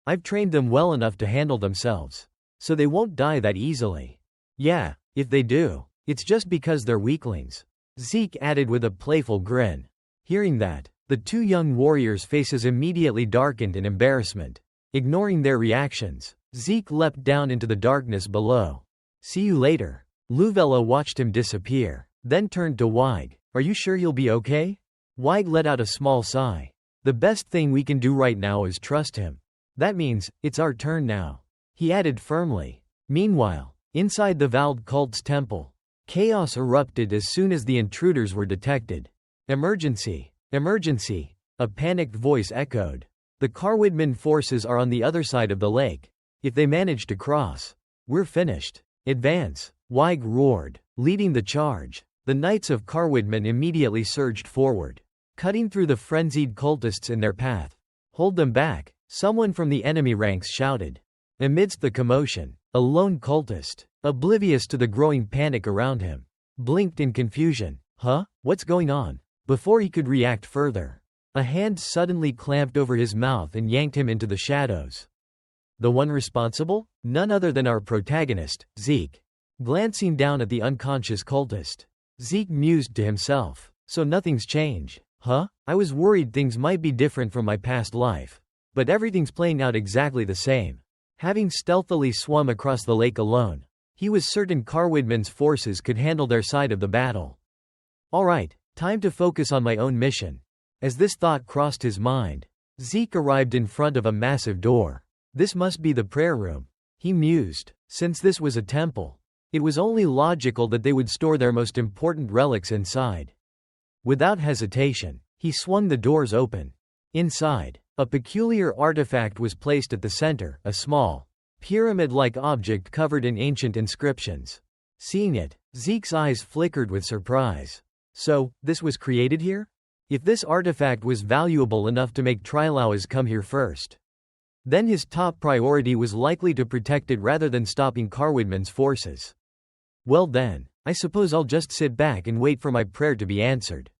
I've trained them well enough to handle themselves, so they won't die that easily. Yeah, if they do, it's just because they're weaklings, Zeke added with a playful grin. Hearing that, the two young warriors' faces immediately darkened in embarrassment. Ignoring their reactions, Zeke leapt down into the darkness below. See you later. Luvella watched him disappear, then turned to Weig. Are you sure you'll be okay? Weig let out a small sigh. The best thing we can do right now is trust him. That means, it's our turn now, he added firmly. Meanwhile, inside the Vald cult's temple, chaos erupted as soon as the intruders were detected. Emergency! Emergency! A panicked voice echoed. The Carwidman forces are on the other side of the lake. If they manage to cross, we're finished. Advance! Weig roared, leading the charge. The Knights of Carwidman immediately surged forward, cutting through the frenzied cultists in their path. Hold them back, someone from the enemy ranks shouted. Amidst the commotion, a lone cultist, oblivious to the growing panic around him, blinked in confusion. Huh? What's going on? Before he could react further, a hand suddenly clamped over his mouth and yanked him into the shadows. The one responsible? None other than our protagonist, Zeke. Glancing down at the unconscious cultist, Zeke mused to himself. So nothing's changed, huh? I was worried things might be different from my past life. But everything's playing out exactly the same. Having stealthily swum across the lake alone, he was certain Carwidman's forces could handle their side of the battle. Alright, time to focus on my own mission. As this thought crossed his mind, Zeke arrived in front of a massive door. This must be the prayer room, he mused. Since this was a temple, it was only logical that they would store their most important relics inside. Without hesitation, he swung the doors open. Inside, a peculiar artifact was placed at the center, a small, pyramid-like object covered in ancient inscriptions. Seeing it, Zeke's eyes flickered with surprise. So, this was created here? If this artifact was valuable enough to make Trilauas come here first, then his top priority was likely to protect it rather than stopping Carwidman's forces. Well then, I suppose I'll just sit back and wait for my prayer to be answered,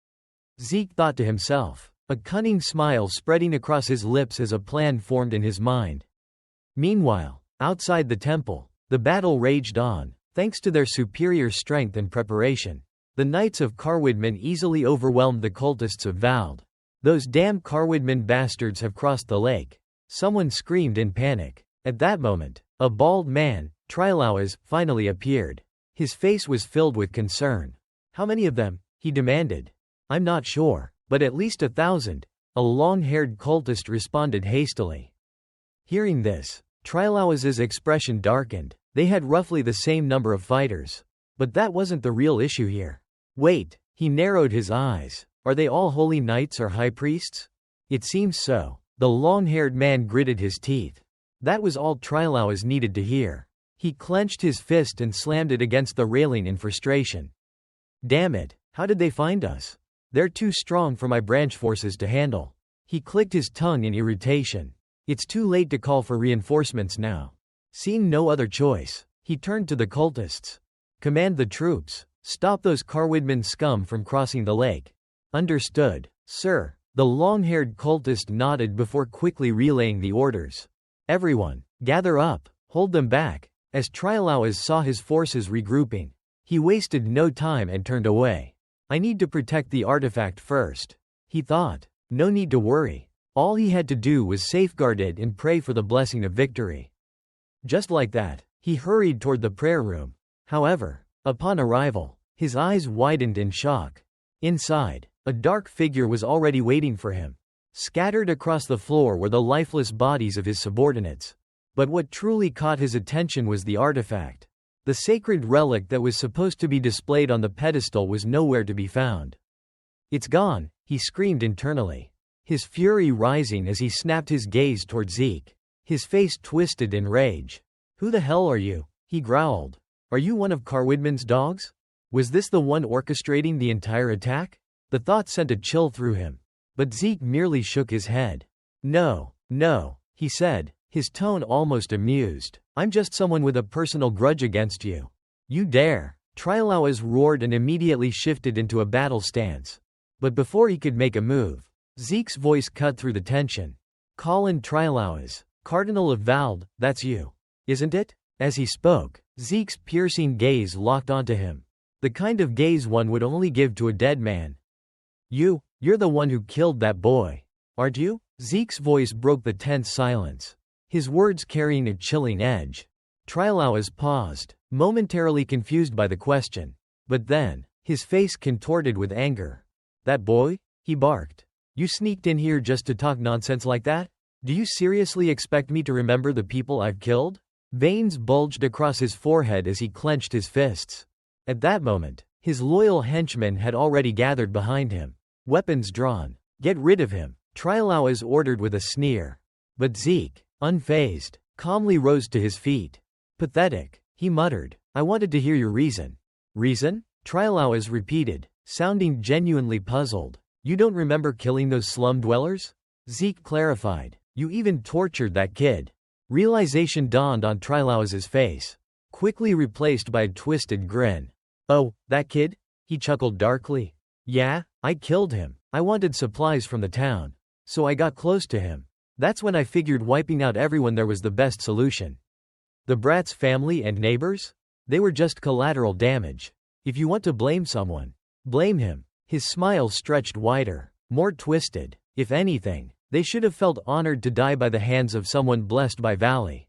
Zeke thought to himself, a cunning smile spreading across his lips as a plan formed in his mind. Meanwhile, outside the temple, the battle raged on. Thanks to their superior strength and preparation, the Knights of Carwidman easily overwhelmed the cultists of Vald. Those damn Carwidman bastards have crossed the lake. Someone screamed in panic. At that moment, a bald man, Trilauas, finally appeared. His face was filled with concern. How many of them? He demanded. I'm not sure, but at least 1,000. A long-haired cultist responded hastily. Hearing this, Trilauas's expression darkened. They had roughly the same number of fighters. But that wasn't the real issue here. Wait, he narrowed his eyes. Are they all holy knights or high priests? It seems so. The long-haired man gritted his teeth. That was all Trilauas needed to hear. He clenched his fist and slammed it against the railing in frustration. Damn it, how did they find us? They're too strong for my branch forces to handle. He clicked his tongue in irritation. It's too late to call for reinforcements now. Seeing no other choice, he turned to the cultists. Command the troops. Stop those Carwidman scum from crossing the lake. Understood, sir. The long-haired cultist nodded before quickly relaying the orders. Everyone, gather up. Hold them back. As Trilauas saw his forces regrouping, he wasted no time and turned away. I need to protect the artifact first, he thought. No need to worry. All he had to do was safeguard it and pray for the blessing of victory. Just like that, he hurried toward the prayer room. However, upon arrival, his eyes widened in shock. Inside, a dark figure was already waiting for him. Scattered across the floor were the lifeless bodies of his subordinates. But what truly caught his attention was the artifact. The sacred relic that was supposed to be displayed on the pedestal was nowhere to be found. It's gone, he screamed internally, his fury rising as he snapped his gaze toward Zeke. His face twisted in rage. Who the hell are you? He growled. Are you one of Carwidman's dogs? Was this the one orchestrating the entire attack? The thought sent a chill through him. But Zeke merely shook his head. No, he said, his tone almost amused. I'm just someone with a personal grudge against you. You dare. Trilauas roared and immediately shifted into a battle stance. But before he could make a move, Zeke's voice cut through the tension. Colin Trilauas, Cardinal of Vald, that's you, isn't it? As he spoke, Zeke's piercing gaze locked onto him. The kind of gaze one would only give to a dead man. You're the one who killed that boy, aren't you? Zeke's voice broke the tense silence, his words carrying a chilling edge. Trilauas paused, momentarily confused by the question. But then, his face contorted with anger. That boy? He barked. You sneaked in here just to talk nonsense like that? Do you seriously expect me to remember the people I've killed? Veins bulged across his forehead as he clenched his fists. At that moment, his loyal henchmen had already gathered behind him, weapons drawn. Get rid of him, Trilauas ordered with a sneer. But Zeke, unfazed, calmly rose to his feet. Pathetic, he muttered. I wanted to hear your reason. Reason? Trilauas repeated, sounding genuinely puzzled. You don't remember killing those slum dwellers? Zeke clarified. You even tortured that kid. Realization dawned on Trilauas's face, quickly replaced by a twisted grin. Oh, that kid? He chuckled darkly. Yeah, I killed him. I wanted supplies from the town, so I got close to him. That's when I figured wiping out everyone there was the best solution. The brat's family and neighbors? They were just collateral damage. If you want to blame someone, blame him. His smile stretched wider, more twisted. If anything, they should have felt honored to die by the hands of someone blessed by Valley.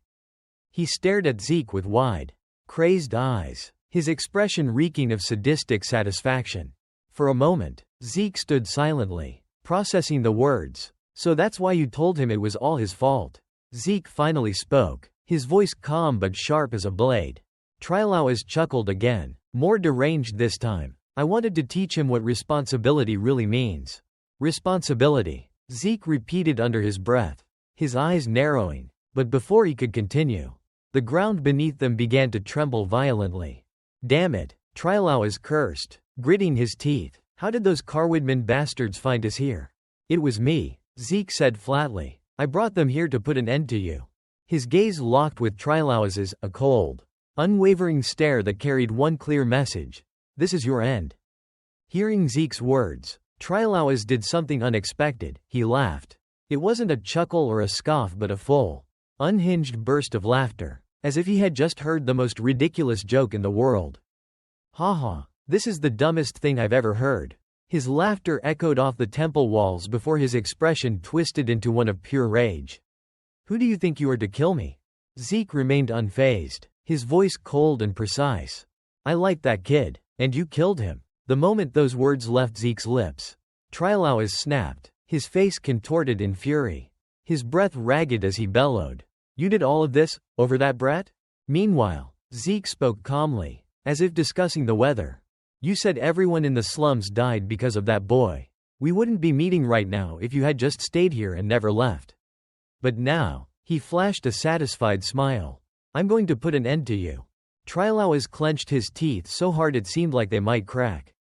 He stared at Zeke with wide, crazed eyes, his expression reeking of sadistic satisfaction. For a moment, Zeke stood silently, processing the words. So that's why you told him it was all his fault. Zeke finally spoke, his voice calm but sharp as a blade. Trilauas chuckled again, more deranged this time. I wanted to teach him what responsibility really means. Responsibility, Zeke repeated under his breath, his eyes narrowing. But before he could continue, the ground beneath them began to tremble violently. Damn it, Trilauas cursed, gritting his teeth. How did those Carwidman bastards find us here? It was me, Zeke said flatly. I brought them here to put an end to you. His gaze locked with Trilauas's, a cold, unwavering stare that carried one clear message. This is your end. Hearing Zeke's words, Trilauas did something unexpected. He laughed. It wasn't a chuckle or a scoff but a full, unhinged burst of laughter. as if he had just heard the most ridiculous joke in the world. "Ha ha, this is the dumbest thing I've ever heard." His laughter echoed off the temple walls before his expression twisted into one of pure rage. "Who do you think you are to kill me?" Zeke remained unfazed, his voice cold and precise. "I like that kid, and you killed him." The moment those words left Zeke's lips, Trilauas snapped, his face contorted in fury, his breath ragged as he bellowed. "You did all of this, over that brat?" Meanwhile, Zeke spoke calmly, as if discussing the weather. "You said everyone in the slums died because of that boy. We wouldn't be meeting right now if you had just stayed here and never left. But now," he flashed a satisfied smile, "I'm going to put an end to you." Trilauas clenched his teeth so hard it seemed like they might crack.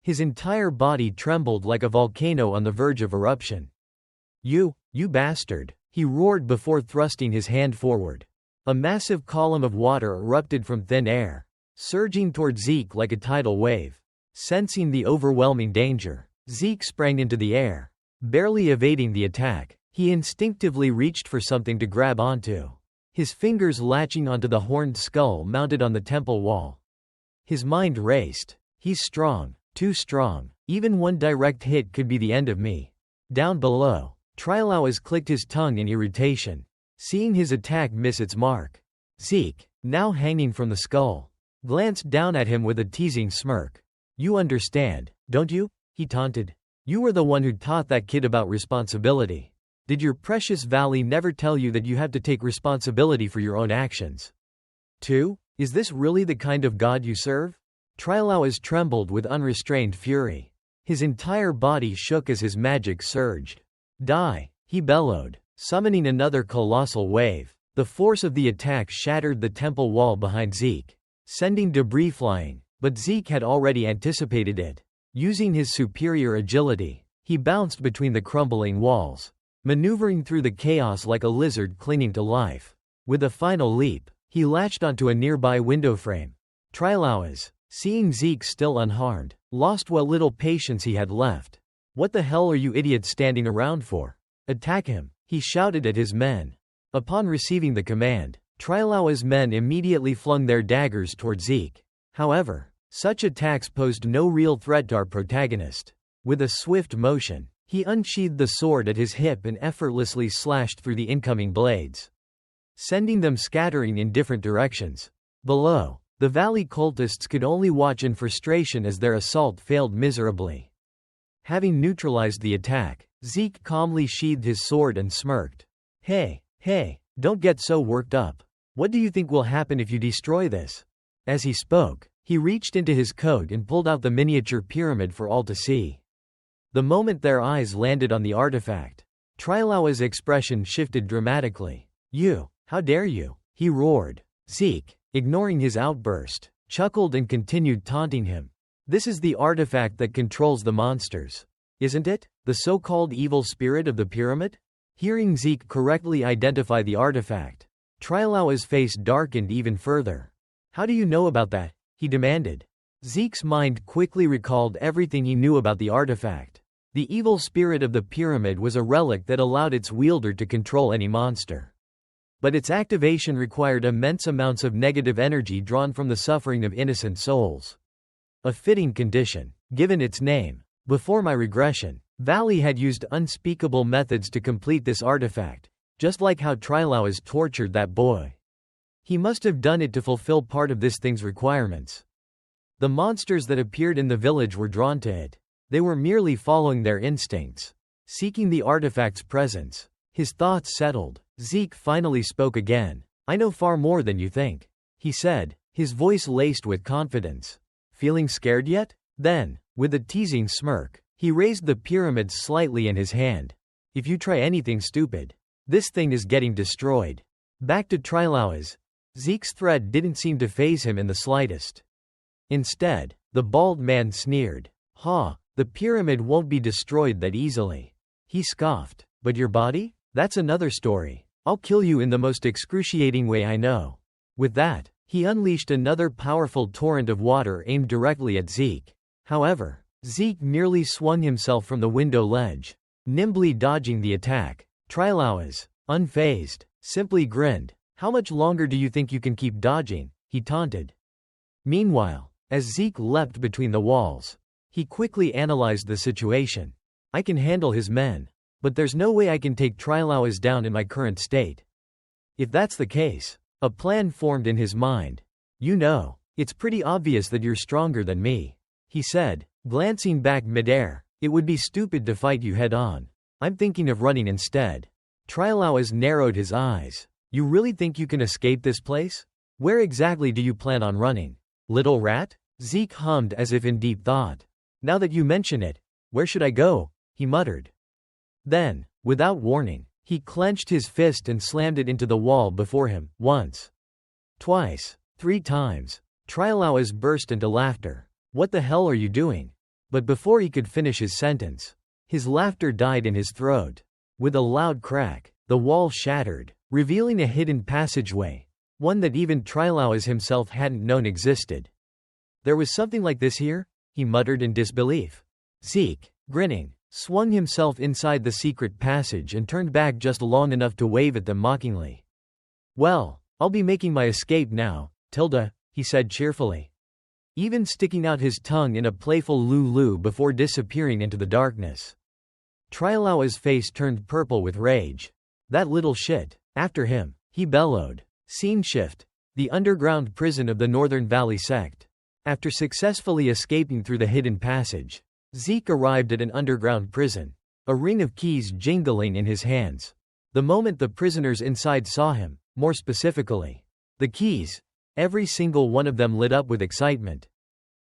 His entire body trembled like a volcano on the verge of eruption. You bastard," he roared before thrusting his hand forward. A massive column of water erupted from thin air, surging toward Zeke like a tidal wave. Sensing the overwhelming danger, Zeke sprang into the air. Barely evading the attack, he instinctively reached for something to grab onto, his fingers latching onto the horned skull mounted on the temple wall. His mind raced. "He's strong, too strong. Even one direct hit could be the end of me." Down below, Trilauas clicked his tongue in irritation, seeing his attack miss its mark. Zeke, now hanging from the skull, glanced down at him with a teasing smirk. "You understand, don't you?" he taunted. "You were the one who taught that kid about responsibility. Did your precious valley never tell you that you have to take responsibility for your own actions? Too? Is this really the kind of God you serve?" Trilauas trembled with unrestrained fury. His entire body shook as his magic surged. "Die!" he bellowed, summoning another colossal wave. The force of the attack shattered the temple wall behind Zeke, sending debris flying, but Zeke had already anticipated it. Using his superior agility, he bounced between the crumbling walls, maneuvering through the chaos like a lizard clinging to life. With a final leap, he latched onto a nearby window frame. Trilauas, seeing Zeke still unharmed, lost what little patience he had left. "What the hell are you idiots standing around for? Attack him!" he shouted at his men. Upon receiving the command, Trilauas' men immediately flung their daggers toward Zeke. However, such attacks posed no real threat to our protagonist. With a swift motion, he unsheathed the sword at his hip and effortlessly slashed through the incoming blades, sending them scattering in different directions. Below, the valley cultists could only watch in frustration as their assault failed miserably. Having neutralized the attack, Zeke calmly sheathed his sword and smirked. Hey, don't get so worked up. What do you think will happen if you destroy this?" As he spoke, he reached into his coat and pulled out the miniature pyramid for all to see. The moment their eyes landed on the artifact, Trilauas' expression shifted dramatically. How dare you?" he roared. Zeke, ignoring his outburst, chuckled and continued taunting him. "This is the artifact that controls the monsters, isn't it? The so-called evil spirit of the pyramid?" Hearing Zeke correctly identify the artifact, Trilauas' face darkened even further. "How do you know about that?" he demanded. Zeke's mind quickly recalled everything he knew about the artifact. The evil spirit of the pyramid was a relic that allowed its wielder to control any monster. But its activation required immense amounts of negative energy drawn from the suffering of innocent souls. A fitting condition, given its name. Before my regression, Valley had used unspeakable methods to complete this artifact, just like how Trilauas tortured that boy. He must have done it to fulfill part of this thing's requirements. The monsters that appeared in the village were drawn to it. They were merely following their instincts, seeking the artifact's presence. His thoughts settled. Zeke finally spoke again. "I know far more than you think," he said, his voice laced with confidence. "Feeling scared yet?" Then, with a teasing smirk, he raised the pyramid slightly in his hand. "If you try anything stupid, this thing is getting destroyed." Back to Trilauas. Zeke's threat didn't seem to faze him in the slightest. Instead, the bald man sneered. The pyramid won't be destroyed that easily," he scoffed. "But your body? That's another story. I'll kill you in the most excruciating way I know." With that, he unleashed another powerful torrent of water aimed directly at Zeke. However, Zeke nearly swung himself from the window ledge, nimbly dodging the attack. Trilauas, unfazed, simply grinned. How much longer do you think you can keep dodging? He taunted. Meanwhile, as Zeke leapt between the walls, he quickly analyzed the situation. I can handle his men, but there's no way I can take Trilauas down in my current state. If that's the case, a plan formed in his mind. You know, it's pretty obvious that you're stronger than me, he said, glancing back midair. It would be stupid to fight you head-on. I'm thinking of running instead. Trilauas narrowed his eyes. You really think you can escape this place? Where exactly do you plan on running? Little rat? Zeke hummed as if in deep thought. Now that you mention it, where should I go? He muttered. Then, without warning, he clenched his fist and slammed it into the wall before him, once, twice, 3 times. Trilauas burst into laughter. What the hell are you doing? But before he could finish his sentence, his laughter died in his throat. With a loud crack, the wall shattered, revealing a hidden passageway, one that even Trilauas himself hadn't known existed. There was something like this here? He muttered in disbelief. Zeke, grinning, swung himself inside the secret passage and turned back just long enough to wave at them mockingly. Well, I'll be making my escape now, Tilda, he said cheerfully, even sticking out his tongue in a playful lulu before disappearing into the darkness. Trilaua's face turned purple with rage. That little shit. After him, he bellowed. Scene shift. The underground prison of the Northern Valley sect. After successfully escaping through the hidden passage, Zeke arrived at an underground prison, a ring of keys jingling in his hands. The moment the prisoners inside saw him, more specifically, the keys, every single one of them lit up with excitement,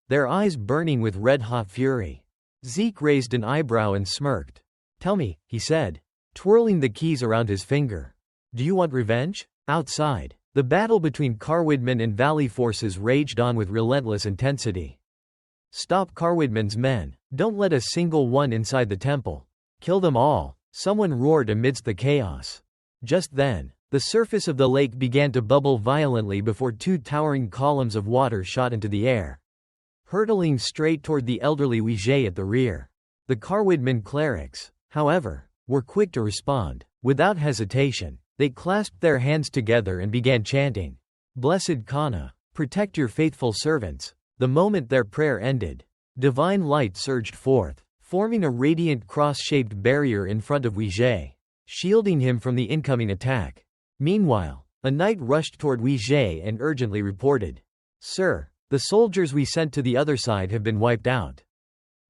their eyes burning with red-hot fury. Zeke raised an eyebrow and smirked. Tell me, he said, twirling the keys around his finger. Do you want revenge? Outside, the battle between Carwidman and Valley forces raged on with relentless intensity. Stop Carwidman's men. Don't let a single one inside the temple. Kill them all, someone roared amidst the chaos. Just then, the surface of the lake began to bubble violently before 2 towering columns of water shot into the air, hurtling straight toward the elderly Ouija at the rear. The Carwidman clerics, however, were quick to respond. Without hesitation, they clasped their hands together and began chanting, Blessed Kana, protect your faithful servants. The moment their prayer ended, divine light surged forth, forming a radiant cross-shaped barrier in front of Ouija, shielding him from the incoming attack. Meanwhile, a knight rushed toward Ouija and urgently reported, Sir, the soldiers we sent to the other side have been wiped out.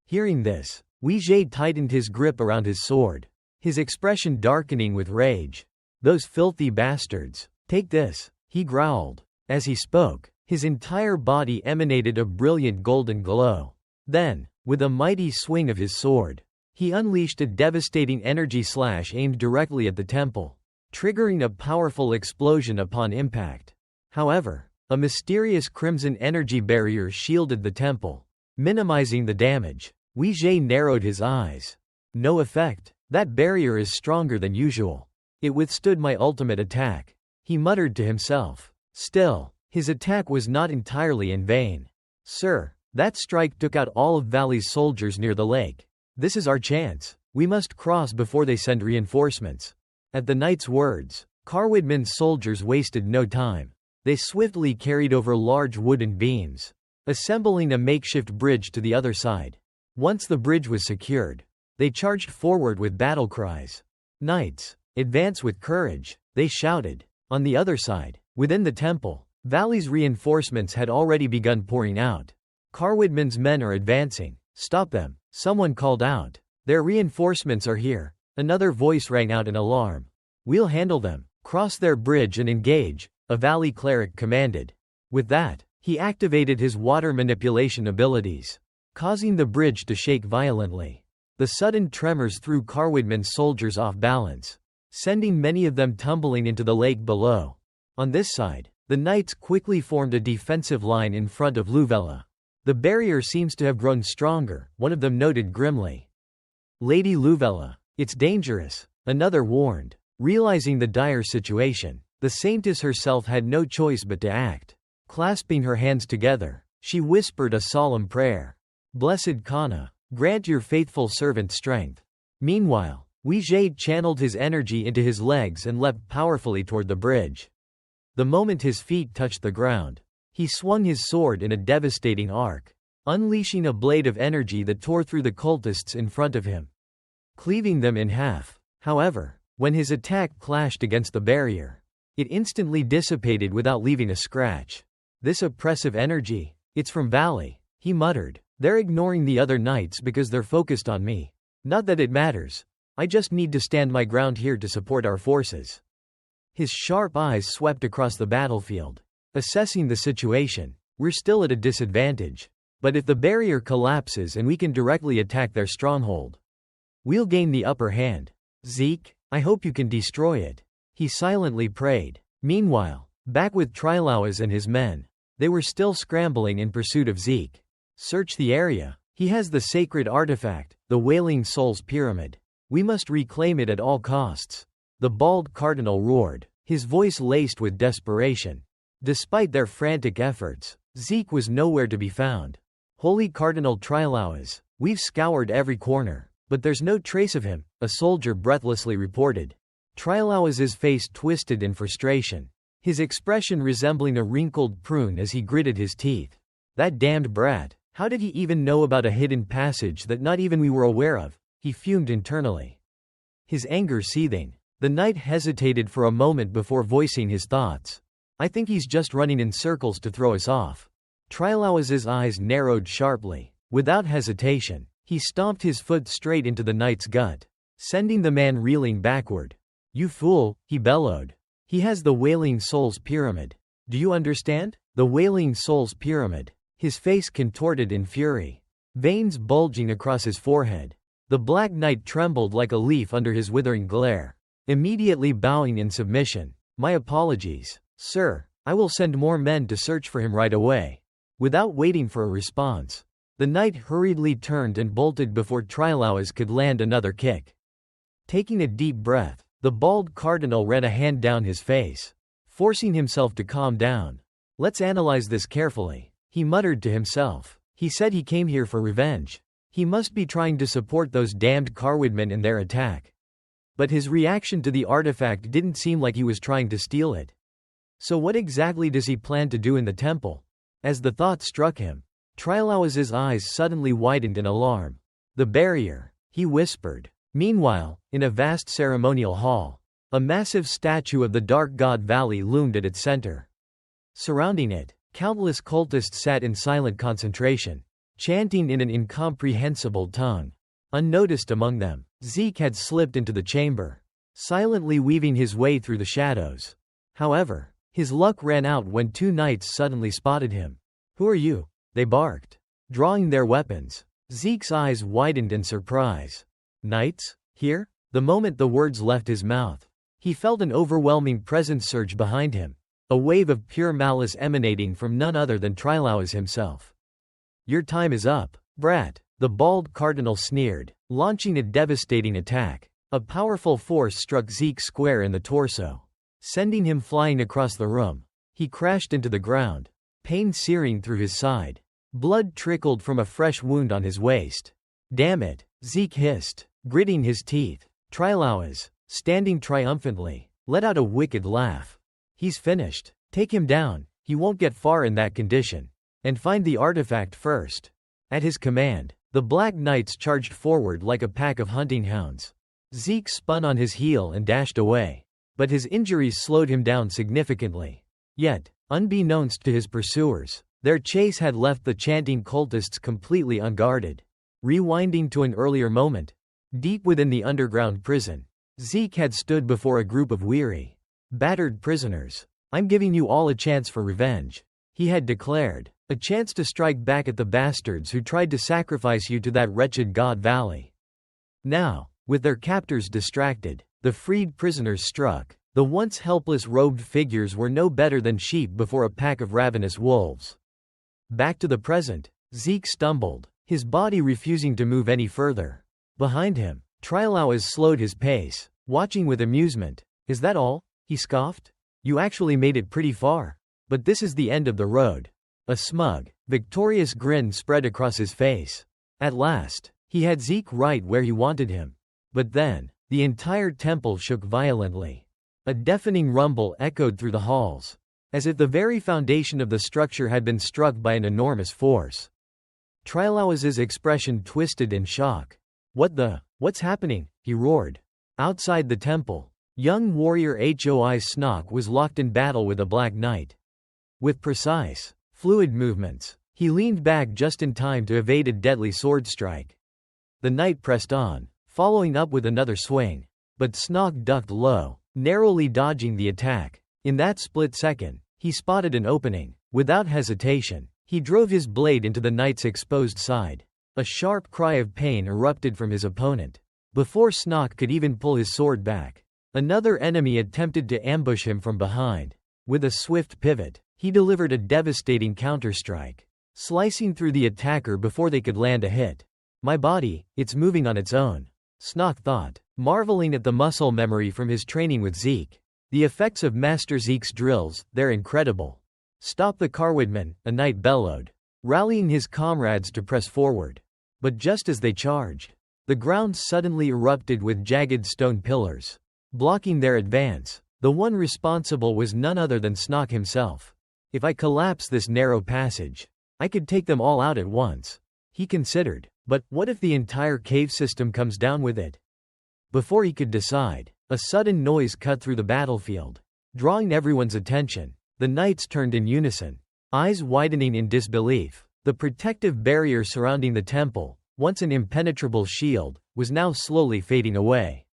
Hearing this, Ouija tightened his grip around his sword, his expression darkening with rage. Those filthy bastards. Take this, he growled. As he spoke, his entire body emanated a brilliant golden glow. Then, with a mighty swing of his sword, he unleashed a devastating energy slash aimed directly at the temple, triggering a powerful explosion upon impact. However, a mysterious crimson energy barrier shielded the temple, minimizing the damage. Ouija narrowed his eyes. No effect. That barrier is stronger than usual. It withstood my ultimate attack, he muttered to himself. Still, his attack was not entirely in vain. Sir, that strike took out all of Valley's soldiers near the lake. This is our chance. We must cross before they send reinforcements. At the knight's words, Carwidman's soldiers wasted no time. They swiftly carried over large wooden beams, assembling a makeshift bridge to the other side. Once the bridge was secured, they charged forward with battle cries. Knights, advance with courage, they shouted. On the other side, within the temple, Valley's reinforcements had already begun pouring out. Carwidman's men are advancing. Stop them, someone called out. Their reinforcements are here. Another voice rang out in alarm. We'll handle them. Cross their bridge and engage, a Valley cleric commanded. With that, he activated his water manipulation abilities, causing the bridge to shake violently. The sudden tremors threw Carwidman's soldiers off balance, sending many of them tumbling into the lake below. On this side, the knights quickly formed a defensive line in front of Luvella. The barrier seems to have grown stronger, one of them noted grimly. Lady Luvella, it's dangerous, another warned. Realizing the dire situation, the saintess herself had no choice but to act. Clasping her hands together, she whispered a solemn prayer. Blessed Kana, grant your faithful servant strength. Meanwhile, Ouija channeled his energy into his legs and leapt powerfully toward the bridge. The moment his feet touched the ground, he swung his sword in a devastating arc, unleashing a blade of energy that tore through the cultists in front of him, cleaving them in half. However, when his attack clashed against the barrier, it instantly dissipated without leaving a scratch. This oppressive energy, it's from Valley, he muttered. They're ignoring the other knights because they're focused on me. Not that it matters. I just need to stand my ground here to support our forces. His sharp eyes swept across the battlefield, assessing the situation. We're still at a disadvantage. But if the barrier collapses and we can directly attack their stronghold, we'll gain the upper hand. Zeke, I hope you can destroy it. He silently prayed. Meanwhile, back with Trilauas and his men, they were still scrambling in pursuit of Zeke. Search the area. He has the sacred artifact, the Wailing Souls Pyramid. We must reclaim it at all costs. The bald cardinal roared, his voice laced with desperation. Despite their frantic efforts, Zeke was nowhere to be found. Holy Cardinal Trilauas, we've scoured every corner, but there's no trace of him, a soldier breathlessly reported. Trilauas's face twisted in frustration, his expression resembling a wrinkled prune as he gritted his teeth. That damned brat, how did he even know about a hidden passage that not even we were aware of? He fumed internally, his anger seething. The knight hesitated for a moment before voicing his thoughts. I think he's just running in circles to throw us off. Trilauas's eyes narrowed sharply. Without hesitation, he stomped his foot straight into the knight's gut, sending the man reeling backward. You fool, he bellowed. He has the Wailing Souls Pyramid. Do you understand? The Wailing Souls Pyramid. His face contorted in fury, veins bulging across his forehead. The Black Knight trembled like a leaf under his withering glare, immediately bowing in submission. My apologies, sir. I will send more men to search for him right away. Without waiting for a response, the knight hurriedly turned and bolted before Trilauas could land another kick. Taking a deep breath, the bald cardinal ran a hand down his face, forcing himself to calm down. Let's analyze this carefully, he muttered to himself. He said he came here for revenge. He must be trying to support those damned Carwoodmen in their attack. But his reaction to the artifact didn't seem like he was trying to steal it. So what exactly does he plan to do in the temple? As the thought struck him, Trilauas's eyes suddenly widened in alarm. The barrier, he whispered. Meanwhile, in a vast ceremonial hall, a massive statue of the Dark God Valley loomed at its center. Surrounding it, countless cultists sat in silent concentration, chanting in an incomprehensible tongue. Unnoticed among them, Zeke had slipped into the chamber, silently weaving his way through the shadows. However, his luck ran out when two knights suddenly spotted him. Who are you? They barked. Drawing their weapons, Zeke's eyes widened in surprise. Knights? Here? The moment the words left his mouth, he felt an overwhelming presence surge behind him, a wave of pure malice emanating from none other than Trilauas himself. Your time is up, brat, the bald cardinal sneered, launching a devastating attack. A powerful force struck Zeke square in the torso, sending him flying across the room. He crashed into the ground, pain searing through his side. Blood trickled from a fresh wound on his waist. Damn it, Zeke hissed, gritting his teeth. Trilauas, standing triumphantly, let out a wicked laugh. He's finished. Take him down. He won't get far in that condition. And find the artifact first. At his command, the Black Knights charged forward like a pack of hunting hounds. Zeke spun on his heel and dashed away. But his injuries slowed him down significantly. Yet, unbeknownst to his pursuers, their chase had left the chanting cultists completely unguarded. Rewinding to an earlier moment, deep within the underground prison, Zeke had stood before a group of weary, battered prisoners. I'm giving you all a chance for revenge, he had declared, a chance to strike back at the bastards who tried to sacrifice you to that wretched God Valley. Now, with their captors distracted, the freed prisoners struck. The once helpless robed figures were no better than sheep before a pack of ravenous wolves. Back to the present, Zeke stumbled, his body refusing to move any further. Behind him, Trilauas slowed his pace, watching with amusement. Is that all? He scoffed. You actually made it pretty far. But this is the end of the road. A smug, victorious grin spread across his face. At last, he had Zeke right where he wanted him. But then, the entire temple shook violently. A deafening rumble echoed through the halls. as if the very foundation of the structure had been struck by an enormous force. Trilawaz's expression twisted in shock. What's happening? He roared. Outside the temple, young warrior Hoi Snock was locked in battle with a Black Knight. With precise, fluid movements, he leaned back just in time to evade a deadly sword strike. The knight pressed on, following up with another swing, but Snock ducked low, narrowly dodging the attack. In that split second, he spotted an opening. Without hesitation, he drove his blade into the knight's exposed side. A sharp cry of pain erupted from his opponent. Before Snock could even pull his sword back, another enemy attempted to ambush him from behind. With a swift pivot, he delivered a devastating counterstrike, slicing through the attacker before they could land a hit. My body, it's moving on its own, Snock thought, marveling at the muscle memory from his training with Zeke. The effects of Master Zeke's drills, they're incredible. Stop the Carwoodman, a knight bellowed, rallying his comrades to press forward. But just as they charged, the ground suddenly erupted with jagged stone pillars, blocking their advance. The one responsible was none other than Snock himself. If I collapse this narrow passage, I could take them all out at once, he considered. But what if the entire cave system comes down with it? Before he could decide, a sudden noise cut through the battlefield, drawing everyone's attention. The knights turned in unison, eyes widening in disbelief. The protective barrier surrounding the temple, once an impenetrable shield, was now slowly fading away.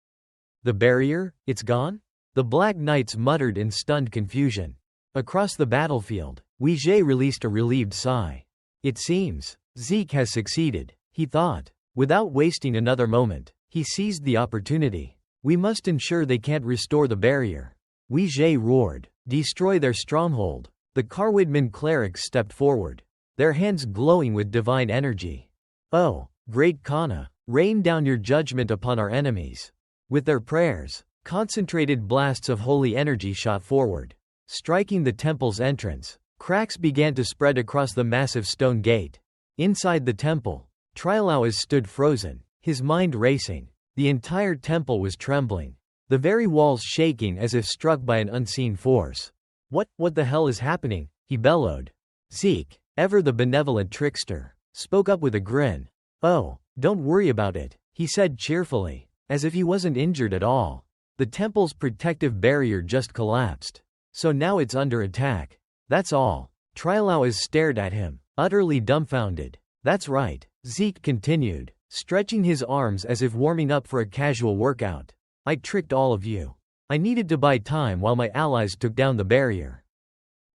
The barrier? It's gone? The Black Knights muttered in stunned confusion. Across the battlefield, Weijie released a relieved sigh. It seems, Zeke has succeeded, he thought. Without wasting another moment, he seized the opportunity. We must ensure they can't restore the barrier. Weijie roared. Destroy their stronghold. The Carwoodman clerics stepped forward, their hands glowing with divine energy. Oh, great Kana, rain down your judgment upon our enemies. With their prayers, concentrated blasts of holy energy shot forward, striking the temple's entrance. Cracks began to spread across the massive stone gate. Inside the temple, Trilawaz stood frozen, his mind racing. The entire temple was trembling, the very walls shaking as if struck by an unseen force. What the hell is happening? He bellowed. Zeke, ever the benevolent trickster, spoke up with a grin. Oh, don't worry about it, he said cheerfully, as if he wasn't injured at all. The temple's protective barrier just collapsed, so now it's under attack. That's all. Trilawaz stared at him, utterly dumbfounded. That's right, Zeke continued, stretching his arms as if warming up for a casual workout. I tricked all of you. I needed to buy time while my allies took down the barrier.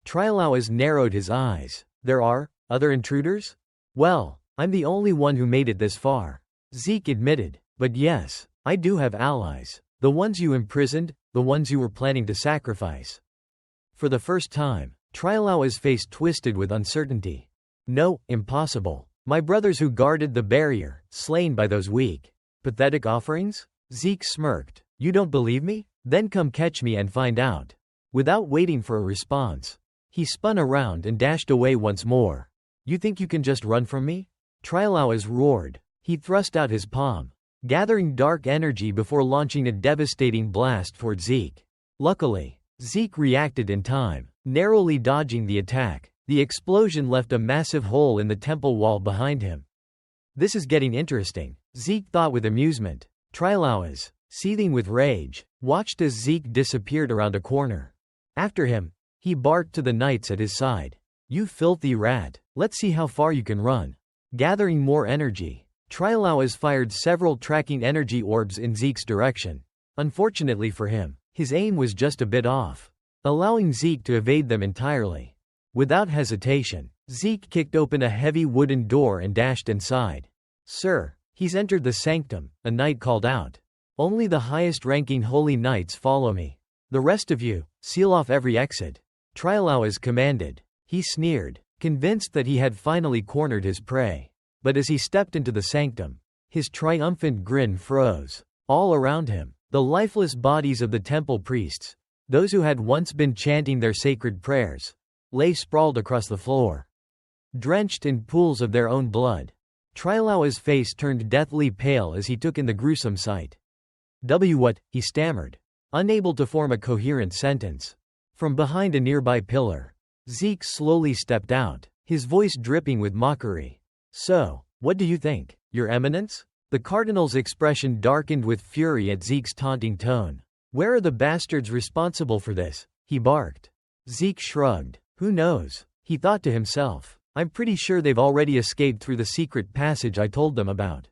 Trilawaz narrowed his eyes. There are other intruders? Well, I'm the only one who made it this far, Zeke admitted. But yes, I do have allies. The ones you imprisoned, the ones you were planning to sacrifice. For the first time, Trilawaz's face twisted with uncertainty. No, impossible. My brothers who guarded the barrier, slain by those weak, pathetic offerings? Zeke smirked. You don't believe me? Then come catch me and find out. Without waiting for a response, he spun around and dashed away once more. You think you can just run from me? Trilawaz roared. He thrust out his palm, gathering dark energy before launching a devastating blast toward Zeke. Luckily, Zeke reacted in time, narrowly dodging the attack. The explosion left a massive hole in the temple wall behind him. This is getting interesting, Zeke thought with amusement. Trilawaz, seething with rage, watched as Zeke disappeared around a corner. After him, he barked to the knights at his side. You filthy rat, let's see how far you can run. Gathering more energy, Trilawaz fired several tracking energy orbs in Zeke's direction. Unfortunately for him, his aim was just a bit off, allowing Zeke to evade them entirely. Without hesitation, Zeke kicked open a heavy wooden door and dashed inside. Sir, he's entered the sanctum, a knight called out. Only the highest-ranking holy knights follow me. The rest of you, seal off every exit. Trilawaz commanded. He sneered, convinced that he had finally cornered his prey. But as he stepped into the sanctum, his triumphant grin froze. All around him, the lifeless bodies of the temple priests, those who had once been chanting their sacred prayers, lay sprawled across the floor, drenched in pools of their own blood. Trilawaz's face turned deathly pale as he took in the gruesome sight. What? He stammered, unable to form a coherent sentence. From behind a nearby pillar, Zeke slowly stepped out, his voice dripping with mockery. So, what do you think, Your Eminence? The cardinal's expression darkened with fury at Zeke's taunting tone. Where are the bastards responsible for this? He barked. Zeke shrugged. Who knows? He thought to himself. I'm pretty sure they've already escaped through the secret passage I told them about.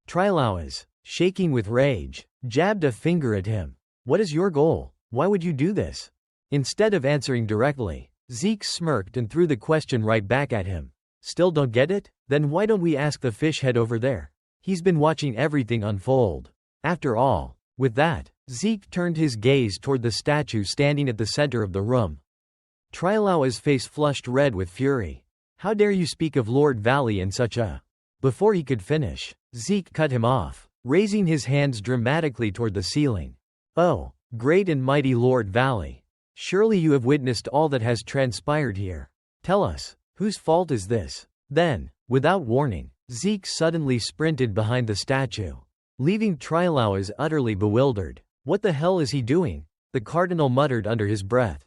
Trilauas, shaking with rage, jabbed a finger at him. What is your goal? Why would you do this? Instead of answering directly, Zeke smirked and threw the question right back at him. Still don't get it? Then why don't we ask the fish head over there? He's been watching everything unfold. After all. With that, Zeke turned his gaze toward the statue standing at the center of the room. Trilaua's face flushed red with fury. How dare you speak of Lord Valley in such a... Before he could finish, Zeke cut him off, raising his hands dramatically toward the ceiling. Oh, great and mighty Lord Valley. Surely you have witnessed all that has transpired here. Tell us, whose fault is this? Then, without warning, Zeke suddenly sprinted behind the statue, leaving Trilauas utterly bewildered. What the hell is he doing? The cardinal muttered under his breath.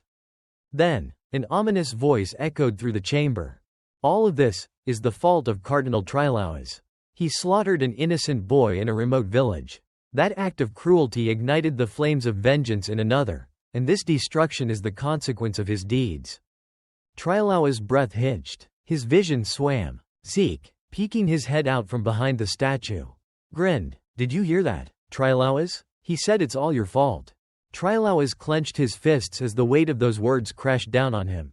Then, an ominous voice echoed through the chamber. All of this is the fault of Cardinal Trilauas. He slaughtered an innocent boy in a remote village. That act of cruelty ignited the flames of vengeance in another, and this destruction is the consequence of his deeds. Trilaua's breath hitched. His vision swam. Zeke, peeking his head out from behind the statue, grinned. Did you hear that, Trilauas? He said it's all your fault. Trilauas clenched his fists as the weight of those words crashed down on him.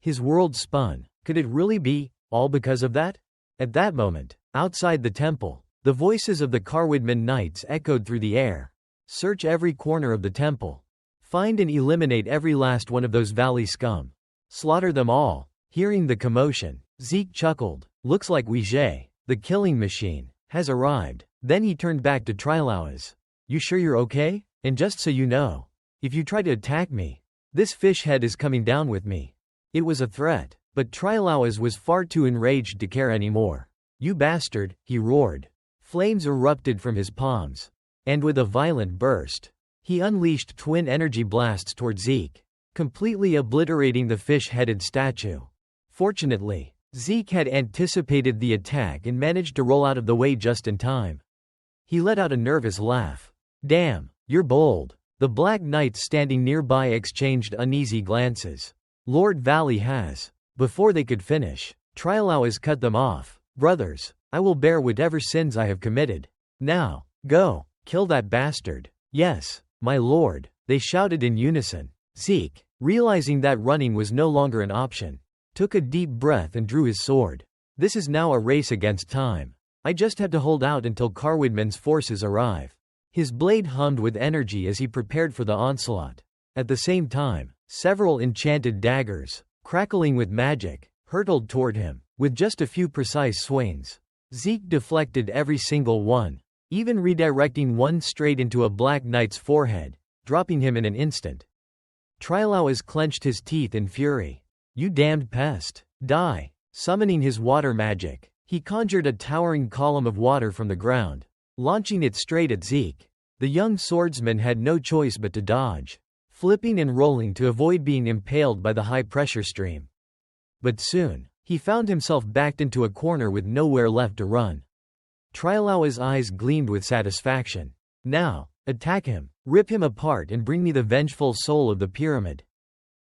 His world spun. Could it really be all because of that? At that moment, outside the temple, the voices of the Carwoodman Knights echoed through the air. Search every corner of the temple. Find and eliminate every last one of those valley scum. Slaughter them all. Hearing the commotion, Zeke chuckled. Looks like Ouija, the killing machine, has arrived. Then he turned back to Trilauas. You sure you're okay? And just so you know, if you try to attack me, this fish head is coming down with me. It was a threat, but Trilauas was far too enraged to care anymore. You bastard, he roared. Flames erupted from his palms. And with a violent burst, he unleashed twin energy blasts toward Zeke, completely obliterating the fish-headed statue. Fortunately, Zeke had anticipated the attack and managed to roll out of the way just in time. He let out a nervous laugh. Damn, you're bold. The Black Knights standing nearby exchanged uneasy glances. Lord Valley has. Before they could finish, Trilauas cut them off. Brothers, I will bear whatever sins I have committed. Now, go, kill that bastard. Yes, my lord, they shouted in unison. Zeke, realizing that running was no longer an option, took a deep breath and drew his sword. This is now a race against time. I just have to hold out until Carwoodman's forces arrive. His blade hummed with energy as he prepared for the onslaught. At the same time, several enchanted daggers, crackling with magic, hurtled toward him. With just a few precise swings, Zeke deflected every single one, even redirecting one straight into a Black Knight's forehead, dropping him in an instant. Trilauas clenched his teeth in fury. You damned pest. Die. Summoning his water magic, he conjured a towering column of water from the ground, launching it straight at Zeke. The young swordsman had no choice but to dodge, flipping and rolling to avoid being impaled by the high-pressure stream. But soon, he found himself backed into a corner with nowhere left to run. Trilaua's eyes gleamed with satisfaction. Now, attack him, rip him apart and bring me the vengeful soul of the pyramid.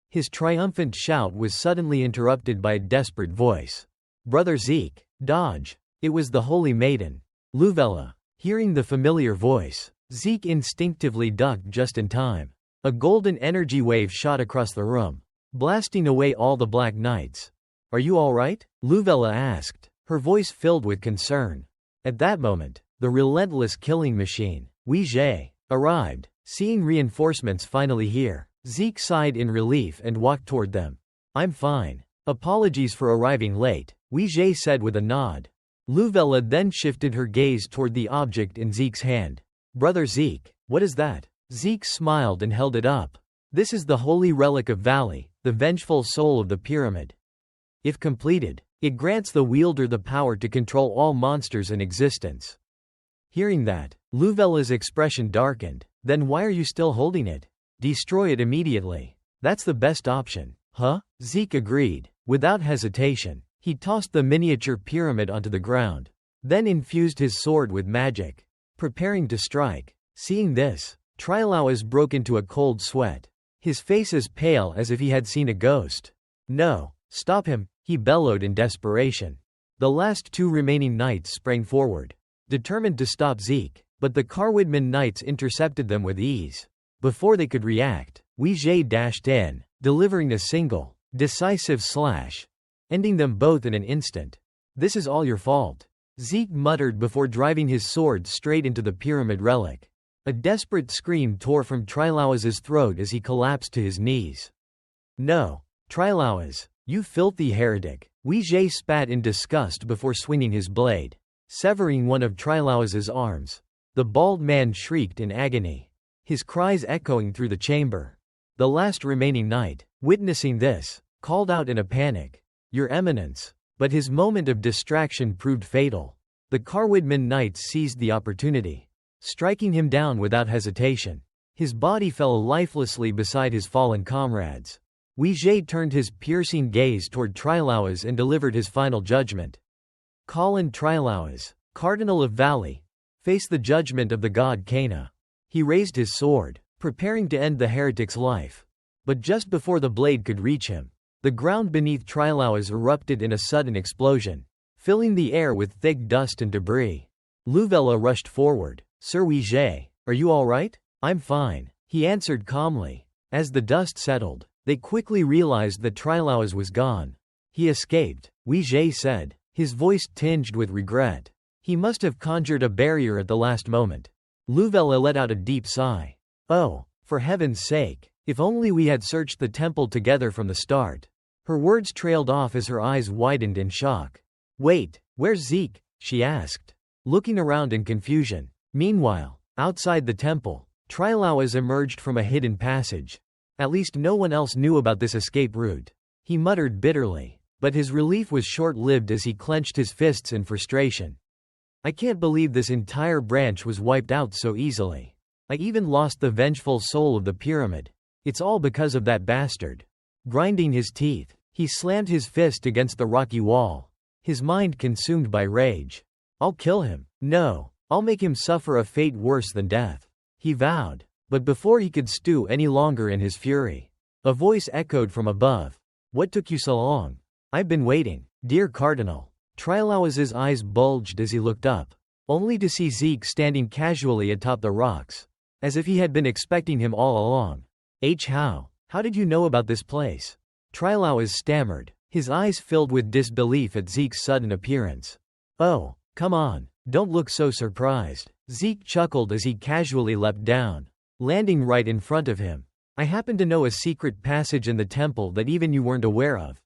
His triumphant shout was suddenly interrupted by a desperate voice. Brother Zeke, dodge. It was the Holy Maiden, Luvella. Hearing the familiar voice, Zeke instinctively ducked just in time. A golden energy wave shot across the room, blasting away all the Black Knights. Are you all right? Luvella asked, her voice filled with concern. At that moment, the relentless killing machine, Ouija, arrived. Seeing reinforcements finally here, Zeke sighed in relief and walked toward them. I'm fine. Apologies for arriving late, Ouija said with a nod. Luvella then shifted her gaze toward the object in Zeke's hand. Brother Zeke, what is that? Zeke smiled and held it up. This is the holy relic of Valley, the vengeful soul of the pyramid. If completed, it grants the wielder the power to control all monsters in existence. Hearing that, Luvella's expression darkened. Then why are you still holding it? Destroy it immediately. That's the best option. Huh? Zeke agreed. Without hesitation, he tossed the miniature pyramid onto the ground, then infused his sword with magic, preparing to strike. Seeing this, Trilauas broke into a cold sweat, his face as pale as if he had seen a ghost. No, stop him, he bellowed in desperation. The last two remaining knights sprang forward, determined to stop Zeke, but the Carwidman knights intercepted them with ease. Before they could react, Weijie dashed in, delivering a single, decisive slash, ending them both in an instant. This is all your fault, Zeke muttered before driving his sword straight into the pyramid relic. A desperate scream tore from Trilauas's throat as he collapsed to his knees. No, Trilauas, you filthy heretic, Weijie spat in disgust before swinging his blade, severing one of Trilauas's arms. The bald man shrieked in agony, his cries echoing through the chamber. The last remaining knight, witnessing this, called out in a panic, "Your Eminence!" But his moment of distraction proved fatal. The Carwidman knights seized the opportunity, striking him down without hesitation. His body fell lifelessly beside his fallen comrades. Weijie turned his piercing gaze toward Trilauas and delivered his final judgment. Colin Trilauas, Cardinal of Valley, face the judgment of the god Cana. He raised his sword, preparing to end the heretic's life. But just before the blade could reach him, the ground beneath Trilauas erupted in a sudden explosion, filling the air with thick dust and debris. Luvella rushed forward. "Sir Weijie, are you all right?" "I'm fine," he answered calmly. As the dust settled, they quickly realized that Trilauas was gone. "He escaped," Weijie said, his voice tinged with regret. "He must have conjured a barrier at the last moment." Luvella let out a deep sigh. "Oh, for heaven's sake, if only we had searched the temple together from the start." Her words trailed off as her eyes widened in shock. "Wait, where's Zeke?" she asked, looking around in confusion. Meanwhile, outside the temple, Trilauas emerged from a hidden passage. At least no one else knew about this escape route. He muttered bitterly, but his relief was short-lived as he clenched his fists in frustration. "I can't believe this entire branch was wiped out so easily. I even lost the vengeful soul of the pyramid. It's all because of that bastard." Grinding his teeth, he slammed his fist against the rocky wall, his mind consumed by rage. "I'll kill him. No, I'll make him suffer a fate worse than death," he vowed. But before he could stew any longer in his fury, a voice echoed from above. "What took you so long?" "I've been waiting, dear Cardinal." Trilauas's eyes bulged as he looked up, only to see Zeke standing casually atop the rocks, as if he had been expecting him all along. How did you know about this place?" Trilauas stammered, his eyes filled with disbelief at Zeke's sudden appearance. "Oh, come on, don't look so surprised." Zeke chuckled as he casually leapt down, landing right in front of him. "I happen to know a secret passage in the temple that even you weren't aware of."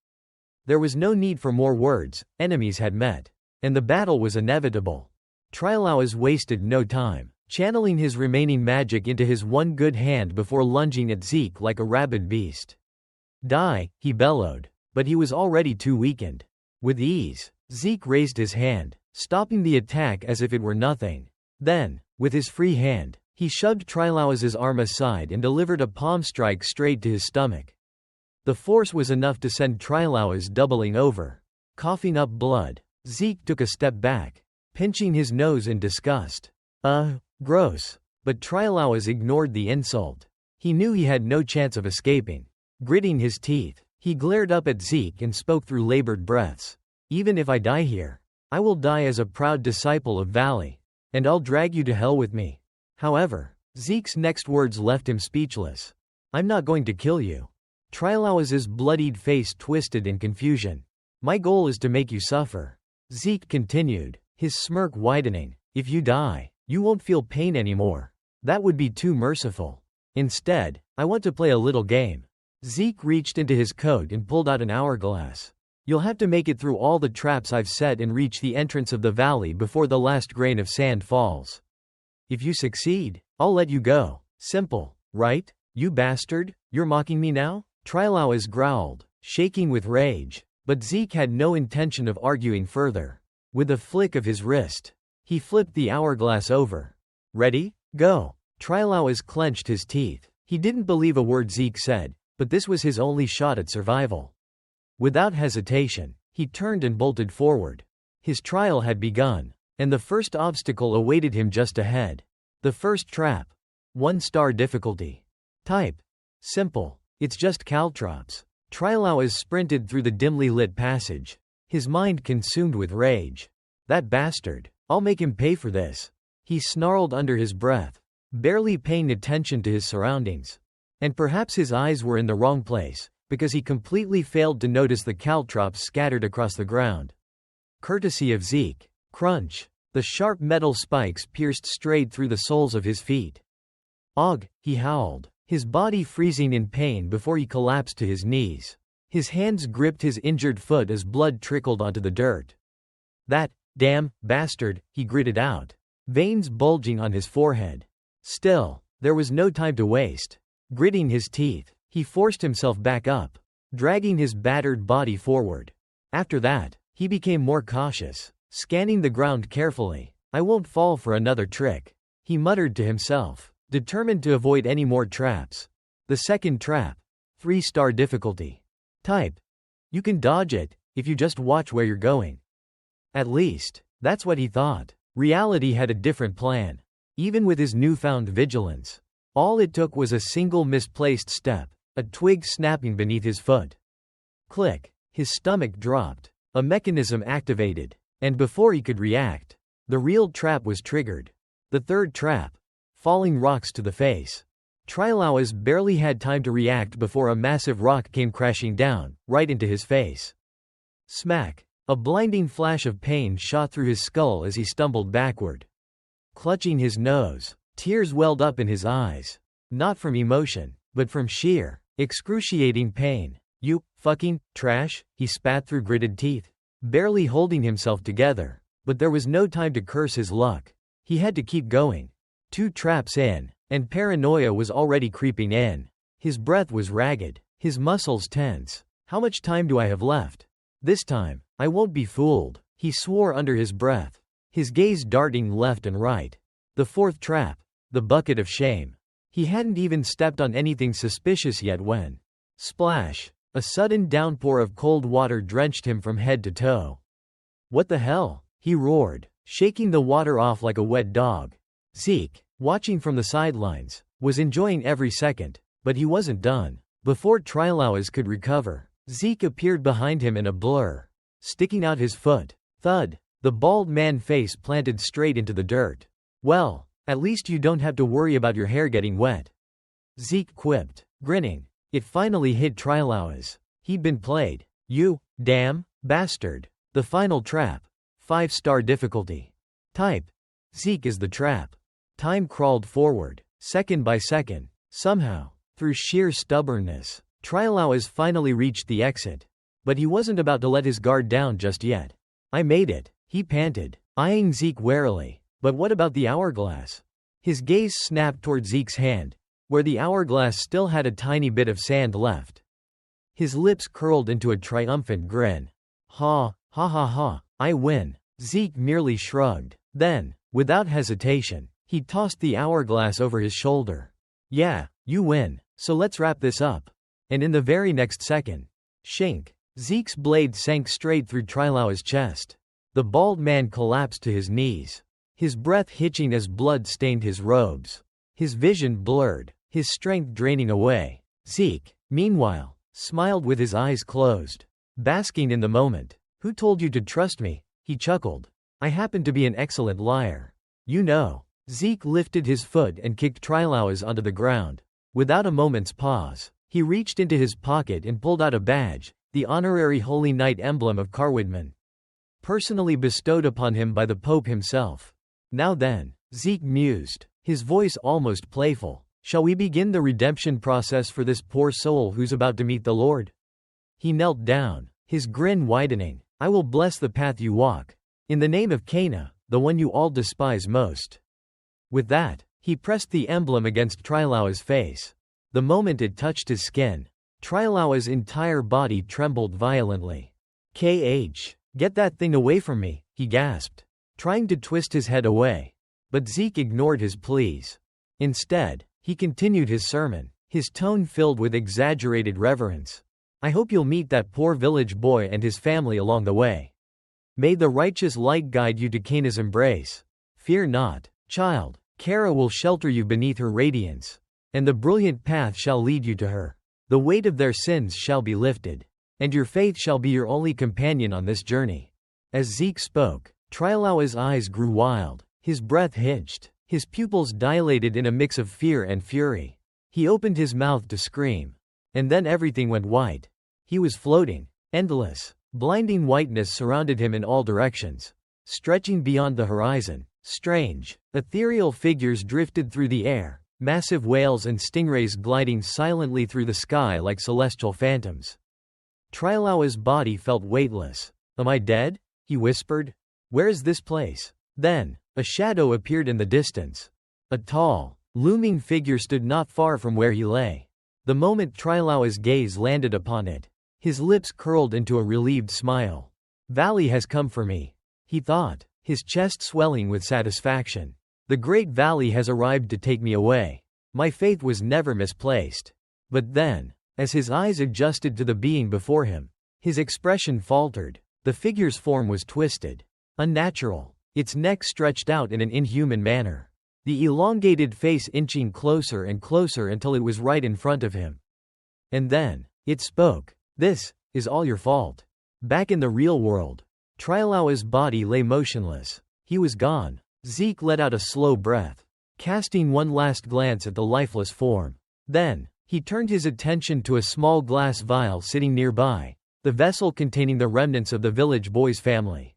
There was no need for more words, enemies had met, and the battle was inevitable. Trilauas wasted no time, channeling his remaining magic into his one good hand before lunging at Zeke like a rabid beast. "Die," he bellowed, but he was already too weakened. With ease, Zeke raised his hand, stopping the attack as if it were nothing. Then, with his free hand, he shoved Trilauas's arm aside and delivered a palm strike straight to his stomach. The force was enough to send Trilauas doubling over. Coughing up blood, Zeke took a step back, pinching his nose in disgust. Gross. But Trilauas ignored the insult. He knew he had no chance of escaping. Gritting his teeth, he glared up at Zeke and spoke through labored breaths. "Even if I die here, I will die as a proud disciple of Valley, and I'll drag you to hell with me." However, Zeke's next words left him speechless. "I'm not going to kill you." Trilauas's bloodied face twisted in confusion. "My goal is to make you suffer," Zeke continued, his smirk widening. "If you die, you won't feel pain anymore. That would be too merciful. Instead, I want to play a little game." Zeke reached into his coat and pulled out an hourglass. "You'll have to make it through all the traps I've set and reach the entrance of the valley before the last grain of sand falls. If you succeed, I'll let you go. Simple, right? You bastard, you're mocking me now?" Trilauas growled, shaking with rage, but Zeke had no intention of arguing further. With a flick of his wrist, he flipped the hourglass over. "Ready? Go." Trilauas clenched his teeth. He didn't believe a word Zeke said. but this was his only shot at survival. Without hesitation, he turned and bolted forward. His trial had begun, and the first obstacle awaited him just ahead. The first trap. 1-star difficulty. Type. Simple. It's just caltrops. Trilauas sprinted through the dimly lit passage, his mind consumed with rage. That bastard. I'll make him pay for this. He snarled under his breath, barely paying attention to his surroundings. And perhaps his eyes were in the wrong place, because he completely failed to notice the caltrops scattered across the ground. Courtesy of Zeke. Crunch. The sharp metal spikes pierced straight through the soles of his feet. Og, he howled, his body freezing in pain before he collapsed to his knees. His hands gripped his injured foot as blood trickled onto the dirt. That damn bastard, he gritted out, veins bulging on his forehead. Still, there was no time to waste. Gritting his teeth, he forced himself back up, dragging his battered body forward. After that, he became more cautious, scanning the ground carefully. I won't fall for another trick, he muttered to himself, determined to avoid any more traps. The second trap. 3-star difficulty. Type. You can dodge it, if you just watch where you're going. At least, that's what he thought. Reality had a different plan. Even with his newfound vigilance, all it took was a single misplaced step, a twig snapping beneath his foot. Click. His stomach dropped. A mechanism activated, and before he could react, the real trap was triggered. The third trap. Falling rocks to the face. Trilauas barely had time to react before a massive rock came crashing down, right into his face. Smack. A blinding flash of pain shot through his skull as he stumbled backward. Clutching his nose, tears welled up in his eyes. Not from emotion, but from sheer, excruciating pain. You fucking trash, he spat through gritted teeth, barely holding himself together. But there was no time to curse his luck. He had to keep going. 2 traps in, and paranoia was already creeping in. His breath was ragged, his muscles tense. How much time do I have left? This time, I won't be fooled, he swore under his breath, his gaze darting left and right. The fourth trap. The bucket of shame. He hadn't even stepped on anything suspicious yet when, splash, a sudden downpour of cold water drenched him from head to toe. What the hell? He roared, shaking the water off like a wet dog. Zeke, watching from the sidelines, was enjoying every second, but he wasn't done. Before Trilauas could recover, Zeke appeared behind him in a blur, sticking out his foot. Thud. The bald man face planted straight into the dirt. Well, at least you don't have to worry about your hair getting wet, Zeke quipped, grinning. It finally hit Trilauas. He'd been played. You damn bastard. The final trap. 5-star difficulty. Type. Zeke is the trap. Time crawled forward, second by second. Somehow, through sheer stubbornness, Trilauas finally reached the exit. But he wasn't about to let his guard down just yet. I made it, he panted, eyeing Zeke warily. But what about the hourglass? His gaze snapped toward Zeke's hand, where the hourglass still had a tiny bit of sand left. His lips curled into a triumphant grin. Ha, ha ha ha, I win. Zeke merely shrugged. Then, without hesitation, he tossed the hourglass over his shoulder. Yeah, you win, so let's wrap this up. And in the very next second, shink, Zeke's blade sank straight through Trilauas' chest. The bald man collapsed to his knees, his breath hitching as blood stained his robes. His vision blurred, his strength draining away. Zeke, meanwhile, smiled with his eyes closed, basking in the moment. Who told you to trust me? He chuckled. I happen to be an excellent liar. You know. Zeke lifted his foot and kicked Trilauas onto the ground. Without a moment's pause, he reached into his pocket and pulled out a badge, the honorary Holy Knight emblem of Carwidman, personally bestowed upon him by the Pope himself. Now then, Zeke mused, his voice almost playful, shall we begin the redemption process for this poor soul who's about to meet the Lord? He knelt down, his grin widening. I will bless the path you walk. In the name of Cana, the one you all despise most. With that, he pressed the emblem against Trilauas' face. The moment it touched his skin, Trilauas' entire body trembled violently. Get that thing away from me, he gasped, trying to twist his head away. But Zeke ignored his pleas. Instead, he continued his sermon. his tone filled with exaggerated reverence. I hope you'll meet that poor village boy and his family along the way. May the righteous light guide you to Cana's embrace. Fear not, child. Kara will shelter you beneath her radiance, and the brilliant path shall lead you to her. The weight of their sins shall be lifted, and your faith shall be your only companion on this journey. As Zeke spoke, Trilaua's eyes grew wild, his breath hitched, his pupils dilated in a mix of fear and fury. He opened his mouth to scream, and then everything went white. He was floating. Endless, blinding whiteness surrounded him in all directions, stretching beyond the horizon. Strange, ethereal figures drifted through the air, massive whales and stingrays gliding silently through the sky like celestial phantoms. Trilaua's body felt weightless. Am I dead? He whispered. Where is this place? Then, a shadow appeared in the distance. A tall, looming figure stood not far from where he lay. The moment Trilaua's gaze landed upon it, his lips curled into a relieved smile. Valley has come for me, he thought, his chest swelling with satisfaction. The great valley has arrived to take me away. My faith was never misplaced. But then, as his eyes adjusted to the being before him, his expression faltered. The figure's form was twisted, unnatural, its neck stretched out in an inhuman manner, the elongated face inching closer and closer until it was right in front of him. And then, it spoke. This is all your fault. Back in the real world, Trilaua's body lay motionless. He was gone. Zeke let out a slow breath, casting one last glance at the lifeless form. Then, he turned his attention to a small glass vial sitting nearby, the vessel containing the remnants of the village boy's family.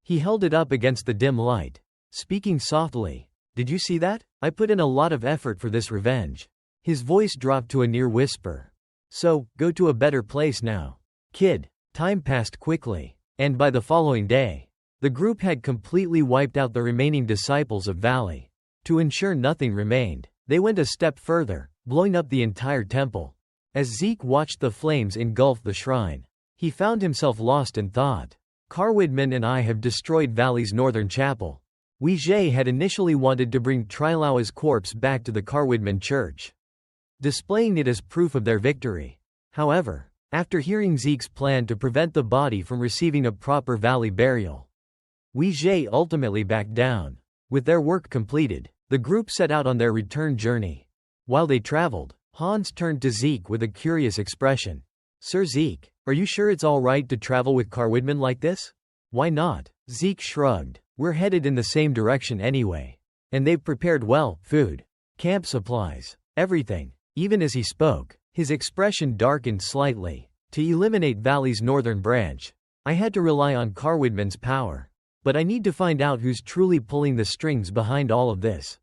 He held it up against the dim light, speaking softly. Did you see that? I put in a lot of effort for this revenge. His voice dropped to a near whisper. So, go to a better place now. Kid. Time passed quickly, and by the following day, the group had completely wiped out the remaining disciples of Valley. To ensure nothing remained, they went a step further, blowing up the entire temple. As Zeke watched the flames engulf the shrine, he found himself lost in thought. Carwidman and I have destroyed Valley's northern chapel. Weijie had initially wanted to bring Trilaua's corpse back to the Carwidman church, displaying it as proof of their victory. However, after hearing Zeke's plan to prevent the body from receiving a proper Valley burial, Weijie ultimately backed down. With their work completed, the group set out on their return journey. While they traveled, Hans turned to Zeke with a curious expression. Sir Zeke, are you sure it's all right to travel with Carwidman like this? Why not? Zeke shrugged. We're headed in the same direction anyway. And they've prepared well, food, camp supplies, everything. Even as he spoke, his expression darkened slightly. To eliminate Valley's northern branch, I had to rely on Carwidman's power. But I need to find out who's truly pulling the strings behind all of this.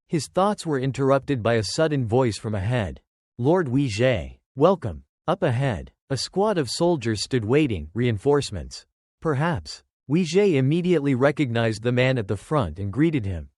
His thoughts were interrupted by a sudden voice from ahead. Lord Weijie, welcome. Up ahead, a squad of soldiers stood waiting, reinforcements. Perhaps. Weijie immediately recognized the man at the front and greeted him.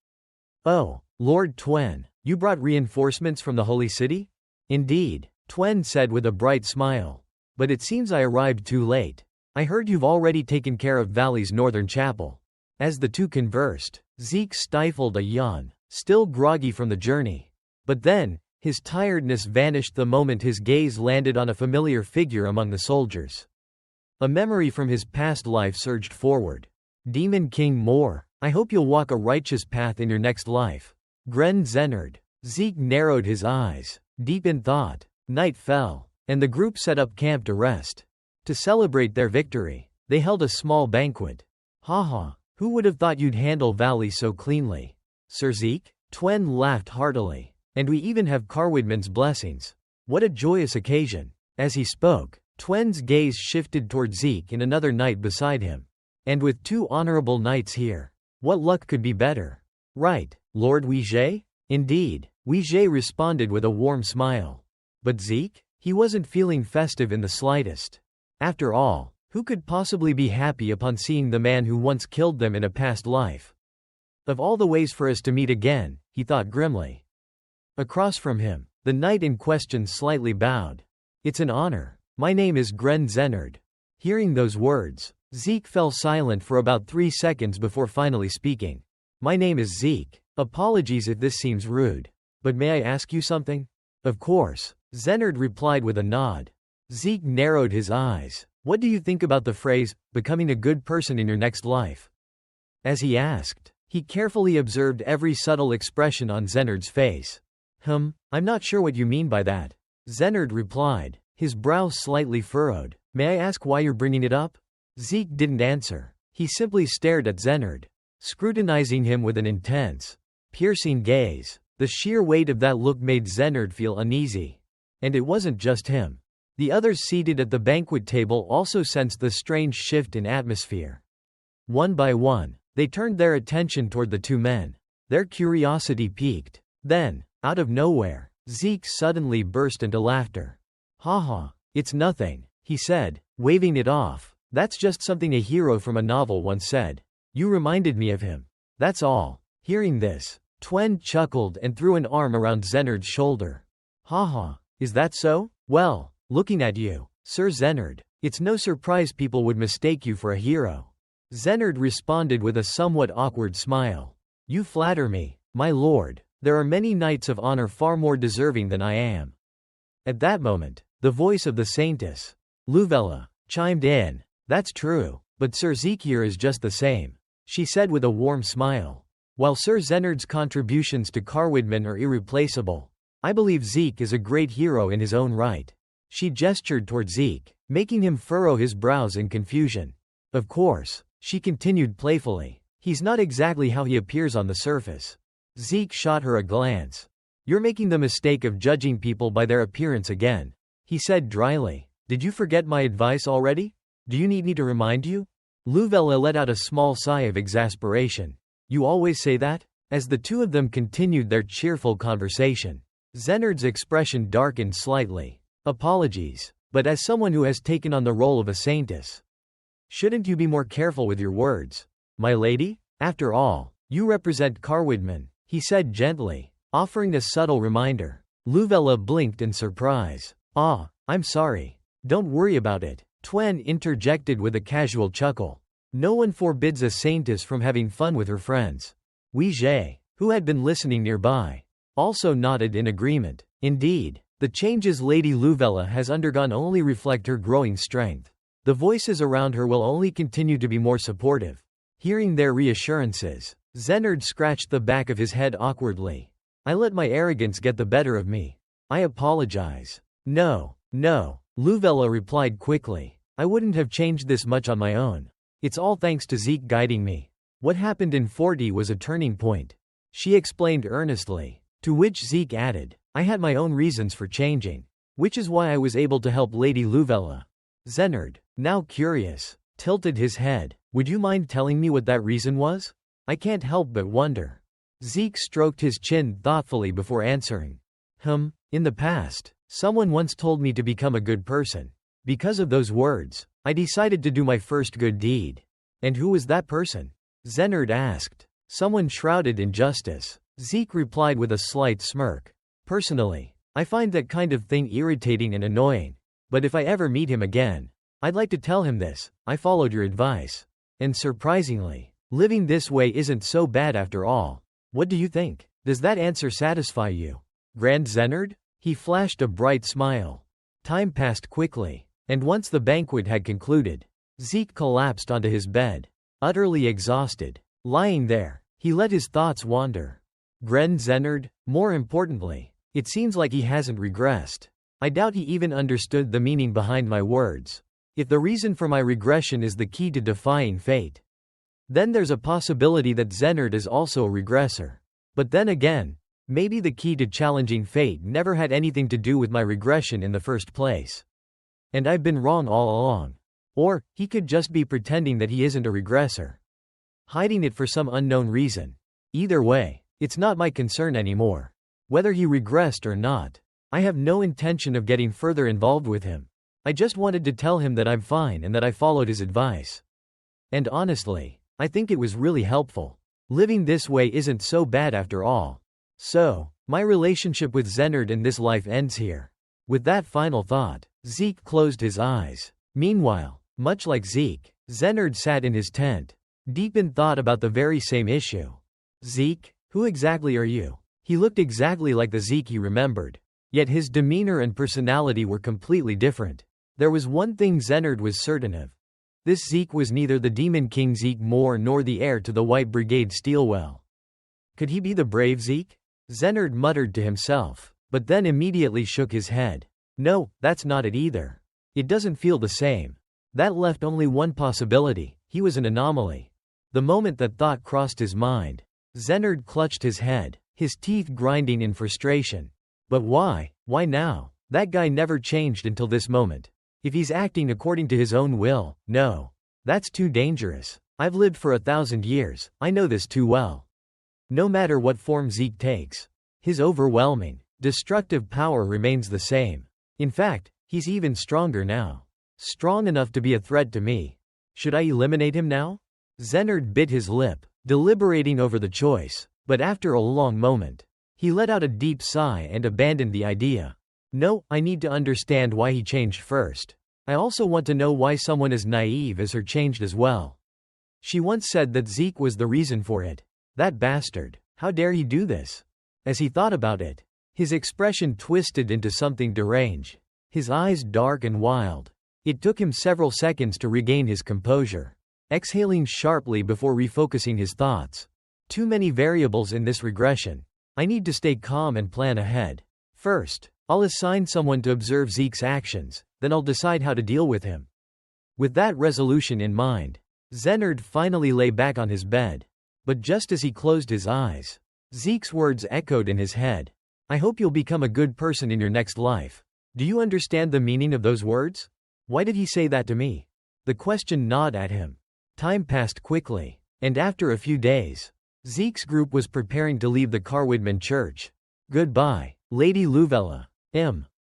Oh, Lord Twen, you brought reinforcements from the Holy City? Indeed, Twen said with a bright smile. But it seems I arrived too late. I heard you've already taken care of Valley's northern chapel. As the two conversed, Zeke stifled a yawn, still groggy from the journey. But then, his tiredness vanished the moment his gaze landed on a familiar figure among the soldiers. A memory from his past life surged forward. Demon King Moore, I hope you'll walk a righteous path in your next life. Gren Zenard. Zeke narrowed his eyes, deep in thought. Night fell, and the group set up camp to rest. To celebrate their victory, they held a small banquet. Haha, who would have thought you'd handle Valley so cleanly? Sir Zeke? Twen laughed heartily. And we even have Carwidman's blessings. What a joyous occasion. As he spoke, Twen's gaze shifted toward Zeke and another knight beside him. And with two honorable knights here, what luck could be better? Right, Lord Weijie? Indeed, Weijie responded with a warm smile. But Zeke? He wasn't feeling festive in the slightest. After all, who could possibly be happy upon seeing the man who once killed them in a past life? Of all the ways for us to meet again, he thought grimly. Across from him, the knight in question slightly bowed. It's an honor. My name is Gren Zenard. Hearing those words, Zeke fell silent for about 3 seconds before finally speaking. My name is Zeke. Apologies if this seems rude. But may I ask you something? Of course, Zennard replied with a nod. Zeke narrowed his eyes. What do you think about the phrase, becoming a good person in your next life? As he asked, he carefully observed every subtle expression on Zennard's face. I'm not sure what you mean by that. Zennard replied, his brow slightly furrowed. May I ask why you're bringing it up? Zeke didn't answer. He simply stared at Zennard, scrutinizing him with an intense, piercing gaze. The sheer weight of that look made Zennard feel uneasy. And it wasn't just him. The others seated at the banquet table also sensed the strange shift in atmosphere. One by one, they turned their attention toward the two men. Their curiosity piqued. Then, out of nowhere, Zeke suddenly burst into laughter. Haha, it's nothing, he said, waving it off. That's just something a hero from a novel once said. You reminded me of him. That's all. Hearing this, Twen chuckled and threw an arm around Zennard's shoulder. Haha, is that so? Well, looking at you, Sir Zennard, it's no surprise people would mistake you for a hero. Zennard responded with a somewhat awkward smile. You flatter me, my lord. There are many knights of honor far more deserving than I am. At that moment, the voice of the Saintess, Luvella, chimed in. That's true, but Sir Zeke here is just the same, she said with a warm smile. While Sir Zennard's contributions to Carwidman are irreplaceable, I believe Zeke is a great hero in his own right. She gestured toward Zeke, making him furrow his brows in confusion. Of course, she continued playfully, he's not exactly how he appears on the surface. Zeke shot her a glance. You're making the mistake of judging people by their appearance again, he said dryly. Did you forget my advice already? Do you need me to remind you? Luvella let out a small sigh of exasperation. You always say that? As the two of them continued their cheerful conversation, Zennard's expression darkened slightly. Apologies, but as someone who has taken on the role of a saintess, shouldn't you be more careful with your words, my lady? After all, you represent Carwidman, he said gently, offering a subtle reminder. Luvella blinked in surprise. I'm sorry. Don't worry about it, Twen interjected with a casual chuckle. No one forbids a saintess from having fun with her friends. Wei Zhe, who had been listening nearby, also nodded in agreement. Indeed, the changes Lady Luvella has undergone only reflect her growing strength. The voices around her will only continue to be more supportive. Hearing their reassurances, Zennard scratched the back of his head awkwardly. I let my arrogance get the better of me. I apologize. No, Luvella replied quickly. I wouldn't have changed this much on my own. It's all thanks to Zeke guiding me. What happened in 40 was a turning point, she explained earnestly. To which Zeke added, I had my own reasons for changing, which is why I was able to help Lady Luvella. Zennard, now curious, tilted his head. Would you mind telling me what that reason was? I can't help but wonder. Zeke stroked his chin thoughtfully before answering. In the past, someone once told me to become a good person. Because of those words, I decided to do my first good deed. And who was that person? Zennard asked. Someone shrouded in justice. Zeke replied with a slight smirk. Personally, I find that kind of thing irritating and annoying. But if I ever meet him again, I'd like to tell him this. I followed your advice. And surprisingly, living this way isn't so bad after all. What do you think? Does that answer satisfy you, Grand Zennard? He flashed a bright smile. Time passed quickly, and once the banquet had concluded, Zeke collapsed onto his bed, utterly exhausted. Lying there, he let his thoughts wander. Grand Zennard, more importantly, it seems like he hasn't regressed. I doubt he even understood the meaning behind my words. If the reason for my regression is the key to defying fate, then there's a possibility that Zennard is also a regressor. But then again, maybe the key to challenging fate never had anything to do with my regression in the first place. And I've been wrong all along. Or, he could just be pretending that he isn't a regressor, hiding it for some unknown reason. Either way, it's not my concern anymore. Whether he regressed or not, I have no intention of getting further involved with him. I just wanted to tell him that I'm fine and that I followed his advice. And honestly, I think it was really helpful. Living this way isn't so bad after all. So, my relationship with Zennard in this life ends here. With that final thought, Zeke closed his eyes. Meanwhile, much like Zeke, Zennard sat in his tent, deep in thought about the very same issue. Zeke, who exactly are you? He looked exactly like the Zeke he remembered. Yet his demeanor and personality were completely different. There was one thing Zennard was certain of. This Zeke was neither the Demon King Zeke Moore nor the heir to the White Brigade Steelwell. Could he be the brave Zeke? Zennard muttered to himself, but then immediately shook his head. No, that's not it either. It doesn't feel the same. That left only one possibility: he was an anomaly. The moment that thought crossed his mind, Zennard clutched his head, his teeth grinding in frustration. But why? Why now? That guy never changed until this moment. If he's acting according to his own will, no. That's too dangerous. I've lived for 1,000 years, I know this too well. No matter what form Zeke takes, his overwhelming, destructive power remains the same. In fact, he's even stronger now. Strong enough to be a threat to me. Should I eliminate him now? Zennard bit his lip, deliberating over the choice, but after a long moment, he let out a deep sigh and abandoned the idea. No, I need to understand why he changed first. I also want to know why someone as naive as her changed as well. She once said that Zeke was the reason for it. That bastard. How dare he do this? As he thought about it, his expression twisted into something deranged, his eyes dark and wild. It took him several seconds to regain his composure, exhaling sharply before refocusing his thoughts. Too many variables in this regression. I need to stay calm and plan ahead. First, I'll assign someone to observe Zeke's actions, then I'll decide how to deal with him. With that resolution in mind, Zennard finally lay back on his bed. But just as he closed his eyes, Zeke's words echoed in his head. I hope you'll become a good person in your next life. Do you understand the meaning of those words? Why did he say that to me? The question gnawed at him. Time passed quickly, and after a few days, Zeke's group was preparing to leave the Carwidman Church. Goodbye, Lady Luvella.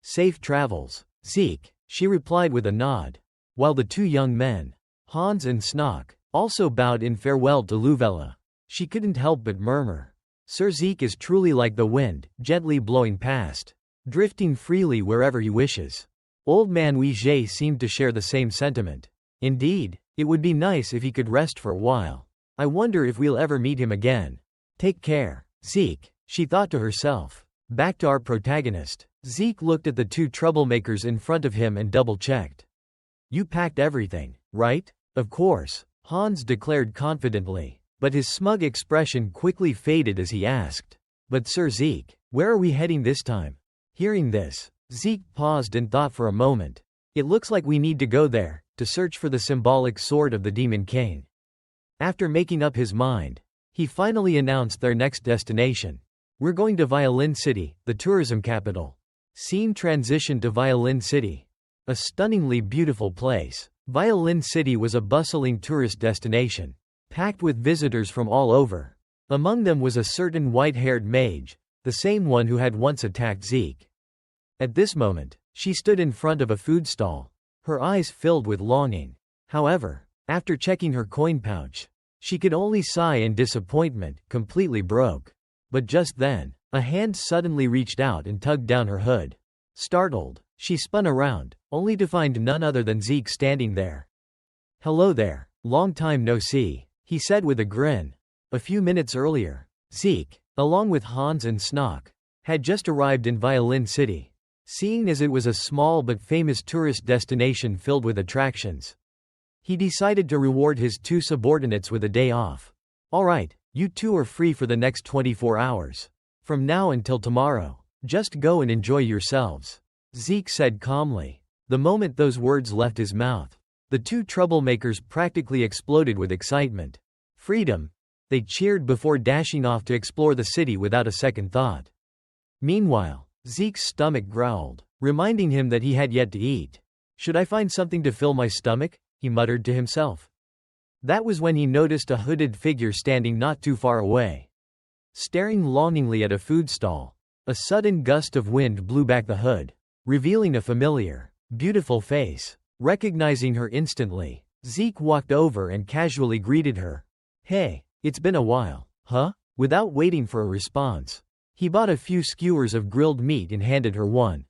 Safe travels, Zeke, she replied with a nod. While the two young men, Hans and Snock, also bowed in farewell to Luvella, she couldn't help but murmur. Sir Zeke is truly like the wind, gently blowing past, drifting freely wherever he wishes. Old man Ouiget seemed to share the same sentiment. Indeed, it would be nice if he could rest for a while. I wonder if we'll ever meet him again. Take care, Zeke, she thought to herself. Back to our protagonist. Zeke looked at the two troublemakers in front of him and double-checked. You packed everything, right? Of course, Hans declared confidently, but his smug expression quickly faded as he asked. But Sir Zeke, where are we heading this time? Hearing this, Zeke paused and thought for a moment. It looks like we need to go there, to search for the symbolic sword of the Demon King. After making up his mind, he finally announced their next destination. We're going to Violin City, the tourism capital. Scene transition to Violin City. A stunningly beautiful place. Violin City was a bustling tourist destination, packed with visitors from all over. Among them was a certain white-haired mage, the same one who had once attacked Zeke. At this moment, she stood in front of a food stall, her eyes filled with longing. However, after checking her coin pouch, she could only sigh in disappointment, completely broke. But just then, a hand suddenly reached out and tugged down her hood. Startled, she spun around, only to find none other than Zeke standing there. Hello there, long time no see, he said with a grin. A few minutes earlier, Zeke, along with Hans and Snock, had just arrived in Violin City. Seeing as it was a small but famous tourist destination filled with attractions, he decided to reward his two subordinates with a day off. All right, you two are free for the next 24 hours. From now until tomorrow, just go and enjoy yourselves, Zeke said calmly. The moment those words left his mouth, the two troublemakers practically exploded with excitement. Freedom! They cheered before dashing off to explore the city without a second thought. Meanwhile, Zeke's stomach growled, reminding him that he had yet to eat. Should I find something to fill my stomach? He muttered to himself. That was when he noticed a hooded figure standing not too far away. Staring longingly at a food stall, a sudden gust of wind blew back the hood, revealing a familiar, beautiful face. Recognizing her instantly, Zeke walked over and casually greeted her. Hey, it's been a while, huh? Without waiting for a response, he bought a few skewers of grilled meat and handed her one.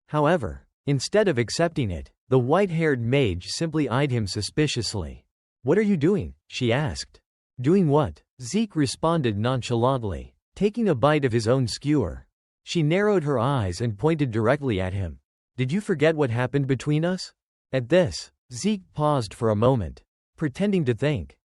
However, instead of accepting it, the white-haired mage simply eyed him suspiciously. What are you doing? She asked. Doing what? Zeke responded nonchalantly, taking a bite of his own skewer. She narrowed her eyes and pointed directly at him. Did you forget what happened between us? At this, Zeke paused for a moment, pretending to think.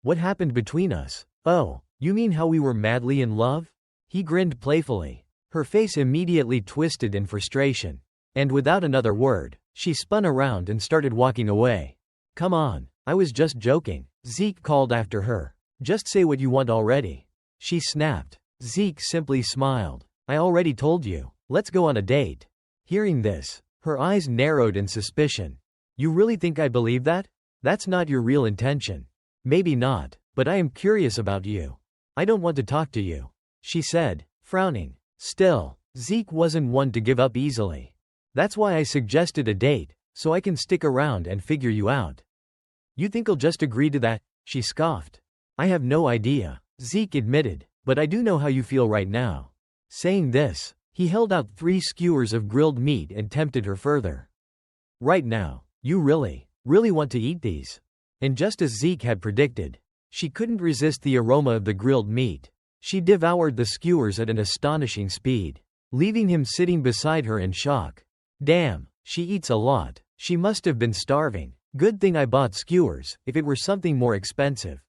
What happened between us? Oh, you mean how we were madly in love? He grinned playfully. Her face immediately twisted in frustration. And without another word, she spun around and started walking away. Come on, I was just joking, Zeke called after her. Just say what you want already. She snapped. Zeke simply smiled. I already told you. Let's go on a date. Hearing this, her eyes narrowed in suspicion. You really think I believe that? That's not your real intention. Maybe not, but I am curious about you. I don't want to talk to you, she said, frowning. Still, Zeke wasn't one to give up easily. That's why I suggested a date, so I can stick around and figure you out. You think I'll just agree to that? She scoffed. I have no idea, Zeke admitted, but I do know how you feel right now. Saying this, he held out 3 skewers of grilled meat and tempted her further. Right now, you really want to eat these? And just as Zeke had predicted, she couldn't resist the aroma of the grilled meat. She devoured the skewers at an astonishing speed, leaving him sitting beside her in shock. Damn, she eats a lot. She must have been starving. Good thing I bought skewers. If it were something more expensive,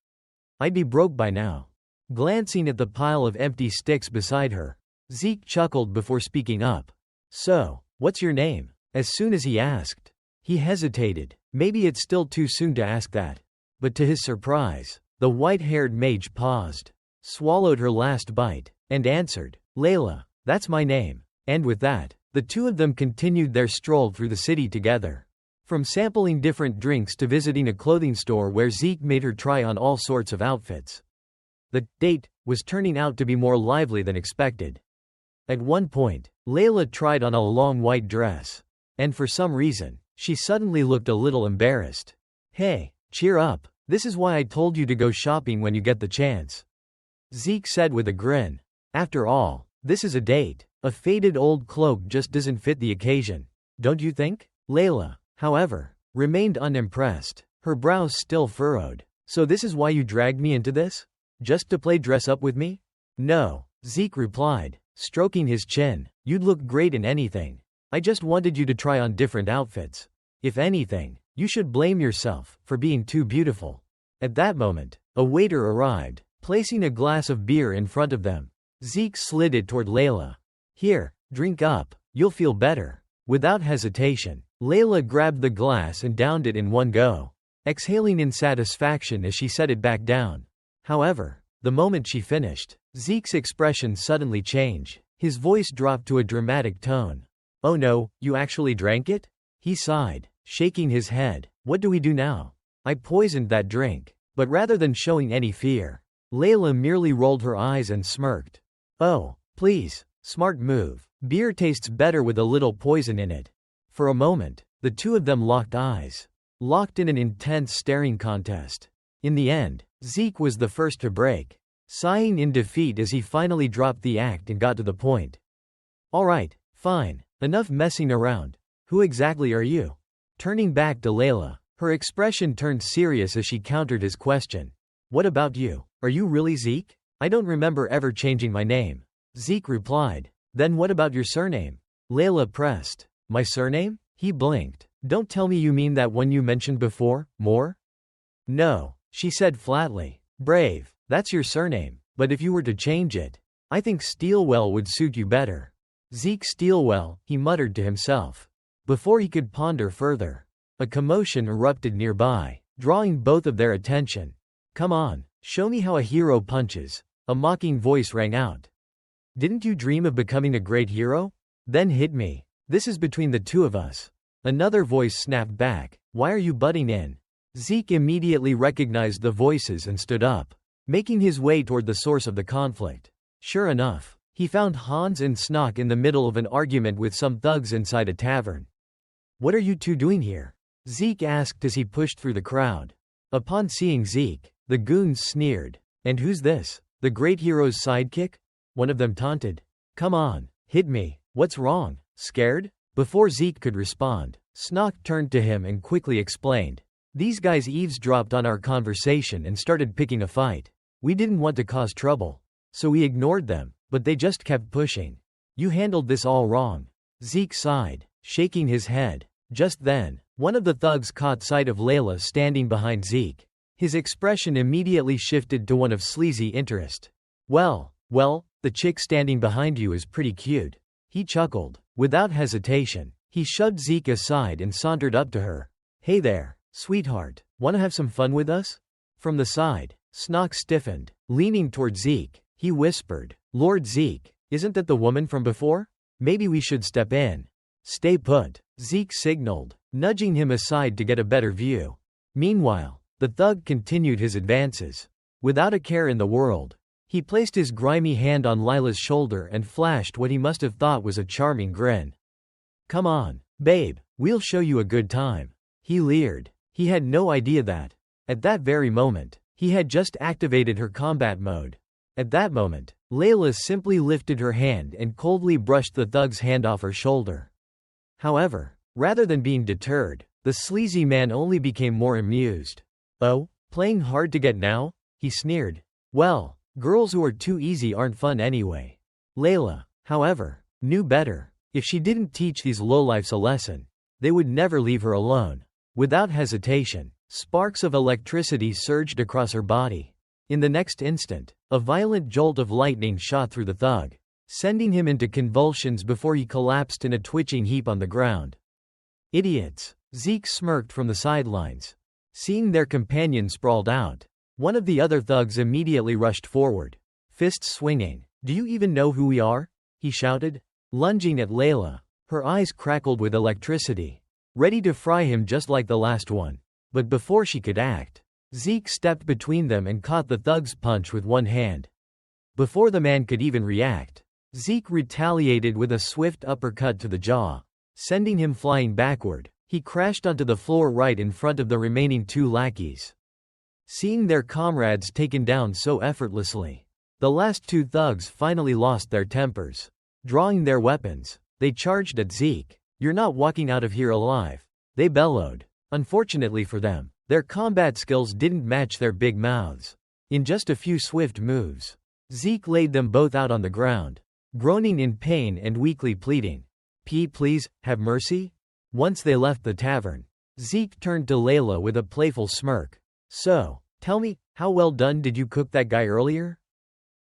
I'd be broke by now. Glancing at the pile of empty sticks beside her, Zeke chuckled before speaking up. So, what's your name? As soon as he asked, he hesitated. Maybe it's still too soon to ask that. But to his surprise, the white-haired mage paused, swallowed her last bite, and answered, Layla, that's my name. And with that, the two of them continued their stroll through the city together. From sampling different drinks to visiting a clothing store where Zeke made her try on all sorts of outfits. The date was turning out to be more lively than expected. At one point, Layla tried on a long white dress. And for some reason, she suddenly looked a little embarrassed. Hey, cheer up. This is why I told you to go shopping when you get the chance, Zeke said with a grin. After all, this is a date. A faded old cloak just doesn't fit the occasion, don't you think? Layla, however, remained unimpressed, her brows still furrowed. So this is why you dragged me into this? Just to play dress up with me? No, Zeke replied, stroking his chin. You'd look great in anything. I just wanted you to try on different outfits. If anything, you should blame yourself for being too beautiful. At that moment, a waiter arrived, placing a glass of beer in front of them. Zeke slid it toward Layla. Here, drink up. You'll feel better. Without hesitation, Layla grabbed the glass and downed it in one go, exhaling in satisfaction as she set it back down. However, the moment she finished, Zeke's expression suddenly changed. His voice dropped to a dramatic tone. Oh no, you actually drank it? He sighed, shaking his head. What do we do now? I poisoned that drink. But rather than showing any fear, Layla merely rolled her eyes and smirked. Oh, please, smart move. Beer tastes better with a little poison in it. For a moment, the two of them locked eyes, locked in an intense staring contest. In the end, Zeke was the first to break, sighing in defeat as he finally dropped the act and got to the point. All right, fine, enough messing around. Who exactly are you? Turning back to Layla, her expression turned serious as she countered his question. What about you? Are you really Zeke? I don't remember ever changing my name, Zeke replied. Then what about your surname? Layla pressed. My surname? He blinked. Don't tell me you mean that one you mentioned before, Moore? No, she said flatly. Brave, that's your surname, but if you were to change it, I think Steelwell would suit you better. Zeke Steelwell, he muttered to himself. Before he could ponder further, a commotion erupted nearby, drawing both of their attention. Come on, show me how a hero punches, a mocking voice rang out. Didn't you dream of becoming a great hero? Then hit me. This is between the two of us. Another voice snapped back. Why are you butting in? Zeke immediately recognized the voices and stood up, making his way toward the source of the conflict. Sure enough, he found Hans and Snock in the middle of an argument with some thugs inside a tavern. What are you two doing here? Zeke asked as he pushed through the crowd. Upon seeing Zeke, the goons sneered. And who's this? The great hero's sidekick? One of them taunted. Come on, hit me. What's wrong? Scared? Before Zeke could respond, Snock turned to him and quickly explained. These guys eavesdropped on our conversation and started picking a fight. We didn't want to cause trouble, so we ignored them, but they just kept pushing. You handled this all wrong. Zeke sighed, shaking his head. Just then, one of the thugs caught sight of Layla standing behind Zeke. His expression immediately shifted to one of sleazy interest. Well, the chick standing behind you is pretty cute. He chuckled. Without hesitation, he shoved Zeke aside and sauntered up to her. Hey there, sweetheart, wanna have some fun with us? From the side, Snock stiffened. Leaning toward Zeke, he whispered, Lord Zeke, isn't that the woman from before? Maybe we should step in. Stay put, Zeke signaled, nudging him aside to get a better view. Meanwhile, the thug continued his advances. Without a care in the world, he placed his grimy hand on Lila's shoulder and flashed what he must have thought was a charming grin. Come on, babe, we'll show you a good time. He leered. He had no idea that, at that very moment, he had just activated her combat mode. At that moment, Layla simply lifted her hand and coldly brushed the thug's hand off her shoulder. However, rather than being deterred, the sleazy man only became more amused. Oh, playing hard to get now? He sneered. Well, girls who are too easy aren't fun anyway. Layla, however, knew better. If she didn't teach these lowlifes a lesson, they would never leave her alone. Without hesitation, sparks of electricity surged across her body. In the next instant, a violent jolt of lightning shot through the thug, sending him into convulsions before he collapsed in a twitching heap on the ground. Idiots, Zeke smirked from the sidelines. Seeing their companion sprawled out, one of the other thugs immediately rushed forward, fists swinging. Do you even know who we are? He shouted, lunging at Layla. Her eyes crackled with electricity, ready to fry him just like the last one. But before she could act, Zeke stepped between them and caught the thug's punch with one hand. Before the man could even react, Zeke retaliated with a swift uppercut to the jaw, sending him flying backward. He crashed onto the floor right in front of the remaining two lackeys. Seeing their comrades taken down so effortlessly, the last two thugs finally lost their tempers. Drawing their weapons, they charged at Zeke. You're not walking out of here alive, they bellowed. Unfortunately for them, their combat skills didn't match their big mouths. In just a few swift moves, Zeke laid them both out on the ground, groaning in pain and weakly pleading, Please, have mercy? Once they left the tavern, Zeke turned to Layla with a playful smirk. So, tell me, how well done did you cook that guy earlier?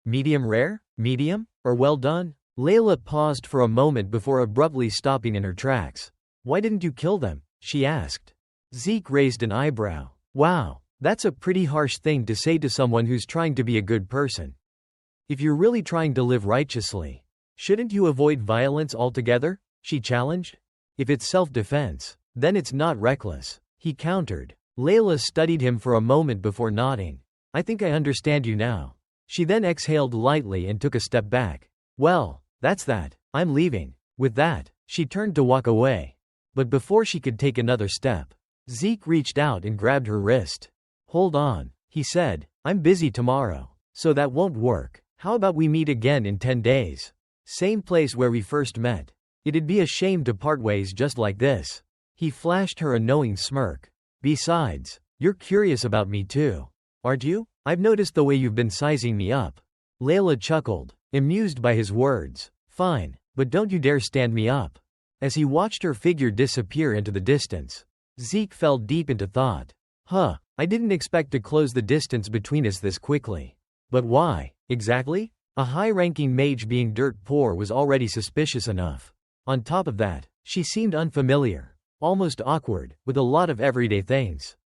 Medium rare? Medium? Or well done? Layla paused for a moment before abruptly stopping in her tracks. Why didn't you kill them? She asked. Zeke raised an eyebrow. Wow, that's a pretty harsh thing to say to someone who's trying to be a good person. If you're really trying to live righteously, shouldn't you avoid violence altogether? She challenged. If it's self-defense, then it's not reckless, he countered. Layla studied him for a moment before nodding. I think I understand you now. She then exhaled lightly and took a step back. Well, that's that. I'm leaving. With that, she turned to walk away. But before she could take another step, Zeke reached out and grabbed her wrist. Hold on, he said. I'm busy tomorrow, so that won't work. How about we meet again in 10 days? Same place where we first met. It'd be a shame to part ways just like this. He flashed her a knowing smirk. Besides, you're curious about me too, aren't you? I've noticed the way you've been sizing me up. Layla chuckled, amused by his words. Fine, but don't you dare stand me up. As he watched her figure disappear into the distance, Zeke fell deep into thought. I didn't expect to close the distance between us this quickly. But why, exactly? A high-ranking mage being dirt poor was already suspicious enough. On top of that, she seemed unfamiliar, almost awkward, with a lot of everyday things.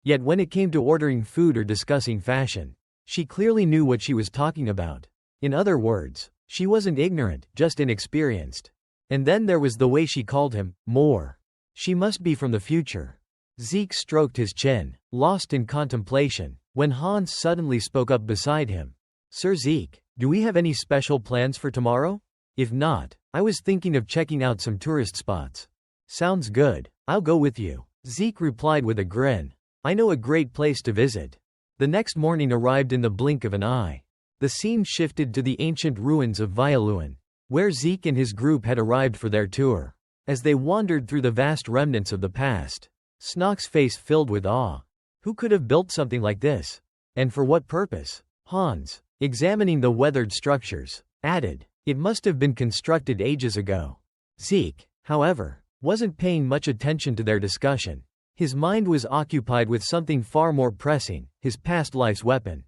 Yet when it came to ordering food or discussing fashion, she clearly knew what she was talking about. In other words, she wasn't ignorant, just inexperienced. And then there was the way she called him, more. She must be from the future. Zeke stroked his chin, lost in contemplation, when Hans suddenly spoke up beside him. Sir Zeke, do we have any special plans for tomorrow? If not, I was thinking of checking out some tourist spots. Sounds good, I'll go with you, Zeke replied with a grin. I know a great place to visit. The next morning arrived in the blink of an eye. The scene shifted to the ancient ruins of Vialuan, where Zeke and his group had arrived for their tour. As they wandered through the vast remnants of the past, Snock's face filled with awe. Who could have built something like this? And for what purpose? Hans, examining the weathered structures, added, It must have been constructed ages ago. Zeke, however, wasn't paying much attention to their discussion. His mind was occupied with something far more pressing, his past life's weapon.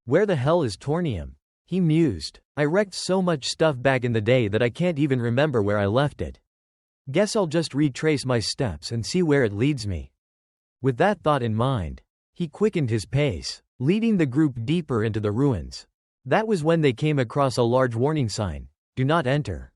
Where the hell is Tornium? He mused. I wrecked so much stuff back in the day that I can't even remember where I left it. Guess I'll just retrace my steps and see where it leads me. With that thought in mind, he quickened his pace, leading the group deeper into the ruins. That was when they came across a large warning sign, "Do not enter."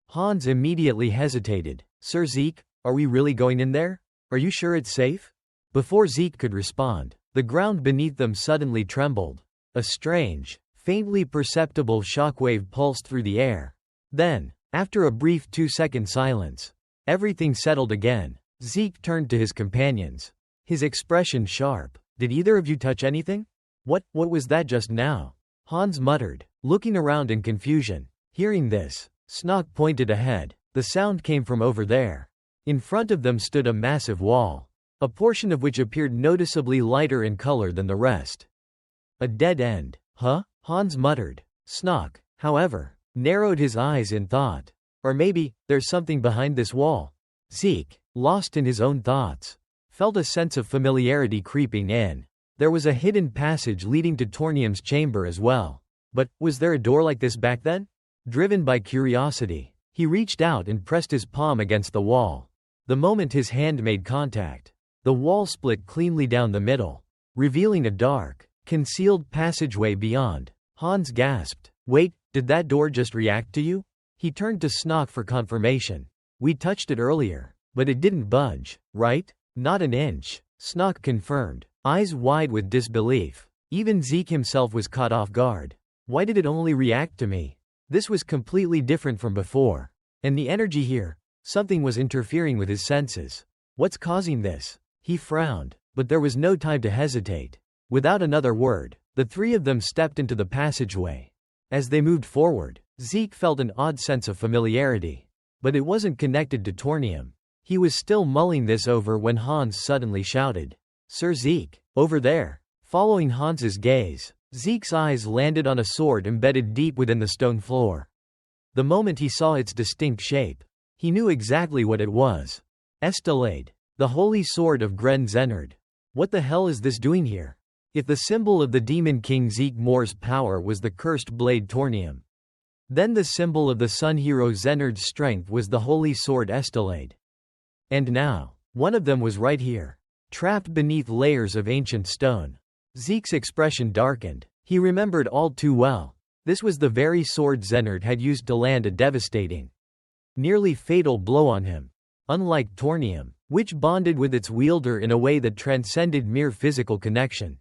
Hans immediately hesitated. Sir Zeke, are we really going in there? Are you sure it's safe? Before Zeke could respond, the ground beneath them suddenly trembled. A strange, faintly perceptible shockwave pulsed through the air. Then, after a brief 2-second silence, everything settled again. Zeke turned to his companions, his expression sharp. Did either of you touch anything? What was that just now? Hans muttered, looking around in confusion. Hearing this, Snog pointed ahead. The sound came from over there. In front of them stood a massive wall, a portion of which appeared noticeably lighter in color than the rest. A dead end. Huh? Hans muttered. Snog, however, narrowed his eyes in thought. Or maybe, there's something behind this wall. Zeke, lost in his own thoughts, felt a sense of familiarity creeping in. There was a hidden passage leading to Tornium's chamber as well. But, was there a door like this back then? Driven by curiosity, he reached out and pressed his palm against the wall. The moment his hand made contact, the wall split cleanly down the middle, revealing a dark, concealed passageway beyond. Hans gasped. Wait, did that door just react to you? He turned to Snog for confirmation. We touched it earlier, but it didn't budge, right? Not an inch, Snog confirmed, eyes wide with disbelief. Even Zeke himself was caught off guard. Why did it only react to me? This was completely different from before. And the energy here, something was interfering with his senses. What's causing this? He frowned, but there was no time to hesitate. Without another word, the three of them stepped into the passageway. As they moved forward, Zeke felt an odd sense of familiarity. But it wasn't connected to Tornium. He was still mulling this over when Hans suddenly shouted, Sir Zeke, over there. Following Hans's gaze, Zeke's eyes landed on a sword embedded deep within the stone floor. The moment he saw its distinct shape, he knew exactly what it was. Estelade, the holy sword of Gren Zenard. What the hell is this doing here? If the symbol of the demon king Zeke Moore's power was the cursed blade Tornium, then the symbol of the sun hero Zenard's strength was the holy sword Estelade. And now, one of them was right here, trapped beneath layers of ancient stone. Zeke's expression darkened. He remembered all too well. This was the very sword Zenard had used to land a devastating, nearly fatal blow on him. Unlike Tornium, which bonded with its wielder in a way that transcended mere physical connection,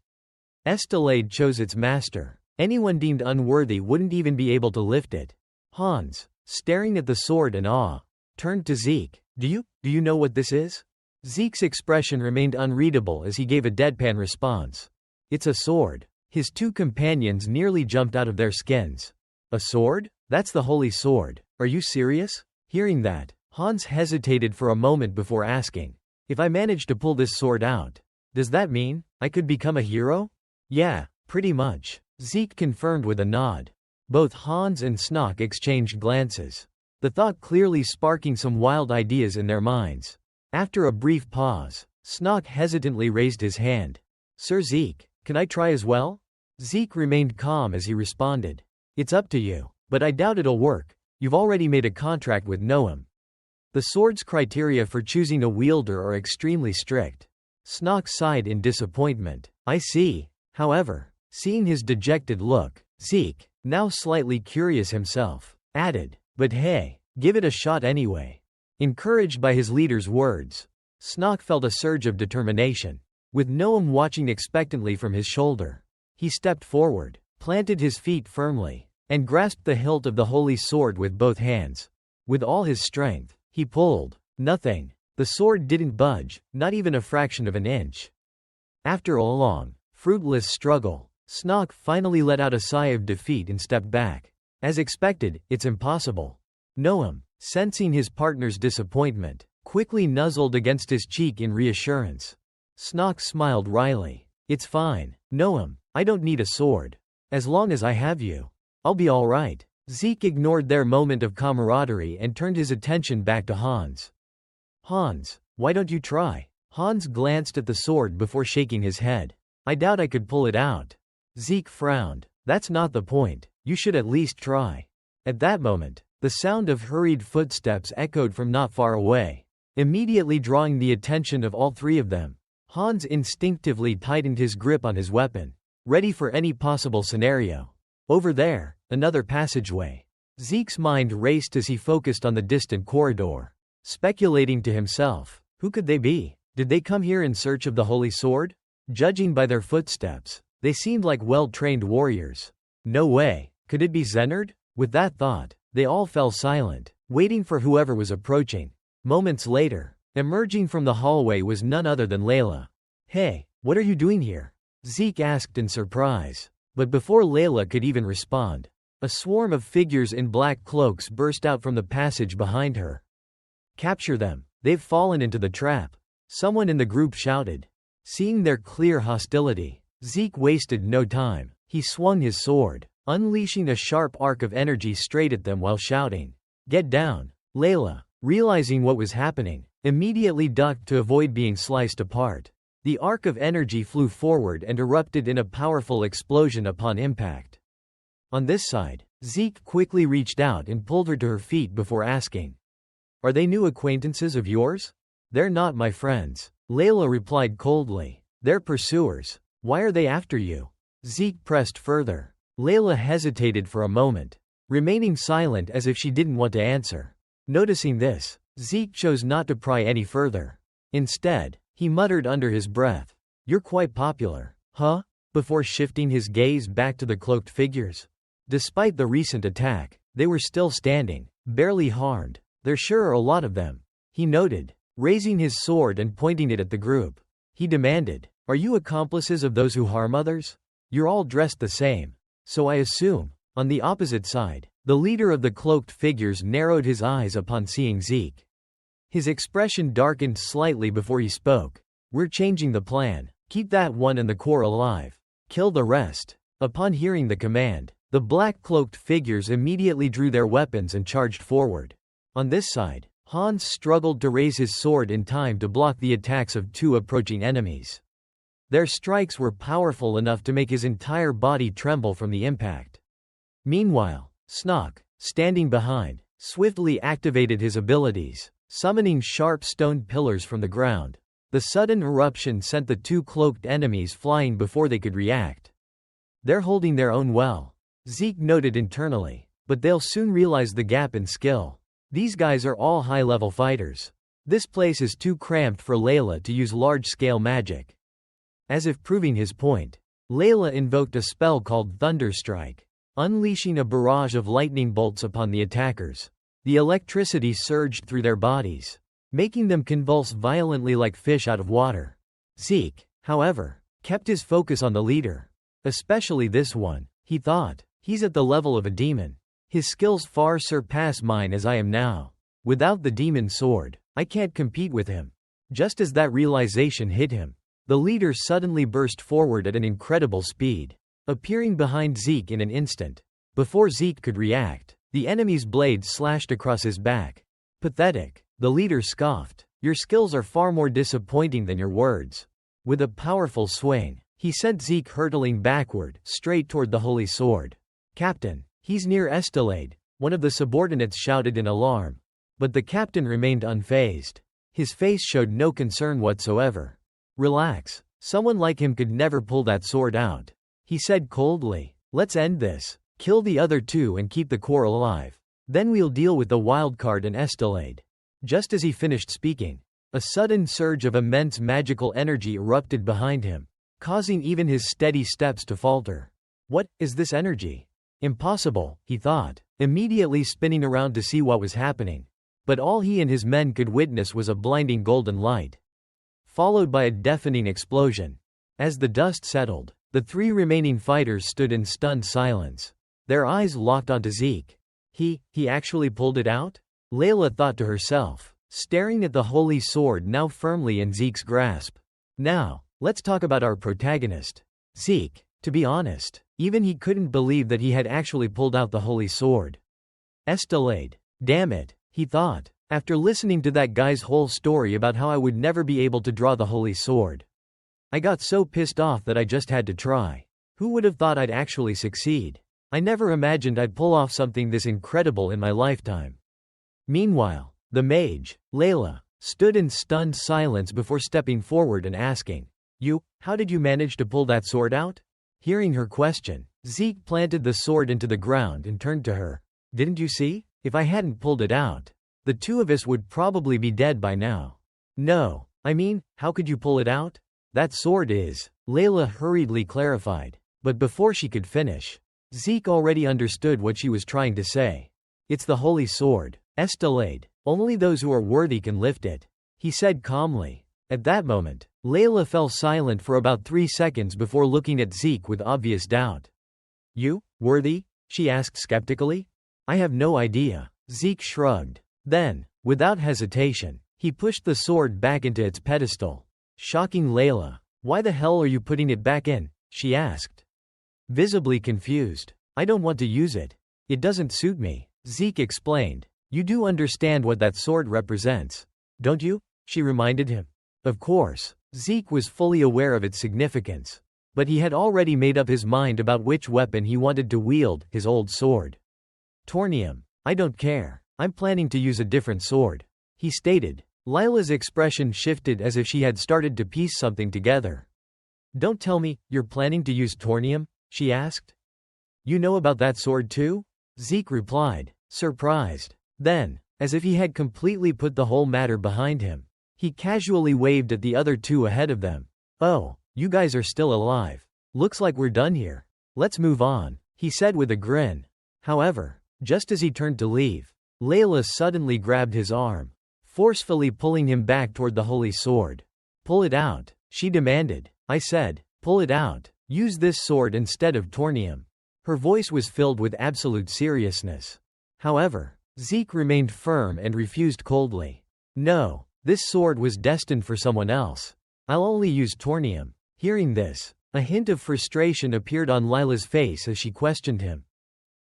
Estelade chose its master. Anyone deemed unworthy wouldn't even be able to lift it. Hans, staring at the sword in awe, turned to Zeke. Do you know what this is? Zeke's expression remained unreadable as he gave a deadpan response. It's a sword. His two companions nearly jumped out of their skins. A sword? That's the holy sword. Are you serious? Hearing that, Hans hesitated for a moment before asking, if I manage to pull this sword out, does that mean I could become a hero? Yeah, pretty much, Zeke confirmed with a nod. Both Hans and Snog exchanged glances, the thought clearly sparking some wild ideas in their minds. After a brief pause, Snog hesitantly raised his hand. Sir Zeke, can I try as well? Zeke remained calm as he responded. It's up to you, but I doubt it'll work. You've already made a contract with Noam. The sword's criteria for choosing a wielder are extremely strict. Snog sighed in disappointment. I see. However, seeing his dejected look, Zeke, now slightly curious himself, added, but hey, give it a shot anyway. Encouraged by his leader's words, Snog felt a surge of determination. With Noam watching expectantly from his shoulder, he stepped forward, planted his feet firmly, and grasped the hilt of the holy sword with both hands. With all his strength, he pulled. Nothing. The sword didn't budge, not even a fraction of an inch. After a long, fruitless struggle, Snog finally let out a sigh of defeat and stepped back. As expected, it's impossible. Noam, sensing his partner's disappointment, quickly nuzzled against his cheek in reassurance. Snog smiled wryly. It's fine, Noam, I don't need a sword. As long as I have you, I'll be all right. Zeke ignored their moment of camaraderie and turned his attention back to Hans. Hans, why don't you try? Hans glanced at the sword before shaking his head. I doubt I could pull it out. Zeke frowned. That's not the point. You should at least try. At that moment, the sound of hurried footsteps echoed from not far away, immediately drawing the attention of all three of them. Hans instinctively tightened his grip on his weapon, ready for any possible scenario. Over there, another passageway. Zeke's mind raced as he focused on the distant corridor, speculating to himself, who could they be? Did they come here in search of the Holy Sword? Judging by their footsteps, they seemed like well-trained warriors. No way. Could it be Xenard? With that thought, they all fell silent, waiting for whoever was approaching. Moments later, emerging from the hallway was none other than Layla. Hey, what are you doing here? Zeke asked in surprise. But before Layla could even respond, a swarm of figures in black cloaks burst out from the passage behind her. Capture them. They've fallen into the trap. Someone in the group shouted. Seeing their clear hostility, Zeke wasted no time. He swung his sword, unleashing a sharp arc of energy straight at them while shouting, "Get down!" Layla, realizing what was happening, immediately ducked to avoid being sliced apart. The arc of energy flew forward and erupted in a powerful explosion upon impact. On this side, Zeke quickly reached out and pulled her to her feet before asking, "Are they new acquaintances of yours?" "They're not my friends," Layla replied coldly. "They're pursuers. Why are they after you?" Zeke pressed further. Layla hesitated for a moment, remaining silent as if she didn't want to answer. Noticing this, Zeke chose not to pry any further. Instead, he muttered under his breath, "You're quite popular, huh?" before shifting his gaze back to the cloaked figures. Despite the recent attack, they were still standing, barely harmed. "There sure are a lot of them," he noted, raising his sword and pointing it at the group. He demanded, "Are you accomplices of those who harm others? You're all dressed the same, so I assume." On the opposite side, the leader of the cloaked figures narrowed his eyes upon seeing Zeke. His expression darkened slightly before he spoke. "We're changing the plan. Keep that one and the core alive. Kill the rest." Upon hearing the command, the black-cloaked figures immediately drew their weapons and charged forward. On this side, Hans struggled to raise his sword in time to block the attacks of two approaching enemies. Their strikes were powerful enough to make his entire body tremble from the impact. Meanwhile, Snock, standing behind, swiftly activated his abilities, summoning sharp stone pillars from the ground. The sudden eruption sent the two cloaked enemies flying before they could react. "They're holding their own well," Zeke noted internally, "but they'll soon realize the gap in skill. These guys are all high-level fighters. This place is too cramped for Layla to use large-scale magic." As if proving his point, Layla invoked a spell called Thunderstrike, unleashing a barrage of lightning bolts upon the attackers. The electricity surged through their bodies, making them convulse violently like fish out of water. Zeke, however, kept his focus on the leader. Especially this one, he thought. He's at the level of a demon. His skills far surpass mine as I am now. Without the demon sword, I can't compete with him. Just as that realization hit him, the leader suddenly burst forward at an incredible speed, appearing behind Zeke in an instant. Before Zeke could react, the enemy's blade slashed across his back. "Pathetic," the leader scoffed. "Your skills are far more disappointing than your words." With a powerful swing, he sent Zeke hurtling backward, straight toward the Holy Sword. "Captain, he's near Estelade," one of the subordinates shouted in alarm. But the captain remained unfazed. His face showed no concern whatsoever. "Relax. Someone like him could never pull that sword out," he said coldly. "Let's end this. Kill the other two and keep the core alive. Then we'll deal with the wildcard and Estelade." Just as he finished speaking, a sudden surge of immense magical energy erupted behind him, causing even his steady steps to falter. "What is this energy? Impossible," he thought, immediately spinning around to see what was happening. But all he and his men could witness was a blinding golden light, followed by a deafening explosion. As the dust settled, the three remaining fighters stood in stunned silence. Their eyes locked onto Zeke. He actually pulled it out? Layla thought to herself, staring at the holy sword now firmly in Zeke's grasp. "Now, let's talk about our protagonist. Zeke, to be honest, Even he couldn't believe that he had actually pulled out the holy sword. Delayed. Damn it, he thought, after listening to that guy's whole story about how I would never be able to draw the holy sword. I got so pissed off that I just had to try. Who would have thought I'd actually succeed? I never imagined I'd pull off something this incredible in my lifetime. Meanwhile, the mage, Layla, stood in stunned silence before stepping forward and asking, how did you manage to pull that sword out? Hearing her question, Zeke planted the sword into the ground and turned to her. Didn't you see? If I hadn't pulled it out, the two of us would probably be dead by now. No, I mean, how could you pull it out? That sword is, Layla hurriedly clarified, but before she could finish, Zeke already understood what she was trying to say. It's the holy sword, delayed. Only those who are worthy can lift it, he said calmly. At that moment, Layla fell silent for about 3 seconds before looking at Zeke with obvious doubt. You, worthy? She asked skeptically. I have no idea. Zeke shrugged. Then, without hesitation, he pushed the sword back into its pedestal. Shocking Layla. Why the hell are you putting it back in? She asked. Visibly confused. I don't want to use it. It doesn't suit me, Zeke explained. You do understand what that sword represents, don't you? She reminded him. Of course, Zeke was fully aware of its significance. But he had already made up his mind about which weapon he wanted to wield, his old sword. Tornium. I don't care. I'm planning to use a different sword, he stated. Layla's expression shifted as if she had started to piece something together. Don't tell me, you're planning to use Tornium? She asked. You know about that sword too? Zeke replied, surprised. Then, as if he had completely put the whole matter behind him, he casually waved at the other two ahead of them. Oh, you guys are still alive. Looks like we're done here. Let's move on, he said with a grin. However, just as he turned to leave, Layla suddenly grabbed his arm, forcefully pulling him back toward the holy sword. Pull it out, she demanded. I said, pull it out. Use this sword instead of Tornium. Her voice was filled with absolute seriousness. However, Zeke remained firm and refused coldly. No, this sword was destined for someone else. I'll only use Tornium. Hearing this, a hint of frustration appeared on Layla's face as she questioned him.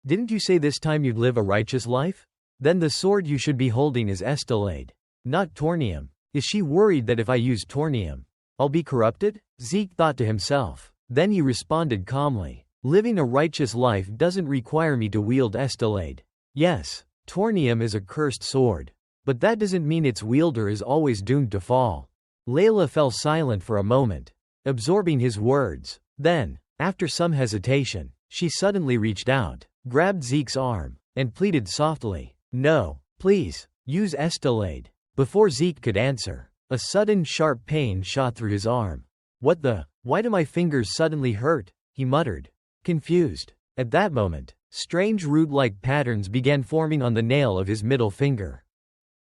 Didn't you say this time you'd live a righteous life? Then the sword you should be holding is delayed, not Tornium. Is she worried that if I use Tornium, I'll be corrupted? Zeke thought to himself. Then he responded calmly. Living a righteous life doesn't require me to wield delayed. Yes, Tornium is a cursed sword. But that doesn't mean its wielder is always doomed to fall. Layla fell silent for a moment, absorbing his words. Then, after some hesitation, she suddenly reached out, grabbed Zeke's arm, and pleaded softly, no, please, use delayed. Before Zeke could answer, a sudden sharp pain shot through his arm. What the? Why do my fingers suddenly hurt? He muttered, confused. At that moment, strange root-like patterns began forming on the nail of his middle finger.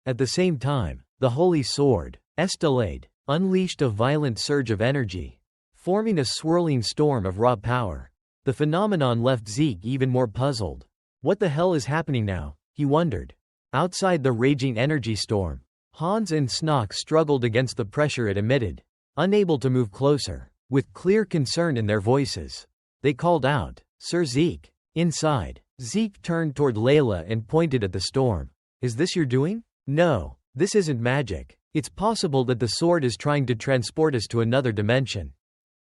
At the same time, the holy sword, delayed, unleashed a violent surge of energy, forming a swirling storm of raw power. The phenomenon left Zeke even more puzzled. What the hell is happening now? He wondered. Outside the raging energy storm, Hans and Snock struggled against the pressure it emitted, unable to move closer. With clear concern in their voices, they called out, Sir Zeke. Inside, Zeke turned toward Layla and pointed at the storm. Is this your doing? No, this isn't magic. It's possible that the sword is trying to transport us to another dimension.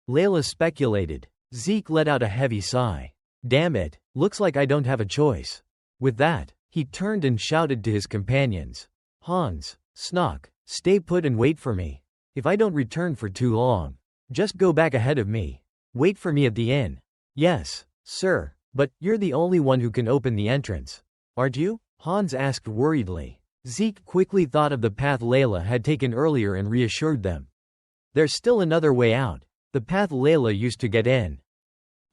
Layla speculated. Zeke let out a heavy sigh. Damn it, looks like I don't have a choice. With that, he turned and shouted to his companions. Hans, Snock, stay put and wait for me. If I don't return for too long, just go back ahead of me. Wait for me at the inn. Yes, sir, but you're the only one who can open the entrance, aren't you? Hans asked worriedly. Zeke quickly thought of the path Layla had taken earlier and reassured them. There's still another way out. The path Layla used to get in.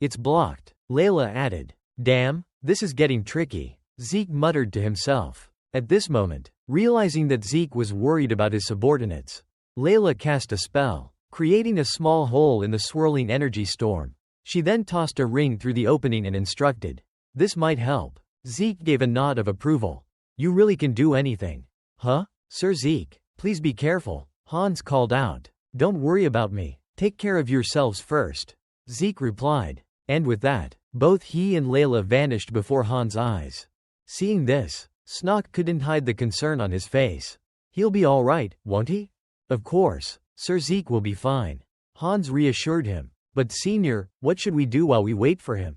It's blocked, Layla added. Damn, this is getting tricky, Zeke muttered to himself. At this moment, realizing that Zeke was worried about his subordinates, Layla cast a spell, creating a small hole in the swirling energy storm. She then tossed a ring through the opening and instructed. This might help. Zeke gave a nod of approval. You really can do anything. Huh? Sir Zeke, please be careful, Hans called out. Don't worry about me. Take care of yourselves first, Zeke replied. And with that, both he and Layla vanished before Hans' eyes. Seeing this, Snock couldn't hide the concern on his face. He'll be all right, won't he? Of course, Sir Zeke will be fine. Hans reassured him. But Senior, what should we do while we wait for him?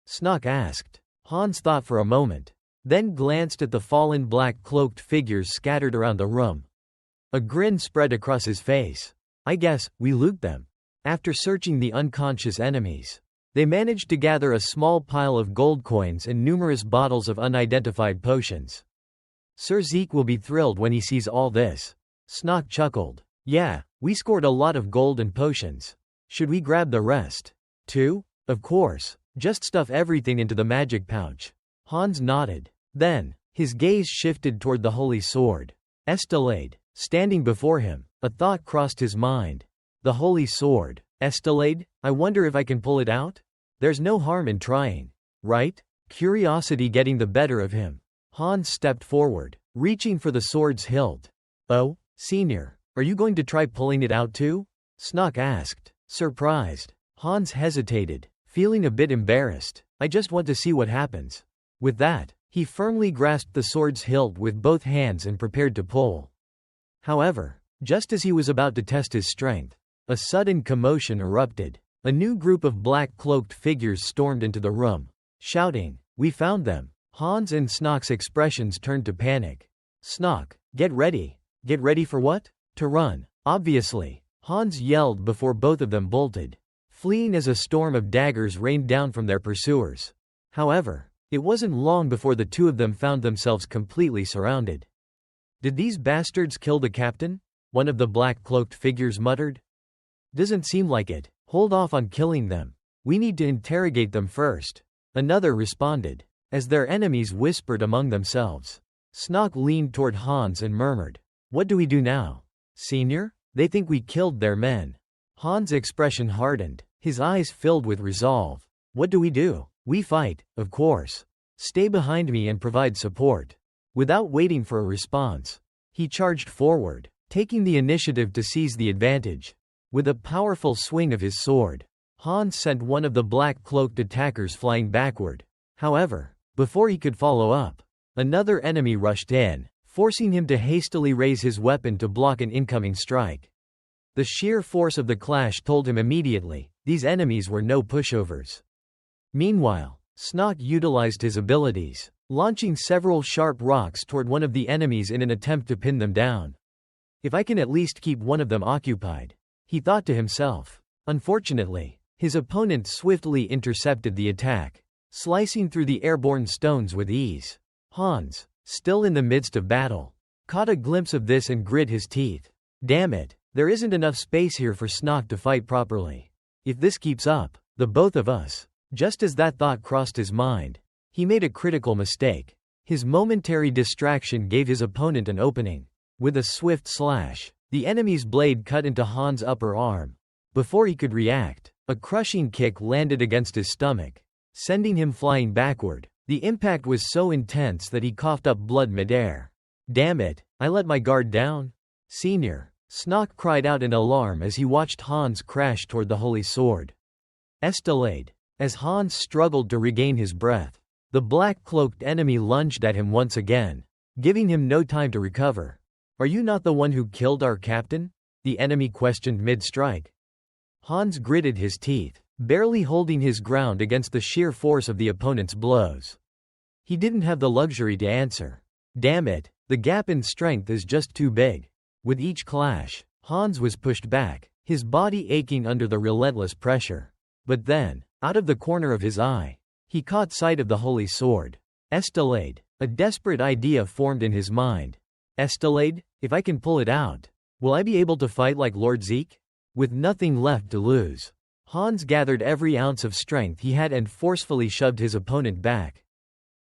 Snock asked. Hans thought for a moment, then glanced at the fallen black-cloaked figures scattered around the room. A grin spread across his face. I guess, we loot them. After searching the unconscious enemies, they managed to gather a small pile of gold coins and numerous bottles of unidentified potions. Sir Zeke will be thrilled when he sees all this. Snock chuckled. Yeah, we scored a lot of gold and potions. Should we grab the rest, too? Of course, just stuff everything into the magic pouch. Hans nodded. Then, his gaze shifted toward the holy sword. Estelade, standing before him, a thought crossed his mind. The holy sword. Estelade, I wonder if I can pull it out? There's no harm in trying, right? Curiosity getting the better of him. Hans stepped forward, reaching for the sword's hilt. Oh, Senior, are you going to try pulling it out too? Snock asked. Surprised, Hans hesitated, feeling a bit embarrassed. I just want to see what happens. With that, he firmly grasped the sword's hilt with both hands and prepared to pull. However, just as he was about to test his strength, a sudden commotion erupted. A new group of black-cloaked figures stormed into the room, shouting, "We found them!" Hans and Snock's expressions turned to panic. Snock, get ready. Get ready for what? To run, obviously. Hans yelled before both of them bolted, fleeing as a storm of daggers rained down from their pursuers. However, it wasn't long before the two of them found themselves completely surrounded. Did these bastards kill the captain? One of the black-cloaked figures muttered. Doesn't seem like it. Hold off on killing them. We need to interrogate them first. Another responded, as their enemies whispered among themselves. Snock leaned toward Hans and murmured, "What do we do now? Senior? They think we killed their men." Hans' expression hardened, his eyes filled with resolve. "What do we do? We fight, of course. Stay behind me and provide support." Without waiting for a response, he charged forward, taking the initiative to seize the advantage. With a powerful swing of his sword, Hans sent one of the black-cloaked attackers flying backward. However, before he could follow up, another enemy rushed in, forcing him to hastily raise his weapon to block an incoming strike. The sheer force of the clash told him immediately, these enemies were no pushovers. Meanwhile, Snock utilized his abilities, launching several sharp rocks toward one of the enemies in an attempt to pin them down. If I can at least keep one of them occupied, he thought to himself. Unfortunately, his opponent swiftly intercepted the attack, slicing through the airborne stones with ease. Hans, still in the midst of battle, caught a glimpse of this and grit his teeth. Damn it, there isn't enough space here for Snock to fight properly. If this keeps up, the both of us. Just as that thought crossed his mind, he made a critical mistake. His momentary distraction gave his opponent an opening. With a swift slash, the enemy's blade cut into Hans' upper arm. Before he could react, a crushing kick landed against his stomach, sending him flying backward. The impact was so intense that he coughed up blood midair. Damn it, I let my guard down? Senior, Snock cried out in alarm as he watched Hans crash toward the holy sword. Estelade. As Hans struggled to regain his breath, the black-cloaked enemy lunged at him once again, giving him no time to recover. Are you not the one who killed our captain? The enemy questioned mid-strike. Hans gritted his teeth, barely holding his ground against the sheer force of the opponent's blows. He didn't have the luxury to answer. Damn it, the gap in strength is just too big. With each clash, Hans was pushed back, his body aching under the relentless pressure. But then, out of the corner of his eye, he caught sight of the holy sword. Estelade. A desperate idea formed in his mind. Estelade, if I can pull it out, will I be able to fight like Lord Zeke? With nothing left to lose, Hans gathered every ounce of strength he had and forcefully shoved his opponent back,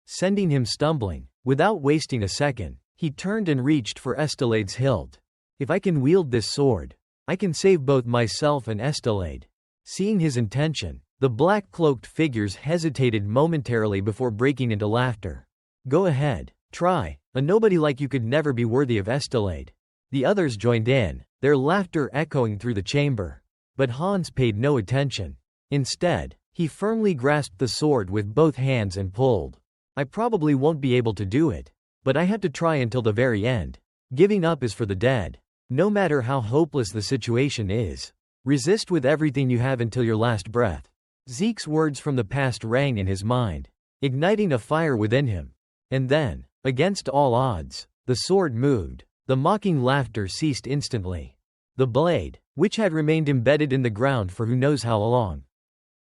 sending him stumbling. Without wasting a second, he turned and reached for Estelade's hilt. If I can wield this sword, I can save both myself and Estelade. Seeing his intention, the black-cloaked figures hesitated momentarily before breaking into laughter. Go ahead, try, a nobody like you could never be worthy of Estelade. The others joined in, their laughter echoing through the chamber. But Hans paid no attention. Instead, He firmly grasped the sword with both hands and pulled. I probably won't be able to do it, but I have to try until the very end. Giving up is for the dead. No matter how hopeless the situation is, resist with everything you have until your last breath. Zeke's words from the past rang in his mind, igniting a fire within him. And then, against all odds, the sword moved. The mocking laughter ceased instantly. The blade, which had remained embedded in the ground for who knows how long,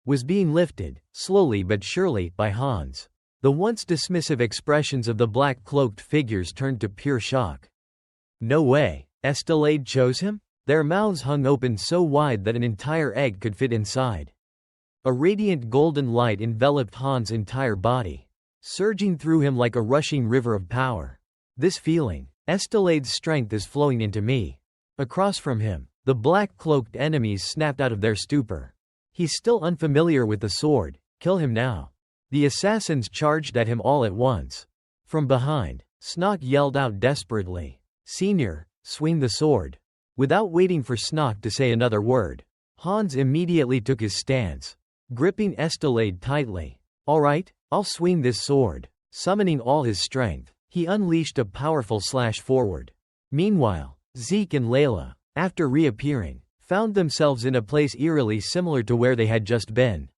was being lifted, slowly but surely, by Hans. The once dismissive expressions of the black-cloaked figures turned to pure shock. No way, Estelade chose him? Their mouths hung open so wide that an entire egg could fit inside. A radiant golden light enveloped Hans' entire body, surging through him like a rushing river of power. This feeling, Estelade's strength is flowing into me. Across from him, the black-cloaked enemies snapped out of their stupor. He's still unfamiliar with the sword, kill him now. The assassins charged at him all at once. From behind, Snock yelled out desperately, "Senior, swing the sword." Without waiting for Snock to say another word, Hans immediately took his stance, gripping Estelade tightly. "All right, I'll swing this sword." Summoning all his strength, he unleashed a powerful slash forward. Meanwhile, Zeke and Layla, after reappearing, found themselves in a place eerily similar to where they had just been.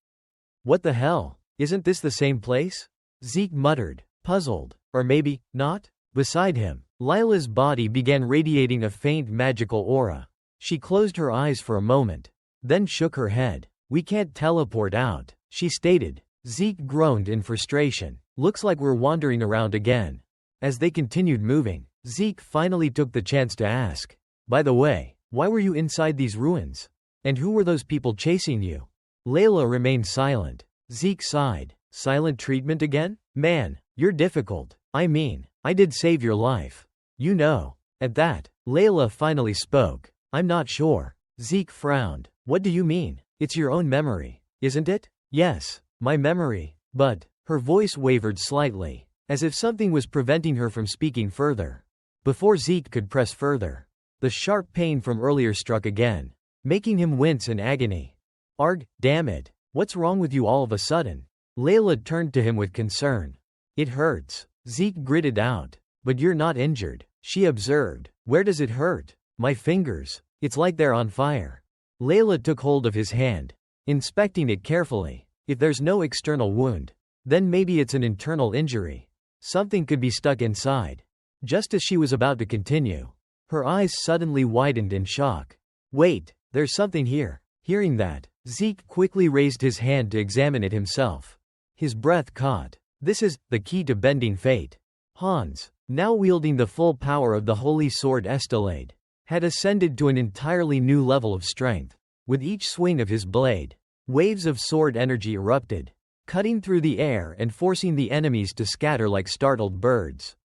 "What the hell? Isn't this the same place?" Zeke muttered, puzzled. "Or maybe not?" Beside him, Layla's body began radiating a faint magical aura. She closed her eyes for a moment, then shook her head. "We can't teleport out," she stated. Zeke groaned in frustration. "Looks like we're wandering around again." As they continued moving, Zeke finally took the chance to ask, "By the way, why were you inside these ruins? And who were those people chasing you?" Layla remained silent. Zeke sighed. "Silent treatment again? Man, you're difficult. I mean, I did save your life. You know." At that, Layla finally spoke. "I'm not sure." Zeke frowned. "What do you mean? It's your own memory, isn't it?" "Yes, my memory, but..." Her voice wavered slightly, as if something was preventing her from speaking further. Before Zeke could press further, the sharp pain from earlier struck again, making him wince in agony. "Arg, damn it. What's wrong with you all of a sudden?" Layla turned to him with concern. "It hurts," Zeke gritted out. "But you're not injured," she observed. "Where does it hurt?" "My fingers. It's like they're on fire." Layla took hold of his hand, inspecting it carefully. "If there's no external wound, then maybe it's an internal injury. Something could be stuck inside." Just as she was about to continue, her eyes suddenly widened in shock. "Wait, there's something here." Hearing that, Zeke quickly raised his hand to examine it himself. His breath caught. This is the key to bending fate. Hans, now wielding the full power of the holy sword Estelade, had ascended to an entirely new level of strength. With each swing of his blade, waves of sword energy erupted, cutting through the air and forcing the enemies to scatter like startled birds.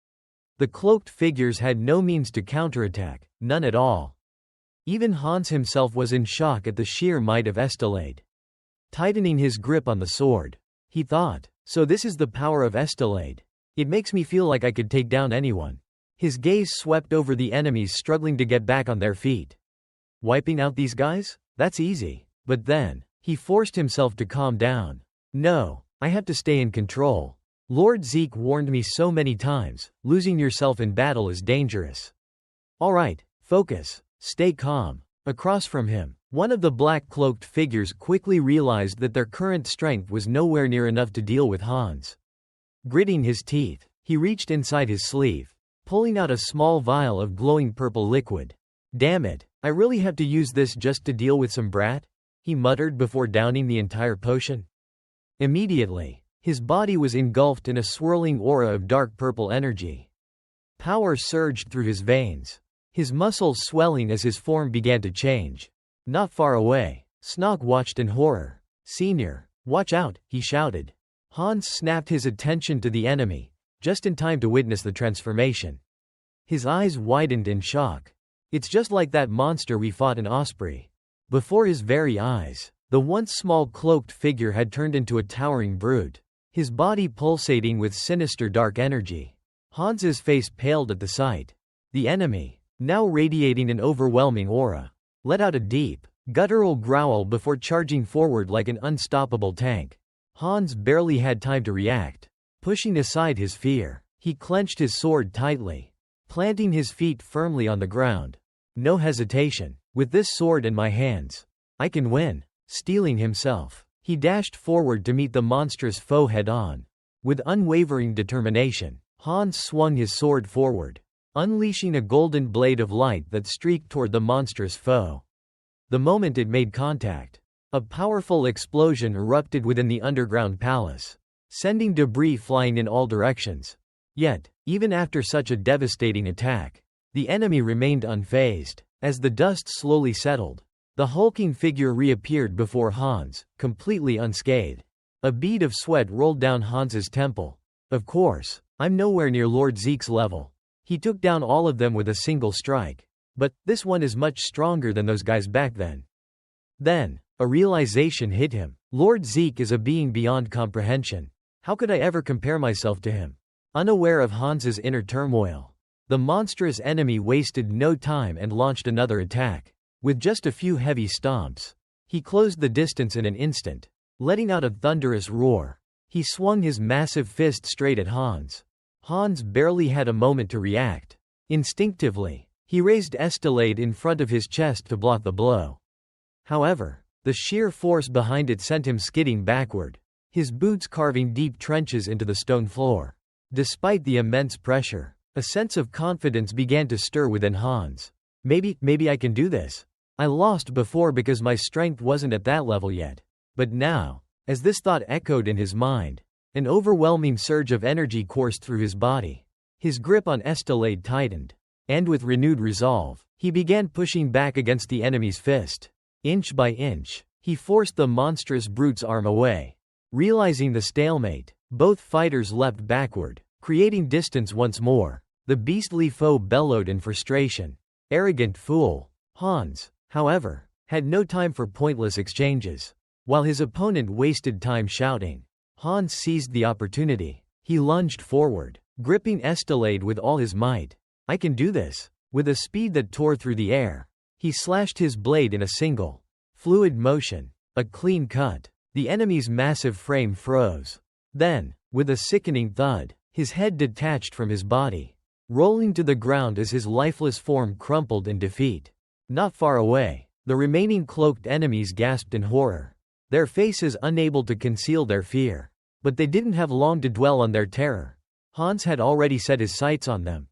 The cloaked figures had no means to counterattack, none at all. Even Hans himself was in shock at the sheer might of Estelade. Tightening his grip on the sword, he thought, "So this is the power of Estelade. It makes me feel like I could take down anyone." His gaze swept over the enemies struggling to get back on their feet. "Wiping out these guys? That's easy." But then, he forced himself to calm down. "No, I have to stay in control. Lord Zeke warned me so many times, losing yourself in battle is dangerous. All right, focus, stay calm." Across from him, one of the black-cloaked figures quickly realized that their current strength was nowhere near enough to deal with Hans. Gritting his teeth, he reached inside his sleeve, pulling out a small vial of glowing purple liquid. "Damn it, I really have to use this just to deal with some brat?" he muttered before downing the entire potion. Immediately, his body was engulfed in a swirling aura of dark purple energy. Power surged through his veins, his muscles swelling as his form began to change. Not far away, Snog watched in horror. "Senior, watch out," he shouted. Hans snapped his attention to the enemy, just in time to witness the transformation. His eyes widened in shock. "It's just like that monster we fought in Osprey." Before his very eyes, the once small cloaked figure had turned into a towering brute, his body pulsating with sinister dark energy. Hans's face paled at the sight. The enemy, now radiating an overwhelming aura, let out a deep, guttural growl before charging forward like an unstoppable tank. Hans barely had time to react. Pushing aside his fear, he clenched his sword tightly, planting his feet firmly on the ground. No hesitation. With this sword in my hands, I can win. Steeling himself, he dashed forward to meet the monstrous foe head-on. With unwavering determination, Hans swung his sword forward, unleashing a golden blade of light that streaked toward the monstrous foe. The moment it made contact, a powerful explosion erupted within the underground palace, sending debris flying in all directions. Yet, even after such a devastating attack, the enemy remained unfazed. As the dust slowly settled, the hulking figure reappeared before Hans, completely unscathed. A bead of sweat rolled down Hans's temple. Of course, I'm nowhere near Lord Zeke's level. He took down all of them with a single strike. But, this one is much stronger than those guys back then. Then, a realization hit him. Lord Zeke is a being beyond comprehension. How could I ever compare myself to him? Unaware of Hans's inner turmoil, the monstrous enemy wasted no time and launched another attack. With just a few heavy stomps, he closed the distance in an instant, letting out a thunderous roar. He swung his massive fist straight at Hans. Hans barely had a moment to react. Instinctively, he raised Estelade in front of his chest to block the blow. However, the sheer force behind it sent him skidding backward, his boots carving deep trenches into the stone floor. Despite the immense pressure, a sense of confidence began to stir within Hans. Maybe I can do this. I lost before because my strength wasn't at that level yet. But now, as this thought echoed in his mind, an overwhelming surge of energy coursed through his body. His grip on Estelade tightened, and with renewed resolve, he began pushing back against the enemy's fist. Inch by inch, he forced the monstrous brute's arm away. Realizing the stalemate, both fighters leapt backward, creating distance once more. The beastly foe bellowed in frustration. Arrogant fool. Hans, however, had no time for pointless exchanges. While his opponent wasted time shouting, Hans seized the opportunity. He lunged forward, gripping Estelade with all his might. I can do this. With a speed that tore through the air, he slashed his blade in a single, fluid motion. A clean cut. The enemy's massive frame froze. Then, with a sickening thud, his head detached from his body, rolling to the ground as his lifeless form crumpled in defeat. Not far away, the remaining cloaked enemies gasped in horror, their faces unable to conceal their fear. But they didn't have long to dwell on their terror. Hans had already set his sights on them.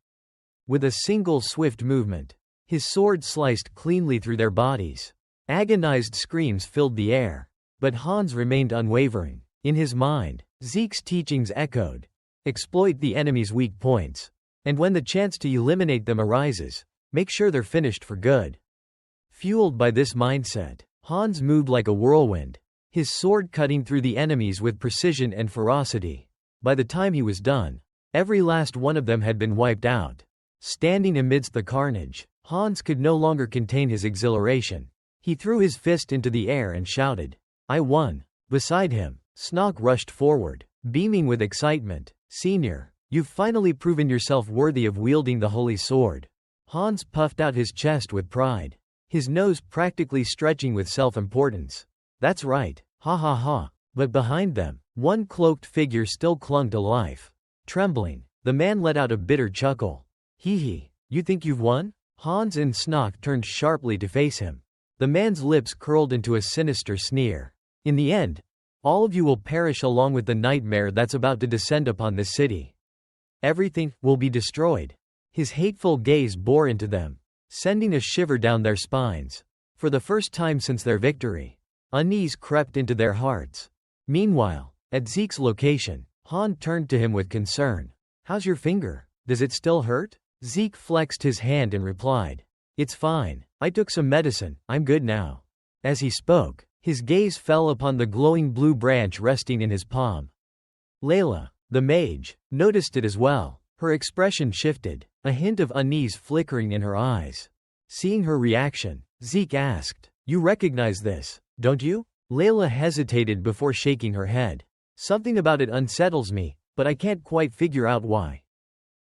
With a single swift movement, his sword sliced cleanly through their bodies. Agonized screams filled the air. But Hans remained unwavering. In his mind, Zeke's teachings echoed. Exploit the enemy's weak points. And when the chance to eliminate them arises, make sure they're finished for good. Fueled by this mindset, Hans moved like a whirlwind, his sword cutting through the enemies with precision and ferocity. By the time he was done, every last one of them had been wiped out. Standing amidst the carnage, Hans could no longer contain his exhilaration. He threw his fist into the air and shouted, I won. Beside him, Snock rushed forward, beaming with excitement. Senior, you've finally proven yourself worthy of wielding the holy sword. Hans puffed out his chest with pride, his nose practically stretching with self-importance. That's right, ha ha ha. But behind them, one cloaked figure still clung to life. Trembling, the man let out a bitter chuckle. Hee hee, you think you've won? Hans and Snock turned sharply to face him. The man's lips curled into a sinister sneer. In the end, all of you will perish along with the nightmare that's about to descend upon this city. Everything will be destroyed. His hateful gaze bore into them, sending a shiver down their spines. For the first time since their victory, unease crept into their hearts. Meanwhile, at Zeke's location, Han turned to him with concern. How's your finger? Does it still hurt? Zeke flexed his hand and replied, It's fine. I took some medicine. I'm good now. As he spoke, his gaze fell upon the glowing blue branch resting in his palm. Layla, the mage, noticed it as well. Her expression shifted, a hint of unease flickering in her eyes. Seeing her reaction, Zeke asked, You recognize this, don't you? Layla hesitated before shaking her head. Something about it unsettles me, but I can't quite figure out why.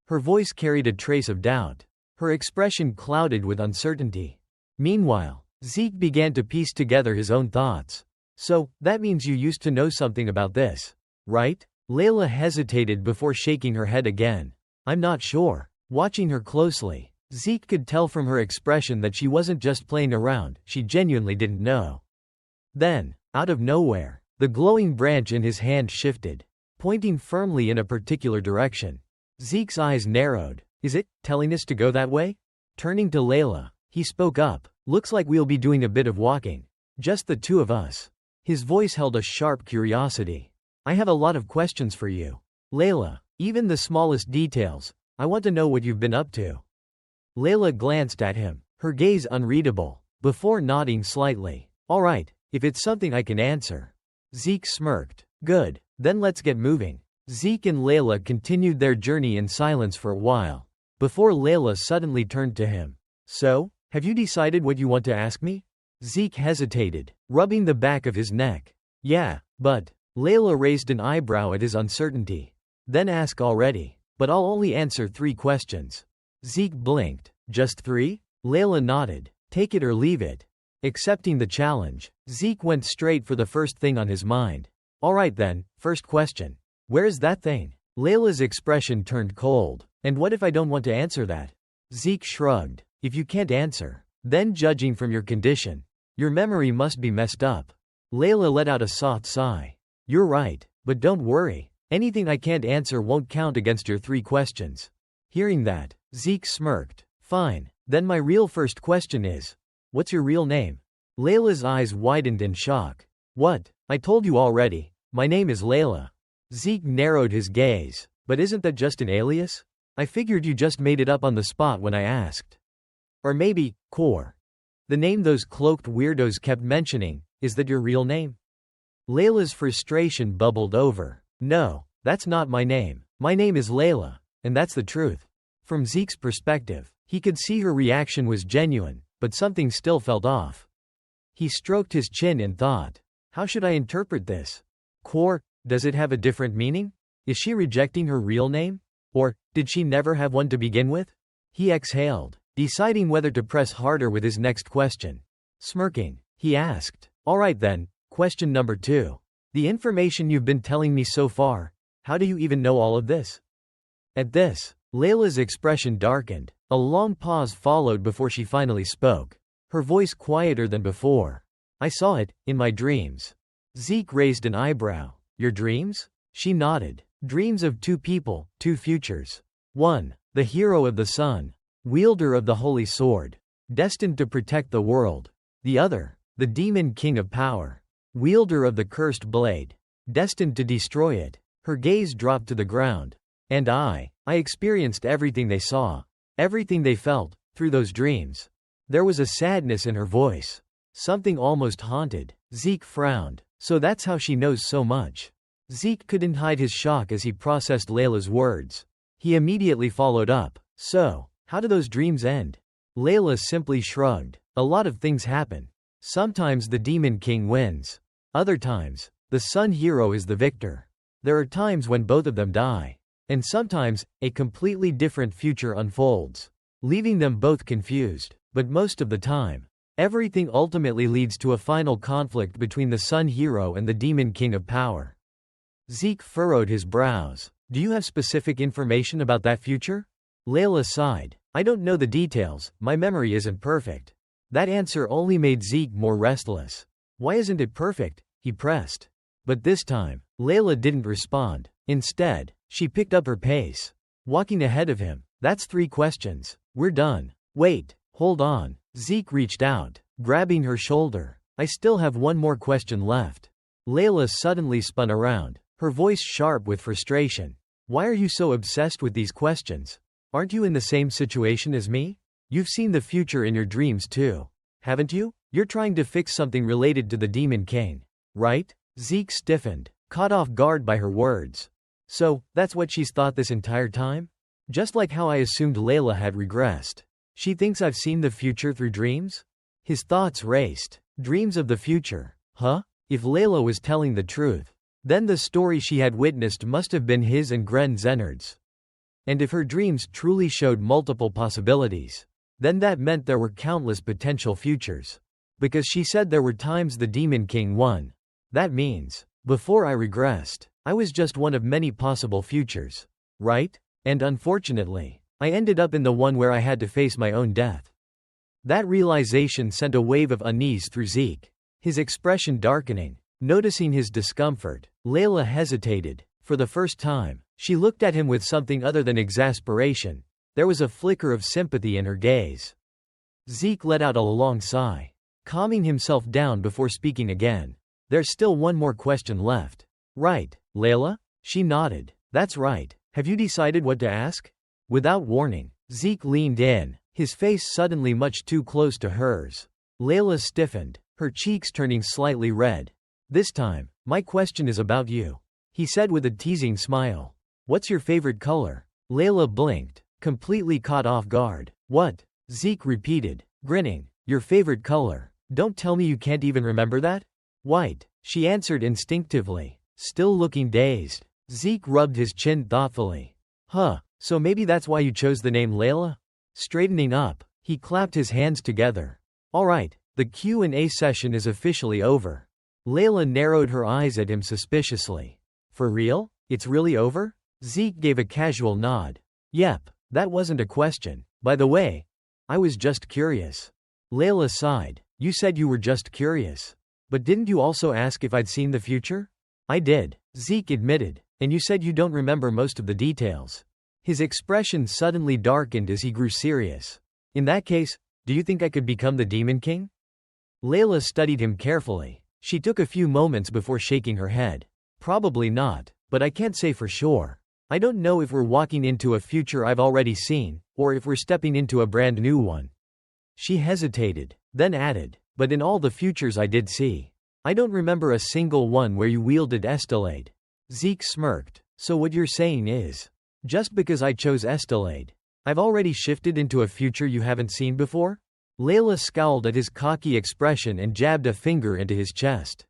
Her voice carried a trace of doubt. Her expression clouded with uncertainty. Meanwhile, Zeke began to piece together his own thoughts. So, that means you used to know something about this, right? Layla hesitated before shaking her head again. I'm not sure. Watching her closely, Zeke could tell from her expression that she wasn't just playing around, she genuinely didn't know. Then, out of nowhere, the glowing branch in his hand shifted, pointing firmly in a particular direction. Zeke's eyes narrowed. Is it telling us to go that way? Turning to Layla, he spoke up. Looks like we'll be doing a bit of walking. Just the two of us. His voice held a sharp curiosity. I have a lot of questions for you, Layla, even the smallest details. I want to know what you've been up to. Layla glanced at him, her gaze unreadable, before nodding slightly. All right, if it's something I can answer. Zeke smirked. Good, then let's get moving. Zeke and Layla continued their journey in silence for a while, before Layla suddenly turned to him. So, have you decided what you want to ask me? Zeke hesitated, rubbing the back of his neck. Yeah, but... Layla raised an eyebrow at his uncertainty. Then ask already. But I'll only answer 3 questions. Zeke blinked. Just 3? Layla nodded. Take it or leave it. Accepting the challenge, Zeke went straight for the first thing on his mind. Alright then, first question. Where is that thing? Layla's expression turned cold. And what if I don't want to answer that? Zeke shrugged. If you can't answer, then judging from your condition, your memory must be messed up. Layla let out a soft sigh. You're right, but don't worry. Anything I can't answer won't count against your 3 questions. Hearing that, Zeke smirked. Fine, then my real first question is, what's your real name? Layla's eyes widened in shock. What? I told you already. My name is Layla. Zeke narrowed his gaze. But isn't that just an alias? I figured you just made it up on the spot when I asked. Or maybe, Core. The name those cloaked weirdos kept mentioning, is that your real name? Layla's frustration bubbled over. No, that's not my name. My name is Layla, and that's the truth. From Zeke's perspective, he could see her reaction was genuine, but something still felt off. He stroked his chin in thought. How should I interpret this? Core, does it have a different meaning? Is she rejecting her real name? Or, did she never have one to begin with? He exhaled, deciding whether to press harder with his next question. Smirking, he asked, all right then. Question number 2. The information you've been telling me so far, how do you even know all of this? At this, Layla's expression darkened. A long pause followed before she finally spoke, her voice quieter than before. I saw it, in my dreams. Zeke raised an eyebrow. Your dreams? She nodded. Dreams of 2 people, 2 futures. One, the hero of the sun, wielder of the holy sword, destined to protect the world. The other, the demon king of power, wielder of the cursed blade, destined to destroy it. Her gaze dropped to the ground. And I experienced everything they saw, everything they felt, through those dreams. There was a sadness in her voice. Something almost haunted. Zeke frowned. So that's how she knows so much. Zeke couldn't hide his shock as he processed Layla's words. He immediately followed up. So, how do those dreams end? Layla simply shrugged. A lot of things happen. Sometimes the demon king wins. Other times, the sun hero is the victor. There are times when both of them die. And sometimes, a completely different future unfolds, leaving them both confused. But most of the time, everything ultimately leads to a final conflict between the sun hero and the demon king of power. Zeke furrowed his brows. Do you have specific information about that future? Layla sighed. I don't know the details, my memory isn't perfect. That answer only made Zeke more restless. Why isn't it perfect? He pressed. But this time, Layla didn't respond. Instead, she picked up her pace, walking ahead of him. That's 3 questions. We're done. Wait, hold on. Zeke reached out, grabbing her shoulder. I still have one more question left. Layla suddenly spun around, her voice sharp with frustration. Why are you so obsessed with these questions? Aren't you in the same situation as me? You've seen the future in your dreams too, haven't you? You're trying to fix something related to the Demon King, right? Zeke stiffened, caught off guard by her words. So, that's what she's thought this entire time? Just like how I assumed Layla had regressed. She thinks I've seen the future through dreams? His thoughts raced. Dreams of the future, huh? If Layla was telling the truth, then the story she had witnessed must have been his and Gren Zennard's. And if her dreams truly showed multiple possibilities, then that meant there were countless potential futures. Because she said there were times the Demon King won. That means, before I regressed, I was just one of many possible futures. Right? And unfortunately, I ended up in the one where I had to face my own death. That realization sent a wave of unease through Zeke, his expression darkening. Noticing his discomfort, Layla hesitated. For the first time, she looked at him with something other than exasperation. There was a flicker of sympathy in her gaze. Zeke let out a long sigh, calming himself down before speaking again. There's still one more question left. Right, Layla? She nodded. That's right. Have you decided what to ask? Without warning, Zeke leaned in, his face suddenly much too close to hers. Layla stiffened, her cheeks turning slightly red. This time, my question is about you, he said with a teasing smile. What's your favorite color? Layla blinked, completely caught off guard. What? Zeke repeated, grinning. Your favorite color? Don't tell me you can't even remember that? White, she answered instinctively, still looking dazed. Zeke rubbed his chin thoughtfully. Huh, so maybe that's why you chose the name Layla? Straightening up, he clapped his hands together. All right, the Q&A session is officially over. Layla narrowed her eyes at him suspiciously. For real? It's really over? Zeke gave a casual nod. Yep, that wasn't a question. By the way, I was just curious. Layla sighed. You said you were just curious. But didn't you also ask if I'd seen the future? I did, Zeke admitted, and you said you don't remember most of the details. His expression suddenly darkened as he grew serious. In that case, do you think I could become the Demon King? Layla studied him carefully. She took a few moments before shaking her head. Probably not, but I can't say for sure. I don't know if we're walking into a future I've already seen, or if we're stepping into a brand new one. She hesitated, then added, but in all the futures I did see, I don't remember a single one where you wielded Estelade. Zeke smirked. So what you're saying is, just because I chose Estelade, I've already shifted into a future you haven't seen before? Layla scowled at his cocky expression and jabbed a finger into his chest.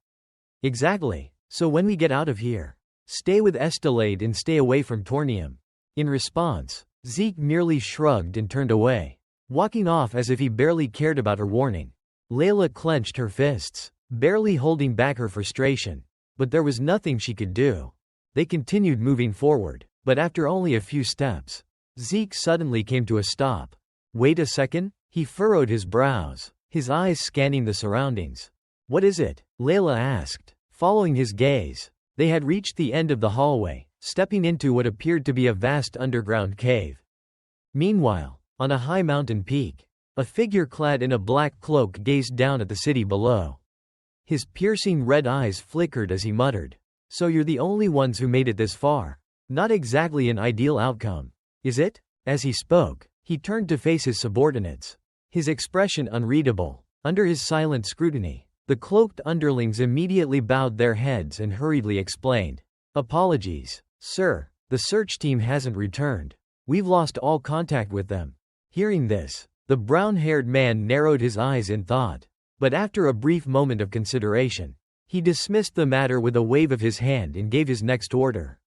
Exactly. So when we get out of here, stay with Estelade and stay away from Tornium. In response, Zeke merely shrugged and turned away, walking off as if he barely cared about her warning. Layla clenched her fists, barely holding back her frustration. But there was nothing she could do. They continued moving forward, but after only a few steps, Zeke suddenly came to a stop. Wait a second? He furrowed his brows, his eyes scanning the surroundings. What is it? Layla asked, following his gaze. They had reached the end of the hallway, stepping into what appeared to be a vast underground cave. Meanwhile, on a high mountain peak, a figure clad in a black cloak gazed down at the city below. His piercing red eyes flickered as he muttered, "So you're the only ones who made it this far. Not exactly an ideal outcome, is it?" As he spoke, he turned to face his subordinates, his expression unreadable. Under his silent scrutiny, the cloaked underlings immediately bowed their heads and hurriedly explained, "Apologies, sir, the search team hasn't returned. We've lost all contact with them." Hearing this, the brown-haired man narrowed his eyes in thought. But after a brief moment of consideration, he dismissed the matter with a wave of his hand and gave his next order.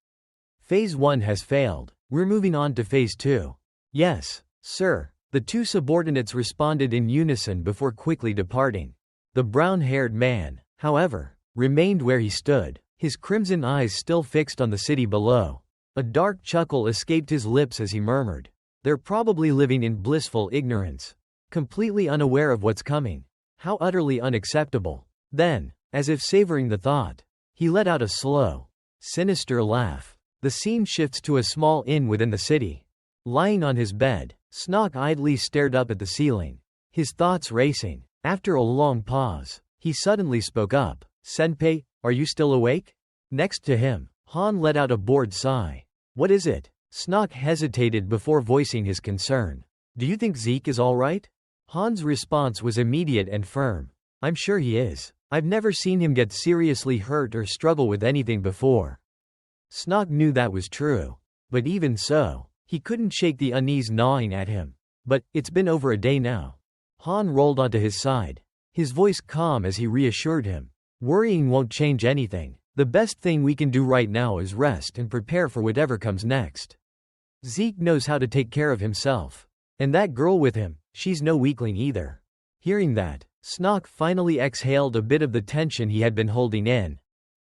Phase 1 has failed. We're moving on to Phase 2. Yes, sir. The two subordinates responded in unison before quickly departing. The brown-haired man, however, remained where he stood, his crimson eyes still fixed on the city below. A dark chuckle escaped his lips as he murmured, "They're probably living in blissful ignorance, completely unaware of what's coming. How utterly unacceptable." Then, as if savoring the thought, he let out a slow, sinister laugh. The scene shifts to a small inn within the city. Lying on his bed, Snock idly stared up at the ceiling, his thoughts racing. After a long pause, he suddenly spoke up. "Senpai, are you still awake?" Next to him, Han let out a bored sigh. "What is it?" Snock hesitated before voicing his concern. "Do you think Zeke is all right?" Han's response was immediate and firm. "I'm sure he is. I've never seen him get seriously hurt or struggle with anything before." Snock knew that was true. But even so, he couldn't shake the unease gnawing at him. "But, it's been over a day now." Han rolled onto his side, his voice calm as he reassured him. "Worrying won't change anything. The best thing we can do right now is rest and prepare for whatever comes next. Zeke knows how to take care of himself. And that girl with him, she's no weakling either." Hearing that, Snock finally exhaled a bit of the tension he had been holding in.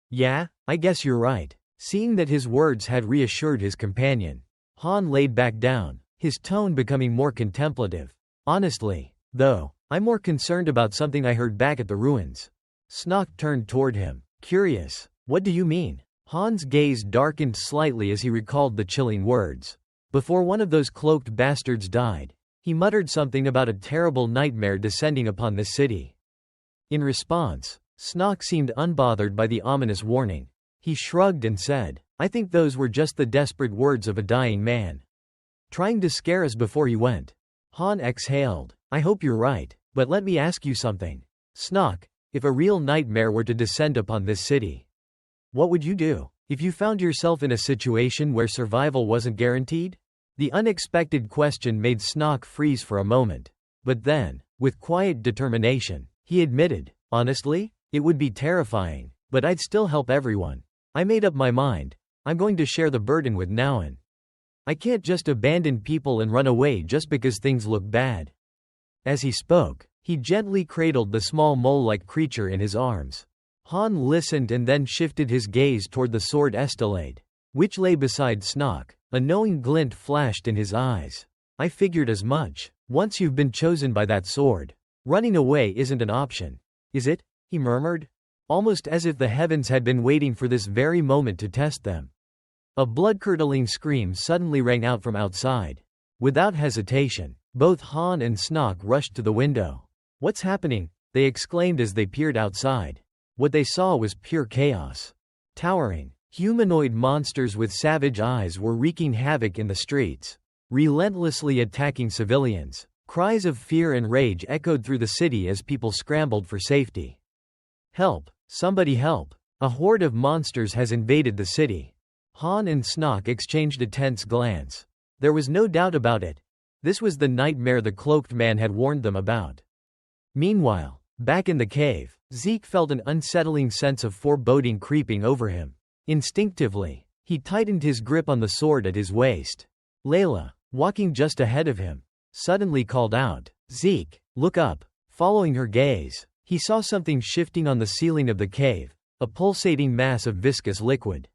Yeah, I guess you're right. Seeing that his words had reassured his companion, Han laid back down, his tone becoming more contemplative. Honestly, though, I'm more concerned about something I heard back at the ruins. Snock turned toward him, curious. What do you mean? Han's gaze darkened slightly as he recalled the chilling words. Before one of those cloaked bastards died, he muttered something about a terrible nightmare descending upon this city. In response, Snock seemed unbothered by the ominous warning. He shrugged and said, I think those were just the desperate words of a dying man. Trying to scare us before he went. Han exhaled. I hope you're right, but let me ask you something. Snock, if a real nightmare were to descend upon this city, what would you do? If you found yourself in a situation where survival wasn't guaranteed? The unexpected question made Snock freeze for a moment. But then, with quiet determination, he admitted, honestly, it would be terrifying, but I'd still help everyone. I made up my mind. I'm going to share the burden with Naoan. I can't just abandon people and run away just because things look bad. As he spoke, he gently cradled the small mole-like creature in his arms. Han listened and then shifted his gaze toward the sword Estelade, which lay beside Snock. A knowing glint flashed in his eyes. I figured as much. Once you've been chosen by that sword, running away isn't an option. Is it? He murmured, almost as if the heavens had been waiting for this very moment to test them. A blood-curdling scream suddenly rang out from outside. Without hesitation, both Han and Snock rushed to the window. What's happening? They exclaimed as they peered outside. What they saw was pure chaos. Towering, humanoid monsters with savage eyes were wreaking havoc in the streets, relentlessly attacking civilians. Cries of fear and rage echoed through the city as people scrambled for safety. Help! Somebody help! A horde of monsters has invaded the city. Han and Snock exchanged a tense glance. There was no doubt about it. This was the nightmare the cloaked man had warned them about. Meanwhile, back in the cave, Zeke felt an unsettling sense of foreboding creeping over him. Instinctively, he tightened his grip on the sword at his waist. Layla, walking just ahead of him, suddenly called out, Zeke, look up. Following her gaze, he saw something shifting on the ceiling of the cave, a pulsating mass of viscous liquid.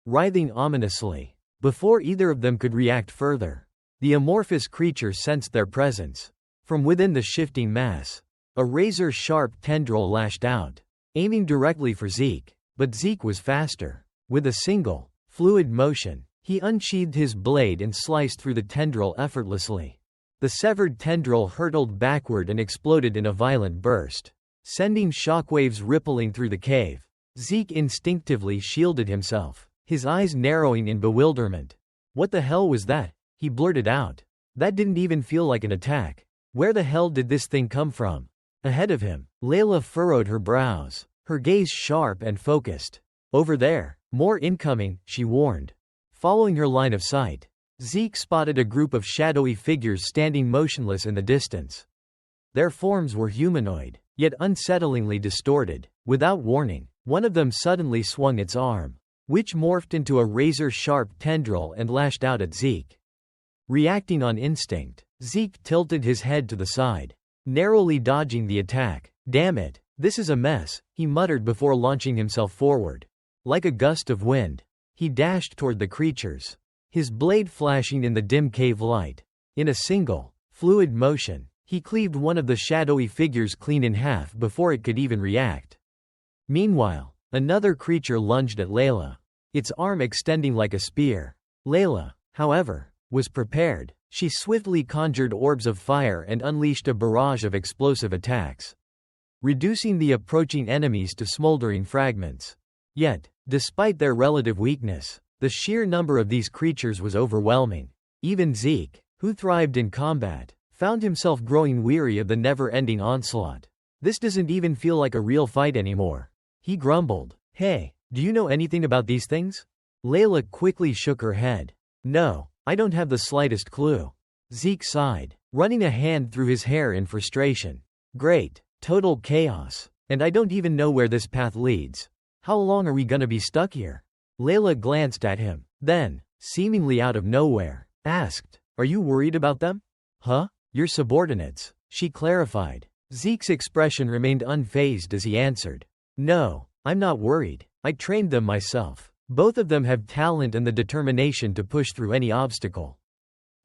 Writhing ominously. Before either of them could react further, the amorphous creature sensed their presence. From within the shifting mass, a razor-sharp tendril lashed out, aiming directly for Zeke. But Zeke was faster. With a single, fluid motion, he unsheathed his blade and sliced through the tendril effortlessly. The severed tendril hurtled backward and exploded in a violent burst, sending shockwaves rippling through the cave. Zeke instinctively shielded himself, his eyes narrowing in bewilderment. What the hell was that? He blurted out. That didn't even feel like an attack. Where the hell did this thing come from? Ahead of him, Layla furrowed her brows, her gaze sharp and focused. Over there, more incoming, she warned. Following her line of sight, Zeke spotted a group of shadowy figures standing motionless in the distance. Their forms were humanoid, yet unsettlingly distorted. Without warning, one of them suddenly swung its arm, which morphed into a razor-sharp tendril and lashed out at Zeke. Reacting on instinct, Zeke tilted his head to the side, narrowly dodging the attack. Damn it, this is a mess, he muttered before launching himself forward. Like a gust of wind, he dashed toward the creatures, his blade flashing in the dim cave light. In a single, fluid motion, he cleaved one of the shadowy figures clean in half before it could even react. Meanwhile, another creature lunged at Layla, its arm extending like a spear. Layla, however, was prepared. She swiftly conjured orbs of fire and unleashed a barrage of explosive attacks, reducing the approaching enemies to smoldering fragments. Yet, despite their relative weakness, the sheer number of these creatures was overwhelming. Even Zeke, who thrived in combat, found himself growing weary of the never-ending onslaught. This doesn't even feel like a real fight anymore. He grumbled. Hey, do you know anything about these things? Layla quickly shook her head. No, I don't have the slightest clue. Zeke sighed, running a hand through his hair in frustration. Great, total chaos. And I don't even know where this path leads. How long are we gonna be stuck here? Layla glanced at him, then, seemingly out of nowhere, asked, Are you worried about them? Huh? Your subordinates, she clarified. Zeke's expression remained unfazed as he answered. No, I'm not worried. I trained them myself. Both of them have talent and the determination to push through any obstacle.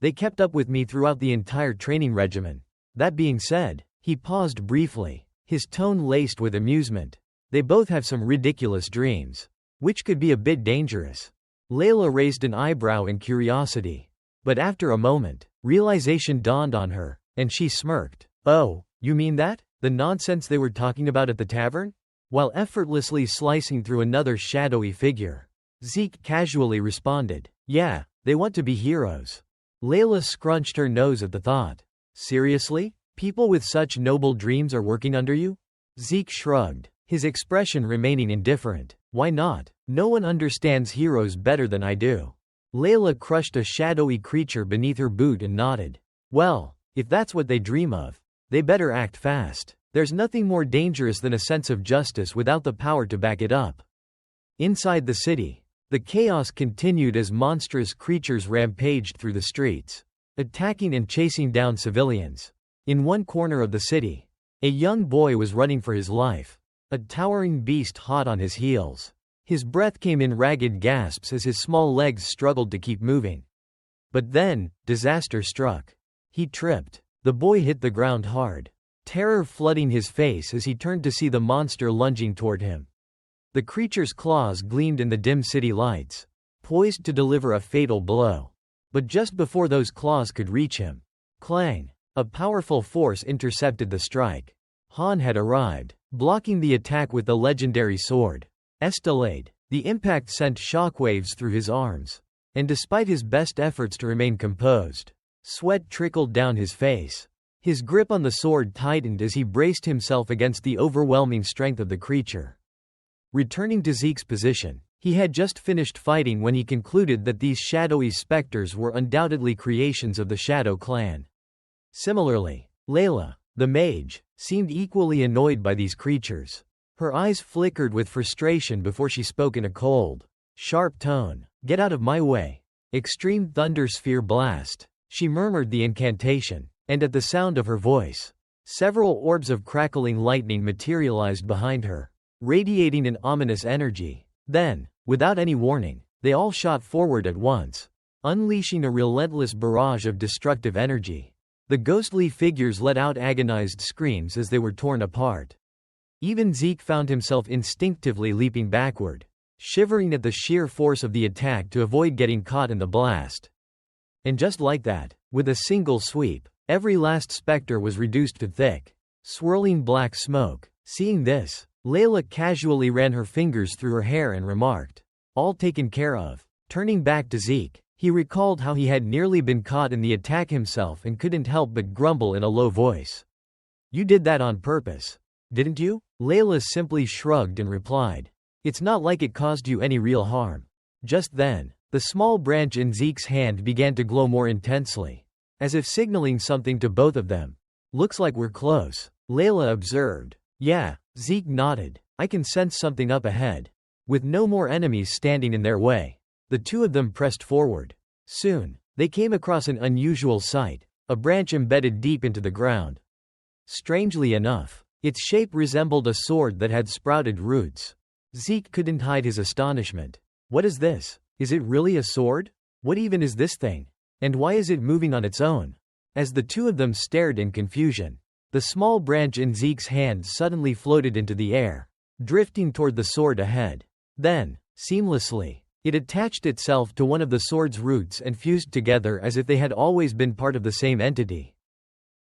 They kept up with me throughout the entire training regimen. That being said, he paused briefly, his tone laced with amusement. They both have some ridiculous dreams, which could be a bit dangerous. Layla raised an eyebrow in curiosity. But after a moment, realization dawned on her, and she smirked. Oh, you mean that? The nonsense they were talking about at the tavern? While effortlessly slicing through another shadowy figure, Zeke casually responded. Yeah, they want to be heroes. Layla scrunched her nose at the thought. Seriously? People with such noble dreams are working under you? Zeke shrugged, his expression remaining indifferent. Why not? No one understands heroes better than I do. Layla crushed a shadowy creature beneath her boot and nodded. Well, if that's what they dream of, they better act fast. There's nothing more dangerous than a sense of justice without the power to back it up. Inside the city, the chaos continued as monstrous creatures rampaged through the streets, attacking and chasing down civilians. In one corner of the city, a young boy was running for his life, a towering beast hot on his heels. His breath came in ragged gasps as his small legs struggled to keep moving. But then, disaster struck. He tripped. The boy hit the ground hard, terror flooding his face as he turned to see the monster lunging toward him. The creature's claws gleamed in the dim city lights, poised to deliver a fatal blow. But just before those claws could reach him, clang! A powerful force intercepted the strike. Han had arrived, blocking the attack with the legendary sword. Estelade. The impact sent shockwaves through his arms, and despite his best efforts to remain composed, sweat trickled down his face. His grip on the sword tightened as he braced himself against the overwhelming strength of the creature. Returning to Zeke's position, he had just finished fighting when he concluded that these shadowy specters were undoubtedly creations of the Shadow Clan. Similarly, Layla, the mage, seemed equally annoyed by these creatures. Her eyes flickered with frustration before she spoke in a cold, sharp tone. Get out of my way. Extreme Thunder Sphere Blast. She murmured the incantation, and at the sound of her voice, several orbs of crackling lightning materialized behind her, radiating an ominous energy. Then, without any warning, they all shot forward at once, unleashing a relentless barrage of destructive energy. The ghostly figures let out agonized screams as they were torn apart. Even Zeke found himself instinctively leaping backward, shivering at the sheer force of the attack to avoid getting caught in the blast. And just like that, with a single sweep, every last specter was reduced to thick, swirling black smoke. Seeing this, Layla casually ran her fingers through her hair and remarked, "All taken care of." Turning back to Zeke, he recalled how he had nearly been caught in the attack himself and couldn't help but grumble in a low voice. "You did that on purpose, didn't you?" Layla simply shrugged and replied, "It's not like it caused you any real harm." Just then, the small branch in Zeke's hand began to glow more intensely, as if signaling something to both of them. "Looks like we're close," Layla observed. "Yeah," Zeke nodded. "I can sense something up ahead." With no more enemies standing in their way, the two of them pressed forward. Soon, they came across an unusual sight, a branch embedded deep into the ground. Strangely enough, its shape resembled a sword that had sprouted roots. Zeke couldn't hide his astonishment. "What is this? Is it really a sword? What even is this thing? And why is it moving on its own?" As the two of them stared in confusion, the small branch in Zeke's hand suddenly floated into the air, drifting toward the sword ahead. Then, seamlessly, it attached itself to one of the sword's roots and fused together as if they had always been part of the same entity.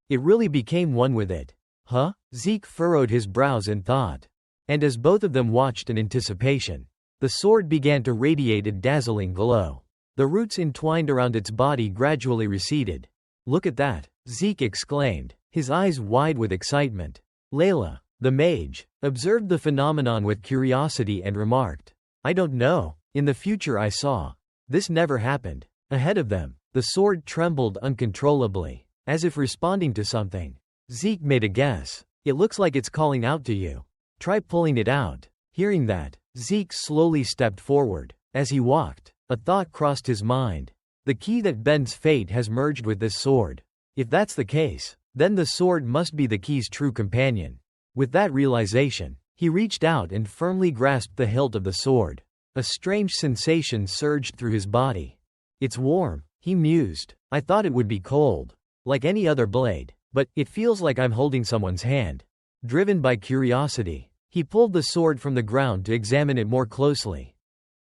It really became one with it. Huh? Zeke furrowed his brows in thought. And as both of them watched in anticipation, the sword began to radiate a dazzling glow. The roots entwined around its body gradually receded. "Look at that," Zeke exclaimed, his eyes wide with excitement. Layla, the mage, observed the phenomenon with curiosity and remarked, "I don't know. In the future I saw. This never happened." Ahead of them, the sword trembled uncontrollably, as if responding to something. Zeke made a guess. "It looks like it's calling out to you. Try pulling it out." Hearing that, Zeke slowly stepped forward. As he walked, a thought crossed his mind. The key that bends fate has merged with this sword. If that's the case, Then the sword must be the key's true companion. With that realization, he reached out and firmly grasped the hilt of the sword. A strange sensation surged through his body. It's warm, he mused. I thought it would be cold, like any other blade, but it feels like I'm holding someone's hand. Driven by curiosity, he pulled the sword from the ground to examine it more closely.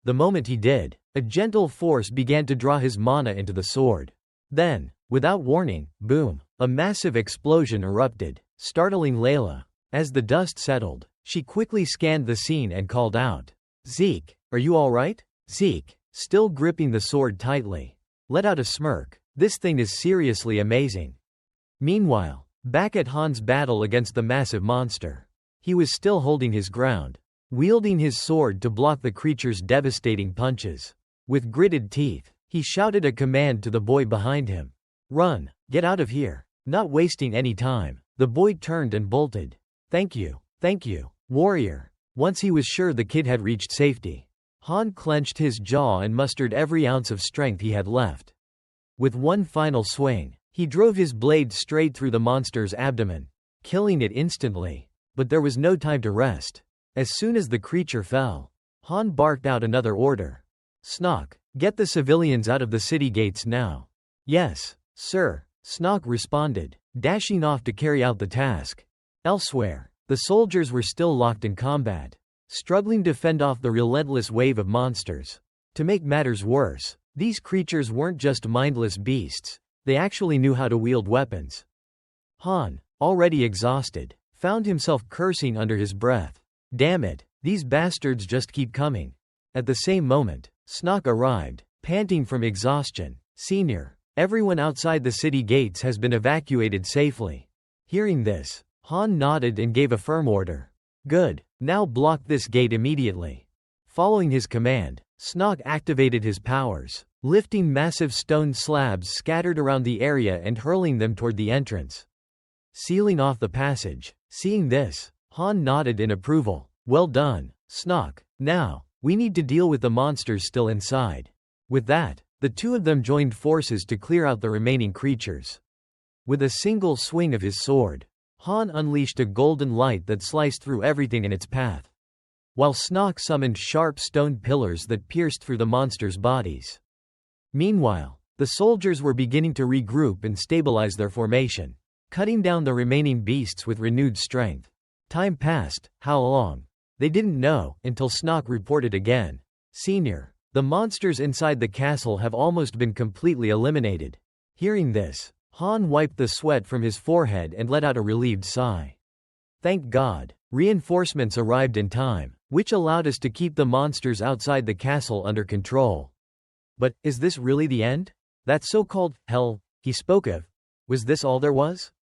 The moment he did, a gentle force began to draw his mana into the sword. Then, without warning, boom, a massive explosion erupted, startling Layla. As the dust settled, she quickly scanned the scene and called out, "Zeke, are you alright?" Zeke, still gripping the sword tightly, let out a smirk. This thing is seriously amazing. Meanwhile, back at Han's battle against the massive monster, he was still holding his ground, wielding his sword to block the creature's devastating punches. With gritted teeth, he shouted a command to the boy behind him. "Run, get out of here." Not wasting any time, the boy turned and bolted. Thank you, warrior." Once he was sure the kid had reached safety, Han clenched his jaw and mustered every ounce of strength he had left. With one final swing, he drove his blade straight through the monster's abdomen, killing it instantly. But there was no time to rest. As soon as the creature fell, Han barked out another order. "Snock, get the civilians out of the city gates now." "Yes, sir," Snock responded, dashing off to carry out the task. Elsewhere, the soldiers were still locked in combat, struggling to fend off the relentless wave of monsters. To make matters worse, these creatures weren't just mindless beasts, they actually knew how to wield weapons. Han, already exhausted, found himself cursing under his breath. Damn it, these bastards just keep coming. At the same moment, Snock arrived, panting from exhaustion. "Senior, everyone outside the city gates has been evacuated safely." Hearing this, Han nodded and gave a firm order. "Good, now block this gate immediately." Following his command, Snock activated his powers, lifting massive stone slabs scattered around the area and hurling them toward the entrance, sealing off the passage. Seeing this, Han nodded in approval. "Well done, Snock. Now, we need to deal with the monsters still inside." With that, the two of them joined forces to clear out the remaining creatures. With a single swing of his sword, Han unleashed a golden light that sliced through everything in its path, while Snock summoned sharp stone pillars that pierced through the monsters' bodies. Meanwhile, the soldiers were beginning to regroup and stabilize their formation, cutting down the remaining beasts with renewed strength. Time passed. How long? They didn't know, until Snock reported again. "Senior, the monsters inside the castle have almost been completely eliminated." Hearing this, Han wiped the sweat from his forehead and let out a relieved sigh. "Thank God, reinforcements arrived in time, which allowed us to keep the monsters outside the castle under control." But, is this really the end? That so-called hell he spoke of, was this all there was?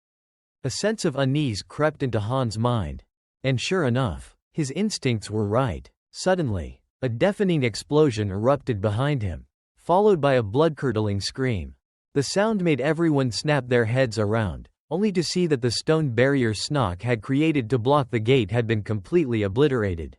A sense of unease crept into Han's mind. And sure enough, his instincts were right. Suddenly, a deafening explosion erupted behind him, followed by a blood-curdling scream. The sound made everyone snap their heads around, only to see that the stone barrier Snock had created to block the gate had been completely obliterated.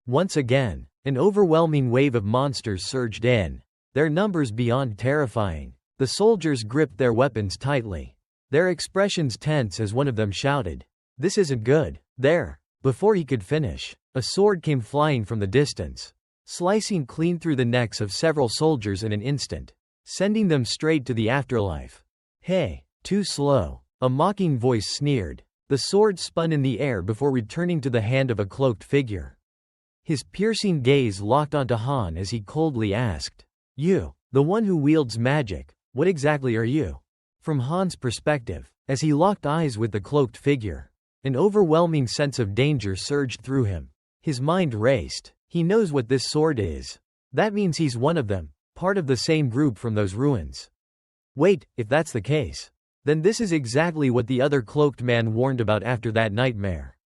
Once again, an overwhelming wave of monsters surged in, their numbers beyond terrifying. The soldiers gripped their weapons tightly, their expressions tense as one of them shouted, "This isn't good." There, before he could finish, a sword came flying from the distance, slicing clean through the necks of several soldiers in an instant, sending them straight to the afterlife. "Hey, too slow," a mocking voice sneered. The sword spun in the air before returning to the hand of a cloaked figure. His piercing gaze locked onto Han as he coldly asked, "You, the one who wields magic, what exactly are you?" From Han's perspective, as he locked eyes with the cloaked figure, an overwhelming sense of danger surged through him. His mind raced. He knows what this sword is. That means he's one of them, part of the same group from those ruins. Wait, if that's the case, then this is exactly what the other cloaked man warned about after that nightmare.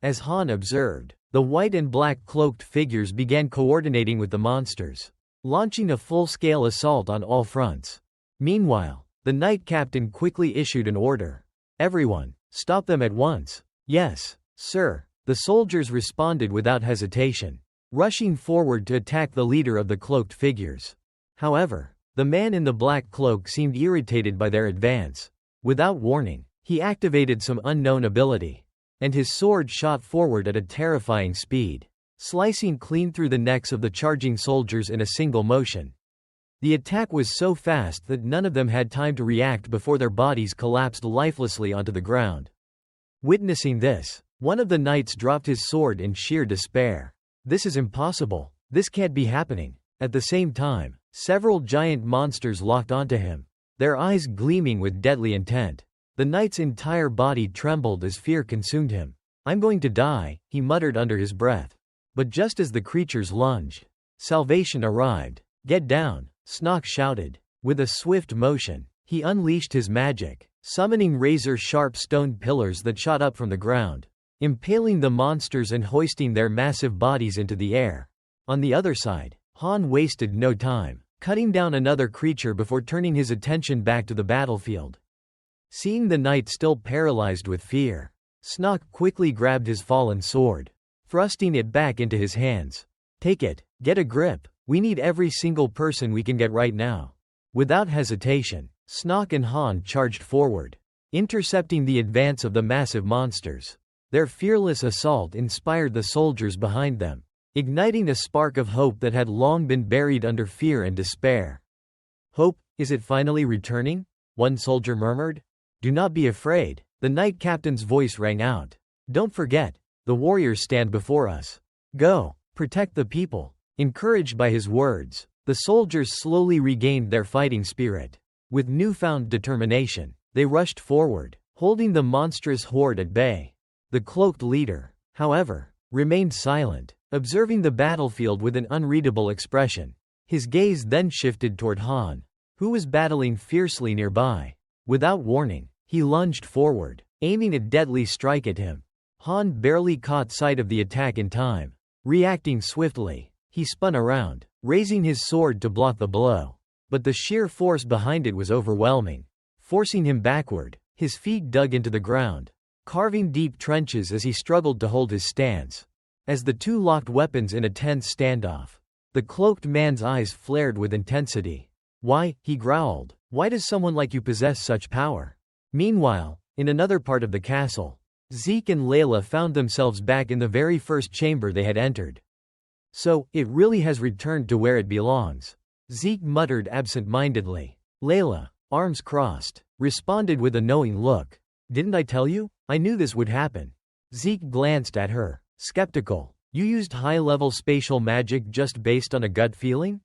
As Han observed, the white and black cloaked figures began coordinating with the monsters, launching a full-scale assault on all fronts. Meanwhile, the Knight Captain quickly issued an order. "Everyone, stop them at once." "Yes, sir," the soldiers responded without hesitation, rushing forward to attack the leader of the cloaked figures. However, the man in the black cloak seemed irritated by their advance. Without warning, He activated some unknown ability, and his sword shot forward at a terrifying speed, slicing clean through the necks of the charging soldiers in a single motion. The attack was so fast that none of them had time to react before their bodies collapsed lifelessly onto the ground. Witnessing this, one of the knights dropped his sword in sheer despair. This is impossible. This can't be happening. At the same time, several giant monsters locked onto him, their eyes gleaming with deadly intent. The knight's entire body trembled as fear consumed him. "I'm going to die," he muttered under his breath. But just as the creatures lunged, salvation arrived. "Get down," Snock shouted. With a swift motion, he unleashed his magic, summoning razor-sharp stone pillars that shot up from the ground, impaling the monsters and hoisting their massive bodies into the air. On the other side, Han wasted no time, cutting down another creature before turning his attention back to the battlefield. Seeing the knight still paralyzed with fear, Snock quickly grabbed his fallen sword, thrusting it back into his hands. "Take it, get a grip. We need every single person we can get right now." Without hesitation, Snock and Han charged forward, intercepting the advance of the massive monsters. Their fearless assault inspired the soldiers behind them, igniting a spark of hope that had long been buried under fear and despair. "Hope, is it finally returning?" one soldier murmured. "Do not be afraid," the knight captain's voice rang out. "Don't forget, the warriors stand before us. Go, protect the people." Encouraged by his words, the soldiers slowly regained their fighting spirit. With newfound determination, they rushed forward, holding the monstrous horde at bay. The cloaked leader, however, remained silent, observing the battlefield with an unreadable expression. His gaze then shifted toward Han, who was battling fiercely nearby. Without warning, he lunged forward, aiming a deadly strike at him. Han barely caught sight of the attack in time. Reacting swiftly, he spun around, raising his sword to block the blow. But the sheer force behind it was overwhelming, forcing him backward. His feet dug into the ground, carving deep trenches as he struggled to hold his stance. As the two locked weapons in a tense standoff, the cloaked man's eyes flared with intensity. "Why," he growled, "why does someone like you possess such power?" Meanwhile, in another part of the castle, Zeke and Layla found themselves back in the very first chamber they had entered. "So, it really has returned to where it belongs," Zeke muttered absent-mindedly. Layla, arms crossed, responded with a knowing look. "Didn't I tell you? I knew this would happen." Zeke glanced at her, skeptical. "You used high-level spatial magic just based on a gut feeling?"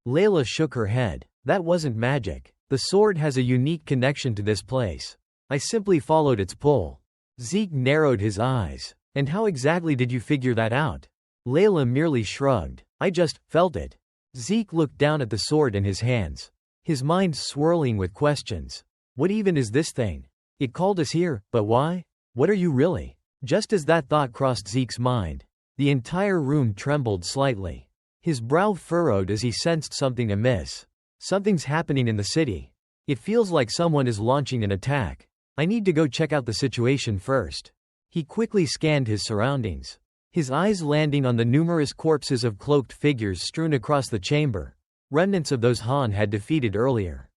Layla shook her head. "That wasn't magic. The sword has a unique connection to this place. I simply followed its pull." Zeke narrowed his eyes. "And how exactly did you figure that out?" Layla merely shrugged. "I just felt it." Zeke looked down at the sword in his hands, his mind swirling with questions. "What even is this thing? It called us here, but why? What are you really?" Just as that thought crossed Zeke's mind, the entire room trembled slightly. His brow furrowed as he sensed something amiss. "Something's happening in the city. It feels like someone is launching an attack. I need to go check out the situation first." He quickly scanned his surroundings, his eyes landing on the numerous corpses of cloaked figures strewn across the chamber, remnants of those Han had defeated earlier.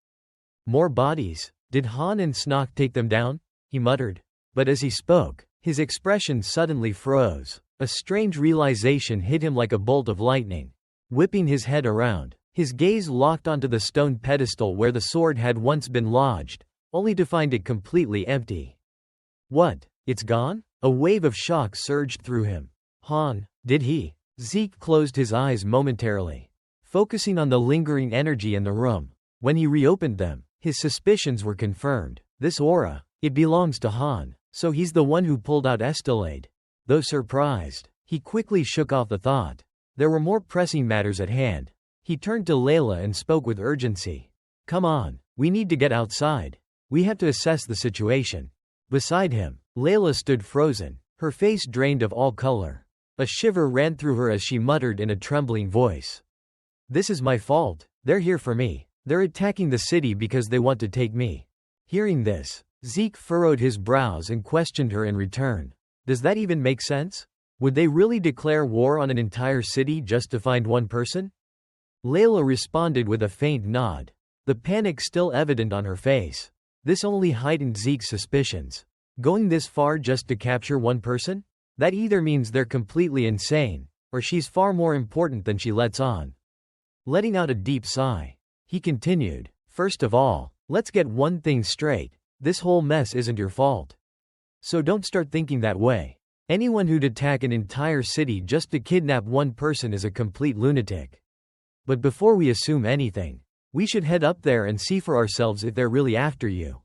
"More bodies? Did Han and Snock take them down?" he muttered. But as he spoke, his expression suddenly froze. A strange realization hit him like a bolt of lightning. Whipping his head around, his gaze locked onto the stone pedestal where the sword had once been lodged, only to find it completely empty. "What? It's gone?" A wave of shock surged through him. "Han, did he?" Zeke closed his eyes momentarily, focusing on the lingering energy in the room. When he reopened them, his suspicions were confirmed. This aura, it belongs to Han, so he's the one who pulled out Estelade. Though surprised, he quickly shook off the thought. There were more pressing matters at hand. He turned to Layla and spoke with urgency. "Come on, we need to get outside. We have to assess the situation." Beside him, Layla stood frozen, her face drained of all color. A shiver ran through her as she muttered in a trembling voice. "This is my fault. They're here for me. They're attacking the city because they want to take me." Hearing this, Zeke furrowed his brows and questioned her in return. Does that even make sense? Would they really declare war on an entire city just to find one person? Layla responded with a faint nod, the panic still evident on her face. This only heightened Zeke's suspicions. Going this far just to capture one person? That either means they're completely insane, or she's far more important than she lets on. Letting out a deep sigh, he continued, "First of all, let's get one thing straight. This whole mess isn't your fault. So don't start thinking that way. Anyone who'd attack an entire city just to kidnap one person is a complete lunatic. But before we assume anything, we should head up there and see for ourselves if they're really after you."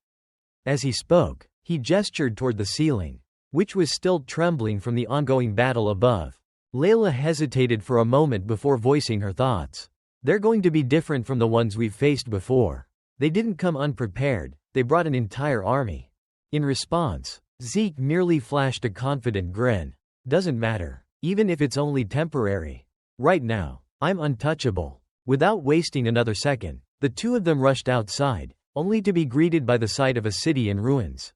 As he spoke, he gestured toward the ceiling, which was still trembling from the ongoing battle above. Layla hesitated for a moment before voicing her thoughts. "They're going to be different from the ones we've faced before. They didn't come unprepared, they brought an entire army." In response, Zeke merely flashed a confident grin. "Doesn't matter, even if it's only temporary. Right now, I'm untouchable." Without wasting another second, the two of them rushed outside, only to be greeted by the sight of a city in ruins.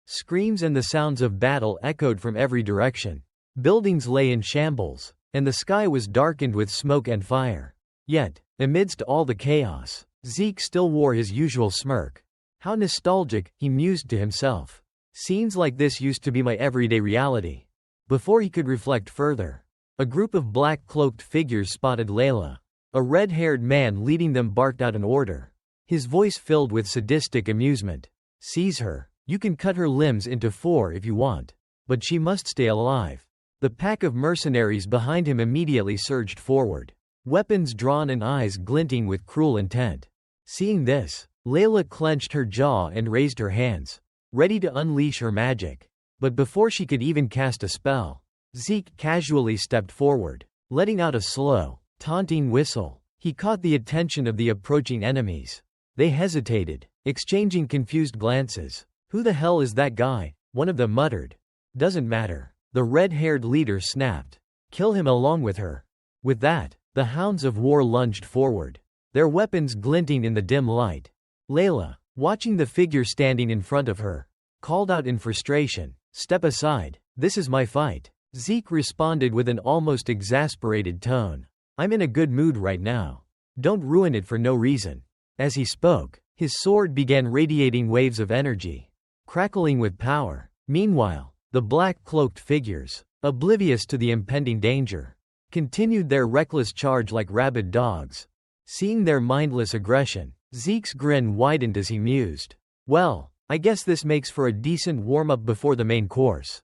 Screams and the sounds of battle echoed from every direction. Buildings lay in shambles, and the sky was darkened with smoke and fire. Yet, amidst all the chaos, Zeke still wore his usual smirk. "How nostalgic," he mused to himself. "Scenes like this used to be my everyday reality." Before he could reflect further, a group of black-cloaked figures spotted Layla. A red-haired man leading them barked out an order, his voice filled with sadistic amusement. "Seize her. You can cut her limbs into 4 if you want. But she must stay alive." The pack of mercenaries behind him immediately surged forward, weapons drawn and eyes glinting with cruel intent. Seeing this, Layla clenched her jaw and raised her hands, ready to unleash her magic. But before she could even cast a spell, Zeke casually stepped forward, letting out a slow, taunting whistle. He caught the attention of the approaching enemies. They hesitated, exchanging confused glances. "Who the hell is that guy?" one of them muttered. "Doesn't matter," the red-haired leader snapped. "Kill him along with her." With that, the hounds of war lunged forward, their weapons glinting in the dim light. Layla, watching the figure standing in front of her, called out in frustration, "Step aside, this is my fight." Zeke responded with an almost exasperated tone. "I'm in a good mood right now. Don't ruin it for no reason." As he spoke, his sword began radiating waves of energy, crackling with power. Meanwhile, the black-cloaked figures, oblivious to the impending danger, continued their reckless charge like rabid dogs. Seeing their mindless aggression, Zeke's grin widened as he mused, "Well, I guess this makes for a decent warm-up before the main course."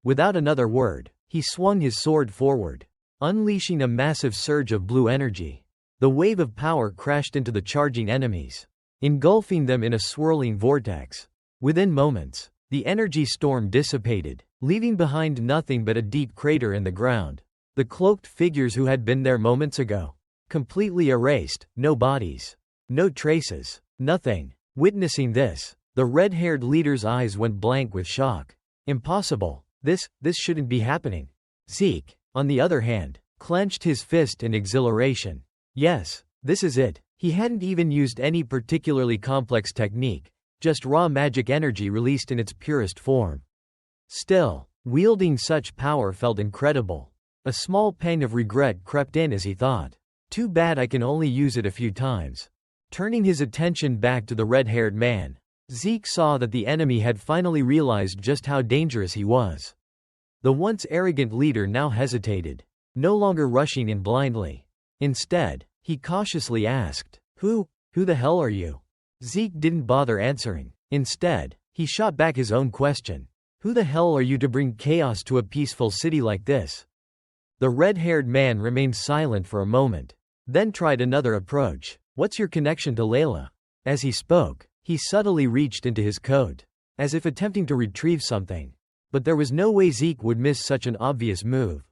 Without another word, he swung his sword forward, unleashing a massive surge of blue energy. The wave of power crashed into the charging enemies, engulfing them in a swirling vortex. Within moments, the energy storm dissipated, leaving behind nothing but a deep crater in the ground. The cloaked figures who had been there moments ago, completely erased, no bodies, no traces, nothing. Witnessing this, the red-haired leader's eyes went blank with shock. Impossible. This shouldn't be happening. Zeke, on the other hand, clenched his fist in exhilaration. Yes, this is it. He hadn't even used any particularly complex technique, just raw magic energy released in its purest form. Still, wielding such power felt incredible. A small pang of regret crept in as he thought, "Too bad I can only use it a few times." Turning his attention back to the red-haired man, Zeke saw that the enemy had finally realized just how dangerous he was. The once arrogant leader now hesitated, no longer rushing in blindly. Instead, he cautiously asked, Who the hell are you?" Zeke didn't bother answering. Instead, he shot back his own question. "Who the hell are you to bring chaos to a peaceful city like this?" The red-haired man remained silent for a moment, then tried another approach. "What's your connection to Layla?" As he spoke, he subtly reached into his coat, as if attempting to retrieve something. But there was no way Zeke would miss such an obvious move.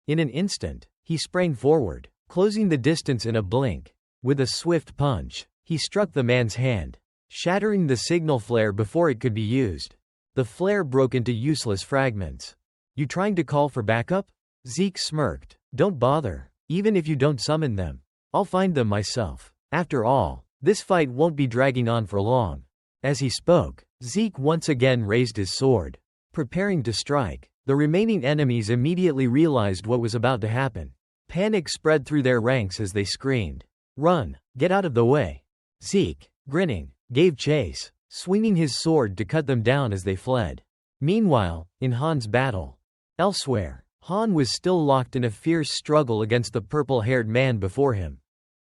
In an instant, he sprang forward, closing the distance in a blink. With a swift punch, he struck the man's hand, shattering the signal flare before it could be used. The flare broke into useless fragments. "You trying to call for backup?" Zeke smirked. "Don't bother. Even if you don't summon them, I'll find them myself. After all, this fight won't be dragging on for long." As he spoke, Zeke once again raised his sword, preparing to strike. The remaining enemies immediately realized what was about to happen. Panic spread through their ranks as they screamed, "Run! Get out of the way!" Zeke, grinning, gave chase. swinging his sword to cut them down as they fled. Meanwhile, in Han's battle. Elsewhere, Han was still locked in a fierce struggle against the purple-haired man before him.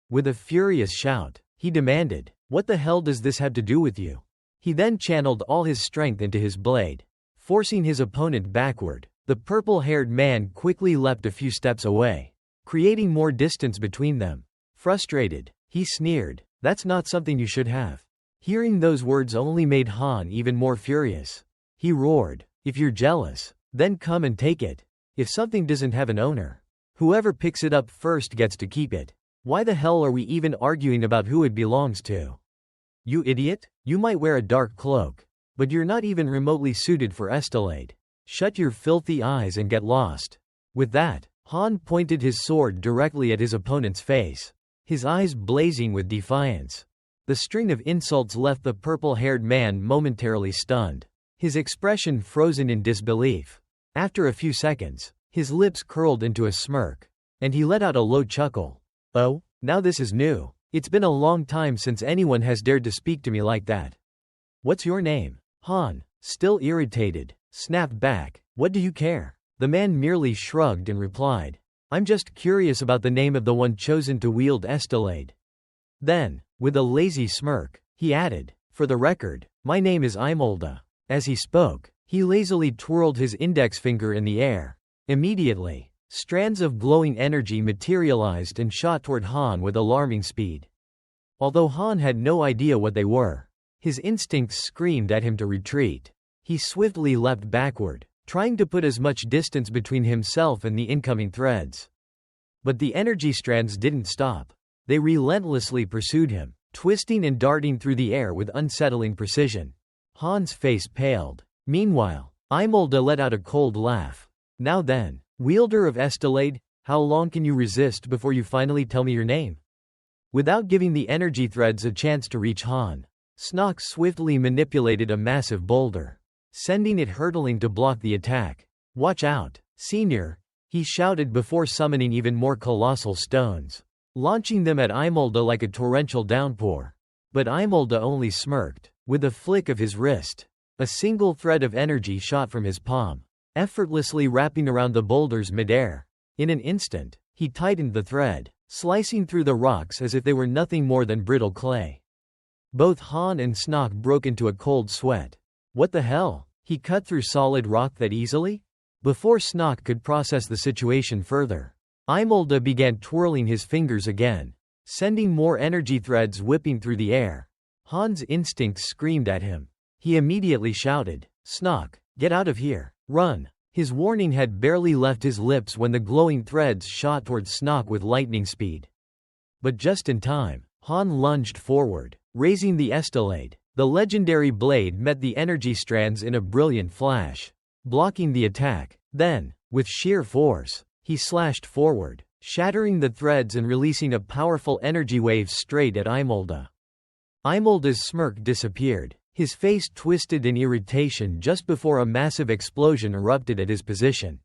With a furious shout, he demanded, "What the hell does this have to do with you?" He then channeled all his strength into his blade, forcing his opponent backward. The purple-haired man quickly leapt a few steps away, creating more distance between them. Frustrated, he sneered, "That's not something you should have." Hearing those words only made Han even more furious. He roared, "If you're jealous, then come and take it. If something doesn't have an owner, whoever picks it up first gets to keep it. Why the hell are we even arguing about who it belongs to? You idiot, you might wear a dark cloak, but you're not even remotely suited for Estelade. Shut your filthy eyes and get lost." With that, Han pointed his sword directly at his opponent's face, his eyes blazing with defiance. The string of insults left the purple-haired man momentarily stunned, his expression frozen in disbelief. After a few seconds, his lips curled into a smirk, and he let out a low chuckle. "Oh, now this is new. It's been a long time since anyone has dared to speak to me like that. What's your name?" Han, still irritated, snapped back, "What do you care?" The man merely shrugged and replied, "I'm just curious about the name of the one chosen to wield Estelade." Then, with a lazy smirk, he added, "For the record, my name is Imolda." As he spoke, he lazily twirled his index finger in the air. Immediately, strands of glowing energy materialized and shot toward Han with alarming speed. Although Han had no idea what they were, his instincts screamed at him to retreat. He swiftly leapt backward, trying to put as much distance between himself and the incoming threads. But the energy strands didn't stop. They relentlessly pursued him, twisting and darting through the air with unsettling precision. Han's face paled. Meanwhile, Imolda let out a cold laugh. "Now then, wielder of Estelade, how long can you resist before you finally tell me your name?" Without giving the energy threads a chance to reach Han, Snock swiftly manipulated a massive boulder, sending it hurtling to block the attack. "Watch out, Senior," he shouted before summoning even more colossal stones, launching them at Imolda like a torrential downpour. But Imolda only smirked. With a flick of his wrist, a single thread of energy shot from his palm, effortlessly wrapping around the boulder's midair. In an instant, he tightened the thread, slicing through the rocks as if they were nothing more than brittle clay. Both Han and Snock broke into a cold sweat. What the hell? He cut through solid rock that easily? Before Snock could process the situation further, Imolda began twirling his fingers again, sending more energy threads whipping through the air. Han's instincts screamed at him. He immediately shouted, "Snock, get out of here, run!" His warning had barely left his lips when the glowing threads shot towards Snock with lightning speed. But just in time, Han lunged forward, raising the Estelade. The legendary blade met the energy strands in a brilliant flash, blocking the attack. Then, with sheer force, he slashed forward, shattering the threads and releasing a powerful energy wave straight at Imolda. Imolda's smirk disappeared, his face twisted in irritation just before a massive explosion erupted at his position.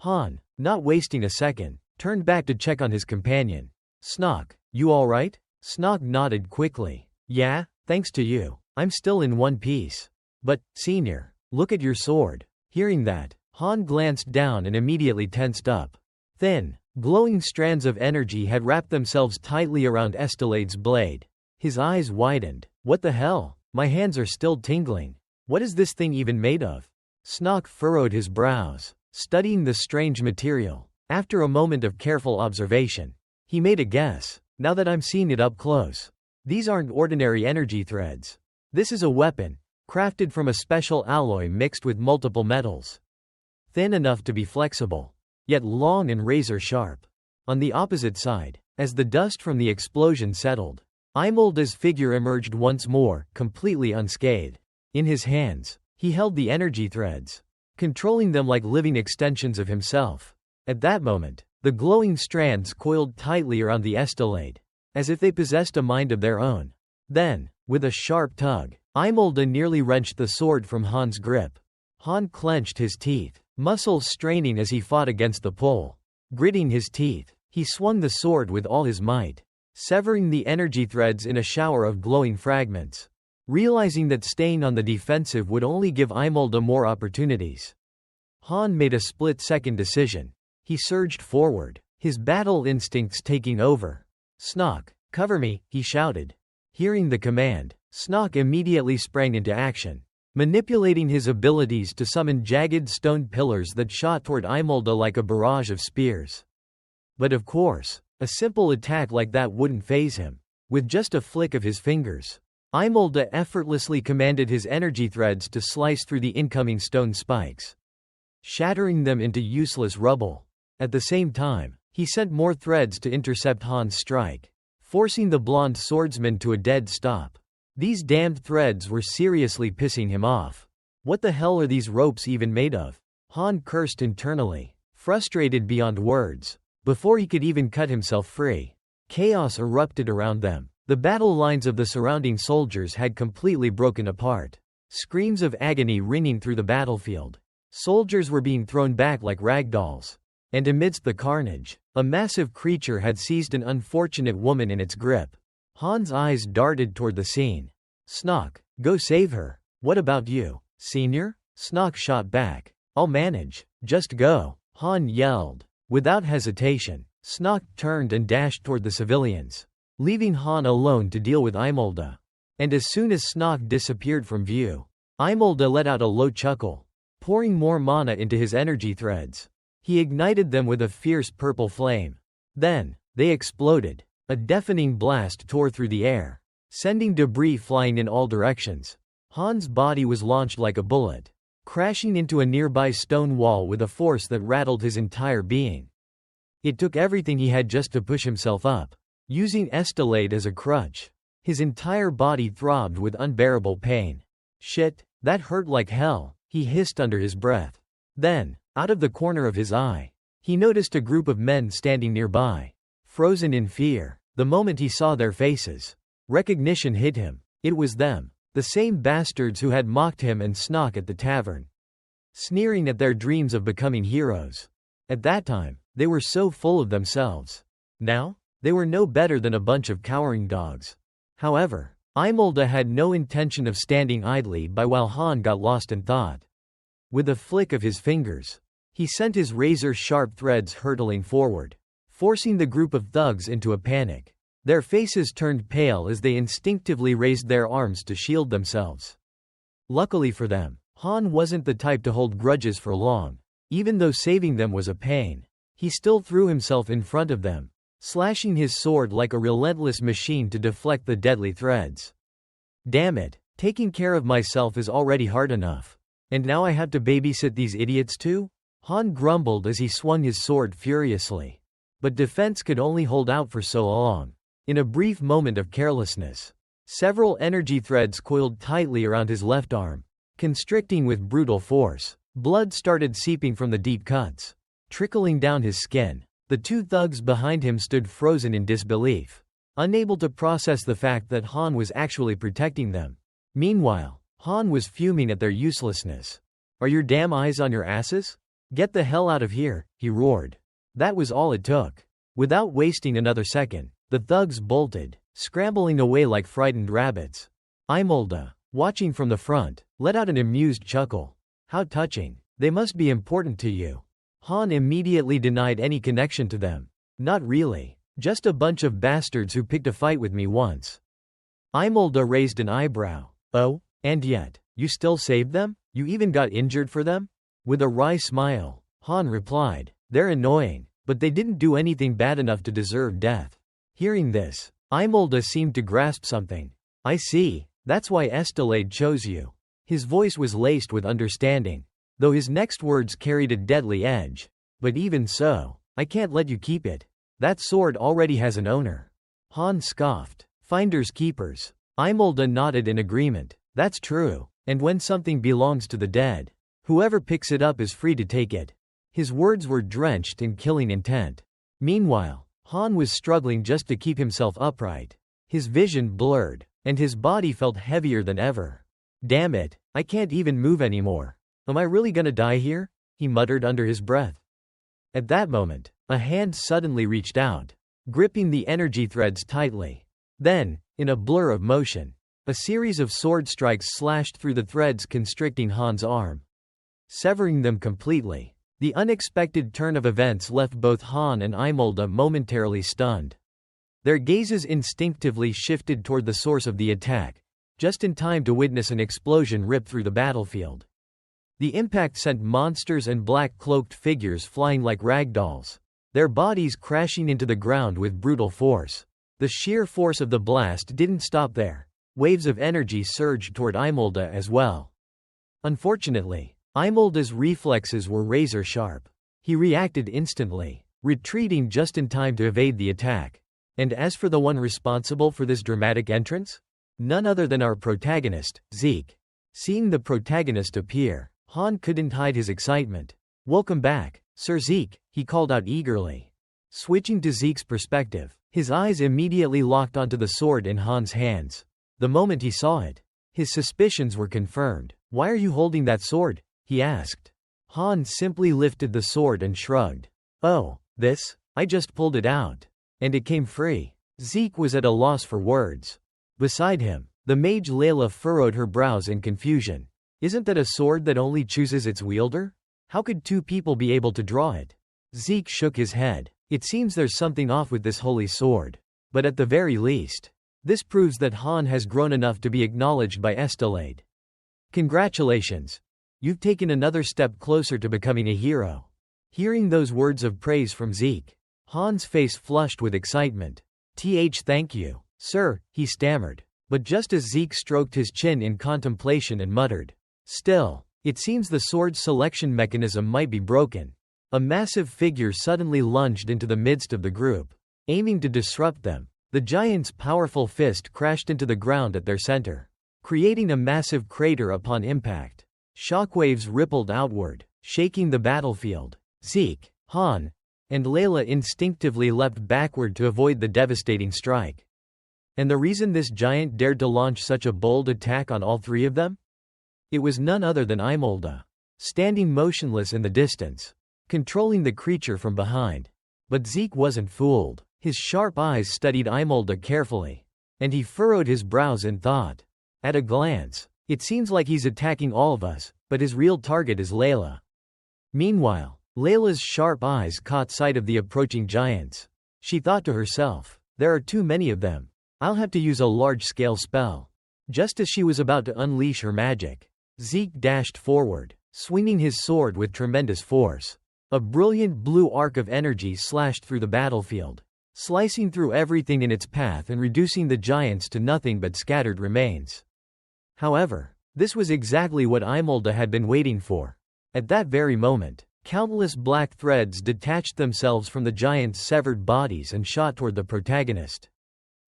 Han, not wasting a second, turned back to check on his companion. "Snock, you alright?" Snock nodded quickly. "Yeah, thanks to you, I'm still in one piece. But, Senior, look at your sword." Hearing that, Han glanced down and immediately tensed up. Thin, glowing strands of energy had wrapped themselves tightly around Estelade's blade. His eyes widened. "What the hell? My hands are still tingling. What is this thing even made of?" Snock furrowed his brows, studying the strange material. After a moment of careful observation, he made a guess. "Now that I'm seeing it up close, these aren't ordinary energy threads. This is a weapon, crafted from a special alloy mixed with multiple metals. Thin enough to be flexible, yet long and razor-sharp." On the opposite side, as the dust from the explosion settled, Imolda's figure emerged once more, completely unscathed. In his hands, he held the energy threads, controlling them like living extensions of himself. At that moment, the glowing strands coiled tightly around the Estelade, as if they possessed a mind of their own. Then, with a sharp tug, Imolda nearly wrenched the sword from Han's grip. Han clenched his teeth, muscles straining as he fought against the pull. Gritting his teeth, he swung the sword with all his might, severing the energy threads in a shower of glowing fragments. realizing that staying on the defensive would only give Imolda more opportunities. Han made a split-second decision. He surged forward, his battle instincts taking over. "Snog, cover me," he shouted. Hearing the command, Snog immediately sprang into action, manipulating his abilities to summon jagged stone pillars that shot toward Imolda like a barrage of spears. But of course, a simple attack like that wouldn't faze him. With just a flick of his fingers, Imolda effortlessly commanded his energy threads to slice through the incoming stone spikes, shattering them into useless rubble. At the same time, he sent more threads to intercept Han's strike, forcing the blonde swordsman to a dead stop. These damned threads were seriously pissing him off. What the hell are these ropes even made of? Han cursed internally, frustrated beyond words. Before he could even cut himself free, chaos erupted around them. The battle lines of the surrounding soldiers had completely broken apart. Screams of agony ringing through the battlefield. Soldiers were being thrown back like ragdolls. And amidst the carnage, a massive creature had seized an unfortunate woman in its grip. Han's eyes darted toward the scene. "Snog, go save her." "What about you, senior?" Snog shot back. "I'll manage. Just go," Han yelled. Without hesitation, Snog turned and dashed toward the civilians, leaving Han alone to deal with Imolda. And as soon as Snog disappeared from view, Imolda let out a low chuckle, pouring more mana into his energy threads. He ignited them with a fierce purple flame. Then, they exploded. A deafening blast tore through the air, sending debris flying in all directions. Han's body was launched like a bullet, crashing into a nearby stone wall with a force that rattled his entire being. It took everything he had just to push himself up, using Estelade as a crutch. His entire body throbbed with unbearable pain. "Shit, that hurt like hell," he hissed under his breath. Then, out of the corner of his eye, he noticed a group of men standing nearby, frozen in fear. The moment he saw their faces, recognition hit him. It was them, the same bastards who had mocked him and Snog at the tavern, sneering at their dreams of becoming heroes. At that time, they were so full of themselves. Now, they were no better than a bunch of cowering dogs. However, Imolda had no intention of standing idly by while Han got lost in thought. With a flick of his fingers, he sent his razor-sharp threads hurtling forward, forcing the group of thugs into a panic. Their faces turned pale as they instinctively raised their arms to shield themselves. Luckily for them, Han wasn't the type to hold grudges for long. Even though saving them was a pain, he still threw himself in front of them, slashing his sword like a relentless machine to deflect the deadly threads. "Damn it, taking care of myself is already hard enough. And now I have to babysit these idiots too?" Han grumbled as he swung his sword furiously. But defense could only hold out for so long. In a brief moment of carelessness, several energy threads coiled tightly around his left arm, constricting with brutal force. Blood started seeping from the deep cuts, trickling down his skin. The two thugs behind him stood frozen in disbelief, unable to process the fact that Han was actually protecting them. Meanwhile, Han was fuming at their uselessness. "Are your damn eyes on your asses? Get the hell out of here," he roared. That was all it took. Without wasting another second, the thugs bolted, scrambling away like frightened rabbits. Imolda, watching from the front, let out an amused chuckle. "How touching. They must be important to you." Han immediately denied any connection to them. "Not really. Just a bunch of bastards who picked a fight with me once." Imolda raised an eyebrow. "Oh, and yet, you still saved them? You even got injured for them?" With a wry smile, Han replied, "They're annoying, but they didn't do anything bad enough to deserve death." Hearing this, Imolda seemed to grasp something. "I see, that's why Estelade chose you." His voice was laced with understanding, though his next words carried a deadly edge. "But even so, I can't let you keep it. That sword already has an owner." Han scoffed. "Finders keepers." Imolda nodded in agreement. "That's true, and when something belongs to the dead, whoever picks it up is free to take it." His words were drenched in killing intent. Meanwhile, Han was struggling just to keep himself upright. His vision blurred, and his body felt heavier than ever. "Damn it, I can't even move anymore. Am I really gonna die here?" he muttered under his breath. At that moment, a hand suddenly reached out, gripping the energy threads tightly. Then, in a blur of motion, A series of sword strikes slashed through the threads constricting Han's arm, severing them completely. The unexpected turn of events left both Han and Imolda momentarily stunned. Their gazes instinctively shifted toward the source of the attack, just in time to witness an explosion rip through the battlefield. The impact sent monsters and black-cloaked figures flying like ragdolls, their bodies crashing into the ground with brutal force. The sheer force of the blast didn't stop there. Waves of energy surged toward Imolda as well. Unfortunately, Imolda's reflexes were razor-sharp. He reacted instantly, retreating just in time to evade the attack. And as for the one responsible for this dramatic entrance? None other than our protagonist, Zeke. Seeing the protagonist appear, Han couldn't hide his excitement. "Welcome back, Sir Zeke," he called out eagerly. Switching to Zeke's perspective, his eyes immediately locked onto the sword in Han's hands. The moment he saw it, his suspicions were confirmed. "Why are you holding that sword?" he asked. Han simply lifted the sword and shrugged. "Oh, this? I just pulled it out. And it came free." Zeke was at a loss for words. Beside him, the mage Layla furrowed her brows in confusion. "Isn't that a sword that only chooses its wielder? How could two people be able to draw it?" Zeke shook his head. "It seems there's something off with this holy sword. But at the very least, this proves that Han has grown enough to be acknowledged by Estelade. Congratulations. You've taken another step closer to becoming a hero." Hearing those words of praise from Zeke, Han's face flushed with excitement. Thank you, sir," he stammered. But just as Zeke stroked his chin in contemplation and muttered, "Still, it seems the sword's selection mechanism might be broken." A massive figure suddenly lunged into the midst of the group, aiming to disrupt them. The giant's powerful fist crashed into the ground at their center, creating a massive crater upon impact. Shockwaves rippled outward, shaking the battlefield. Zeke, Han, and Layla instinctively leapt backward to avoid the devastating strike. And the reason this giant dared to launch such a bold attack on all three of them? It was none other than Imolda, standing motionless in the distance, controlling the creature from behind. But Zeke wasn't fooled. His sharp eyes studied Imolda carefully, and he furrowed his brows in thought. At a glance, it seems like he's attacking all of us, but his real target is Layla. Meanwhile, Layla's sharp eyes caught sight of the approaching giants. She thought to herself, "There are too many of them. I'll have to use a large-scale spell." Just as she was about to unleash her magic, Zeke dashed forward, swinging his sword with tremendous force. A brilliant blue arc of energy slashed through the battlefield, slicing through everything in its path and reducing the giants to nothing but scattered remains. However, this was exactly what Imolda had been waiting for. At that very moment, countless black threads detached themselves from the giants' severed bodies and shot toward the protagonist.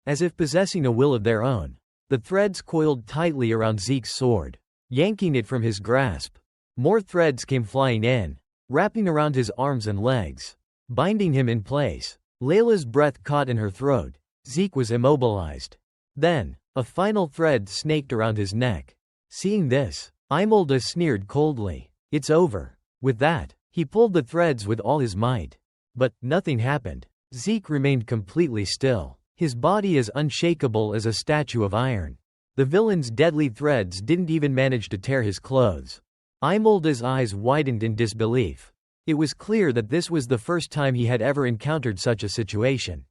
As if possessing a will of their own, the threads coiled tightly around Zeke's sword, yanking it from his grasp. More threads came flying in, wrapping around his arms and legs, binding him in place. Layla's breath caught in her throat. Zeke was immobilized. Then, a final thread snaked around his neck. Seeing this, Imolda sneered coldly. "It's over." With that, he pulled the threads with all his might. But nothing happened. Zeke remained completely still, his body as unshakable as a statue of iron. The villain's deadly threads didn't even manage to tear his clothes. Imolda's eyes widened in disbelief. It was clear that this was the first time he had ever encountered such a situation.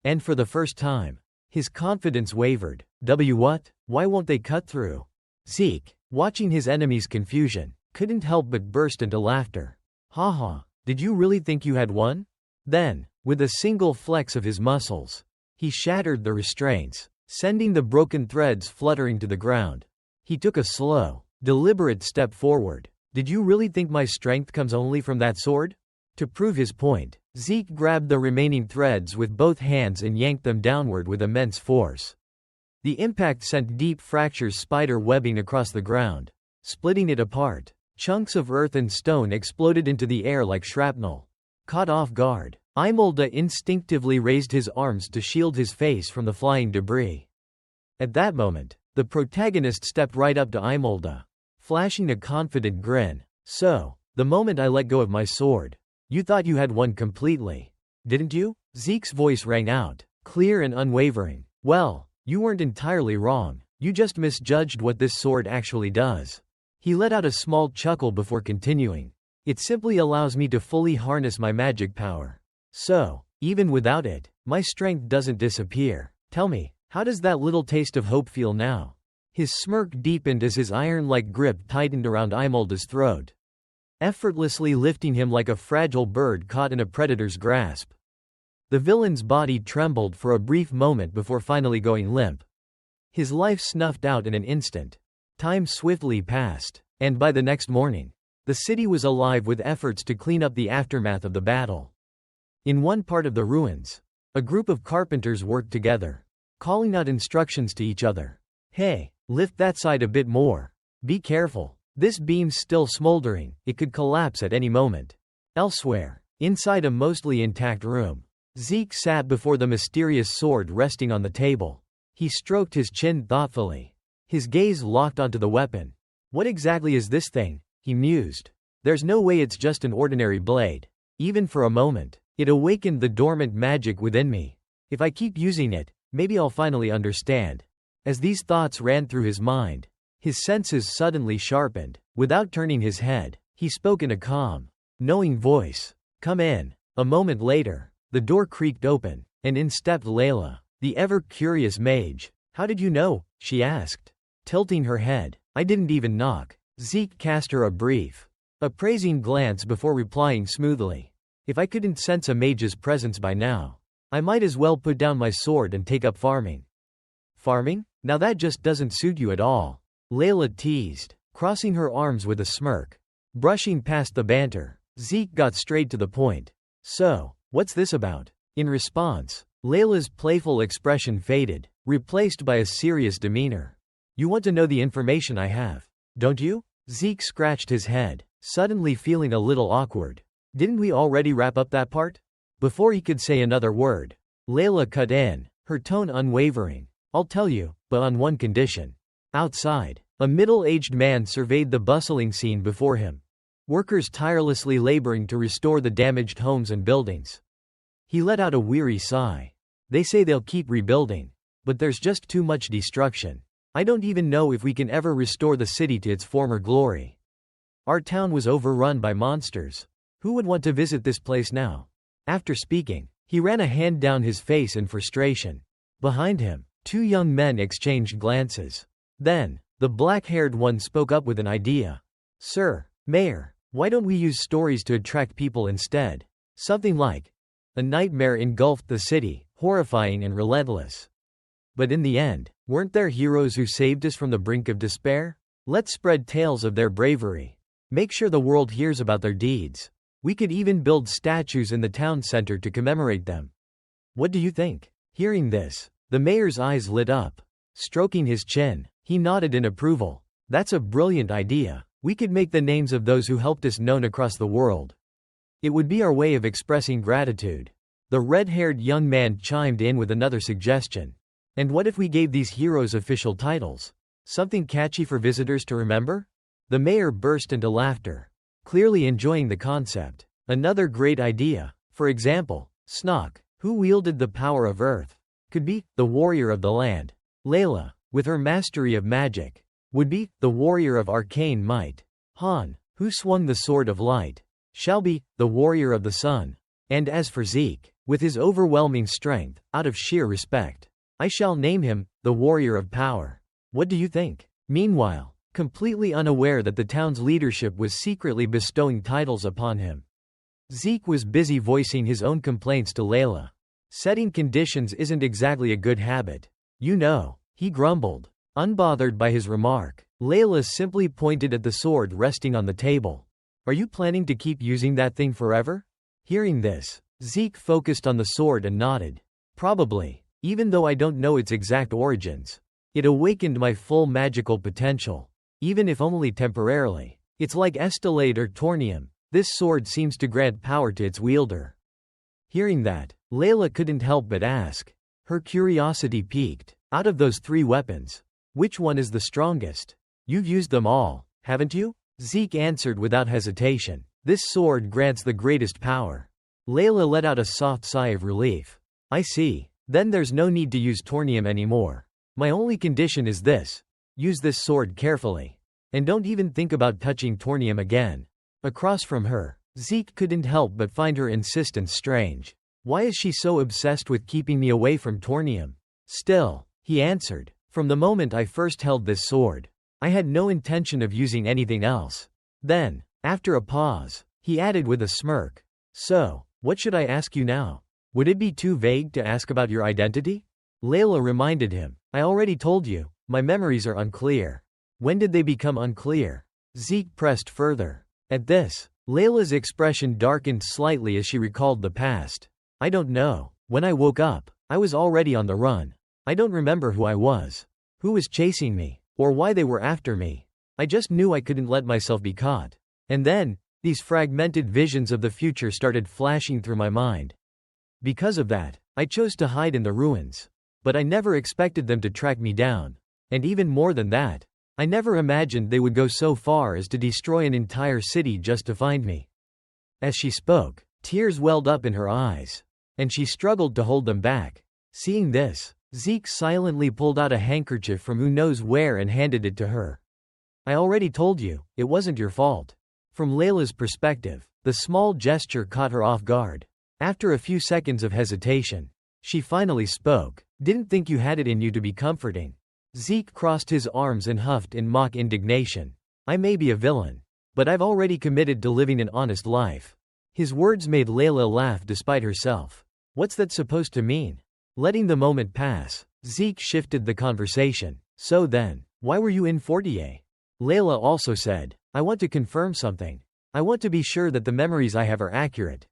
And for the first time, his confidence wavered. What? Why won't they cut through? Zeke, watching his enemy's confusion, couldn't help but burst into laughter. "Ha, did you really think you had won?" Then, with a single flex of his muscles, he shattered the restraints, sending the broken threads fluttering to the ground. He took a slow, deliberate step forward. "Did you really think my strength comes only from that sword?" To prove his point, Zeke grabbed the remaining threads with both hands and yanked them downward with immense force. The impact sent deep fractures spider webbing across the ground, splitting it apart. Chunks of earth and stone exploded into the air like shrapnel. Caught off guard, Imolda instinctively raised his arms to shield his face from the flying debris. At that moment, the protagonist stepped right up to Imolda, flashing a confident grin. "So, the moment I let go of my sword, you thought you had won completely, didn't you?" Zeke's voice rang out, clear and unwavering. "Well, you weren't entirely wrong. You just misjudged what this sword actually does. He let out a small chuckle before continuing. It simply allows me to fully harness my magic power. So, even without it, my strength doesn't disappear. Tell me, how does that little taste of hope feel now? His smirk deepened as his iron-like grip tightened around Imolda's throat, effortlessly lifting him like a fragile bird caught in a predator's grasp. The villain's body trembled for a brief moment before finally going limp. His life snuffed out in an instant. Time swiftly passed, and by the next morning, the city was alive with efforts to clean up the aftermath of the battle. In one part of the ruins, a group of carpenters worked together, calling out instructions to each other. Hey, lift that side a bit more. Be careful. This beam's still smoldering, it could collapse at any moment. Elsewhere, inside a mostly intact room, Zeke sat before the mysterious sword resting on the table. He stroked his chin thoughtfully, his gaze locked onto the weapon. What exactly is this thing? He mused. There's no way it's just an ordinary blade. Even for a moment, it awakened the dormant magic within me. If I keep using it, maybe I'll finally understand. As these thoughts ran through his mind, his senses suddenly sharpened. Without turning his head, he spoke in a calm, knowing voice. Come in. A moment later, the door creaked open, and in stepped Layla, the ever-curious mage. How did you know? She asked, tilting her head. I didn't even knock. Zeke cast her a brief, appraising glance before replying smoothly. If I couldn't sense a mage's presence by now, I might as well put down my sword and take up farming. Farming? Now that just doesn't suit you at all. Layla teased, crossing her arms with a smirk. Brushing past the banter, Zeke got straight to the point. So, what's this about? In response, Layla's playful expression faded, replaced by a serious demeanor. You want to know the information I have, don't you? Zeke scratched his head, suddenly feeling a little awkward. Didn't we already wrap up that part? Before he could say another word, Layla cut in, her tone unwavering. I'll tell you, but on one condition. Outside, a middle-aged man surveyed the bustling scene before him. Workers tirelessly laboring to restore the damaged homes and buildings. He let out a weary sigh. They say they'll keep rebuilding, but there's just too much destruction. I don't even know if we can ever restore the city to its former glory. Our town was overrun by monsters. Who would want to visit this place now? After speaking, he ran a hand down his face in frustration. Behind him, two young men exchanged glances. Then, the black-haired one spoke up with an idea. Sir, Mayor, why don't we use stories to attract people instead? Something like, a nightmare engulfed the city, horrifying and relentless. But in the end, weren't there heroes who saved us from the brink of despair? Let's spread tales of their bravery. Make sure the world hears about their deeds. We could even build statues in the town center to commemorate them. What do you think? Hearing this, the mayor's eyes lit up. Stroking his chin, he nodded in approval. That's a brilliant idea. We could make the names of those who helped us known across the world. It would be our way of expressing gratitude. The red-haired young man chimed in with another suggestion. And what if we gave these heroes official titles? Something catchy for visitors to remember? The mayor burst into laughter, clearly enjoying the concept. Another great idea. For example, Snock, who wielded the power of earth, could be the warrior of the land. Layla, with her mastery of magic, would be the warrior of arcane might. Han, who swung the sword of light, shall be the warrior of the sun. And as for Zeke, with his overwhelming strength, out of sheer respect, I shall name him the warrior of power. What do you think? Meanwhile, completely unaware that the town's leadership was secretly bestowing titles upon him, Zeke was busy voicing his own complaints to Layla. Setting conditions isn't exactly a good habit. You know, he grumbled. Unbothered by his remark, Layla simply pointed at the sword resting on the table. Are you planning to keep using that thing forever? Hearing this, Zeke focused on the sword and nodded. Probably, even though I don't know its exact origins. It awakened my full magical potential, even if only temporarily. It's like Estelade or Tornium. This sword seems to grant power to its wielder. Hearing that, Layla couldn't help but ask. Her curiosity piqued. Out of those three weapons, which one is the strongest? You've used them all, haven't you? Zeke answered without hesitation. This sword grants the greatest power. Layla let out a soft sigh of relief. I see. Then there's no need to use Tornium anymore. My only condition is this. Use this sword carefully. And don't even think about touching Tornium again. Across from her, Zeke couldn't help but find her insistence strange. Why is she so obsessed with keeping me away from Tornium? Still, he answered, from the moment I first held this sword, I had no intention of using anything else. Then, after a pause, he added with a smirk, so, what should I ask you now? Would it be too vague to ask about your identity? Layla reminded him, I already told you, my memories are unclear. When did they become unclear? Zeke pressed further. At this, Layla's expression darkened slightly as she recalled the past. I don't know. When I woke up, I was already on the run. I don't remember who I was, who was chasing me, or why they were after me. I just knew I couldn't let myself be caught. And then, these fragmented visions of the future started flashing through my mind. Because of that, I chose to hide in the ruins. But I never expected them to track me down. And even more than that, I never imagined they would go so far as to destroy an entire city just to find me. As she spoke, tears welled up in her eyes, and she struggled to hold them back. Seeing this, Zeke silently pulled out a handkerchief from who knows where and handed it to her. I already told you, it wasn't your fault. From Layla's perspective, the small gesture caught her off guard. After a few seconds of hesitation, she finally spoke. Didn't think you had it in you to be comforting. Zeke crossed his arms and huffed in mock indignation. I may be a villain, but I've already committed to living an honest life. His words made Layla laugh despite herself. What's that supposed to mean? Letting the moment pass, Zeke shifted the conversation. So then, why were you in Fortier? Layla also said, I want to confirm something. I want to be sure that the memories I have are accurate.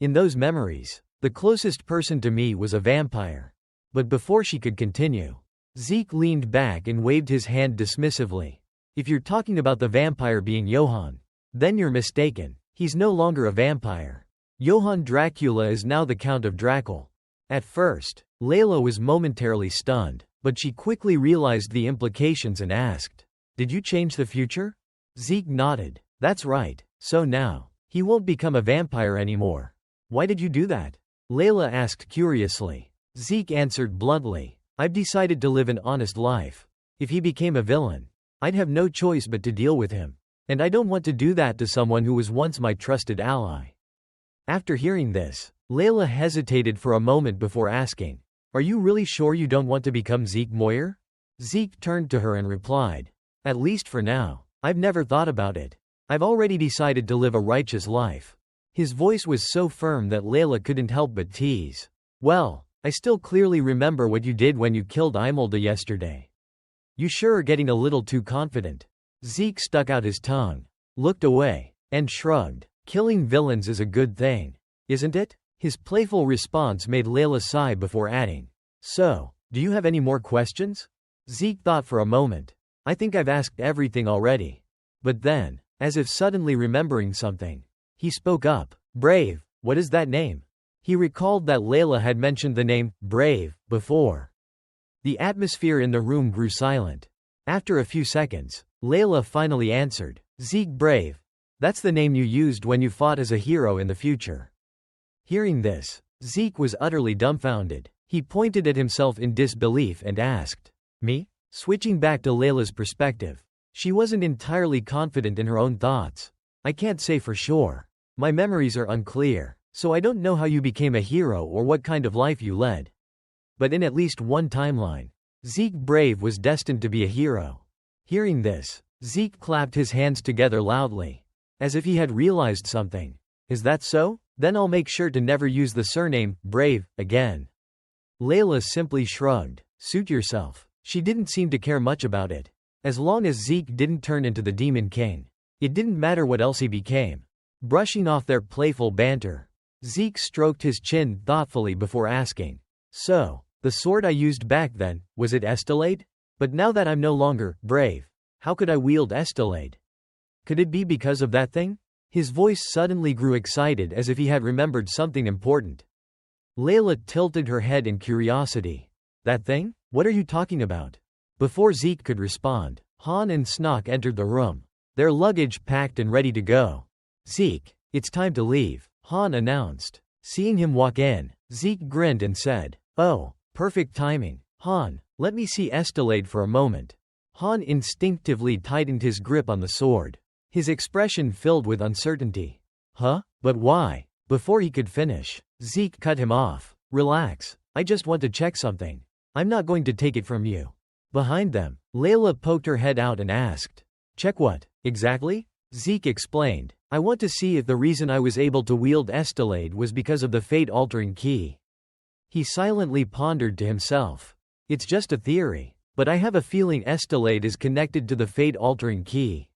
In those memories, the closest person to me was a vampire. But before she could continue, Zeke leaned back and waved his hand dismissively. If you're talking about the vampire being Johann, then you're mistaken. He's no longer a vampire. Johann Dracula is now the Count of Dracul. At first, Layla was momentarily stunned, but she quickly realized the implications and asked, Did you change the future? Zeke nodded. That's right. So now, he won't become a vampire anymore. Why did you do that? Layla asked curiously. Zeke answered bluntly, I've decided to live an honest life. If he became a villain, I'd have no choice but to deal with him. And I don't want to do that to someone who was once my trusted ally. After hearing this, Layla hesitated for a moment before asking, Are you really sure you don't want to become Zeke Moyer? Zeke turned to her and replied, At least for now, I've never thought about it. I've already decided to live a righteous life. His voice was so firm that Layla couldn't help but tease. Well, I still clearly remember what you did when you killed Imelda yesterday. You sure are getting a little too confident. Zeke stuck out his tongue, looked away, and shrugged. Killing villains is a good thing, isn't it? His playful response made Layla sigh before adding, So, do you have any more questions? Zeke thought for a moment. I think I've asked everything already. But then, as if suddenly remembering something, he spoke up. Brave, what is that name? He recalled that Layla had mentioned the name, Brave, before. The atmosphere in the room grew silent. After a few seconds, Layla finally answered, Zeke Brave. That's the name you used when you fought as a hero in the future. Hearing this, Zeke was utterly dumbfounded. He pointed at himself in disbelief and asked, Me? Switching back to Layla's perspective, she wasn't entirely confident in her own thoughts. I can't say for sure. My memories are unclear, so I don't know how you became a hero or what kind of life you led. But in at least one timeline, Zeke Brave was destined to be a hero. Hearing this, Zeke clapped his hands together loudly, as if he had realized something. Is that so? Then I'll make sure to never use the surname, Brave, again. Layla simply shrugged. Suit yourself. She didn't seem to care much about it. As long as Zeke didn't turn into the Demon King, it didn't matter what else he became. Brushing off their playful banter, Zeke stroked his chin thoughtfully before asking, So, the sword I used back then, was it Estelade? But now that I'm no longer brave, how could I wield Estelade? Could it be because of that thing? His voice suddenly grew excited as if he had remembered something important. Layla tilted her head in curiosity. That thing? What are you talking about? Before Zeke could respond, Han and Snock entered the room, their luggage packed and ready to go. Zeke, it's time to leave, Han announced. Seeing him walk in, Zeke grinned and said, Oh, perfect timing. Han, let me see Estelade for a moment. Han instinctively tightened his grip on the sword. His expression filled with uncertainty. Huh? But why? Before he could finish, Zeke cut him off. Relax, I just want to check something. I'm not going to take it from you. Behind them, Layla poked her head out and asked, check what, exactly? Zeke explained, I want to see if the reason I was able to wield Estelade was because of the fate-altering key. He silently pondered to himself. It's just a theory, but I have a feeling Estelade is connected to the fate-altering key.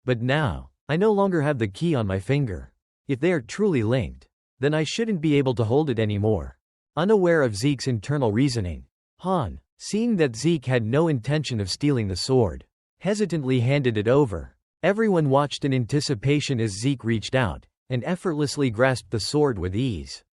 But now, I no longer have the key on my finger. If they are truly linked, then I shouldn't be able to hold it anymore. Unaware of Zeke's internal reasoning, Han, seeing that Zeke had no intention of stealing the sword, hesitantly handed it over. Everyone watched in anticipation as Zeke reached out and effortlessly grasped the sword with ease.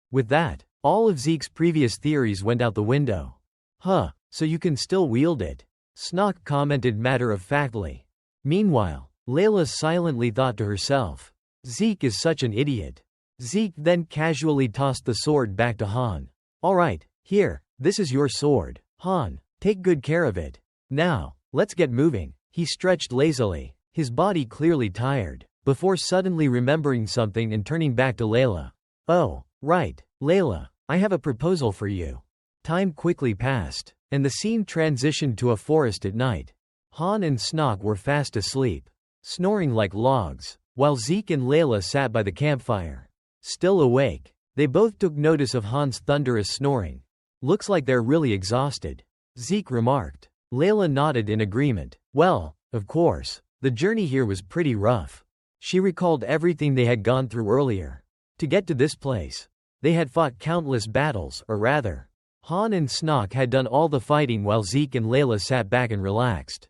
With that, all of Zeke's previous theories went out the window. Huh, so you can still wield it? Snock commented matter-of-factly. Meanwhile, Layla silently thought to herself, Zeke is such an idiot. Zeke then casually tossed the sword back to Han. Alright, here, this is your sword. Han, take good care of it. Now, let's get moving. He stretched lazily, his body clearly tired, before suddenly remembering something and turning back to Layla. Oh, right, Layla, I have a proposal for you. Time quickly passed, and the scene transitioned to a forest at night. Han and Snock were fast asleep, snoring like logs, while Zeke and Layla sat by the campfire. Still awake, they both took notice of Han's thunderous snoring. Looks like they're really exhausted, Zeke remarked. Layla nodded in agreement. Well, of course, the journey here was pretty rough. She recalled everything they had gone through earlier. To get to this place, they had fought countless battles, or rather, Han and Snock had done all the fighting while Zeke and Layla sat back and relaxed.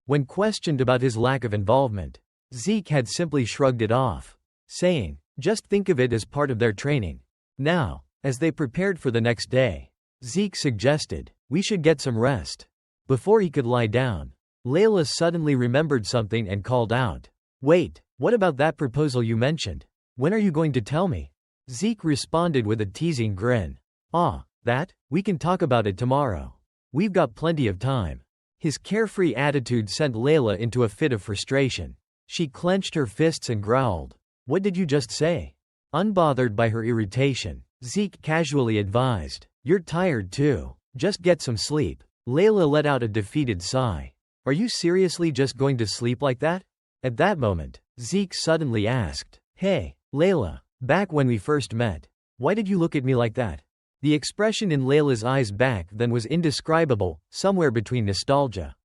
When questioned about his lack of involvement, Zeke had simply shrugged it off, saying, just think of it as part of their training. Now, as they prepared for the next day, Zeke suggested, we should get some rest. Before he could lie down, Layla suddenly remembered something and called out, wait, what about that proposal you mentioned? When are you going to tell me? Zeke responded with a teasing grin. Ah, that? We can talk about it tomorrow. We've got plenty of time. His carefree attitude sent Layla into a fit of frustration. She clenched her fists and growled. What did you just say? Unbothered by her irritation, Zeke casually advised, you're tired too. Just get some sleep. Layla let out a defeated sigh. Are you seriously just going to sleep like that? At that moment, Zeke suddenly asked, hey, Layla, back when we first met, why did you look at me like that? The expression in Layla's eyes back then was indescribable, somewhere between nostalgia,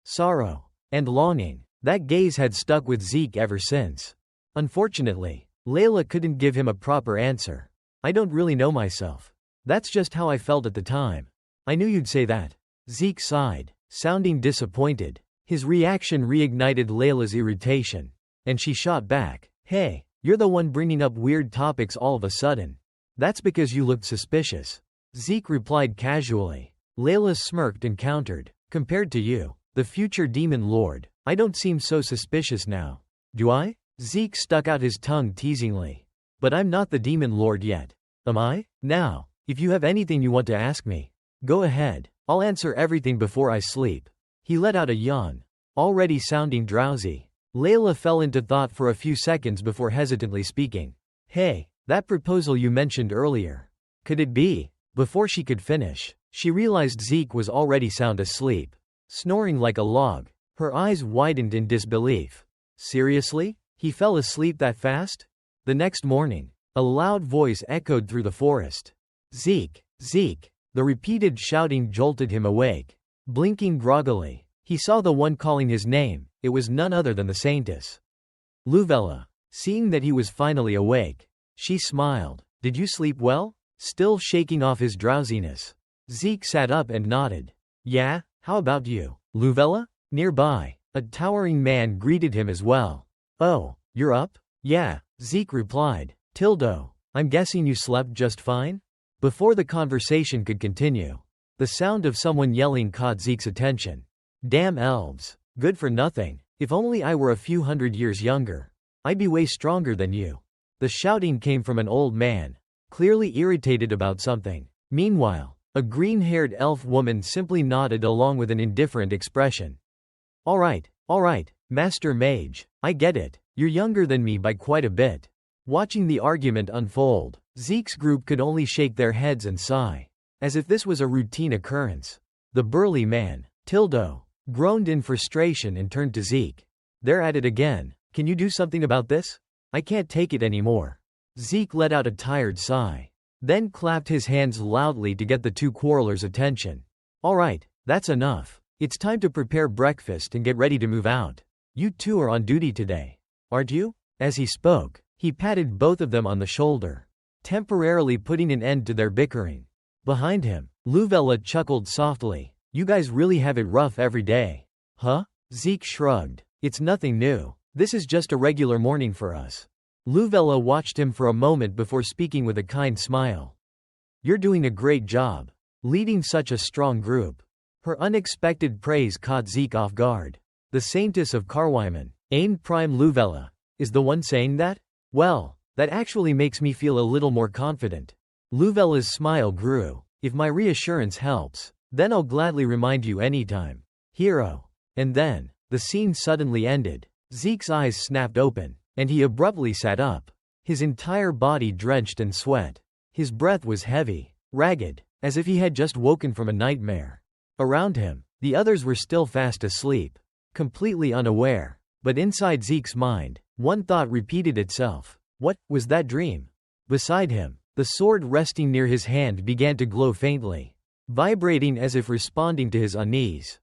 sorrow, and longing. That gaze had stuck with Zeke ever since. Unfortunately, Layla couldn't give him a proper answer. I don't really know myself. That's just how I felt at the time. I knew you'd say that. Zeke sighed, sounding disappointed. His reaction reignited Layla's irritation, and she shot back, hey, you're the one bringing up weird topics all of a sudden. That's because you looked suspicious. Zeke replied casually. Layla smirked and countered, compared to you, the future demon lord, I don't seem so suspicious now. Do I? Zeke stuck out his tongue teasingly. But I'm not the demon lord yet. Am I? Now, if you have anything you want to ask me, go ahead. I'll answer everything before I sleep. He let out a yawn, already sounding drowsy. Layla fell into thought for a few seconds before hesitantly speaking. Hey, that proposal you mentioned earlier. Could it be? Before she could finish, she realized Zeke was already sound asleep, snoring like a log. Her eyes widened in disbelief. Seriously? He fell asleep that fast? The next morning, a loud voice echoed through the forest. Zeke, Zeke. The repeated shouting jolted him awake. Blinking groggily, he saw the one calling his name. It was none other than the Saintess. Luvella. Seeing that he was finally awake, she smiled. Did you sleep well? Still shaking off his drowsiness, Zeke sat up and nodded. Yeah, how about you, Luvella? Nearby, a towering man greeted him as well. Oh, you're up? Yeah, Zeke replied. Tildo, I'm guessing you slept just fine? Before the conversation could continue, the sound of someone yelling caught Zeke's attention. Damn elves, good for nothing. If only I were a few hundred years younger. I'd be way stronger than you. The shouting came from an old man, clearly irritated about something. Meanwhile, A green-haired elf woman simply nodded along with an indifferent expression. All right, Master Mage, I get it. You're younger than me by quite a bit. Watching the argument unfold, Zeke's group could only shake their heads and sigh, as if this was a routine occurrence. The burly man, Tildo, groaned in frustration and turned to Zeke. They're at it again. Can you do something about this? I can't take it anymore. Zeke let out a tired sigh, then clapped his hands loudly to get the two quarrelers' attention. All right, that's enough. It's time to prepare breakfast and get ready to move out. You two are on duty today, aren't you? As he spoke, he patted both of them on the shoulder, temporarily putting an end to their bickering. Behind him, Luvella chuckled softly. You guys really have it rough every day. Huh? Zeke shrugged. It's nothing new. This is just a regular morning for us. Luvella watched him for a moment before speaking with a kind smile. You're doing a great job, leading such a strong group. Her unexpected praise caught Zeke off guard. The Saintess of Karwyman, Ain Prime Luvella, is the one saying that? Well, that actually makes me feel a little more confident. Luvella's smile grew. If my reassurance helps, then I'll gladly remind you anytime. Hero. And then, the scene suddenly ended. Zeke's eyes snapped open, and he abruptly sat up, his entire body drenched in sweat. His breath was heavy, ragged, as if he had just woken from a nightmare. Around him, the others were still fast asleep, completely unaware. But inside Zeke's mind, one thought repeated itself. What was that dream? Beside him, the sword resting near his hand began to glow faintly, vibrating as if responding to his unease.